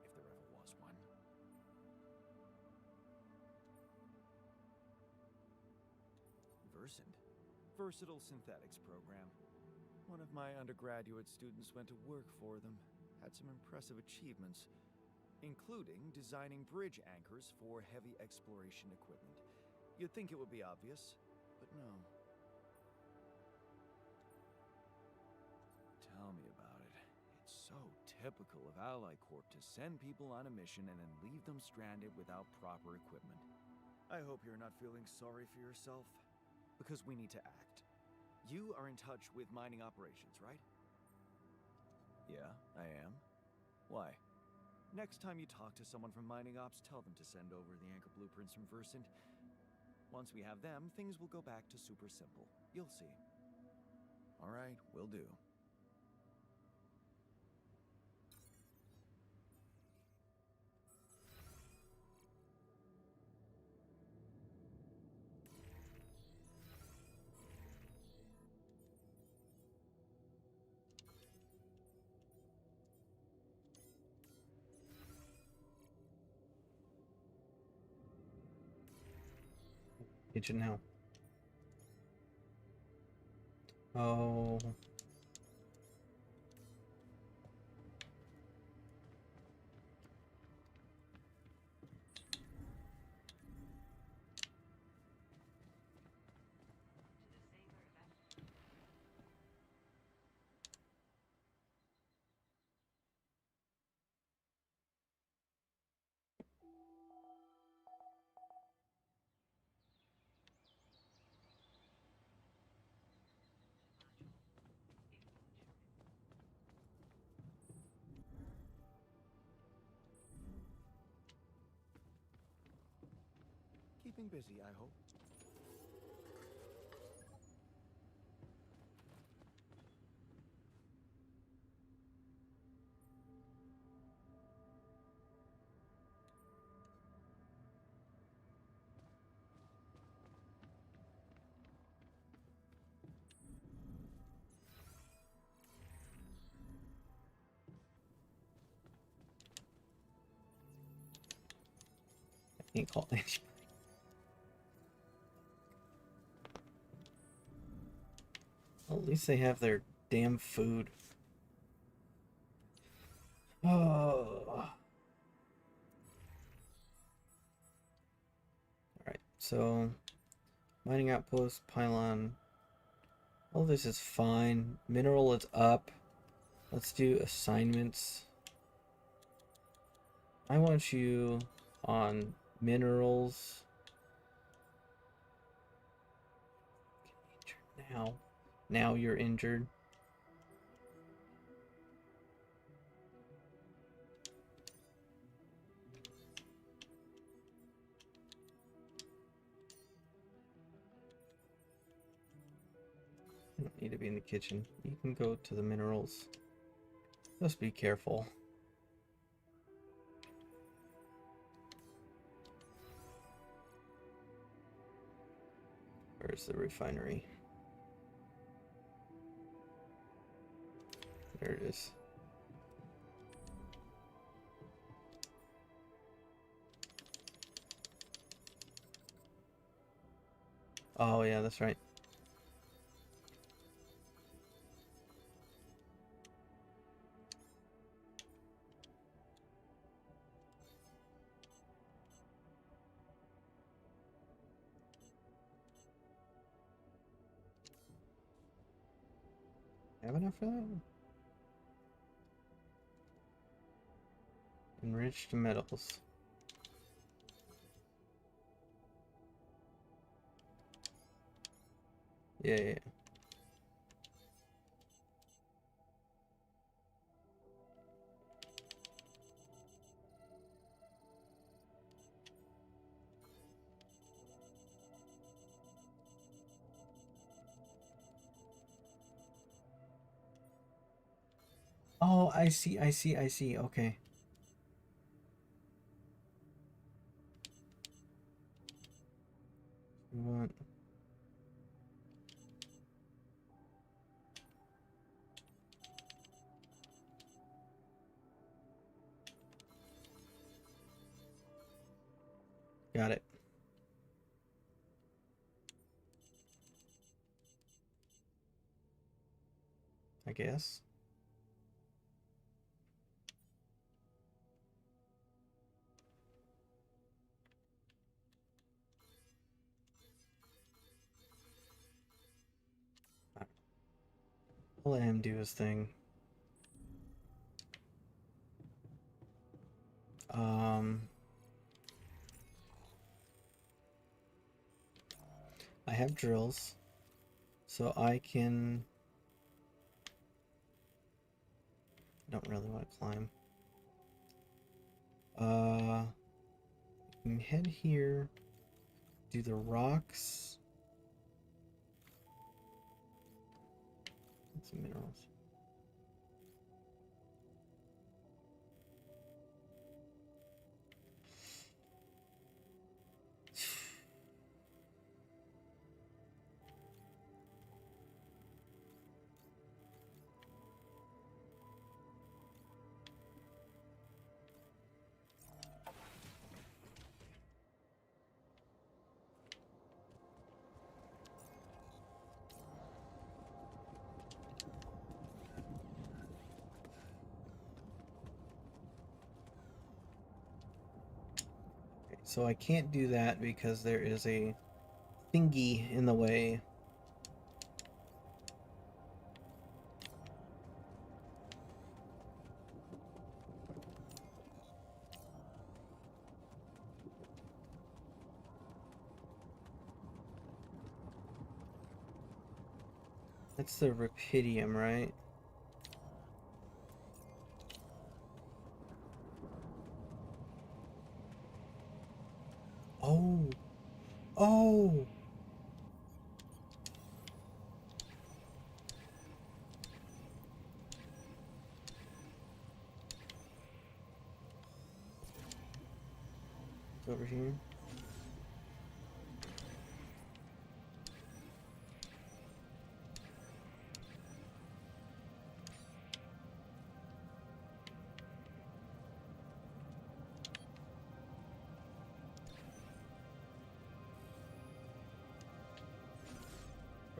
if there ever was one. Versant? Versatile Synthetics Program. One of my undergraduate students went to work for them. Had some impressive achievements, including designing bridge anchors for heavy exploration equipment. You'd think it would be obvious, but no. Tell me about it. It's so typical of Ally Corp to send people on a mission and then leave them stranded without proper equipment. I hope you're not feeling sorry for yourself, because we need to act. You are in touch with mining operations, right? Yeah, I am. Why? Next time you talk to someone from mining ops, tell them to send over the anchor blueprints from Versant. Once we have them, things will go back to super simple. You'll see. All right, will do. Kitchen now. Oh. Keeping busy, I hope. can't call anybody. Well, at least they have their damn food. Oh. Alright, so mining outpost, pylon. All this is fine. Mineral is up. Let's do assignments. I want you on minerals. Now. Now you're injured. You don't need to be in the kitchen. You can go to the minerals. Just be careful. Where's the refinery? There it is. Oh yeah, that's right. Have enough for that? Enriched metals. Yeah. Oh, I see. Okay. What? Got it. I guess. I'll let him do his thing. I have drills, so I can... Don't really want to climb. You can head here, do the rocks. Some minerals. So I can't do that because there is a thingy in the way. That's the rubidium, right? Oh! Oh! It's over here.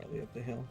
Probably up the hill.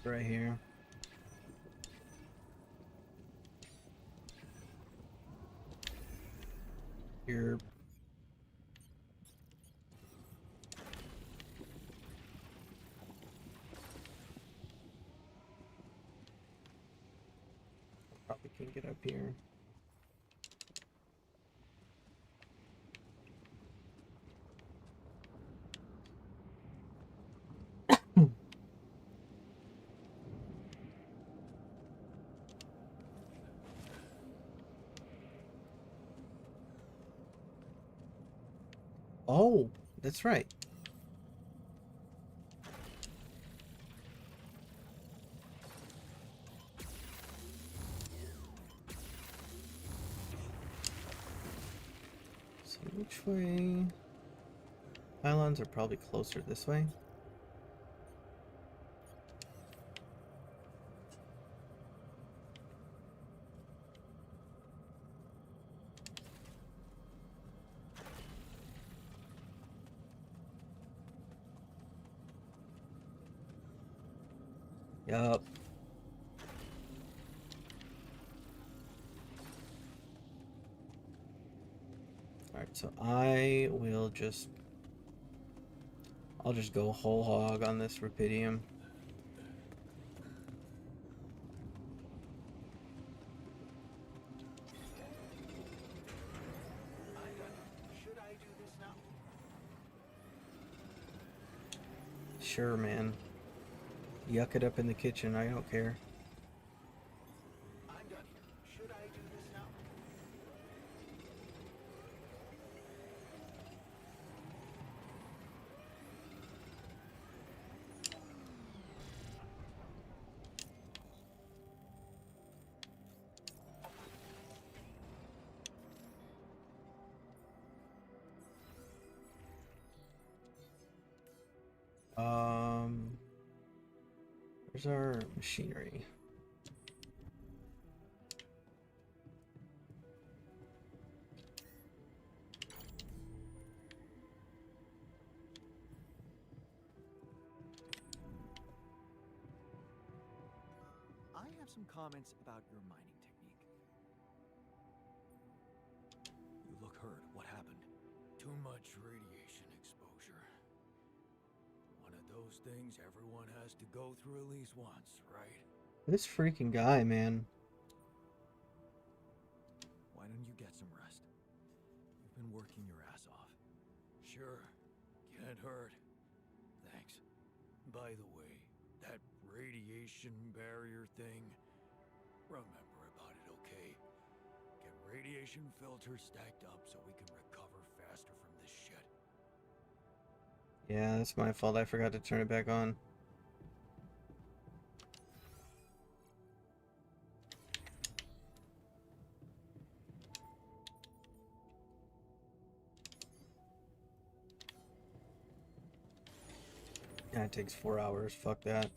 Right here. Here. Probably can get up here. Oh, that's right. So which way? Pylons are probably closer this way. Yup. Alright, so I'll just go whole hog on this Rapidium. Should I do this now? Sure, man. Yuck it up in the kitchen, I don't care. I'm done here. Should I do this now? Where's our machinery? I have some comments about your mining technique. You look hurt. What happened? Too much radiation exposure. One of those things everyone has to go through at least once, right? This freaking guy, man. Why don't you get some rest? You've been working your ass off. Sure. Can't hurt. Thanks. By the way, that radiation barrier thing, remember about it, okay? Get radiation filters stacked up so we can recover faster from this shit. Yeah, that's my fault. I forgot to turn it back on. Yeah, it takes 4 hours. Fuck that.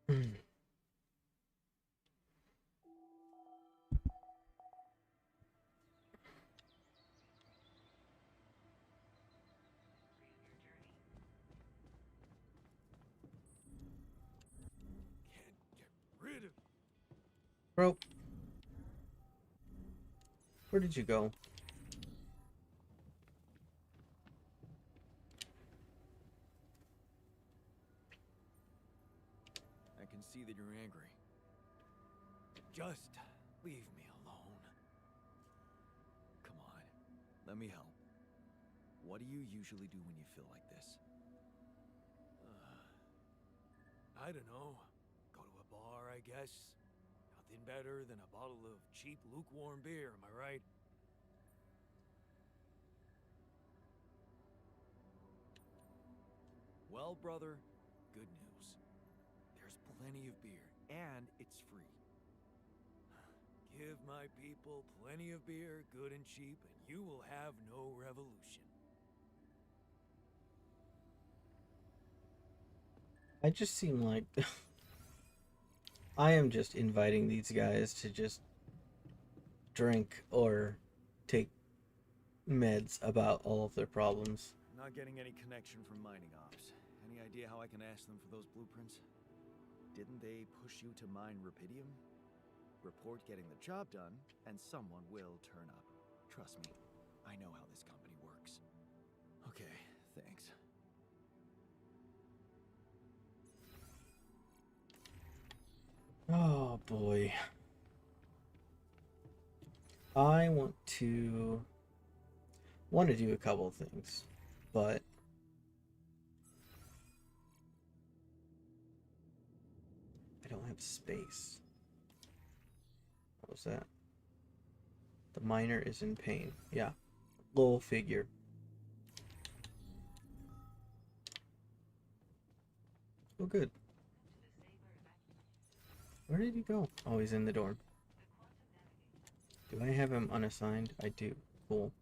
Can't get rid of Bro. Where did you go? I can see that you're angry. Just leave me alone. Come on, let me help. what do you usually do when you feel like this? I don't know. Go to a bar, I guess. Nothing better than a bottle of cheap, lukewarm beer, am I right? Well, brother, good news. There's plenty of beer, and it's free. Give my people plenty of beer, good and cheap, and you will have no revolution. I just seem like I am just inviting these guys to just drink or take meds about all of their problems. Not getting any connection from mining ops. Any idea how I can ask them for those blueprints? Didn't they push you to mine rubidium? Report getting the job done, and someone will turn up. Trust me, I know how this company works. Okay, thanks. Oh boy. I want to do a couple of things, but I don't have space. What was that? The miner is in pain. Yeah. Lol figure. Oh good. Where did he go? Oh, he's in the dorm. Do I have him unassigned? I do. Cool.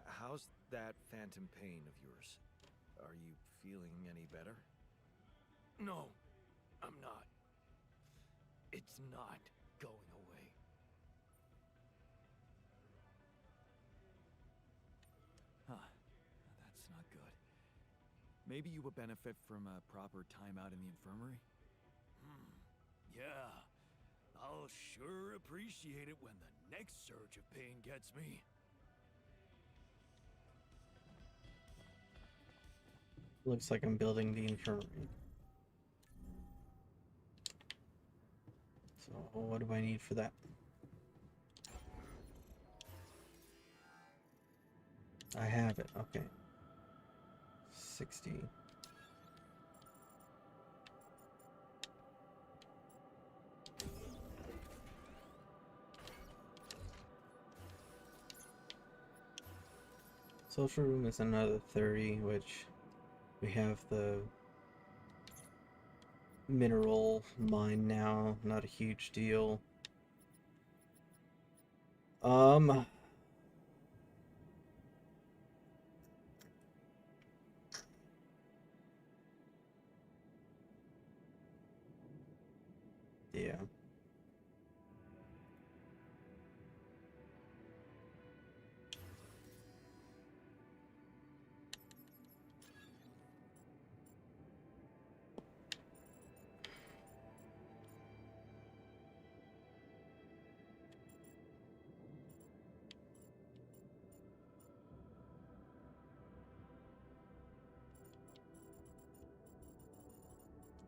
How's that phantom pain of yours? Are you feeling any better? No, I'm not. It's not going away. Huh. That's not good. Maybe you would benefit from a proper timeout in the infirmary? Yeah. I'll sure appreciate it when the next surge of pain gets me. Looks like I'm building the infirmary. So what do I need for that? I have it. Okay. 60. Social room is another 30, which we have the mineral mine now, not a huge deal. Yeah.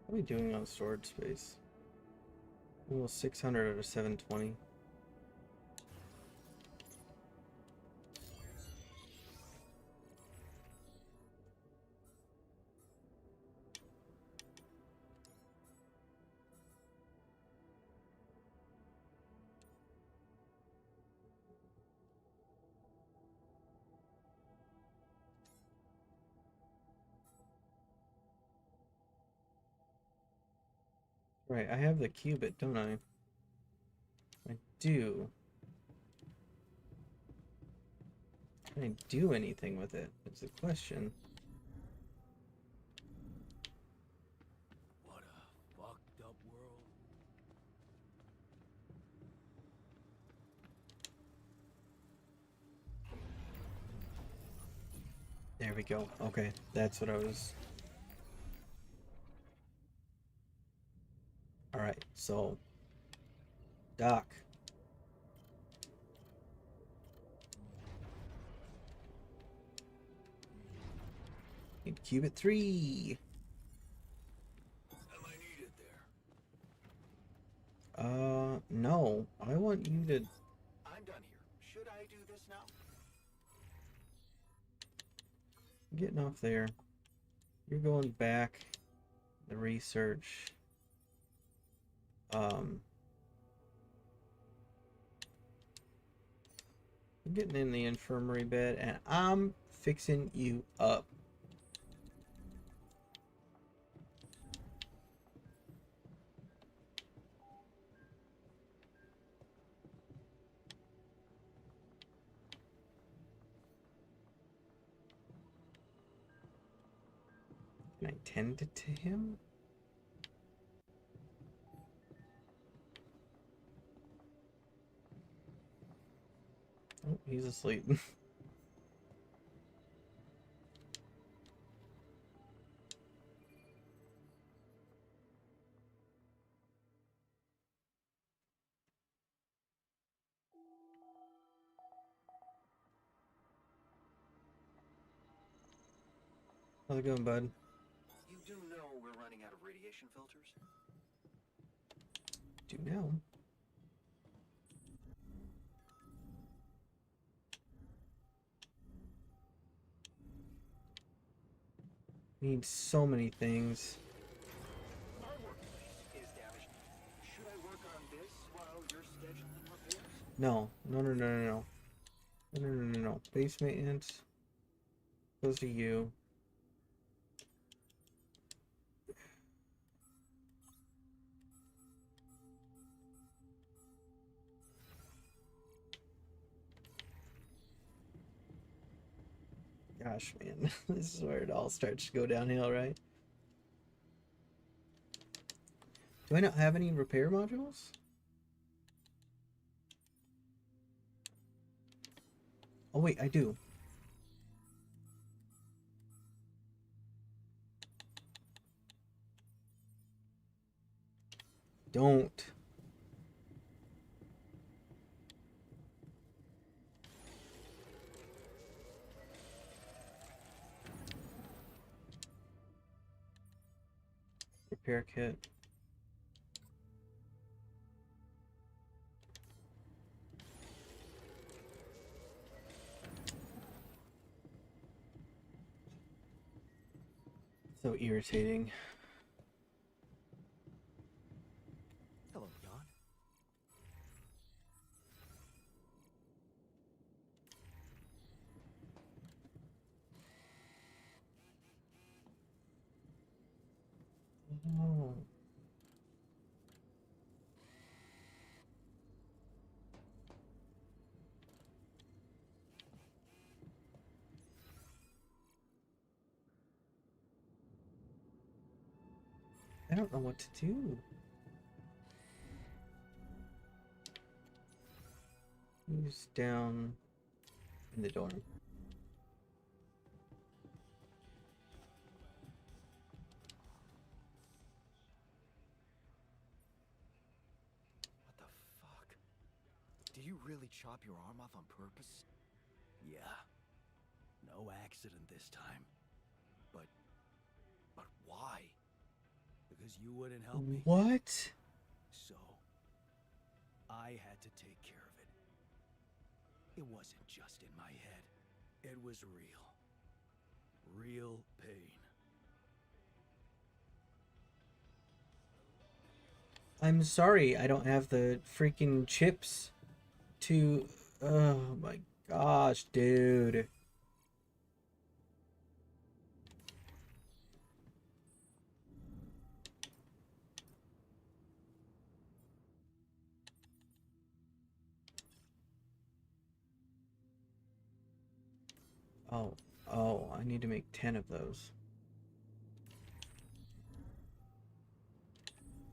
What are we doing on storage space? Well, 600 out of 720. Right, I have the qubit, don't I? I do. Can I do anything with it? That's the question. What a fucked up world. There we go. Okay, that's what I was... Alright, so... Doc. Need qubit 3! No. I want you to... I'm done here. Should I do this now? Getting off there. You're going back. The research. You're getting in the infirmary bed, and I'm fixing you up. Can I tend it to him? Oh, he's asleep. How's it going, bud? You do know we're running out of radiation filters? Do now. Need so many things. My workplace is damaged. Should I work on this while you're scheduling repairs? No. No, no, no, no, no. No, no, no, no, no. Base maintenance goes to you. Gosh, man. This is where it all starts to go downhill, right? Do I not have any repair modules? Oh, wait, I do. Don't. Repair kit. So irritating. Hello, Jan. Oh. I don't know what to do. Who's down in the dorm? What the fuck? Did you really chop your arm off on purpose? Yeah. No accident this time. But why? Because you wouldn't help me. What? So, I had to take care of it. It wasn't just in my head. It was real. Real pain. I'm sorry, I don't have the freaking chips to... Oh my gosh, dude. Oh, I need to make 10 of those.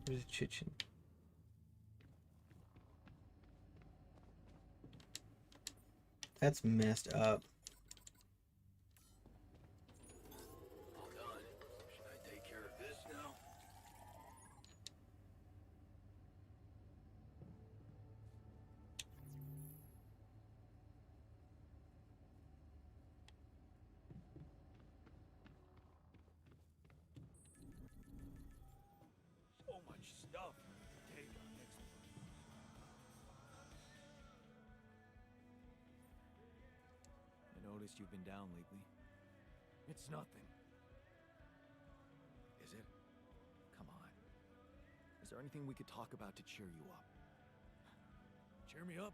Where's the kitchen? That's messed up. All done. Should I take care of this now? So much stuff to take on next noticed you've been down lately. It's nothing. Is it? Come on. Is there anything we could talk about to cheer you up? Cheer me up?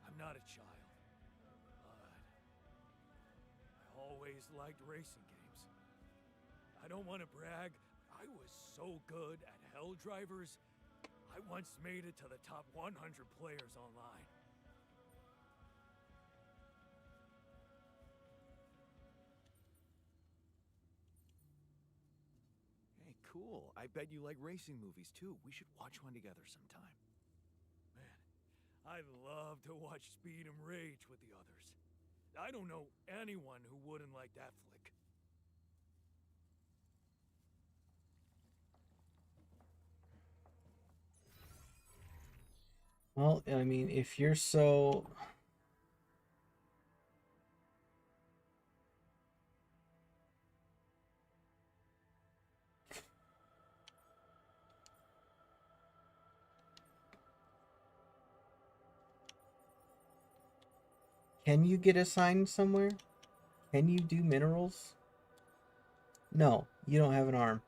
I'm not a child. But I always liked racing games. I don't want to brag. I was so good at Hell Drivers, I once made it to the top 100 players online. Hey, cool. I bet you like racing movies too. We should watch one together sometime. Man, I'd love to watch Speed and Rage with the others. I don't know anyone who wouldn't like that flick. Well, I mean, if you're so... Can you get assigned somewhere? Can you do minerals? No, you don't have an arm.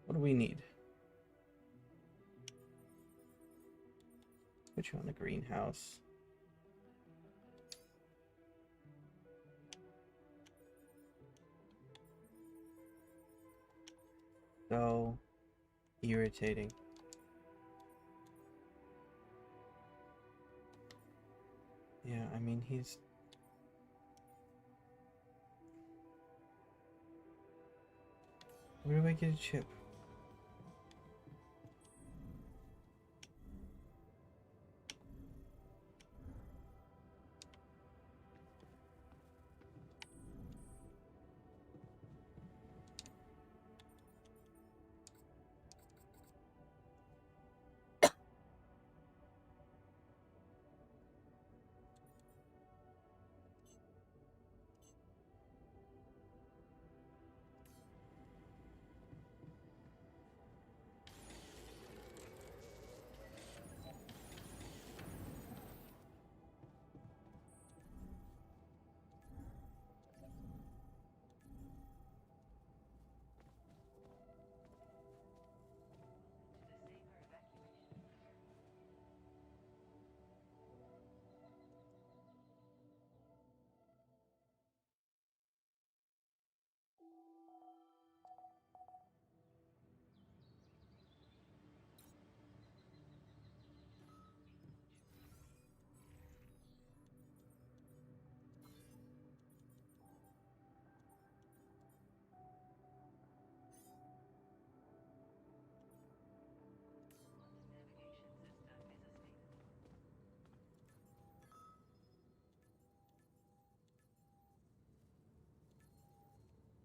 What do we need? Put you on the greenhouse. So irritating. Yeah, I mean, he's... Where do I get a chip?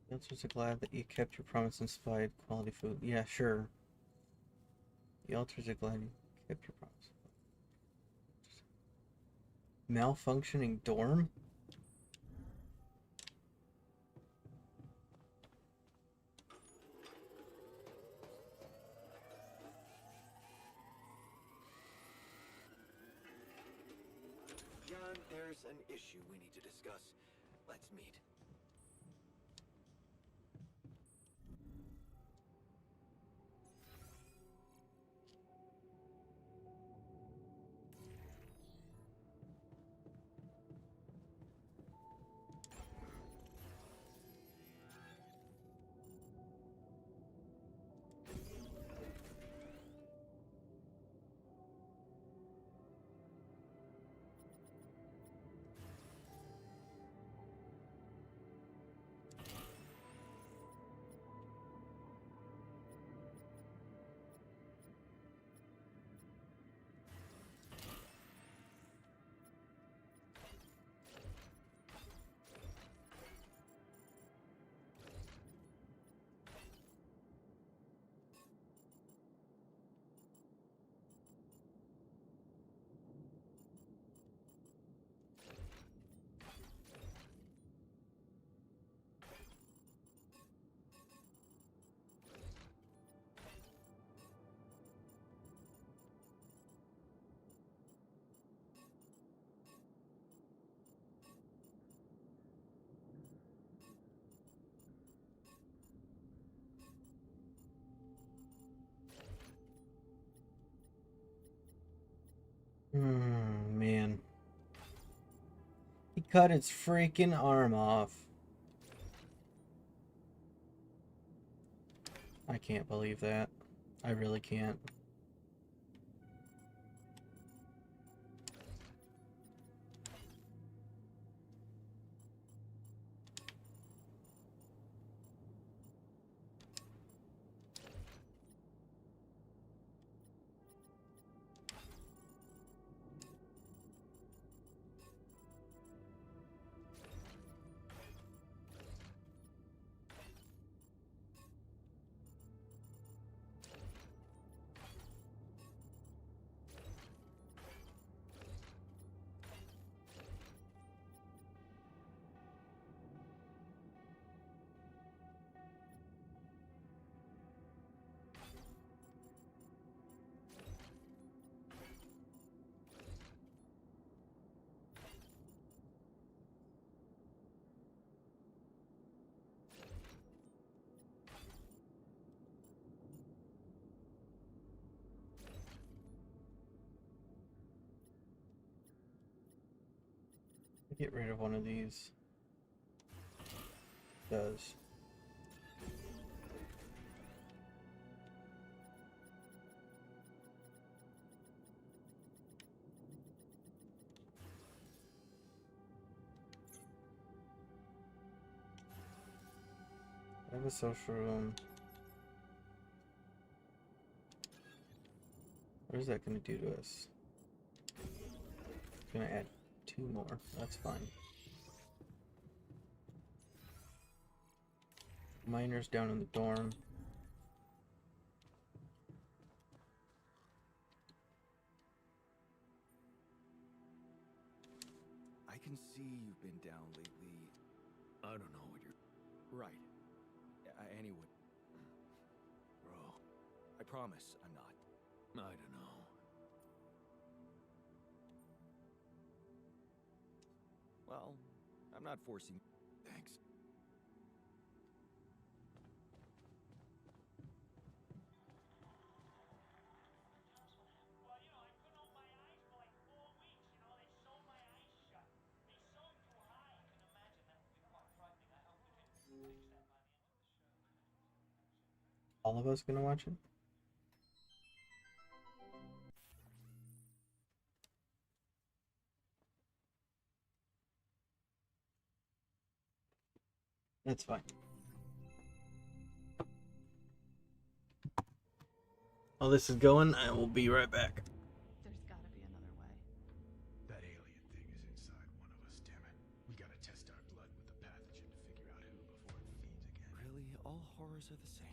The Altars are glad that you kept your promise and supplied quality food. Yeah, sure. The Altars are glad you kept your promise. Malfunctioning dorm? John, there's an issue we need to discuss. Let's meet. He cut its freaking arm off. I can't believe that. I really can't. Get rid of one of these. Does. I have a social room. What is that going to do to us? It's going to add 2 more. That's fine. Miners down in the dorm. I can see you've been down lately. I don't know what you're... Right. Anyway. Bro, I promise I'm not. I don't know. Well, I'm not forcing... Thanks. All of us gonna watch it? That's fine. While this is going, I will be right back. There's gotta be another way. That alien thing is inside one of us, damn it. We gotta test our blood with the pathogen to figure out who before it feeds again. Really, all horrors are the same.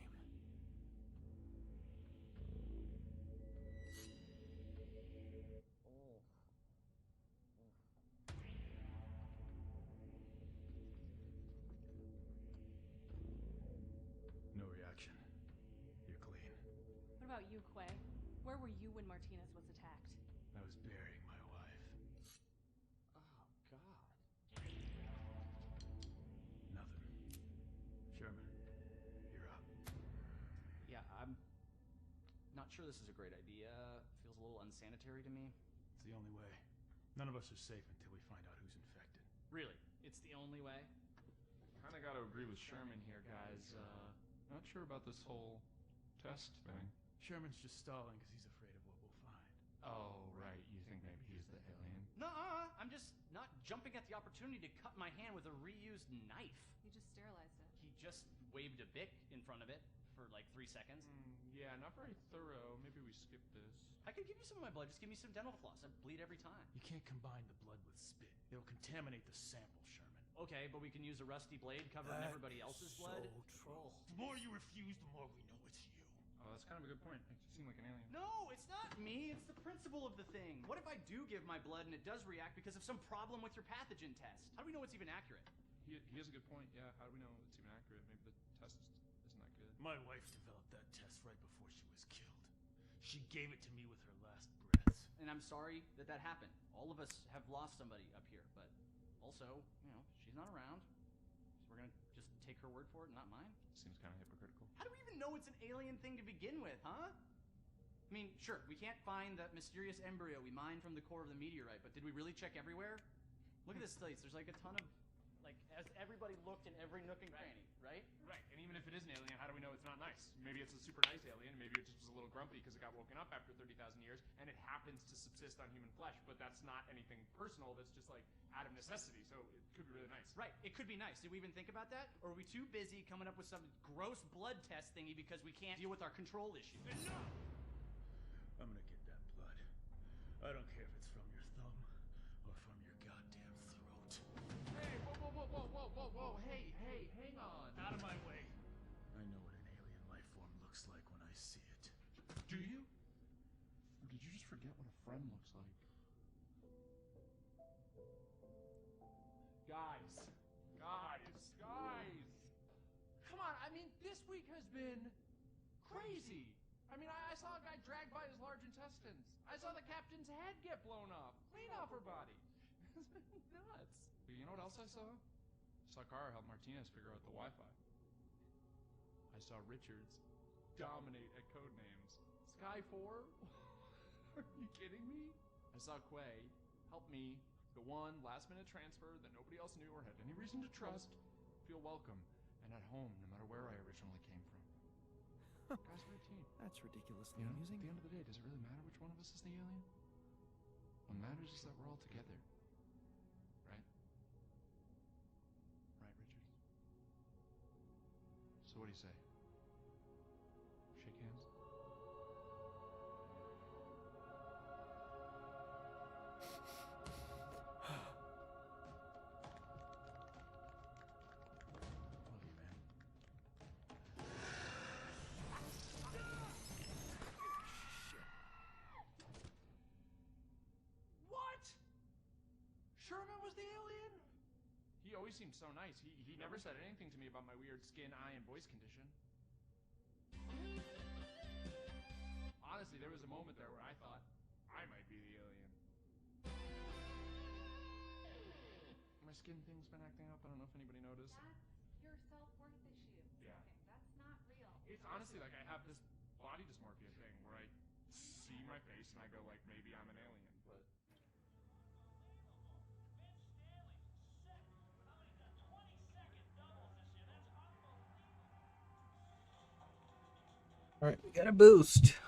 No reaction. You're clean. What about you, Quay? Where were you when Martinez was attacked? I was burying my wife. Oh, God. Nothing. Sherman, you're up. Yeah, I'm not sure this is a great idea. Feels a little unsanitary to me. It's the only way. None of us are safe until we find out who's infected. Really? It's the only way? Kinda gotta agree with Sherman here, guys. Not sure about this whole test thing. Sherman's just stalling because he's afraid of what we'll find. Oh, right. You think maybe he's the alien? Nuh-uh. I'm just not jumping at the opportunity to cut my hand with a reused knife. You just sterilized it. He just waved a bic in front of it for like 3 seconds. Yeah, not very thorough. Maybe we skip this. I could give you some of my blood. Just give me some dental floss. I bleed every time. You can't combine the blood with spit. It'll contaminate the sample, Sherman. Okay, but we can use a rusty blade covering everybody else's blood. True. The more you refuse, the more we know it's you. Oh, that's kind of a good point. Makes you seem like an alien. No, it's not me. It's the principle of the thing. What if I do give my blood and it does react because of some problem with your pathogen test? How do we know it's even accurate? He has a good point. Yeah, how do we know it's even accurate? Maybe the test isn't that good. My wife developed that test right before she was killed. She gave it to me with her last breaths. And I'm sorry that that happened. All of us have lost somebody up here, but also, she's not around. So we're gonna just take her word for it, not mine. Seems kind of hypocritical. How do we even know it's an alien thing to begin with, huh? I mean, sure, we can't find that mysterious embryo we mined from the core of the meteorite, but did we really check everywhere? Look at this place. There's like a ton of, like, as everybody looked in every nook and cranny, right? Right, and even if it is an alien, how do we know it's not nice? Maybe it's a super nice alien, maybe it just was a little grumpy because it got woken up after 30,000 years, and it happens to subsist on human flesh, but that's not anything personal, that's just like out of necessity, so it could be really nice. Right, it could be nice. Did we even think about that? Or are we too busy coming up with some gross blood test thingy because we can't deal with our control issues? Enough! I'm gonna get that blood. I don't care if it's from your thumb or from your goddamn throat. Hey, whoa, hey, hang on. Out of my way. I know what an alien life form looks like when I see it. Do you? Or did you just forget what a friend looks like? Guys! Come on, I mean, this week has been crazy. I mean, I saw a guy dragged by his large intestines. I saw the captain's head get blown off, clean off her body. It's been nuts. But you know what else I saw? I saw Kara help Martinez figure out the Wi-Fi. I saw Richards dominate at Codenames. Sky 4? Are you kidding me? I saw Quay help me, the one last-minute transfer that nobody else knew or had any reason to trust, feel welcome and at home no matter where I originally came from. Guys, we're a team. That's ridiculously You know, amusing. at the end of the day, does it really matter which one of us is the alien? What matters is that we're all together. Right? Right, Richards? So what do you say? Shake hands? Love you, man. What? Sherman was the alien? He always seemed so nice. He never said anything to me about my weird skin, eye, and voice condition. Honestly, there was a moment there where I thought I might be the alien. My skin thing's been acting up. I don't know if anybody noticed. That's your self-worth issue. Yeah. Okay, that's not real. It's honestly like I have this body dysmorphia thing where I see my face and I go like, maybe I'm an alien, but... Alright, we got a boost.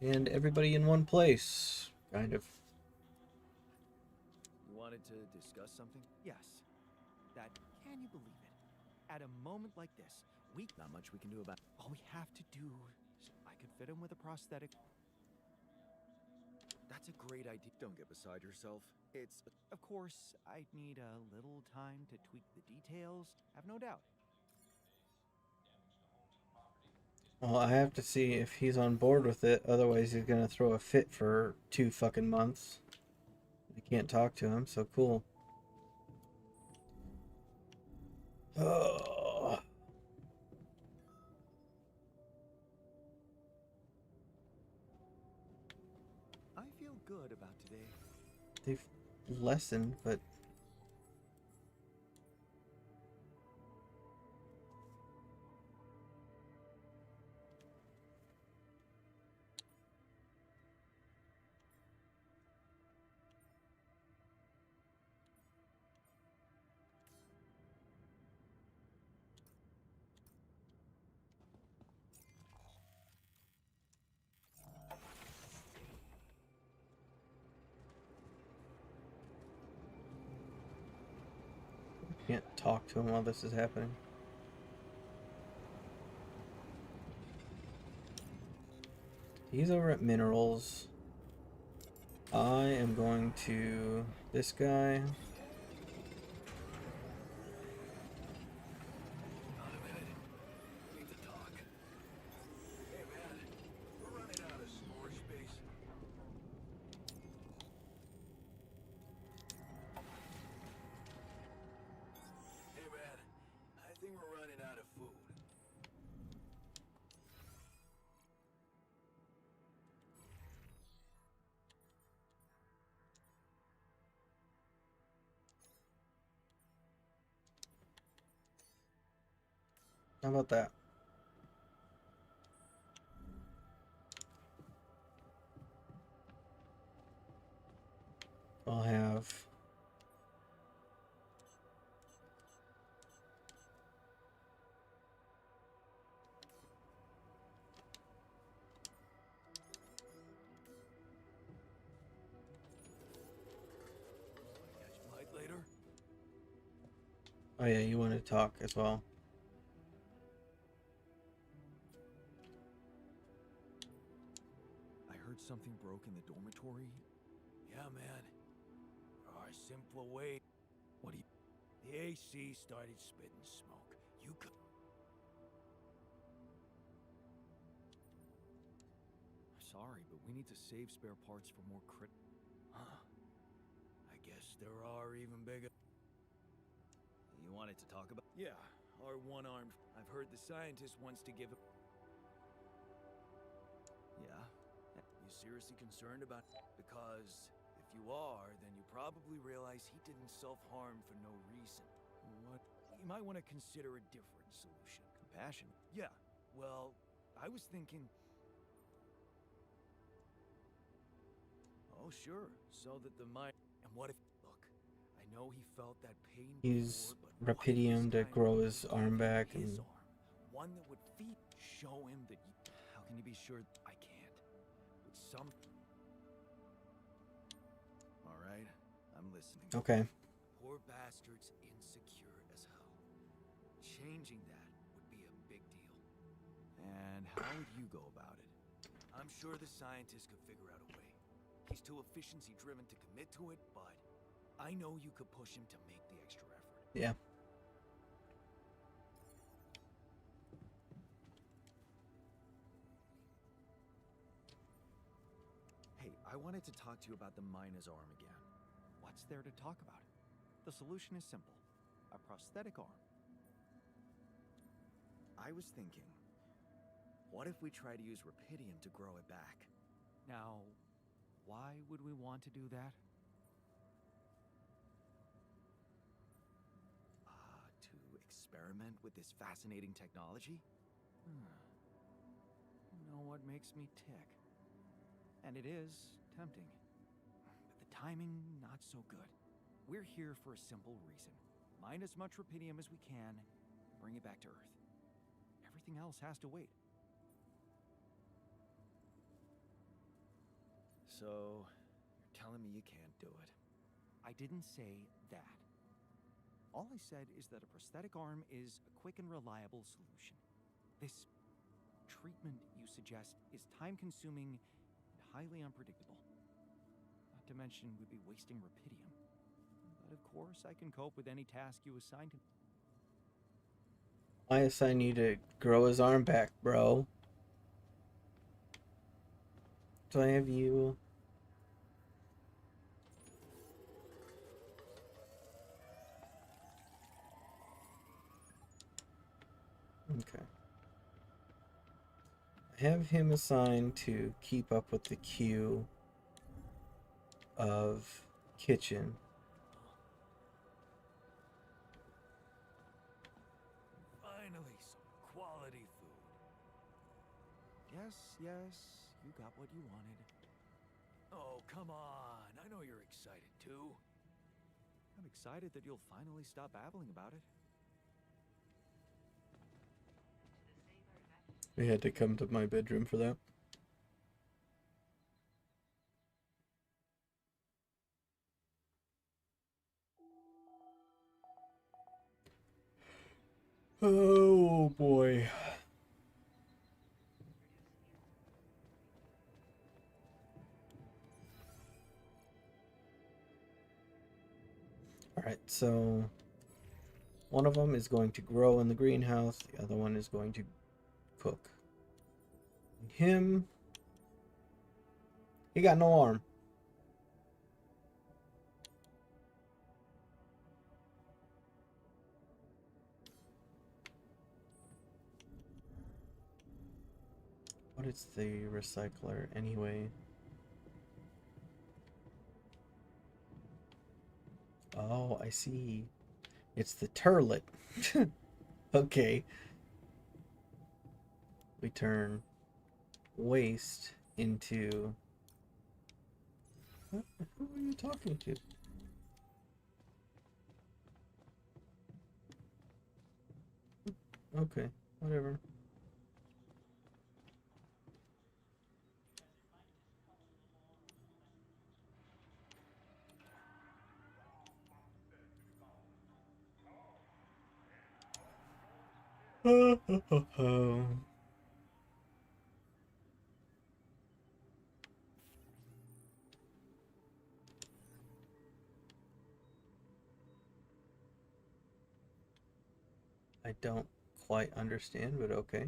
And everybody in one place. Kind of. You wanted to discuss something? Yes. That, can you believe it? At a moment like this, not much we can do about it. All we have to do is I could fit him with a prosthetic. That's a great idea. Don't get beside yourself. Of course, I'd need a little time to tweak the details. Have no doubt. Well, I have to see if he's on board with it. Otherwise, he's gonna throw a fit for 2 fucking months. I can't talk to him, so cool. Oh. I feel good about today. They've lessened, but... Can't talk to him while this is happening. He's over at Minerals. I am going to this guy. How about that? I'll have Oh yeah, you want to talk as well. I heard something broke in the dormitory. Yeah, man. There are simpler ways. What do you... The AC started spitting smoke. You could... Sorry, but we need to save spare parts for more Huh. I guess there are even bigger... You wanted to talk about... Yeah, our one-armed... I've heard the scientist wants to give... Yeah? You seriously concerned about... Because if you are, then you probably realize he didn't self-harm for no reason. What? You might want to consider a different solution. Compassion? Yeah, well, I was thinking... Oh, sure, so that the mind... And what if... Look, I know he felt that pain Use before, but what if Rapidium this to time grow you his could arm give him back his and... arm, one that would feed... Show him that you... How can you be sure... I can't. With some... Alright, I'm listening. Okay. Poor bastard's insecure as hell. Changing that would be a big deal. And how would you go about it? I'm sure the scientist could figure out a way. He's too efficiency-driven to commit to it, but I know you could push him to make the extra effort. Yeah. Hey, I wanted to talk to you about the miner's arm again. What's there to talk about? The solution is simple. A prosthetic arm. I was thinking, what if we try to use Rapidium to grow it back? Now, why would we want to do that? To experiment with this fascinating technology? You know what makes me tick? And it is tempting. But the timing, not so good. We're here for a simple reason. Mine as much Rapidium as we can, bring it back to Earth. Everything else has to wait. So, you're telling me you can't do it? I didn't say that. All I said is that a prosthetic arm is a quick and reliable solution. This treatment you suggest is time-consuming and highly unpredictable. Not to mention we'd be wasting Rapidium. But of course, I can cope with any task you assign to me. I assign you to grow his arm back, bro. Do I have you? Okay. I have him assigned to keep up with the queue of kitchen. Finally, some quality food. Yes, you got what you wanted. Oh, come on. I know you're excited, too. I'm excited that you'll finally stop babbling about it. We had to come to my bedroom for that. Oh boy. Alright, so one of them is going to grow in the greenhouse, the other one is going to cook. Him, he got no arm. What is the recycler anyway? Oh, I see. It's the turlet. Okay. We turn waste into... What? Who are you talking to? Okay, whatever. I don't quite understand, but okay.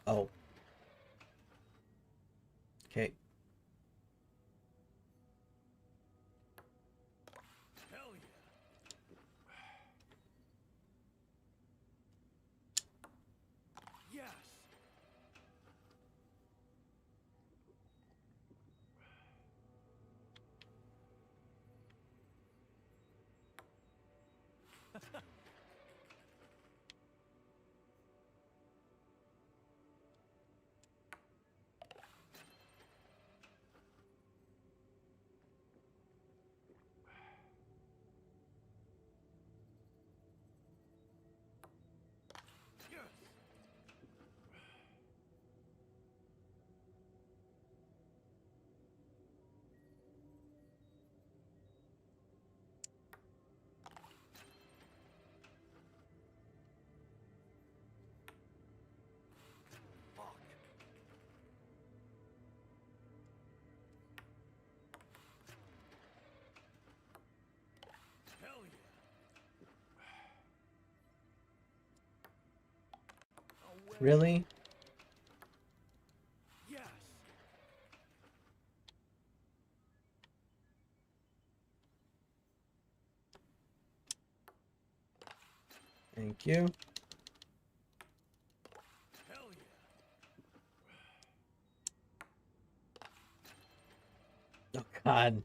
Oh. Okay. Hell yeah. Yes. Yes. Fuck. Hell yeah. No way. Really? Yes. Thank you. Hell yeah. Oh God.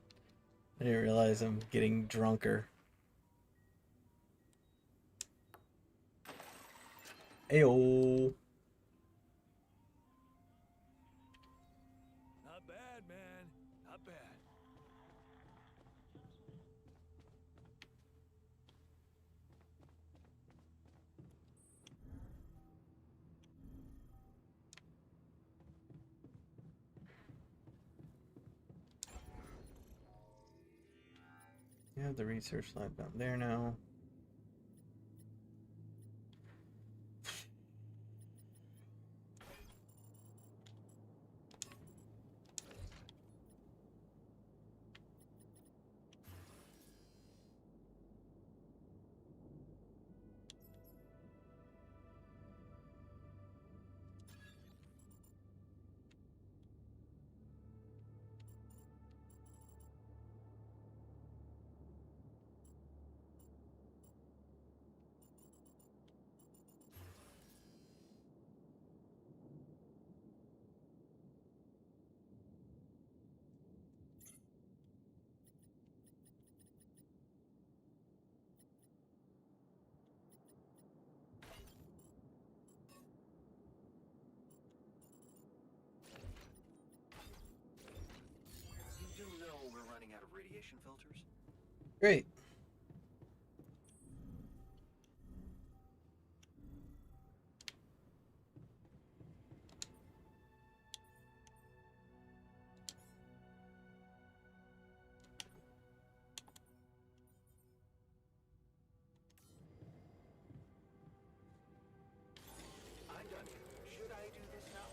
I didn't realize I'm getting drunker. Ayo. Not bad, man. Not bad. You have the research lab down there now. You do know we're running out of radiation filters? Great. I'm done. Should I do this now?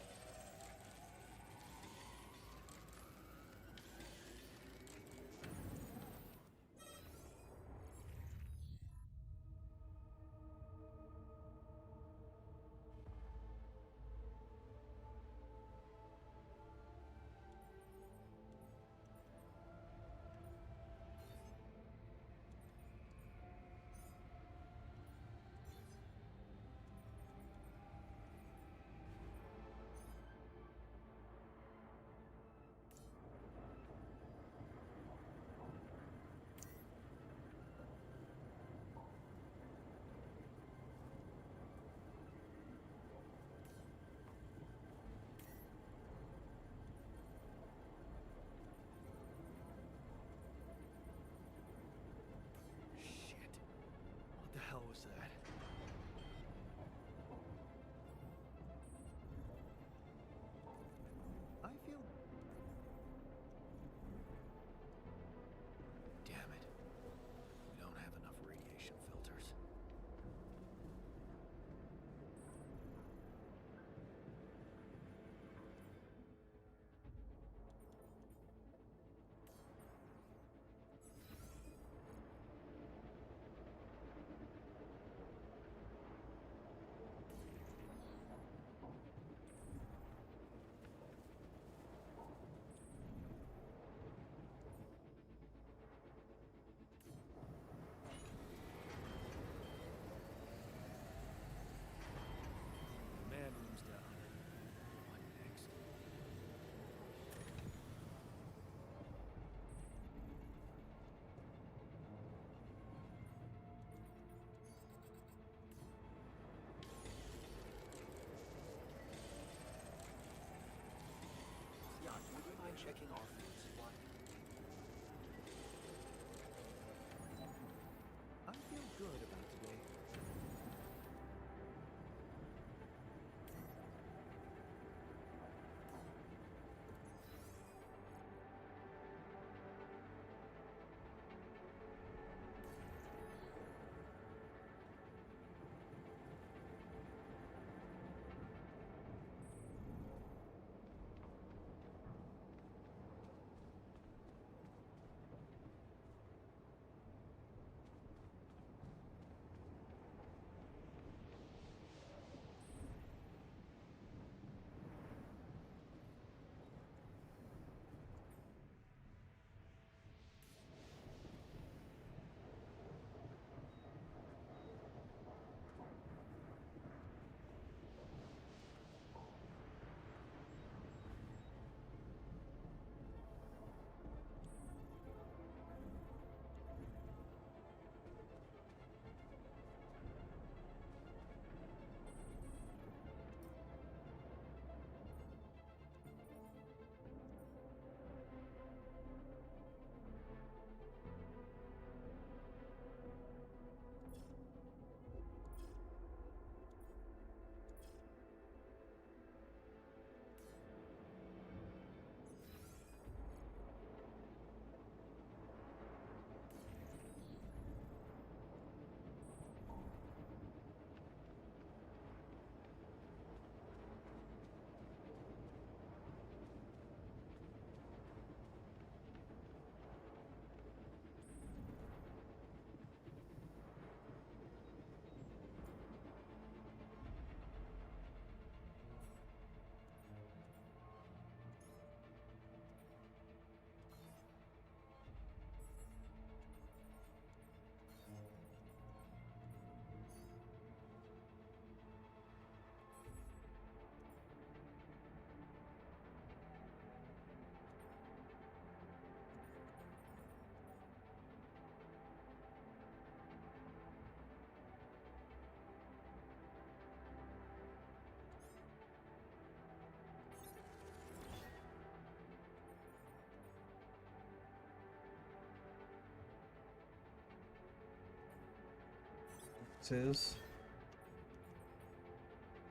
is.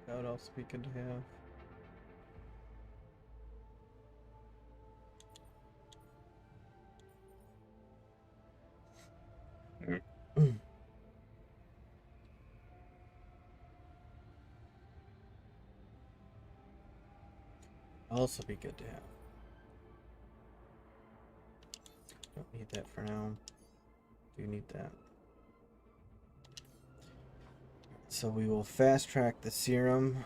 That would also be good to have. Also be good to have. Don't need that for now. Do need that. So we will fast track the serum.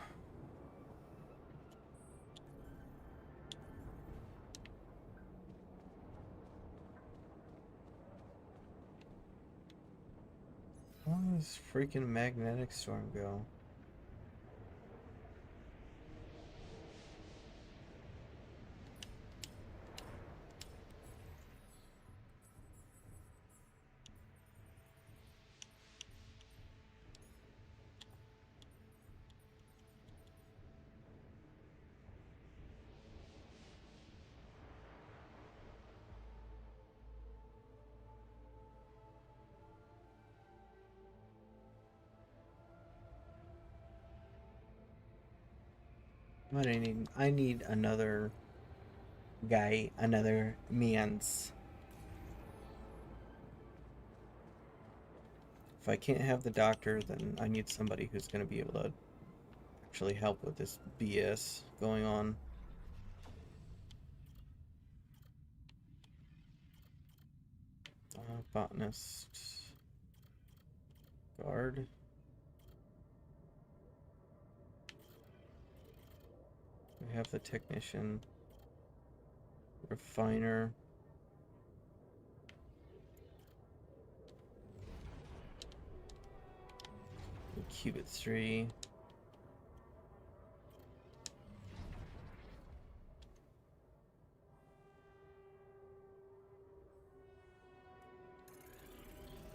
Where does freaking magnetic storm go? What I need another guy, another man's. If I can't have the doctor, then I need somebody who's going to be able to actually help with this BS going on. Botanist. Guard. We have the technician. Refiner. Qubit 3.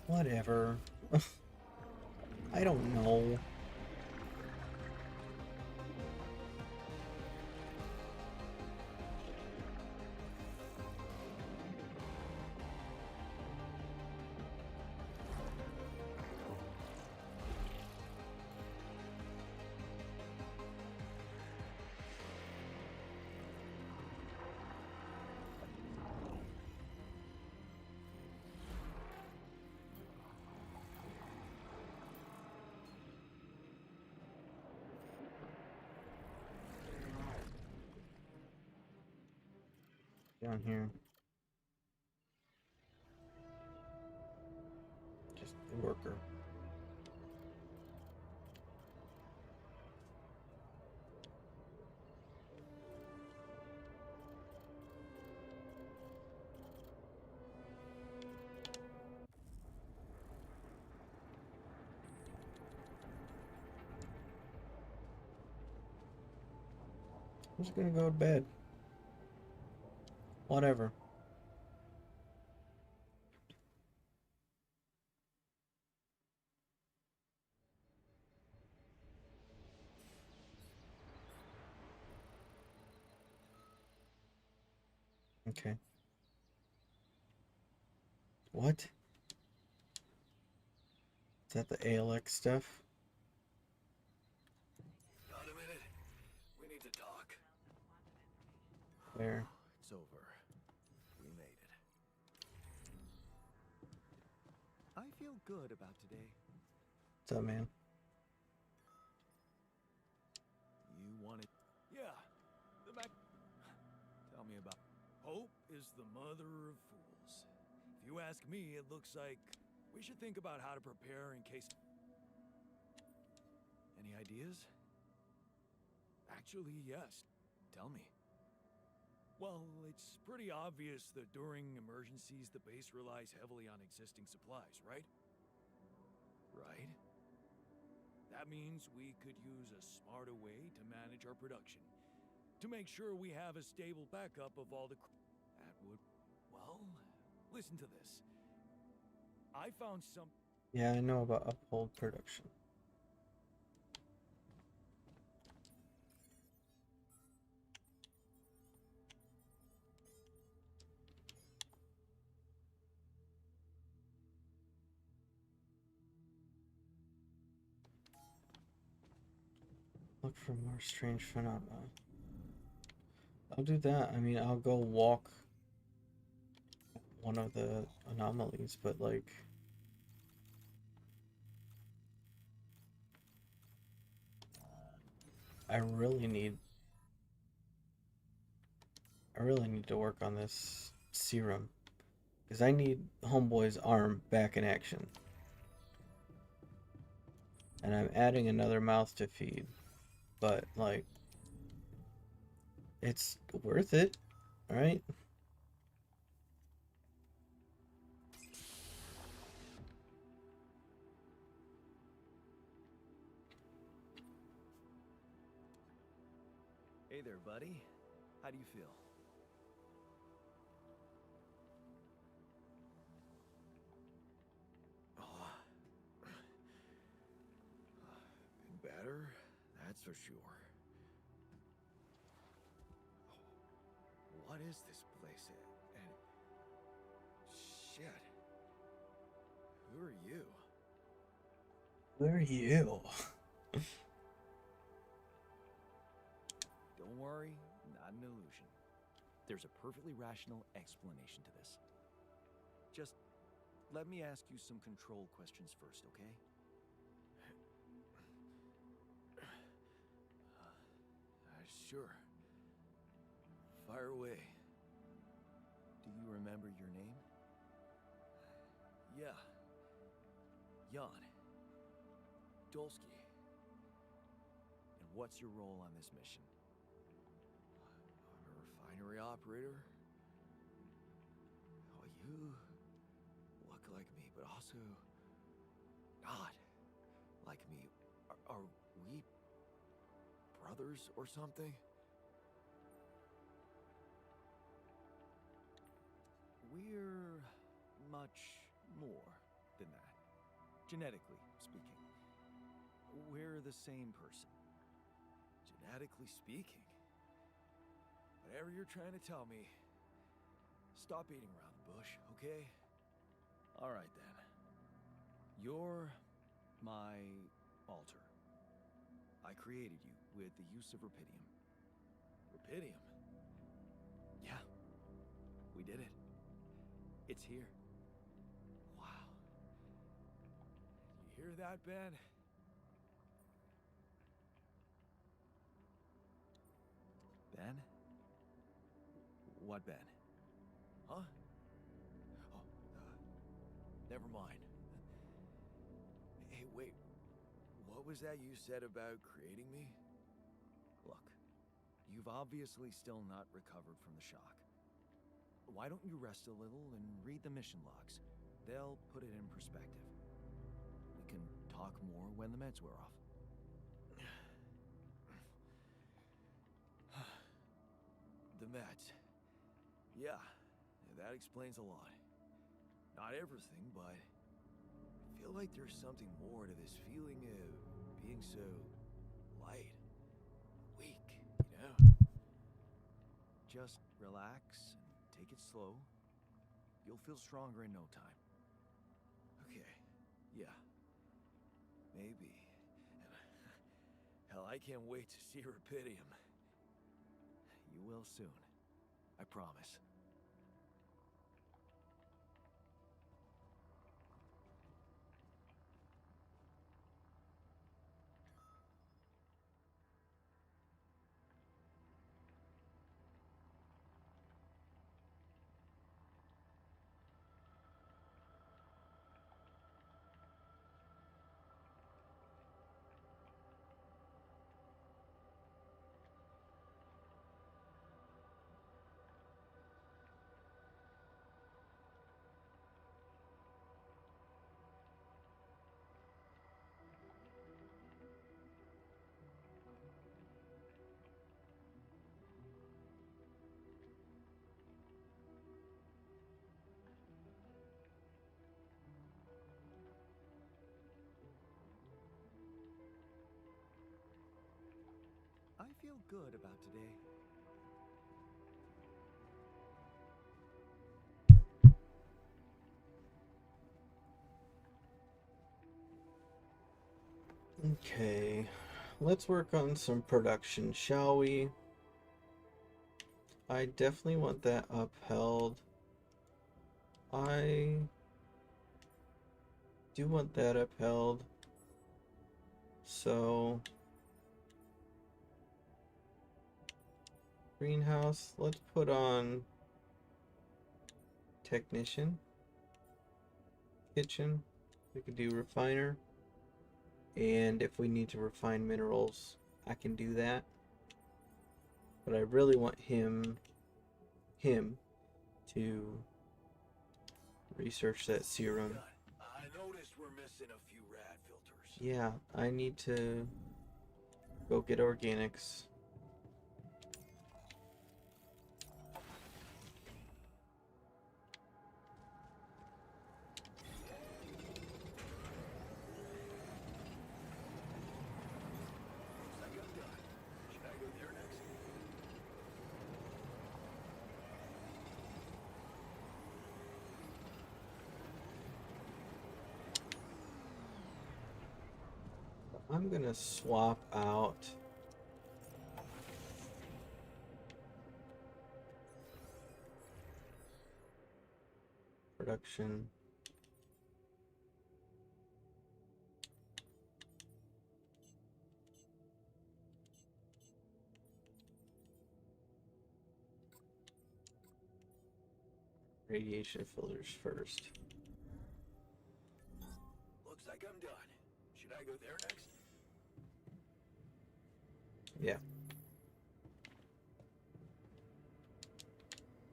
Whatever. I don't know. Down here. Just a worker. I'm just gonna go to bed. Whatever. Okay. What? Is that the ALX stuff? Got a minute? We need to talk. Where? It's over. We made it. I feel good about today. What's up, man? You wanted... Yeah. The back... Tell me about... Hope is the mother of fools. If you ask me, it looks like we should think about how to prepare in case... Any ideas? Actually, yes. Tell me. Well, it's pretty obvious that during emergencies, the base relies heavily on existing supplies, right? Right? That means we could use a smarter way to manage our production. To make sure we have a stable backup of all the... That would... Well, listen to this. I found some... Yeah, I know about Uphold production. Look for more strange phenomena. I'll do that. I mean, I'll go walk one of the anomalies, but like, I really need to work on this serum because I need Homeboy's arm back in action. And I'm adding another mouth to feed, but like, it's worth it, right? Hey there, buddy. How do you feel? Oh, better, that's for sure. What is this place? And shit. Who are you? Who are you? Don't worry, not an illusion. There's a perfectly rational explanation to this. Just let me ask you some control questions first, okay? Sure. Fire away. Do you remember your name? Yeah. Jan. Dolsky. And what's your role on this mission? I'm a refinery operator. Oh, you look like me, but also not like me. Are we brothers or something? We're much more than that, genetically speaking. We're the same person. Genetically speaking. Whatever you're trying to tell me, stop beating around the bush, okay? All right then. You're my alter. I created you with the use of Rapidium. Rapidium? Yeah, we did it. It's here. Wow. You hear that, Ben? Ben? What Ben? Huh? Oh, never mind. Hey, wait. What was that you said about creating me? Look, you've obviously still not recovered from the shock. Why don't you rest a little and read the mission logs? They'll put it in perspective. We can talk more when the meds wear off. The meds. Yeah, that explains a lot. Not everything, but I feel like there's something more to this feeling of being so light, weak, you know? Just relax and take it slow. You'll feel stronger in no time. Okay, yeah. Maybe. Hell, I can't wait to see Rapidium. You will soon. I promise. I feel good about today. Okay, let's work on some production, shall we? I definitely want that upheld. I do want that upheld. So, greenhouse, let's put on technician. Kitchen, we could do refiner. And if we need to refine minerals, I can do that. But I really want him to research that serum. I noticed we're missing a few rad filters. Yeah, I need to go get organics. Looks like I'm done. Should I go there next? I'm gonna swap out production. Radiation filters first. Looks like I'm done. Should I go there next? Yeah.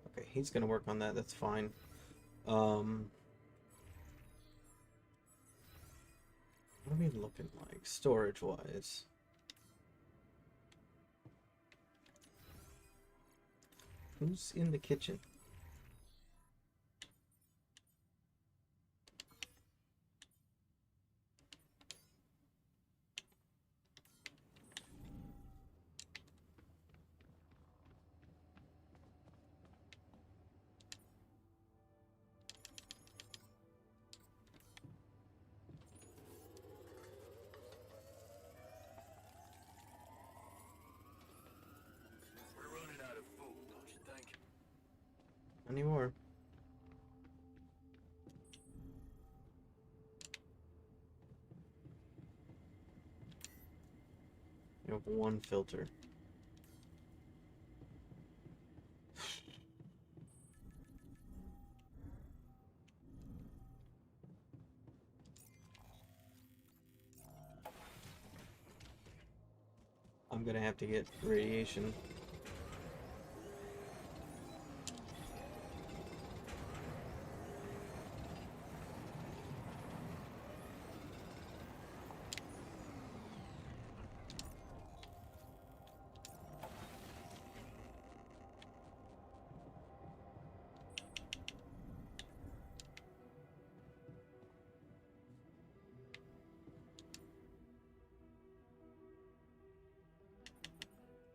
Okay, he's gonna work on that. That's fine. What are we looking like storage wise? Who's in the kitchen? We're running out of food, don't you think? Anymore? You have one filter. I'm gonna have to get radiation.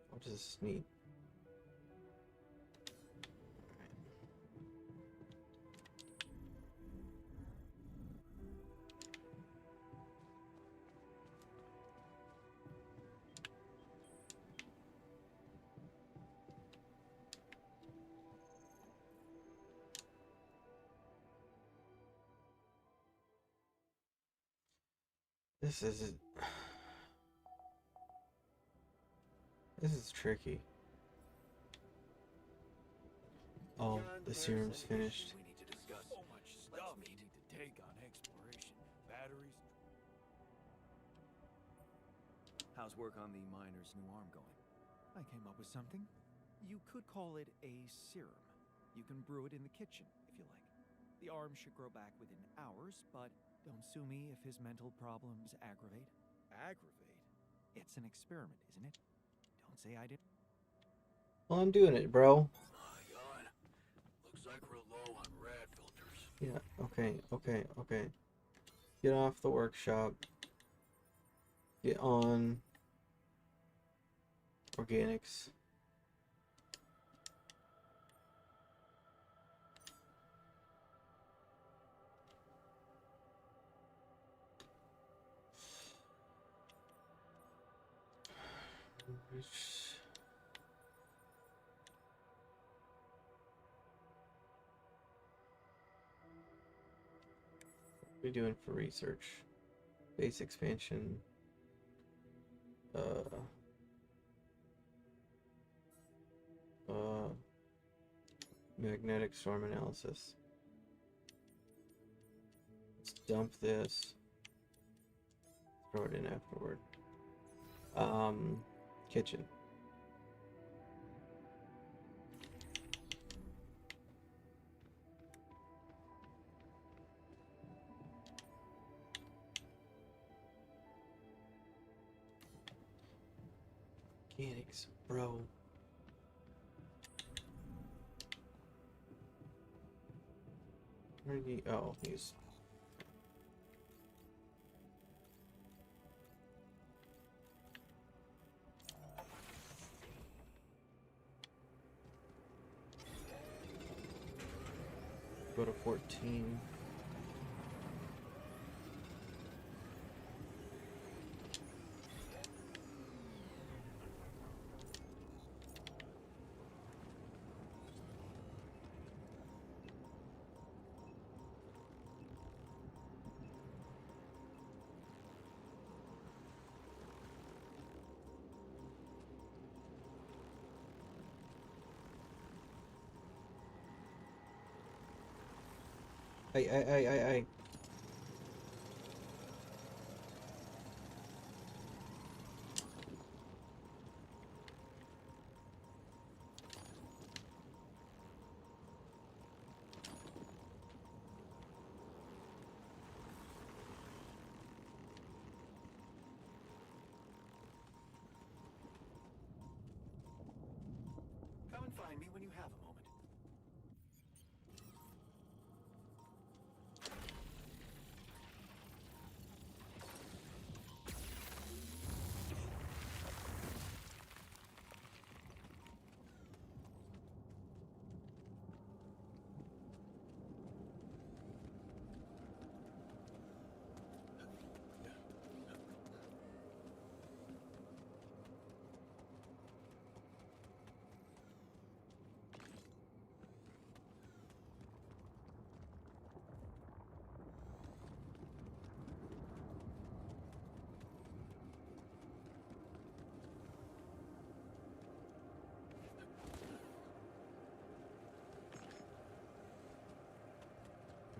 What does this need? This is tricky. Oh, the serum's finished. We need to discuss so much stuff we need to take on exploration. Batteries. How's work on the miner's new arm going? I came up with something. You could call it a serum. You can brew it in the kitchen, if you like. The arm should grow back within hours, but don't sue me if his mental problems aggravate. Aggravate? It's an experiment, isn't it? Don't say I didn't. Well, I'm doing it, bro. Looks like we're low on rad filters. Yeah, okay. Get off the workshop. Get on organics. What are we doing for research? Base expansion. Magnetic storm analysis. Let's dump this. Throw it in afterward. Kitchen. Mechanics, bro. Where did he? Oh, he's. Go to 14. Hey. Come and find me when you have a moment.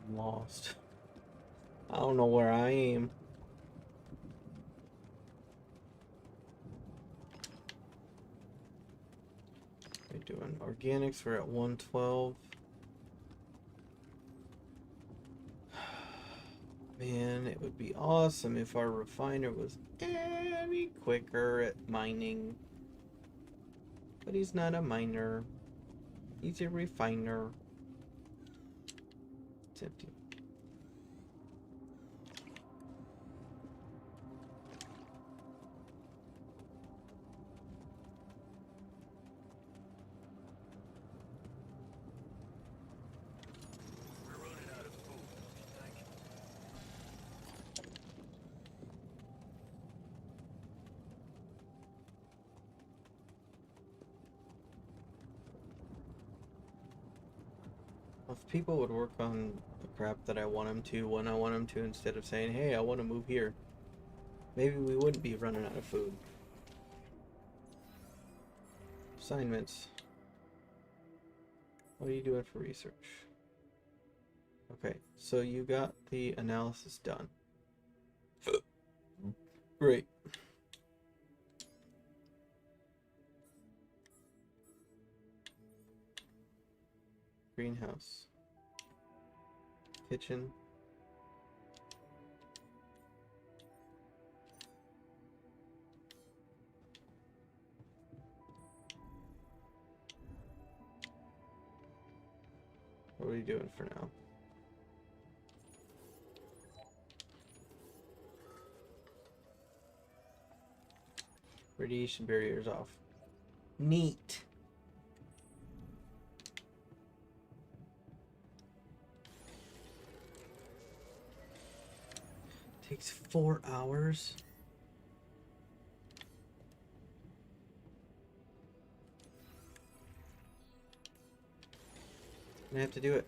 I'm lost. I don't know where I am. What are we doing? Organics, we're at 112. Man, it would be awesome if our refiner was any quicker at mining. But he's not a miner. He's a refiner. It's empty. We're running out of food, don't you think? If people would work on the crap that I want them to when I want them to, instead of saying, hey, I want to move here, maybe we wouldn't be running out of food. Assignments. What are you doing for research? Okay, so you got the analysis done. Great. Greenhouse. Kitchen. What are you doing for now? Radiation barriers off. Neat. Takes 4 hours. I have to do it.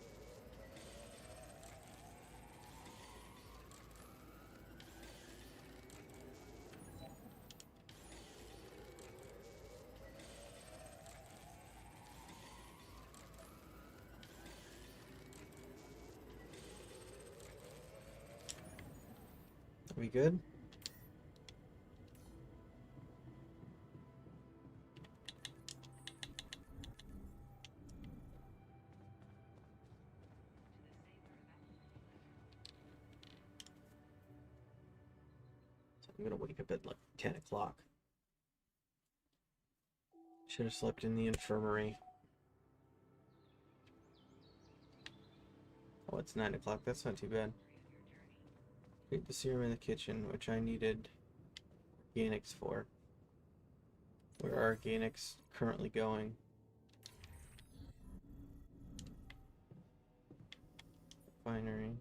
Are we good? So I'm gonna wake up at like 10 o'clock. Should have slept in the infirmary. Oh, it's 9 o'clock. That's not too bad. Keep the serum in the kitchen, which I needed organics for. Where are organics currently going? Refinery.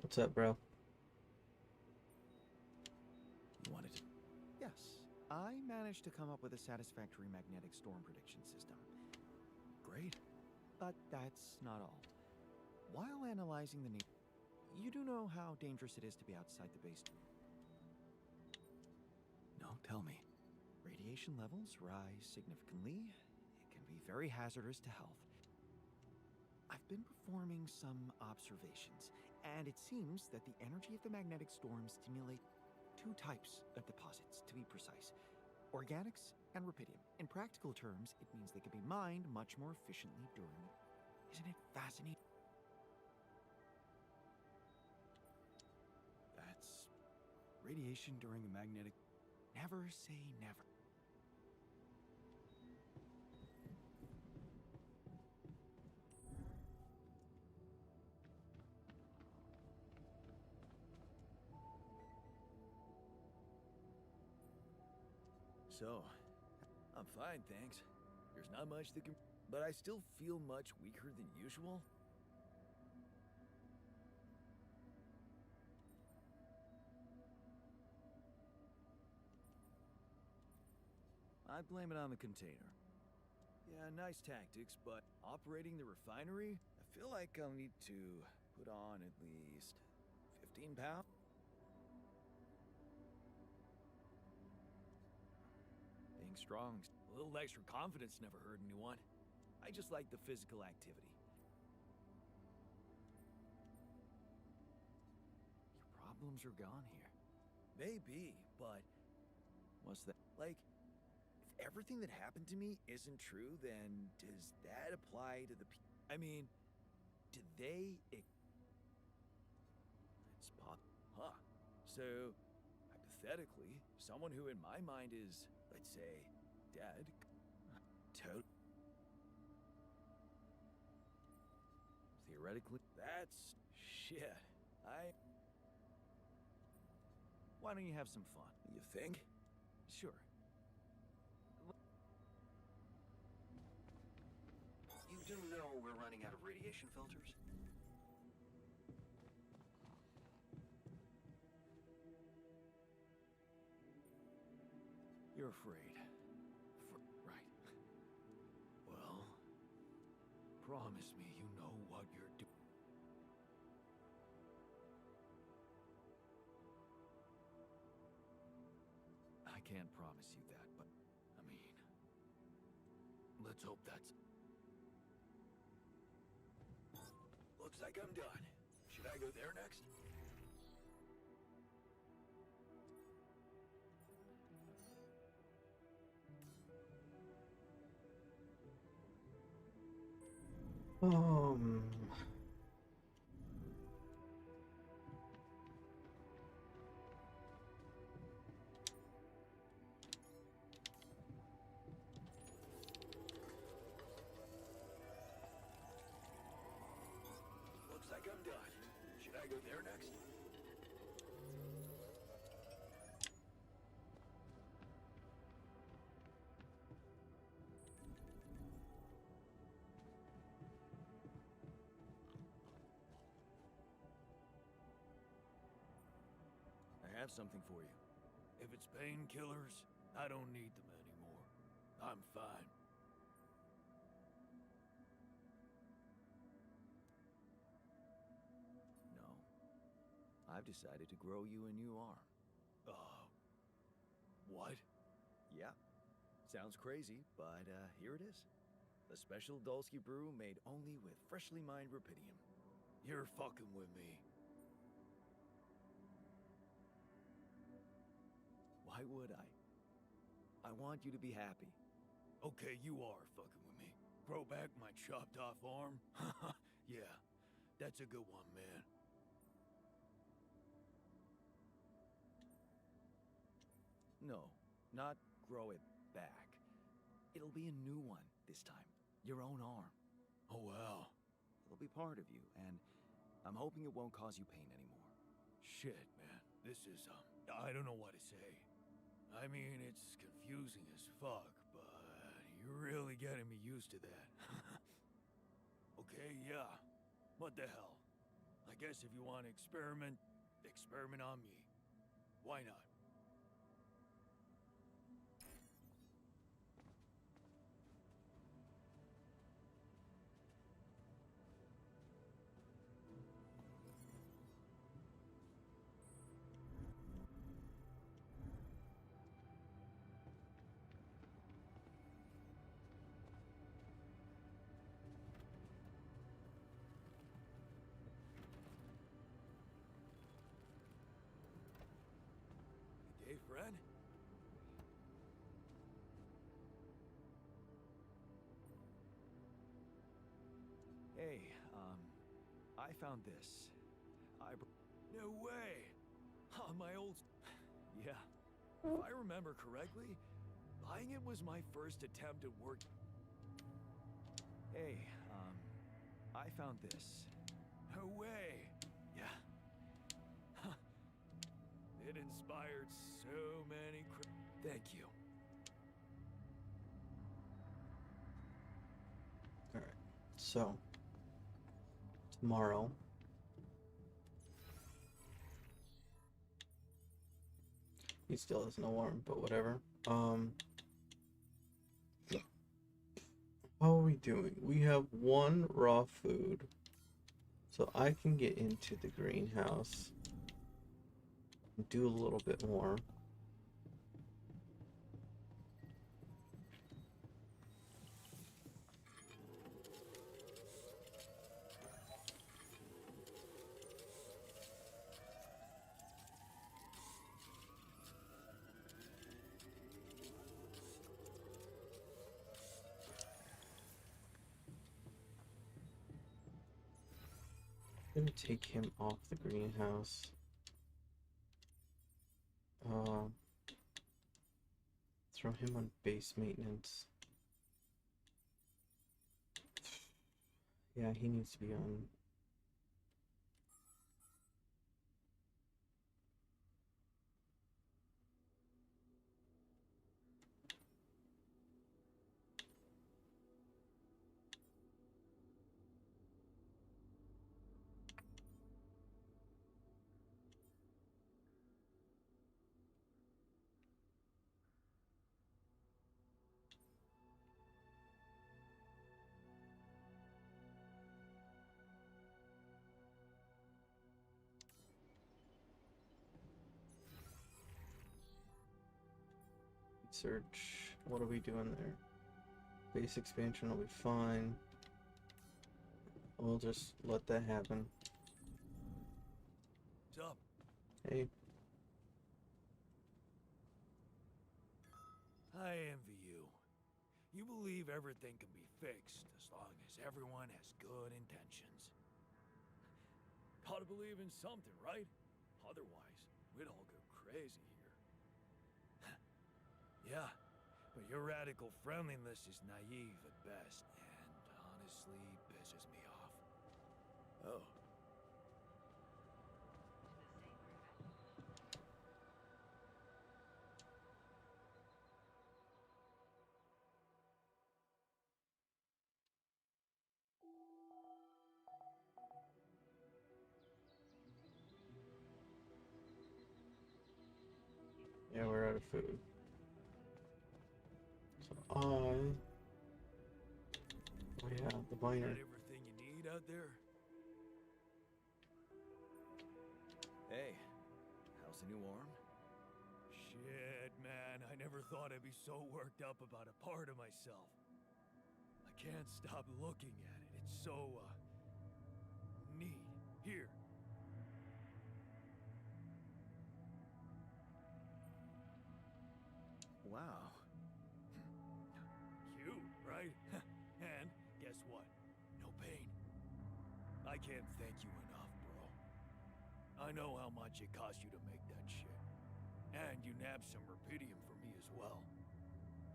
What's up, bro? You wanted to? Yes. I managed to come up with a satisfactory magnetic storm prediction system. Great. But that's not all. While analyzing the need, you do know how dangerous it is to be outside the base. No, tell me. Radiation levels rise significantly. It can be very hazardous to health. I've been performing some observations, and it seems that the energy of the magnetic storm stimulate two types of deposits, to be precise. Organics and rubidium. In practical terms, it means they can be mined much more efficiently during... Isn't it fascinating? That's... radiation during a magnetic... Never say never. So, I'm fine, thanks. There's not much that can... But I still feel much weaker than usual. I'd blame it on the container. Yeah, nice tactics, but operating the refinery? I feel like I'll need to put on at least 15 pounds. Being strong, a little extra confidence never hurt anyone. I just like the physical activity. Your problems are gone here. Maybe, but what's that? Like, if everything that happened to me isn't true, then does that apply to the I mean, do they... It's pop... Huh. So, hypothetically, someone who in my mind is, let's say, dead... Theoretically, that's... shit. Why don't you have some fun? You think? Sure. You do know we're running out of radiation filters? You're afraid. Right. Well, promise me you know what you're doing. I can't promise you that, but, I mean, let's hope that's... Looks like I'm done. Should I go there next? Looks like I'm done. Should I go there next? have something for you. If it's painkillers, I don't need them anymore. I'm fine. No. I've decided to grow you a new arm. What? Yeah. Sounds crazy, but here it is. A special Dulski brew made only with freshly mined rupidium. You're fucking with me. Why would I? I want you to be happy. Okay, you are fucking with me. Grow back my chopped off arm? Yeah, that's a good one, man. No, not grow it back. It'll be a new one this time. Your own arm. Oh, wow. It'll be part of you, and I'm hoping it won't cause you pain anymore. Shit, man. This is, I don't know what to say. I mean, it's confusing as fuck, but you're really getting me used to that. Okay, yeah. What the hell? I guess if you want to experiment on me. Why not? Hey, friend? Hey, I found this. No way! My old... Yeah. If I remember correctly, buying it was my first attempt at work... Hey, I found this. No way! Yeah. It inspired so many Thank you. Alright, so tomorrow he still has no arm, but whatever. How are we doing? We have one raw food, so I can get into the greenhouse and do a little bit more. I'm gonna take him off the greenhouse. Throw him on base maintenance. Yeah, he needs to be on. Search. What are we doing there? Base expansion will be fine. We'll just let that happen. What's up? Hey. I envy you. You believe everything can be fixed as long as everyone has good intentions. Gotta believe in something, right? Otherwise, we'd all go crazy here. Yeah, but your radical friendliness is naive at best, and honestly pisses me off. Oh. out of food. So oh yeah, the miner. Got everything you need out there? Hey, how's the new arm? Shit, man, I never thought I'd be so worked up about a part of myself. I can't stop looking at it. It's so, neat. Here. Wow. Cute, right? And guess what? No pain. I can't thank you enough, bro. I know how much it cost you to make that shit. And you nabbed some rubidium for me as well.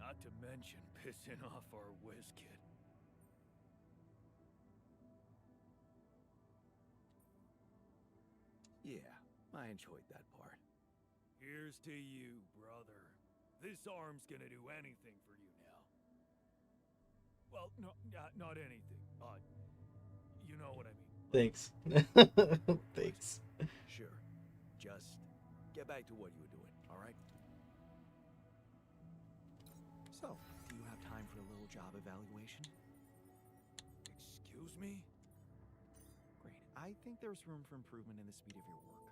Not to mention pissing off our whiz kid. Yeah, I enjoyed that part. Here's to you, brother. This arm's gonna do anything for you now. Well, no, not anything. You know what I mean. Thanks. Thanks. Sure. Just get back to what you were doing, all right? So, do you have time for a little job evaluation? Excuse me? Great. I think there's room for improvement in the speed of your work.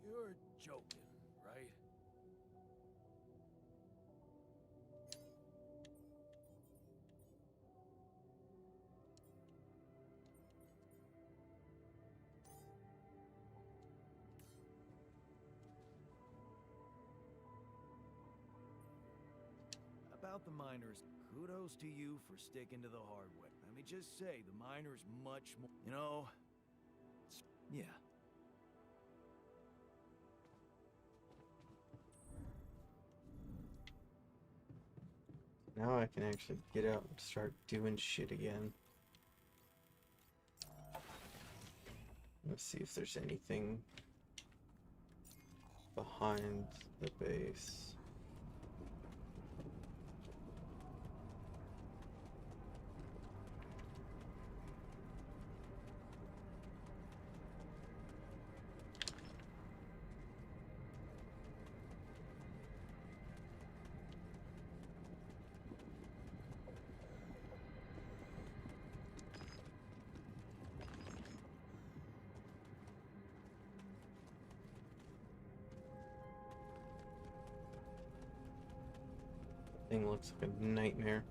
You're joking, right? About the miners, kudos to you for sticking to the hard way. Let me just say, the miners much more, you know, yeah. Now I can actually get out and start doing shit again. Let's see if there's anything behind the base. Thing looks like a nightmare.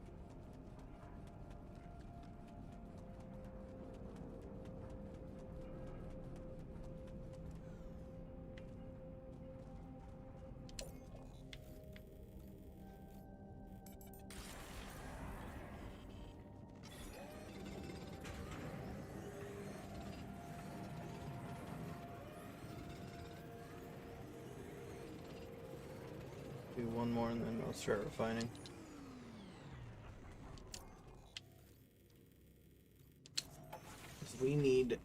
Do one more and then I'll start refining. Because we need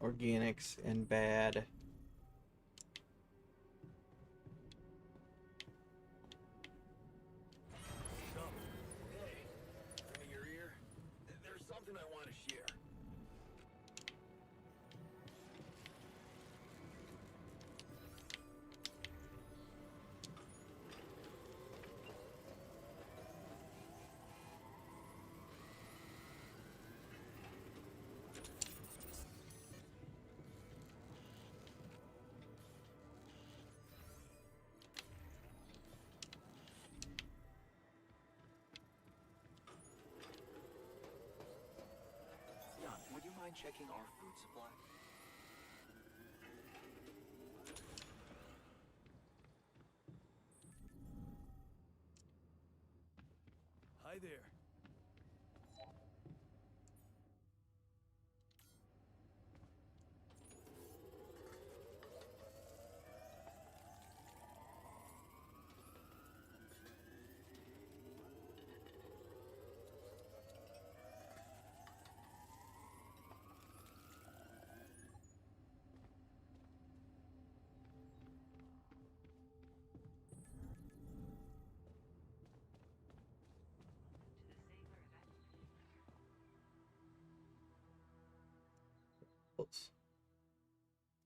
organics and bad. Hey, come to your ear. There's something I want to share. Would you mind checking our food supply? Hi there.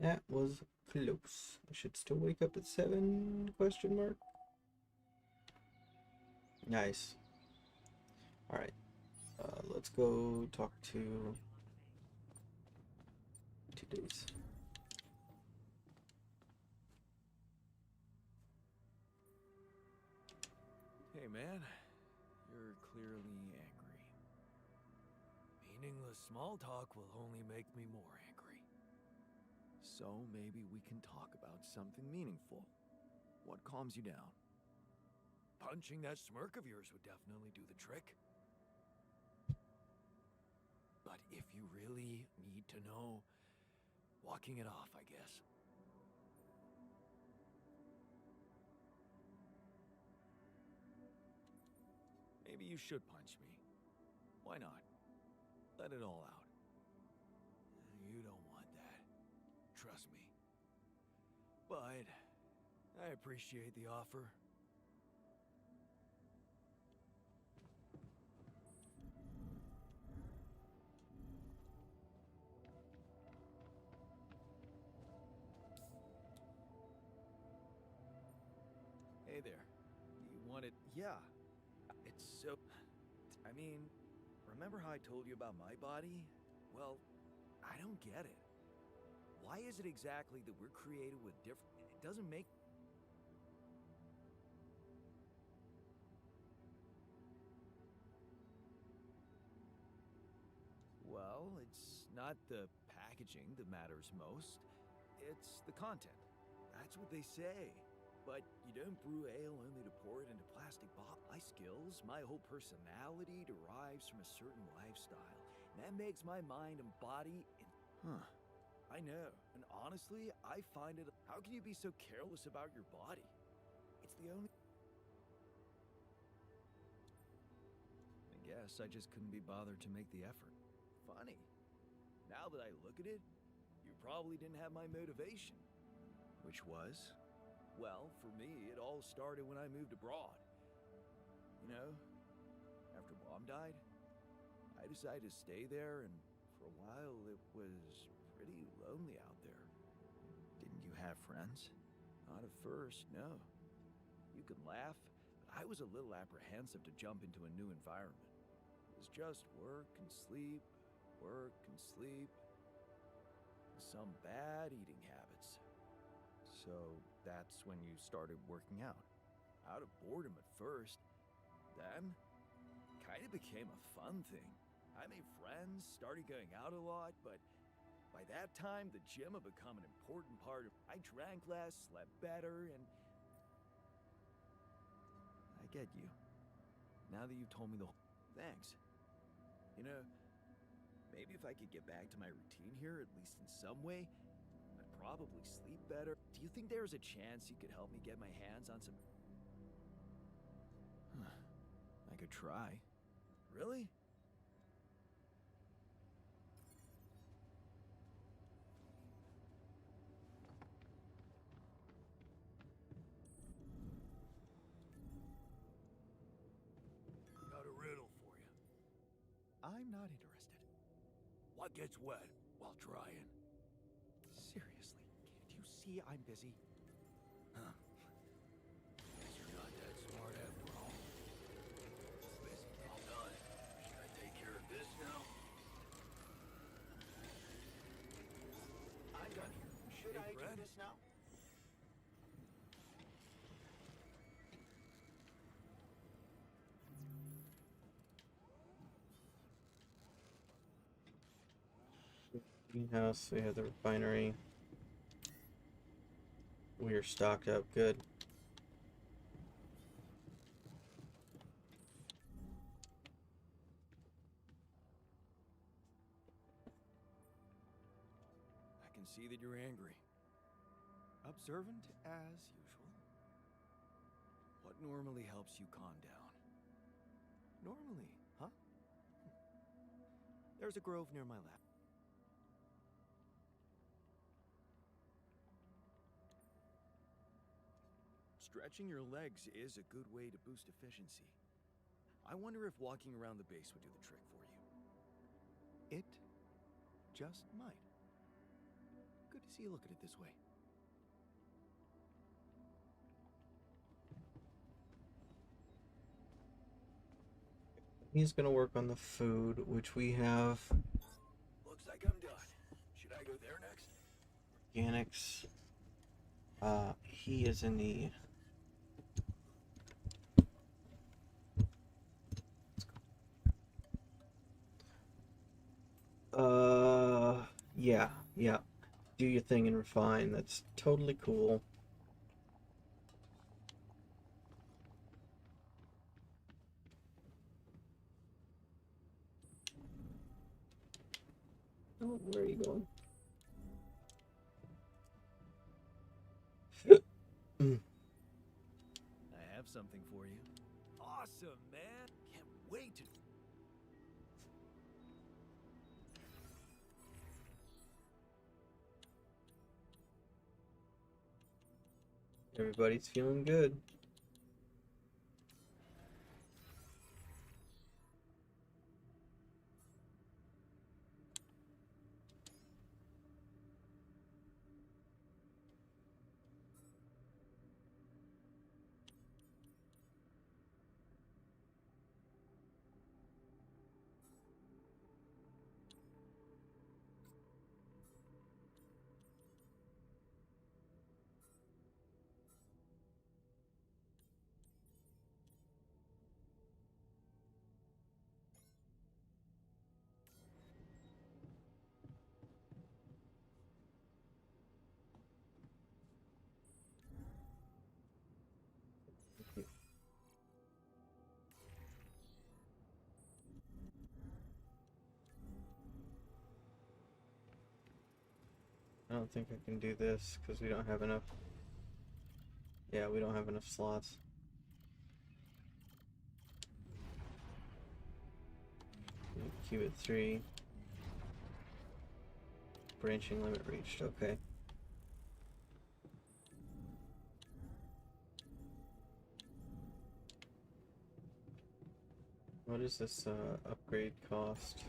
That was close. I should still wake up at 7? Question mark. Nice. Alright. Let's go talk to today's. Hey, man. You're clearly angry. Meaningless small talk will only make me more angry. So maybe we can talk about something meaningful. What calms you down? Punching that smirk of yours would definitely do the trick. But if you really need to know, walking it off, I guess. Maybe you should punch me. Why not? Let it all out. You don't want that. Trust me. But I appreciate the offer. Hey there. You want it? Yeah. It's so... I mean, remember how I told you about my body? Well, I don't get it. Why is it exactly that we're created with different... It doesn't make... Well, it's not the packaging that matters most. It's the content. That's what they say. But you don't brew ale only to pour it into plastic bottles. My skills, my whole personality derives from a certain lifestyle. And that makes my mind and body... I know. And honestly, I find it... How can you be so careless about your body? It's the only... I guess I just couldn't be bothered to make the effort. Funny. Now that I look at it, you probably didn't have my motivation. Which was... Well, for me, it all started when I moved abroad. You know, after Mom died, I decided to stay there, and for a while it was pretty lonely out there. Didn't you have friends? Not at first, no. You can laugh, but I was a little apprehensive to jump into a new environment. It was just work and sleep, and some bad eating habits. So that's when you started working out. Out of boredom at first. Then, kind of became a fun thing. I made friends, started going out a lot, but by that time, the gym had become an important part of... I drank less, slept better, and... I get you. Now that you've told me the whole... Thanks. You know, maybe if I could get back to my routine here, at least in some way, I'd probably sleep better. Do you think there's a chance you could help me get my hands on some... I could try. Really? Got a riddle for you. I'm not interested. What gets wet while drying? Seriously, can't you see I'm busy? Huh. Guess you're not that smart after all. Busy, all done. Should I take care of this now? I'm done here. Should I do this now? Greenhouse, we have the refinery. We are stocked up good. I can see that you're angry. Observant as usual. What normally helps you calm down? Normally, huh? There's a grove near my lab. Stretching your legs is a good way to boost efficiency. I wonder if walking around the base would do the trick for you. It just might. Good to see you look at it this way. He's gonna work on the food, which we have Looks like I'm done. Should I go there next? organics. He is in the yeah. Do your thing and refine. That's totally cool. Oh, where are you going? I have something for you. Awesome, man. Can't wait to... Everybody's feeling good. I don't think I can do this because we don't have enough. Yeah, we don't have enough slots. Qubit 3. Branching limit reached. Okay. What does this upgrade cost?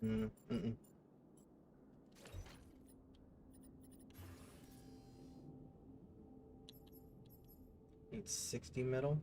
Mm-mm. Need 60 metal.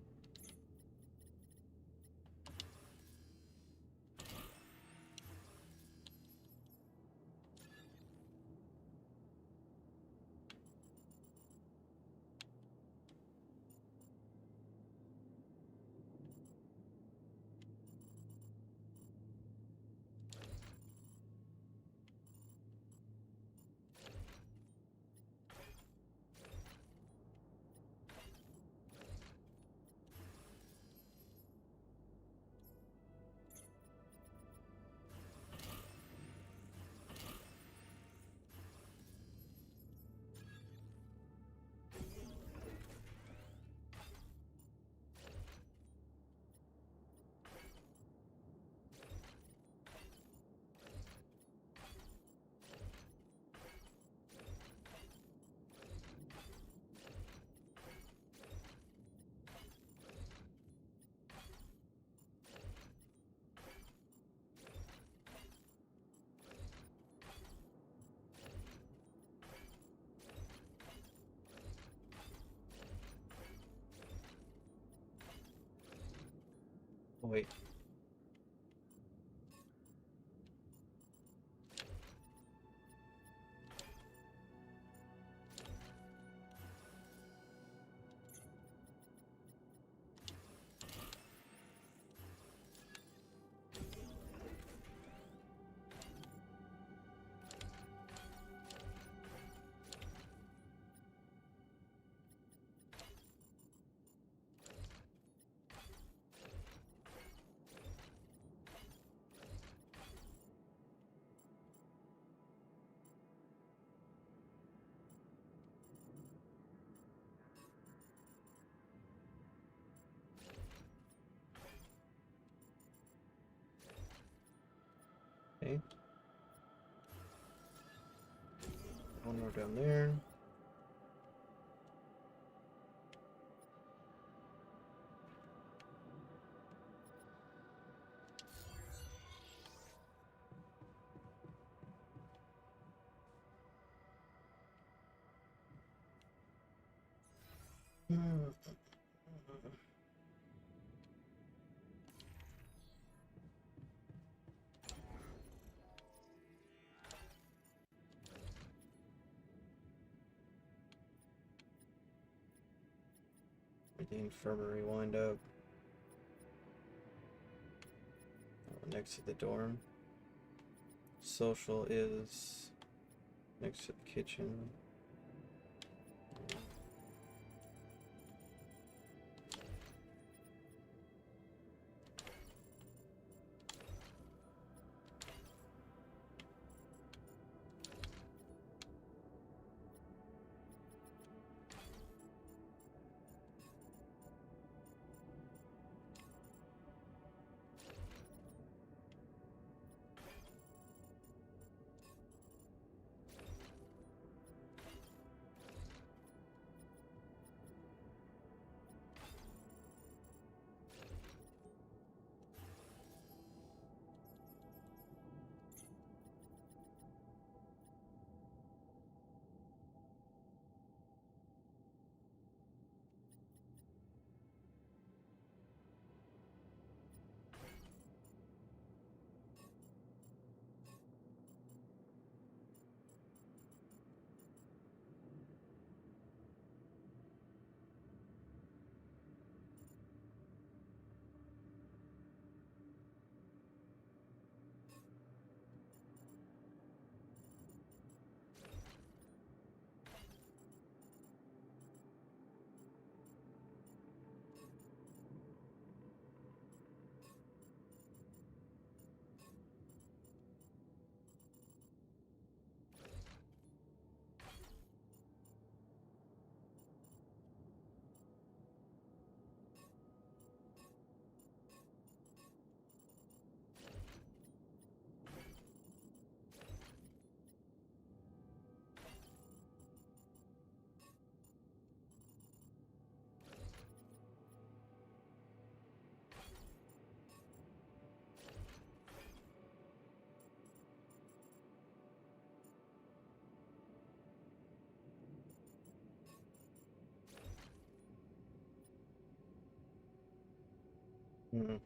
Oh, wait. Okay. One more down there. The infirmary wind up. Next to the dorm. Social is next to the kitchen. Hmm.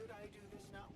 Should I do this now?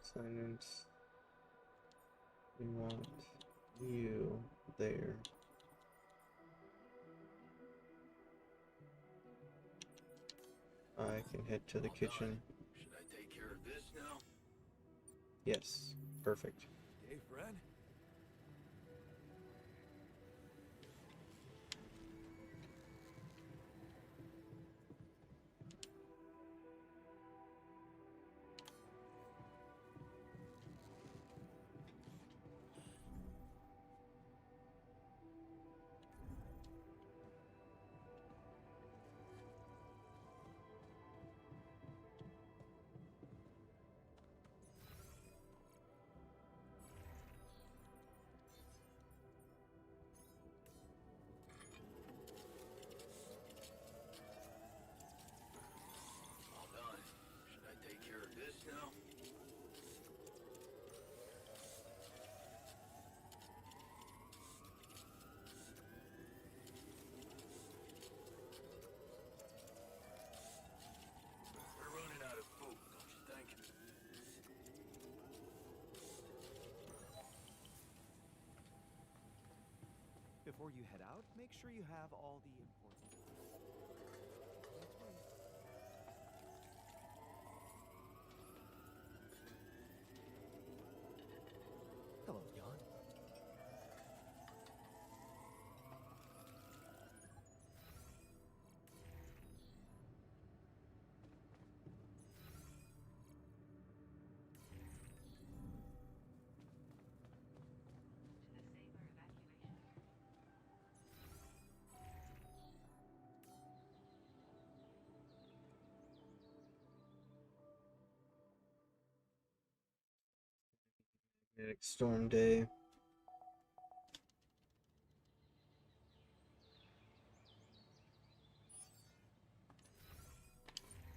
Assignments. We want you there. I can head to the kitchen. Should I take care of this now? Yes, perfect. Hey, friend. All done. Should I take care of this now? We're running out of food, don't you think? Before you head out, make sure you have all the important... Hello, Jan. Magnetic storm day.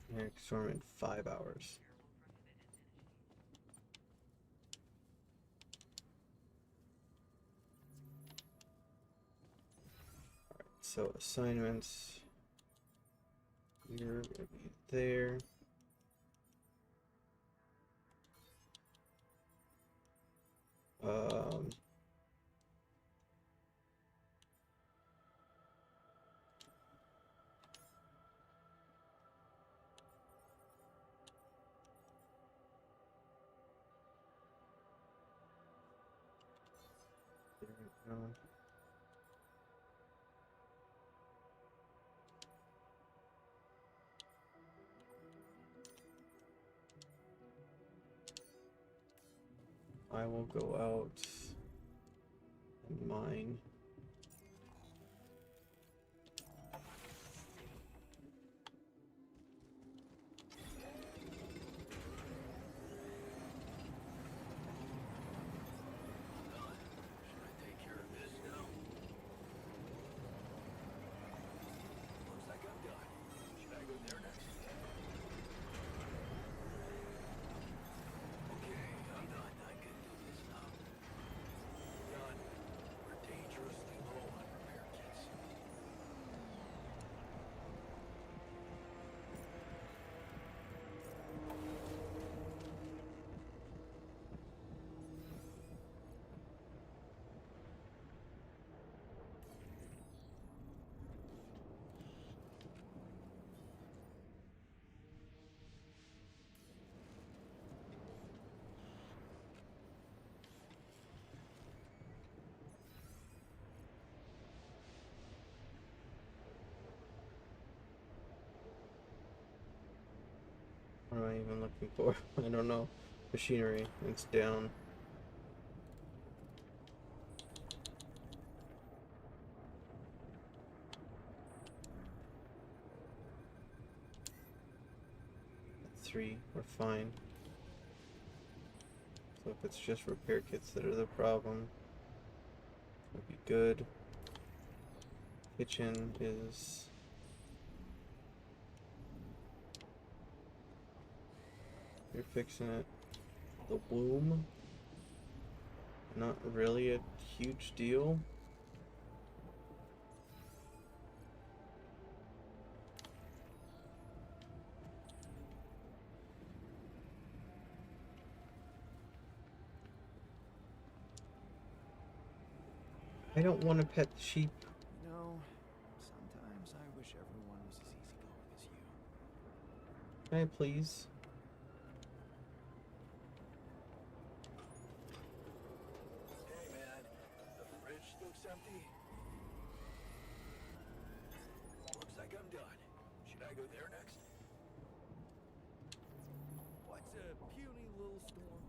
Magnetic storm in 5 hours. Alright, so assignments. You're gonna be there. There we go. I will go out and mine. Looks like I'm done. even looking for? I don't know. Machinery. It's down. Three, we're fine. So if it's just repair kits that are the problem, we'll be good. Kitchen is... You're fixing it. The womb, not really a huge deal. I don't want to pet the sheep. You know, sometimes I wish everyone was as easygoing as you. Can I please? Hey man, the fridge looks empty. Looks like I'm done. Should I go there next? What's a puny little storm?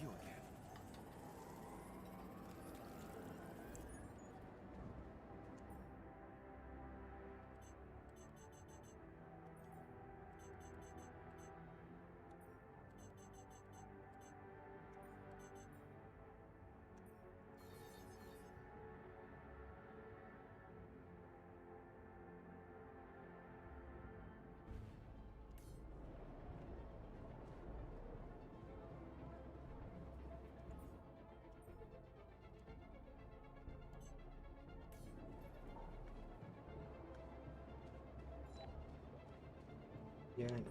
You again. Yeah, I know.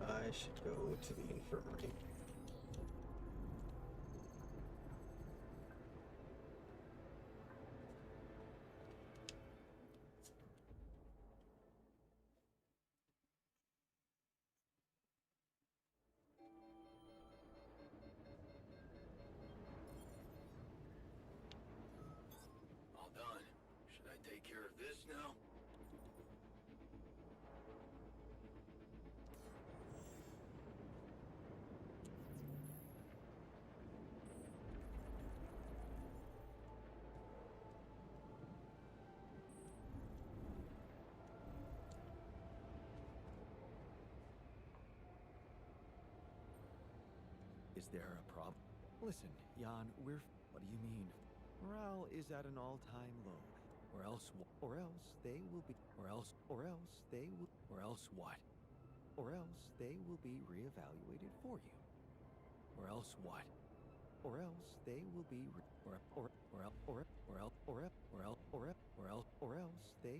I should go to the infirmary. All done. Should I take care of this now? Is there a problem? Listen, Jan, what do you mean? Morale is at an all-time low. Or else they will be, or else they will, or else what? Or else they will be reevaluated for you. Or else what? Or else they will be, or else they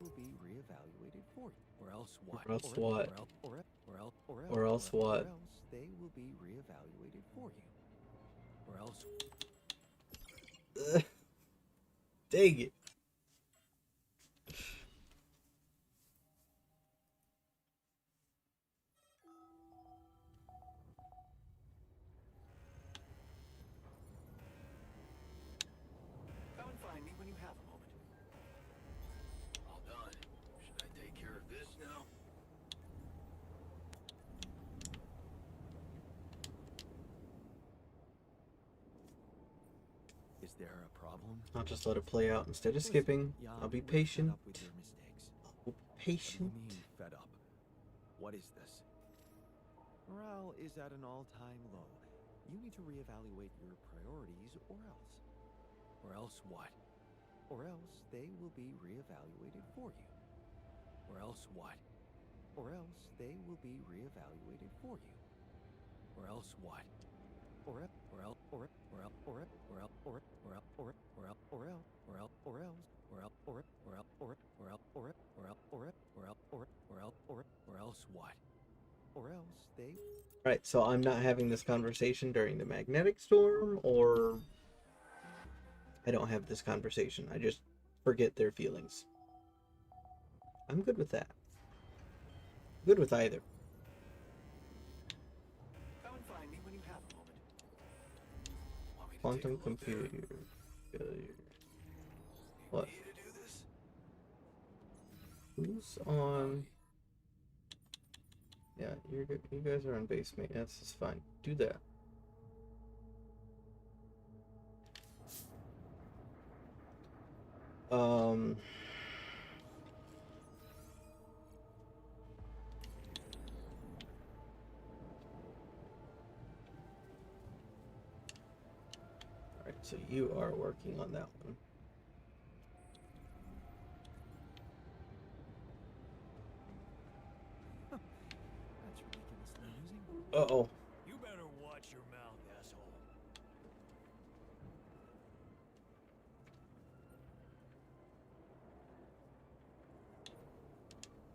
will be reevaluated for you. Or else what? Or else what? Or else what? Or else they will be reevaluated for you. Or else. Dang it. Come and find me when you have a moment. All done. Should I take care of this now? Is there a problem? I'll just let it play out instead of skipping. I'll be patient. I'll be patient. What do you mean, fed up? What is this? Morale is at an all-time low. You need to reevaluate your priorities, or else. Or else what? Or else they will be reevaluated for you. Or else what? Or else they will be reevaluated for you. Or else what? Or else what? Or else they. Right, so I'm not having this conversation during the magnetic storm, or I don't have this conversation. I just forget their feelings. I'm good with that. Good with either. Come and find me when you have a moment. Want me to Quantum take a look computer. there? Failure. What? Need to do this? Who's on? Yeah, you're good. You guys are on base maintenance. It's fine. Do that. Alright, so you are working on that one. That's ridiculously amusing. Uh-oh. You better watch your mouth, asshole.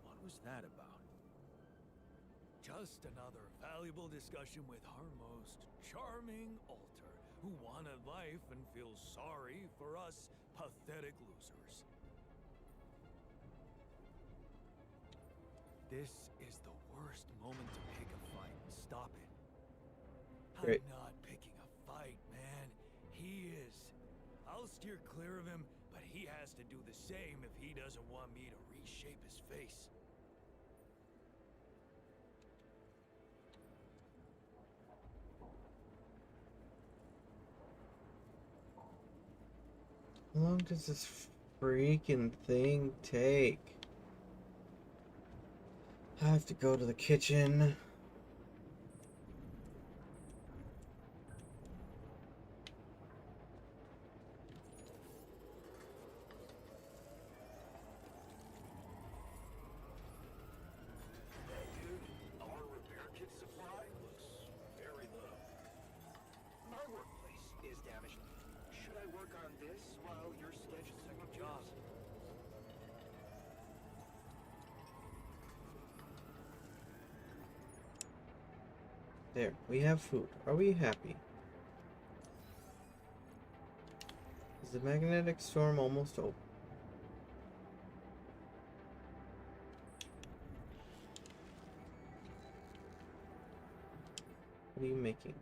What was that about? Just another valuable discussion with our most charming alter, who wanted life and feels sorry for us pathetic losers. This is the worst moment to pick a fight. Stop it. Great. I'm not picking a fight, man. He is. I'll steer clear of him, but he has to do the same if he doesn't want me to reshape his face. How long does this freaking thing take? I have to go to the kitchen. Dude, our repair kit supply looks very low. My workplace is damaged. Should I work on this while you're scheduling second jobs? There, we have food. Are we happy? Is the magnetic storm almost over? What are you making?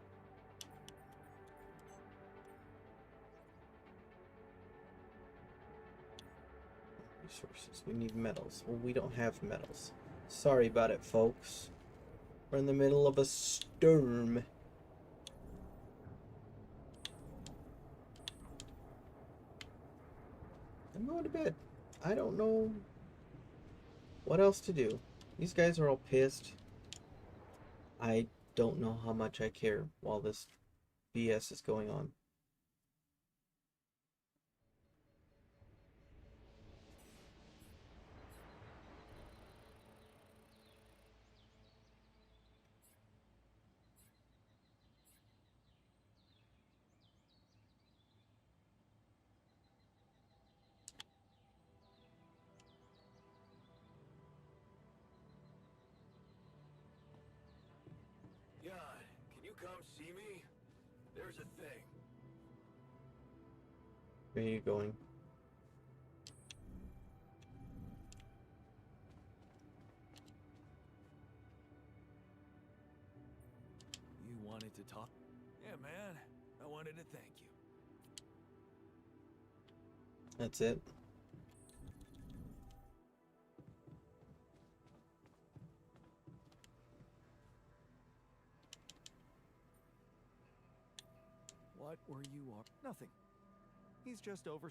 Resources. We need metals. Well, we don't have metals. Sorry about it, folks. We're in the middle of a storm. I'm going to bed. I don't know what else to do. These guys are all pissed. I don't know how much I care while this BS is going on. Jan, can you come see me? There's a thing. Where are you going? You wanted to talk? Yeah, man. I wanted to thank you. That's it. What were you on? Nothing. He's just over.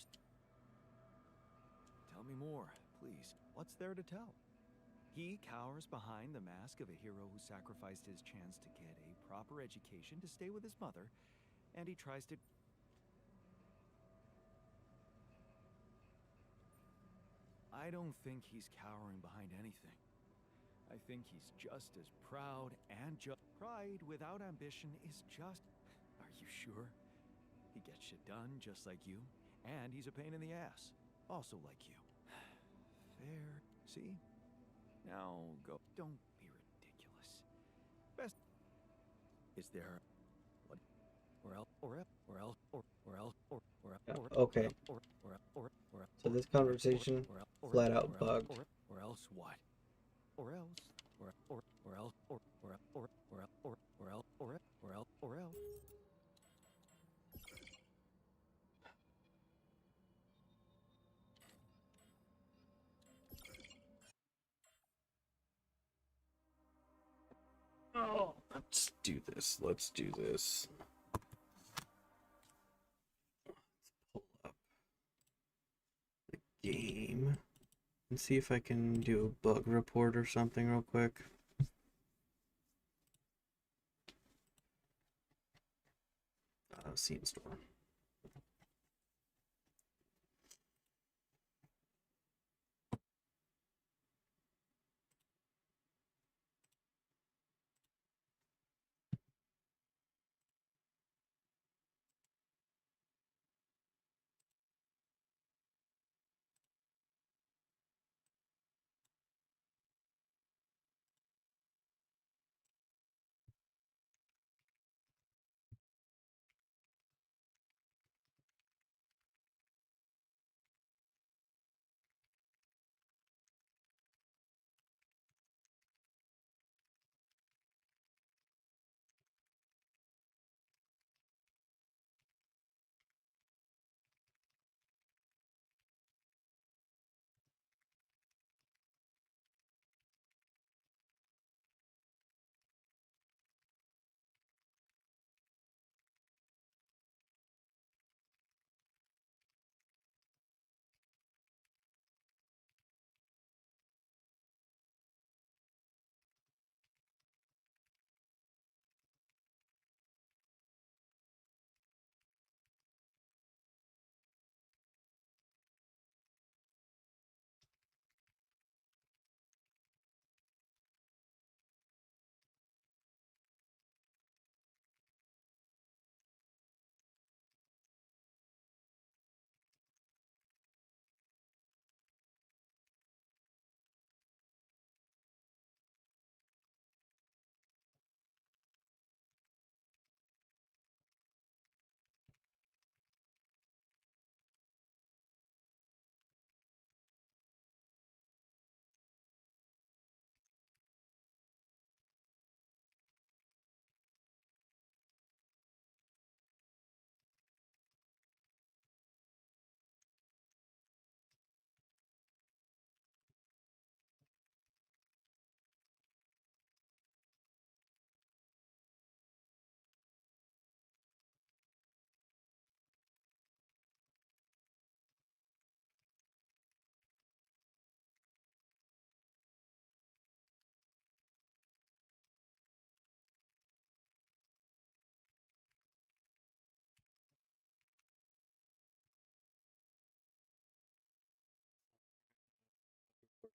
Tell me more, please. What's there to tell? He cowers behind the mask of a hero who sacrificed his chance to get a proper education to stay with his mother, and he tries to... I don't think he's cowering behind anything. I think he's just as proud and pride without ambition is just... Are you sure? He gets shit done just like you, and he's a pain in the ass, also like you. Fair. See? Now go. Don't be ridiculous. Best. Is there... What? Or else, or else, or else, or else, Okay. So this conversation flat out bugged. Or else what? Or else, or Let's do this. Let's do this. Let's pull up the game and see if I can do a bug report or something real quick. Scene store.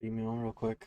Email real quick.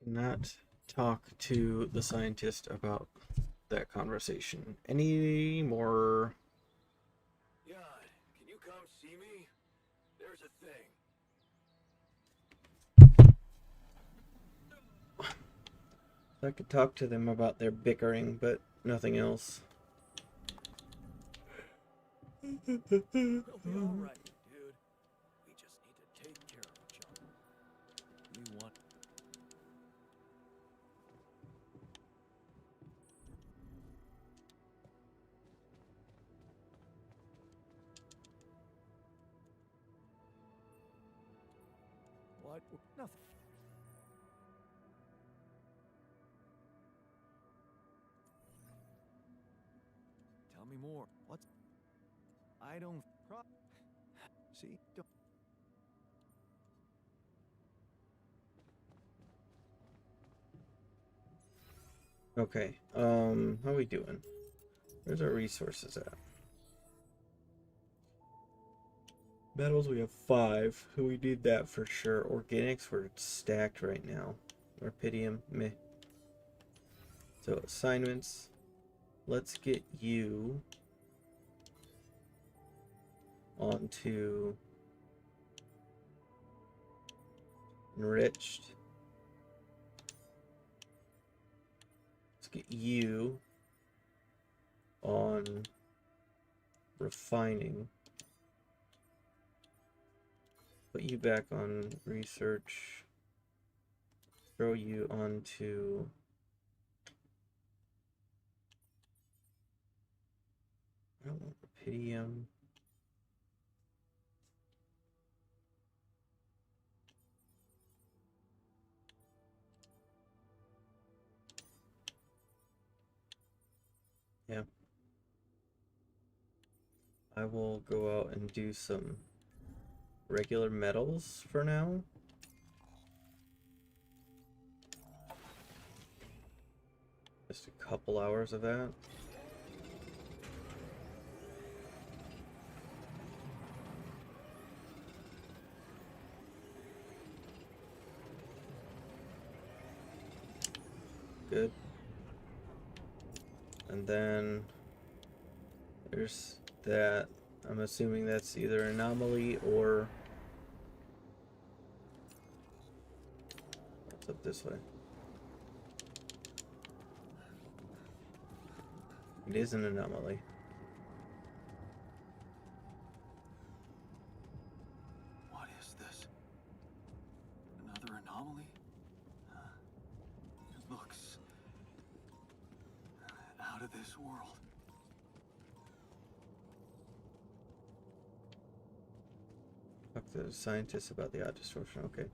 Not talk to the scientist about that conversation anymore. Jan, can you come see me? There's a thing. I could talk to them about their bickering, but nothing else. We'll be all right, dude. We just need to take care of each What? Nothing. Tell me more. What's... I don't... See? Don't... Okay, how we doing? Where's our resources at? Metals, we have 5. We need that for sure. Organics, we're stacked right now. Orpidium, meh. So, assignments. Let's get you onto enriched. Let's get you on refining. Put you back on research. Throw you onto I don't want Orpidium. Yeah. I will go out and do some regular metals for now. Just a couple hours of that. Good. And then there's that. I'm assuming that's either anomaly or what's up this way. It is an anomaly. What is this? Another anomaly? It looks out of this world. Talk to the scientists about the odd distortion. Okay.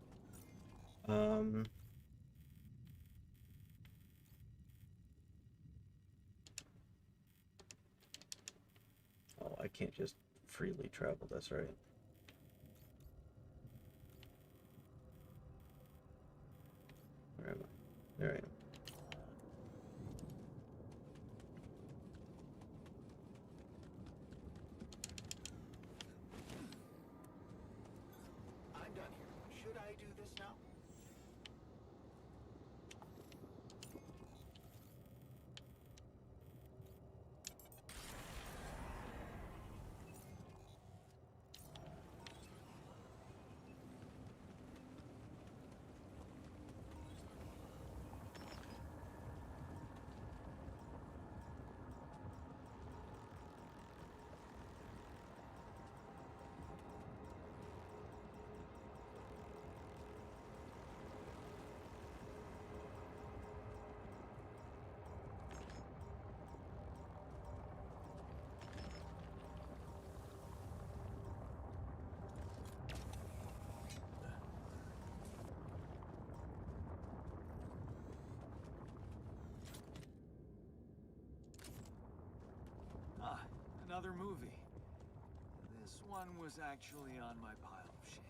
Oh, I can't just freely travel. That's right. Where am I? There I am. I'm done here. Should I do this now? Another movie. This one was actually on my pile of shame.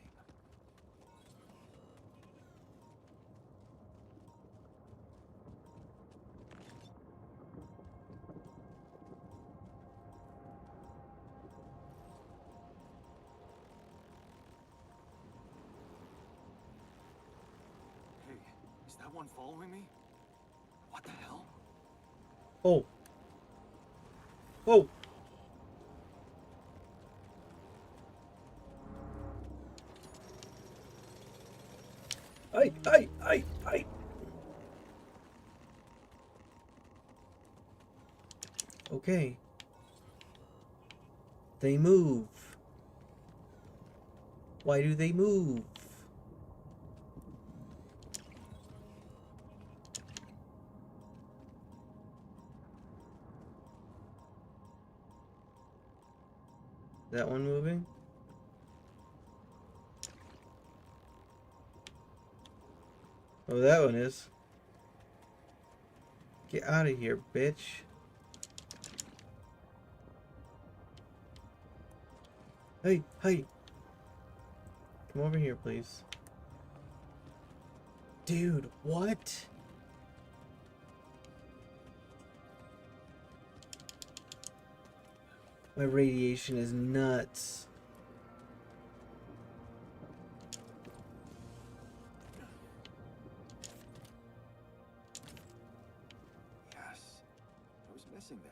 Hey, is that one following me? What the hell? Oh. Oh. Ay. Okay. They move. Why do they move? That one moving? Oh, that one is. Get out of here, bitch. Hey, hey. Come over here, please. Dude, what? My radiation is nuts. Yes. I was missing that.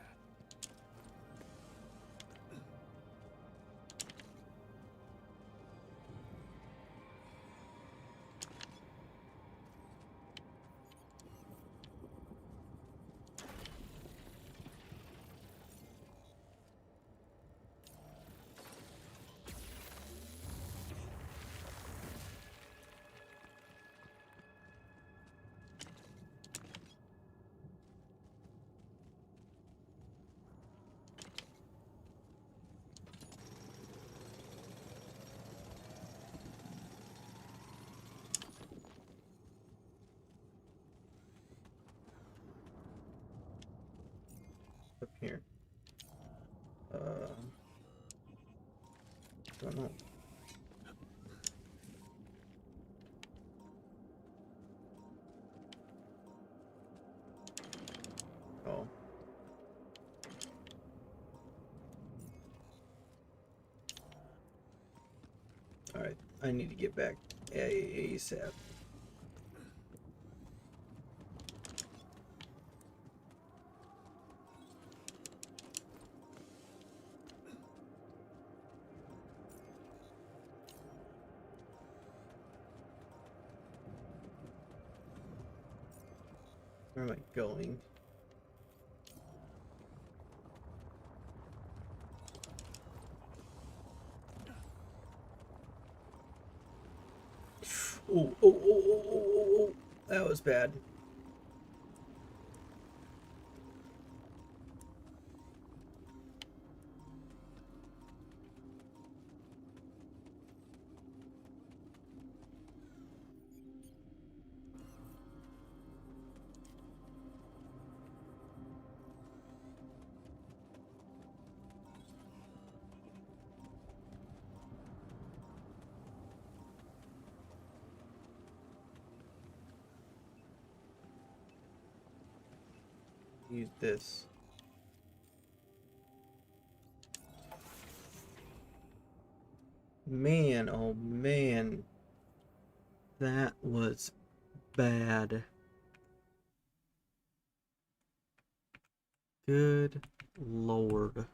Up here. Don't know. Oh. Alright, I need to get back ASAP. Where am I going? Oh, oh, oh, oh, oh, oh, oh. That was bad. Use this. Man, oh man. That was bad. Good Lord.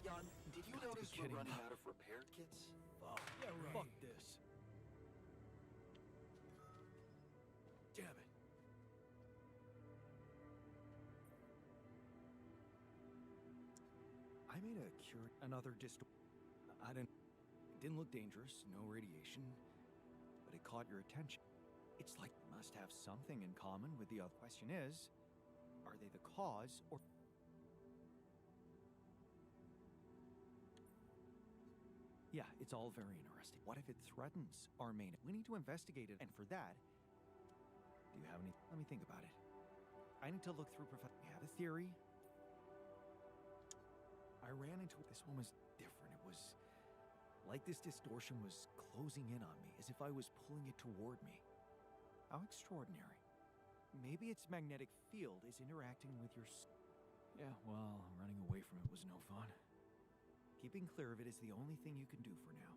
Jan, did you notice we're running out of repair kits? Fuck. Yeah, right. Fuck this. Damn it. I made a cure another I didn't. It didn't look dangerous, no radiation, but it caught your attention. It's like it must have something in common with the other. Question is, are they the cause or? Yeah, it's all very interesting. What if it threatens our main? We need to investigate it, and for that, do you have any? Let me think about it. I need to look through. We have a theory. I ran into this one was different. It was like this distortion was closing in on me, as if I was pulling it toward me. How extraordinary. Maybe its magnetic field is interacting with your. Yeah, well, running away from it was no fun. Keeping clear of it is the only thing you can do for now.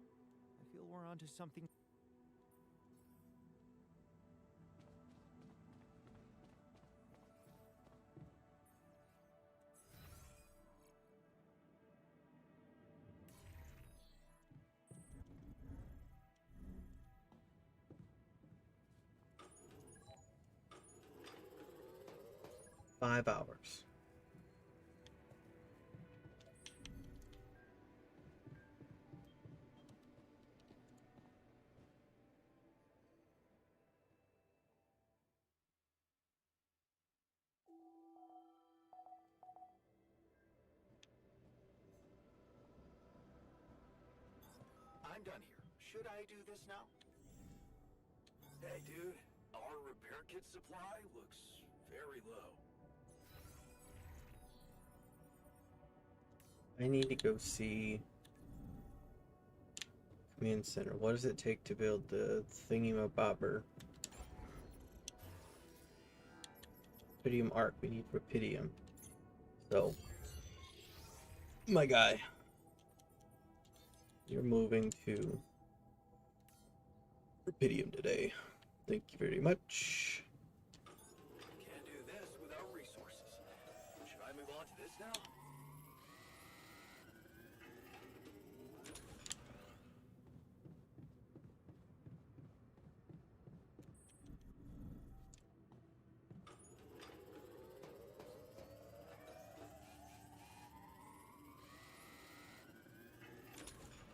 I feel we're onto something. 5 hours. I'm done here. Should I do this now? Hey, dude. Our repair kit supply looks very low. I need to go see Command Center. What does it take to build the thingy-mabobber? Rapidium arc. We need Rapidium. So, my guy, you're moving to Rapidium today. Thank you very much. Can't do this without resources. Should I move on to this now?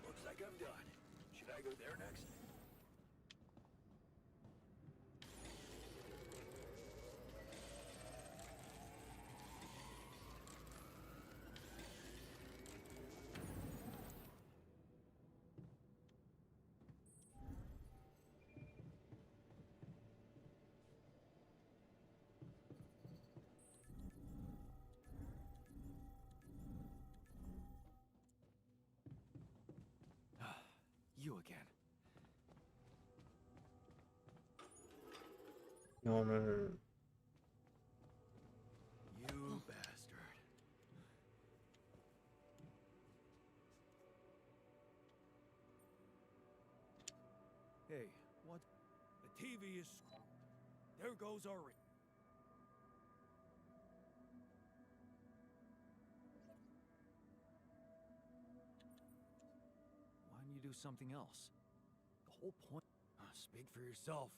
Looks like I'm done. Should I go there next? You again. No. You bastard. Hey, what? The TV is... There goes our... Why don't you do something else? The whole point... Speak for yourself.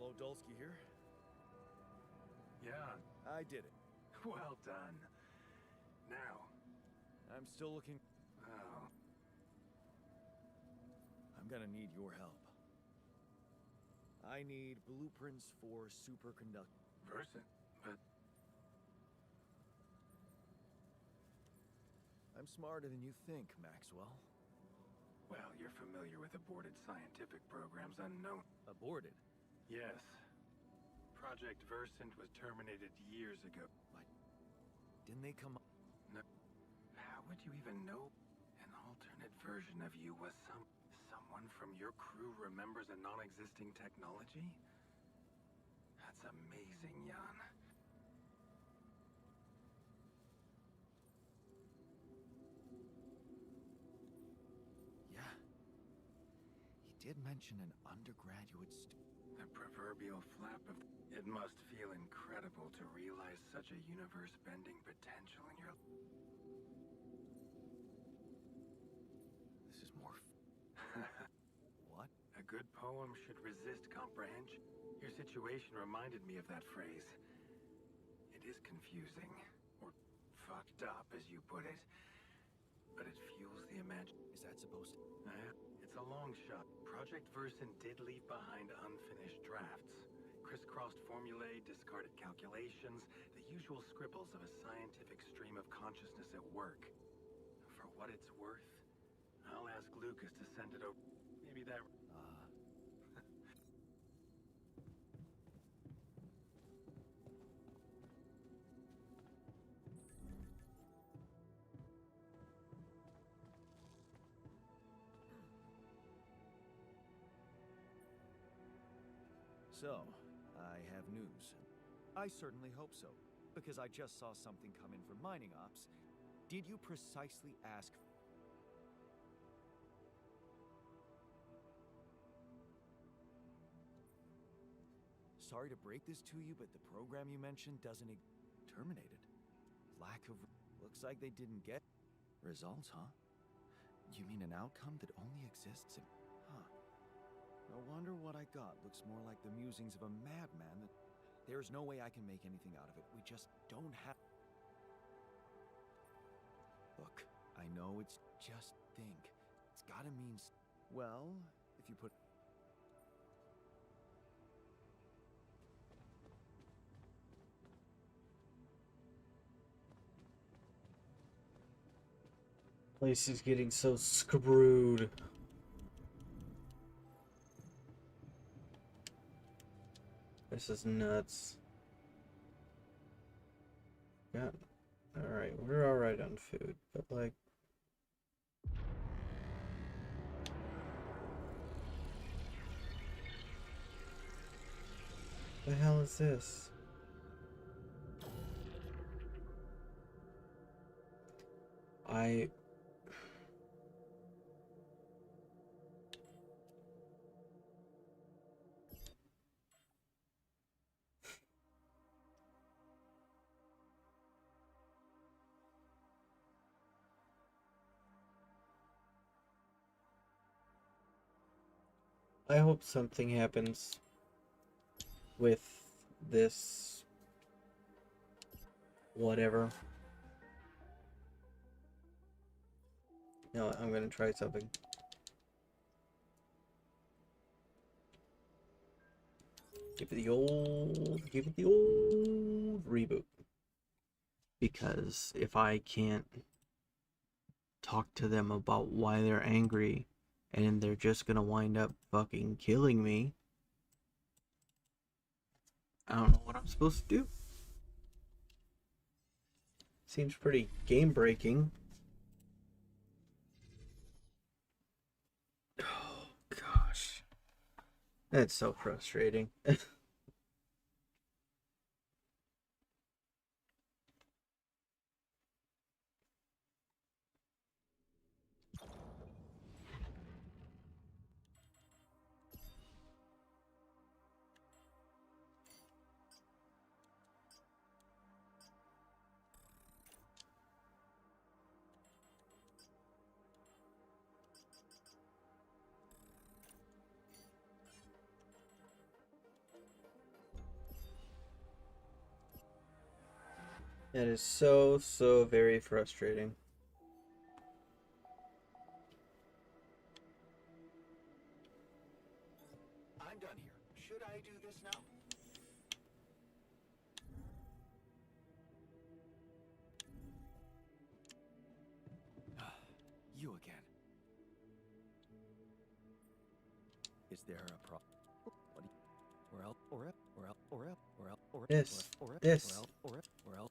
Hello, Dulski here. Yeah, I did it. well done. Now, I'm still looking... oh, I'm gonna need your help. I need blueprints for superconductor. Versant, but I'm smarter than you think, Maxwell. well, you're familiar with aborted scientific programs unknown. Aborted? Yes. Project Versant was terminated years ago. But didn't they come up? No. How would you even know an alternate version of you was someone from your crew remembers a non-existing technology? That's amazing, Jan. Yeah. He did mention an undergraduate The proverbial flap of... It must feel incredible to realize such a universe-bending potential in your... This is more... What? A good poem should resist comprehension. Your situation reminded me of that phrase. It is confusing, or fucked up, as you put it. But it fuels the imagination. Is that supposed to... It's It's a long shot. Project Versen did leave behind unfinished drafts. Crisscrossed formulae, discarded calculations, the usual scribbles of a scientific stream of consciousness at work. For what it's worth, I'll ask Lucas to send it over. Maybe that... So, I have news. I certainly hope so, because I just saw something come in from mining ops. Did you precisely ask? Sorry to break this to you, but the program you mentioned doesn't terminated. Lack of... Looks like they didn't get results, huh? You mean an outcome that only exists in... Huh. No wonder what I got looks more like the musings of a madman that... There's no way I can make anything out of it. We just don't have... Look, I know it's just think. It's gotta mean... Well, if you put... Place is getting so screwed. This is nuts. Yeah. Alright, we're alright on food, but like... The hell is this? I hope something happens with this whatever. No, I'm gonna try something. Give it the old reboot. Because if I can't talk to them about why they're angry and they're just gonna wind up fucking killing me, I don't know what I'm supposed to do. Seems pretty game breaking. Oh gosh. That's so frustrating. That is so very frustrating. I'm done here. Should I do this now? You again. Is there a problem?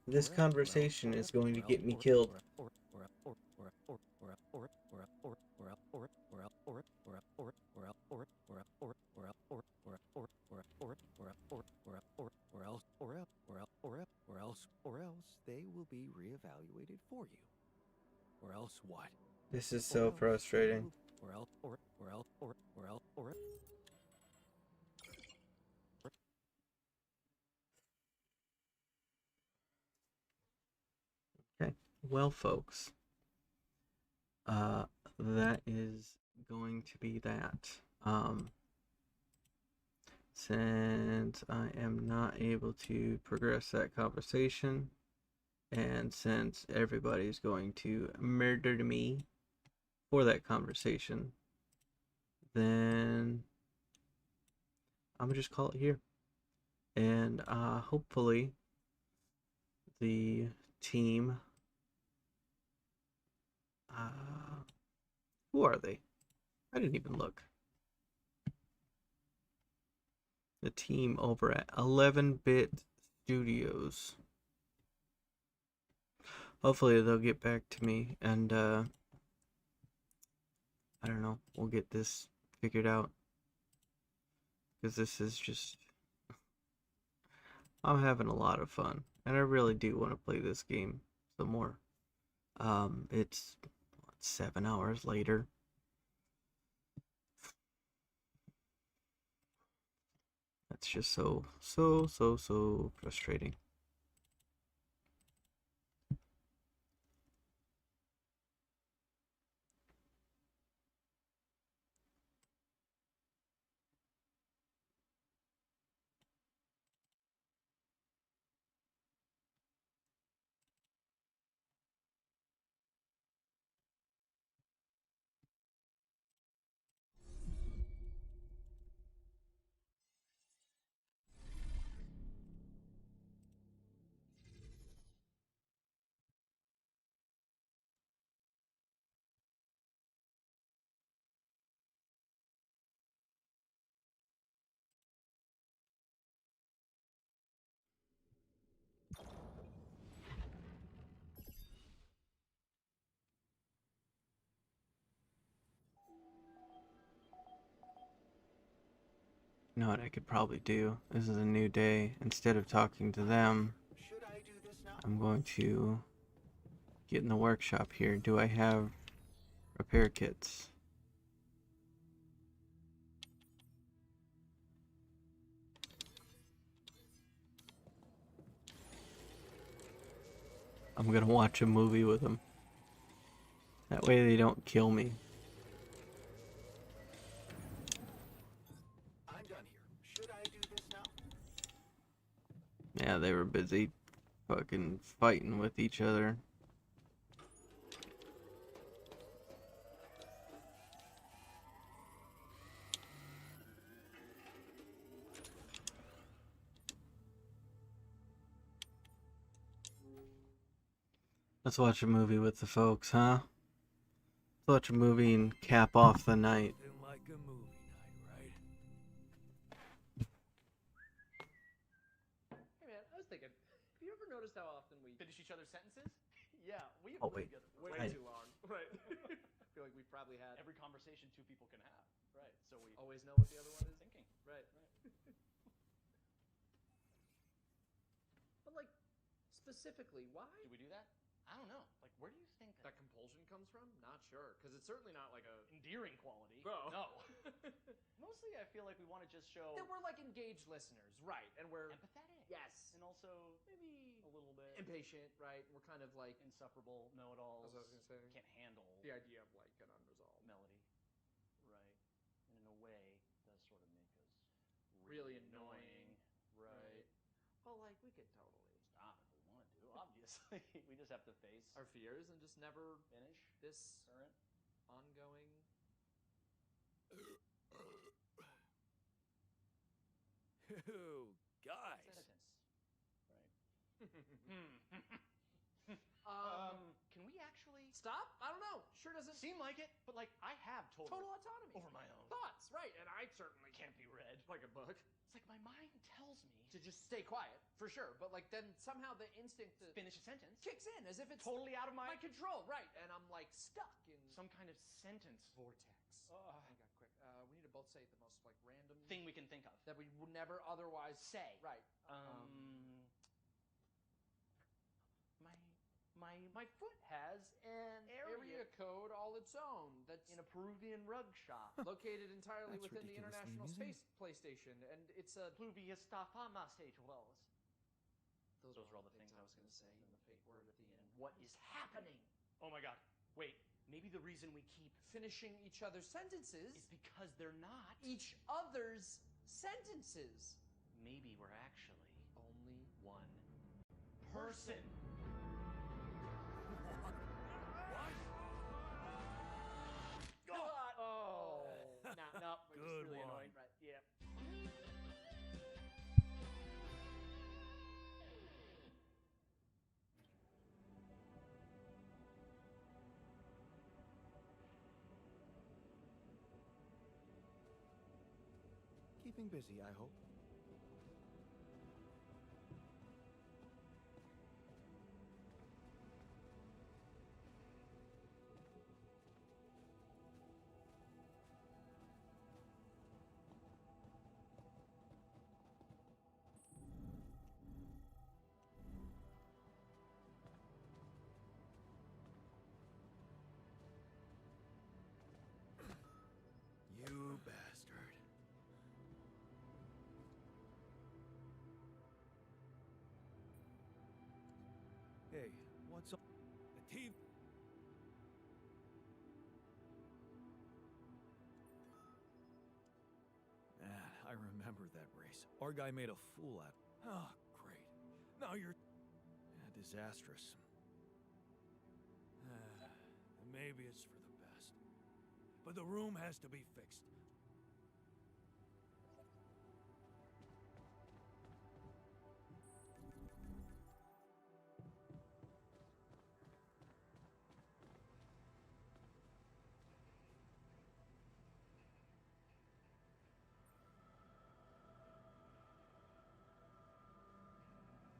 This conversation is going to get me killed. Or else they will be reevaluated for you. Or else what? This is so frustrating. Okay, well folks, that is going to be that. Since I am not able to progress that conversation, and since everybody's going to murder me for that conversation, then I'm gonna just call it here. And hopefully the team, who are they? I didn't even look. The team over at 11-Bit Studios. Hopefully they'll get back to me and I don't know, we'll get this figured out. Because this is just, I'm having a lot of fun. And I really do want to play this game some more. It's 7 hours later. That's just so frustrating. You know what I could probably do? This is a new day. Instead of talking to them, I'm going to get in the workshop here. Do I have repair kits? I'm gonna watch a movie with them. That way they don't kill me. I'm done here. Should I do this now? Yeah, they were busy fucking fighting with each other. Let's watch a movie with the folks, huh? Let's watch a movie and cap off the night. Nothing like a movie night, right? Hey man, I was thinking, have you ever noticed how often we Finish each other's sentences? Yeah, we Oh, have wait. together. way I- too long? Right. I feel like we probably had Every conversation two people can have. Right. So we always know what the other one is. thinking. Right. But like, specifically, why? Do we do that? I don't know. Like, where do you think That compulsion comes from? Not sure, because it's certainly not like a endearing quality? No. No. Mostly, I feel like we want to just show that we're like engaged listeners, right? And we're empathetic. yes, And also maybe a little bit impatient, right? We're kind of like insufferable know-it-alls. That's what I was gonna say. Can't handle the idea of like an unresolved, melody. Right. And in a way, does sort of make us really annoying. Right. Well, like we could totally Stop if we want to. Obviously, we just have to face our fears and just never finish this current. ongoing. Ooh, guys. Sentence. Can we actually Stop? I don't know. Sure doesn't seem like it? But like, I have total autonomy over my own thoughts, right? And I certainly can't be read. like a book It's like my mind tells me to just stay quiet for sure, but like then somehow the instinct to finish a sentence kicks in as if it's totally out of my control, right? And I'm like stuck in some kind of sentence vortex. Oh my god, quick! We need to both say it the most like random thing we can think of. that we would never otherwise Say. Right. My foot has an Area code all its own. That's in a Peruvian rug shop. located entirely That's within the ridiculously International amusing. Space PlayStation, and it's a. Pluvia stafama stage wells. Those Those were all the things I was going to say. and the fake word at the end. What is happening? Oh my god. Wait, maybe the reason we keep Finishing each other's sentences. is because they're not. Each other's sentences. Maybe we're actually Only one person. Oh. No, Good really one. annoying, right? Yeah. Keeping busy, I hope. You bastard. Hey, what's up? The TV. Man, I remember that race. Our guy made a fool out. Oh, great. Now you're disastrous. Maybe it's for the best. But the room has to be fixed.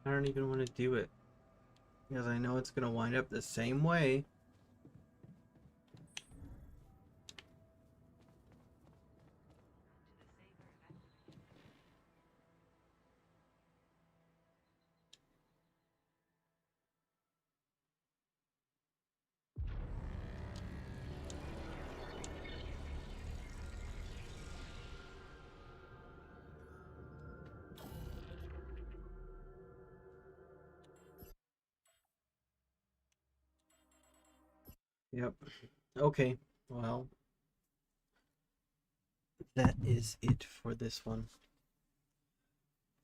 I don't even want to do it because I know it's going to wind up the same way. Yep. Okay. Well, that is it for this one.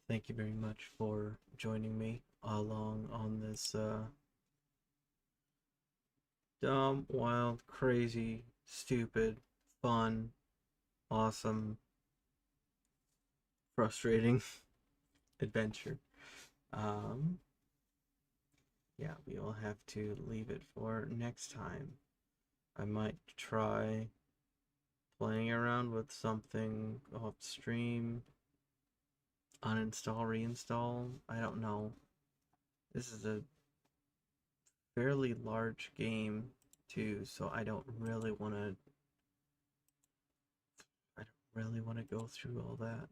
Thank you very much for joining me along on this dumb, wild, crazy, stupid, fun, awesome, frustrating adventure. Yeah, we will have to leave it for next time. I might try playing around with something off stream, uninstall, reinstall. I don't know. This is a fairly large game too, so I don't really want to go through all that.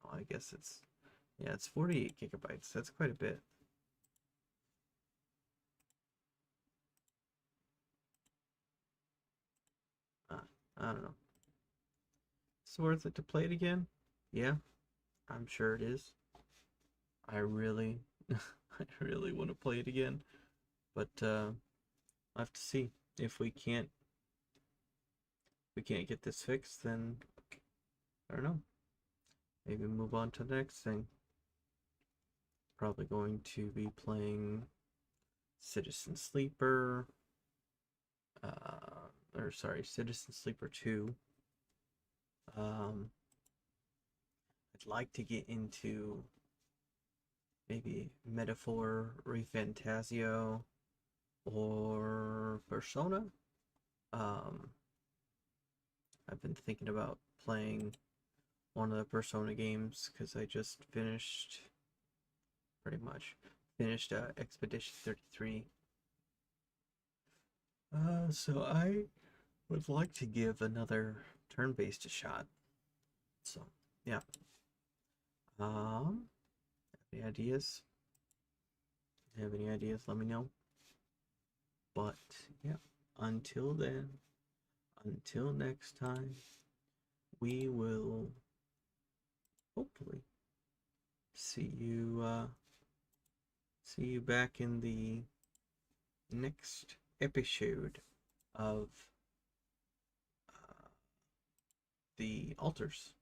Oh, I guess it's 48 gigabytes. That's quite a bit. I don't know. It's worth it to play it again? Yeah, I'm sure it is. I really I really want to play it again, but I'll have to see. If we can't get this fixed, then I don't know. Maybe move on to the next thing. Probably going to be playing Citizen Sleeper, Citizen Sleeper 2. I'd like to get into maybe Metaphor ReFantasio or Persona. I've been thinking about playing one of the Persona games because I just finished Expedition 33. So I would like to give another turn-based a shot. So, yeah. Any ideas? Have any ideas? Let me know. But, yeah. Until then, until next time, we will hopefully see you back in the next episode of the altars.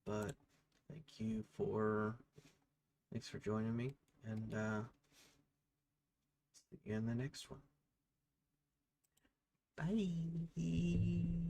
But thanks for joining me, and see you in the next one. Bye.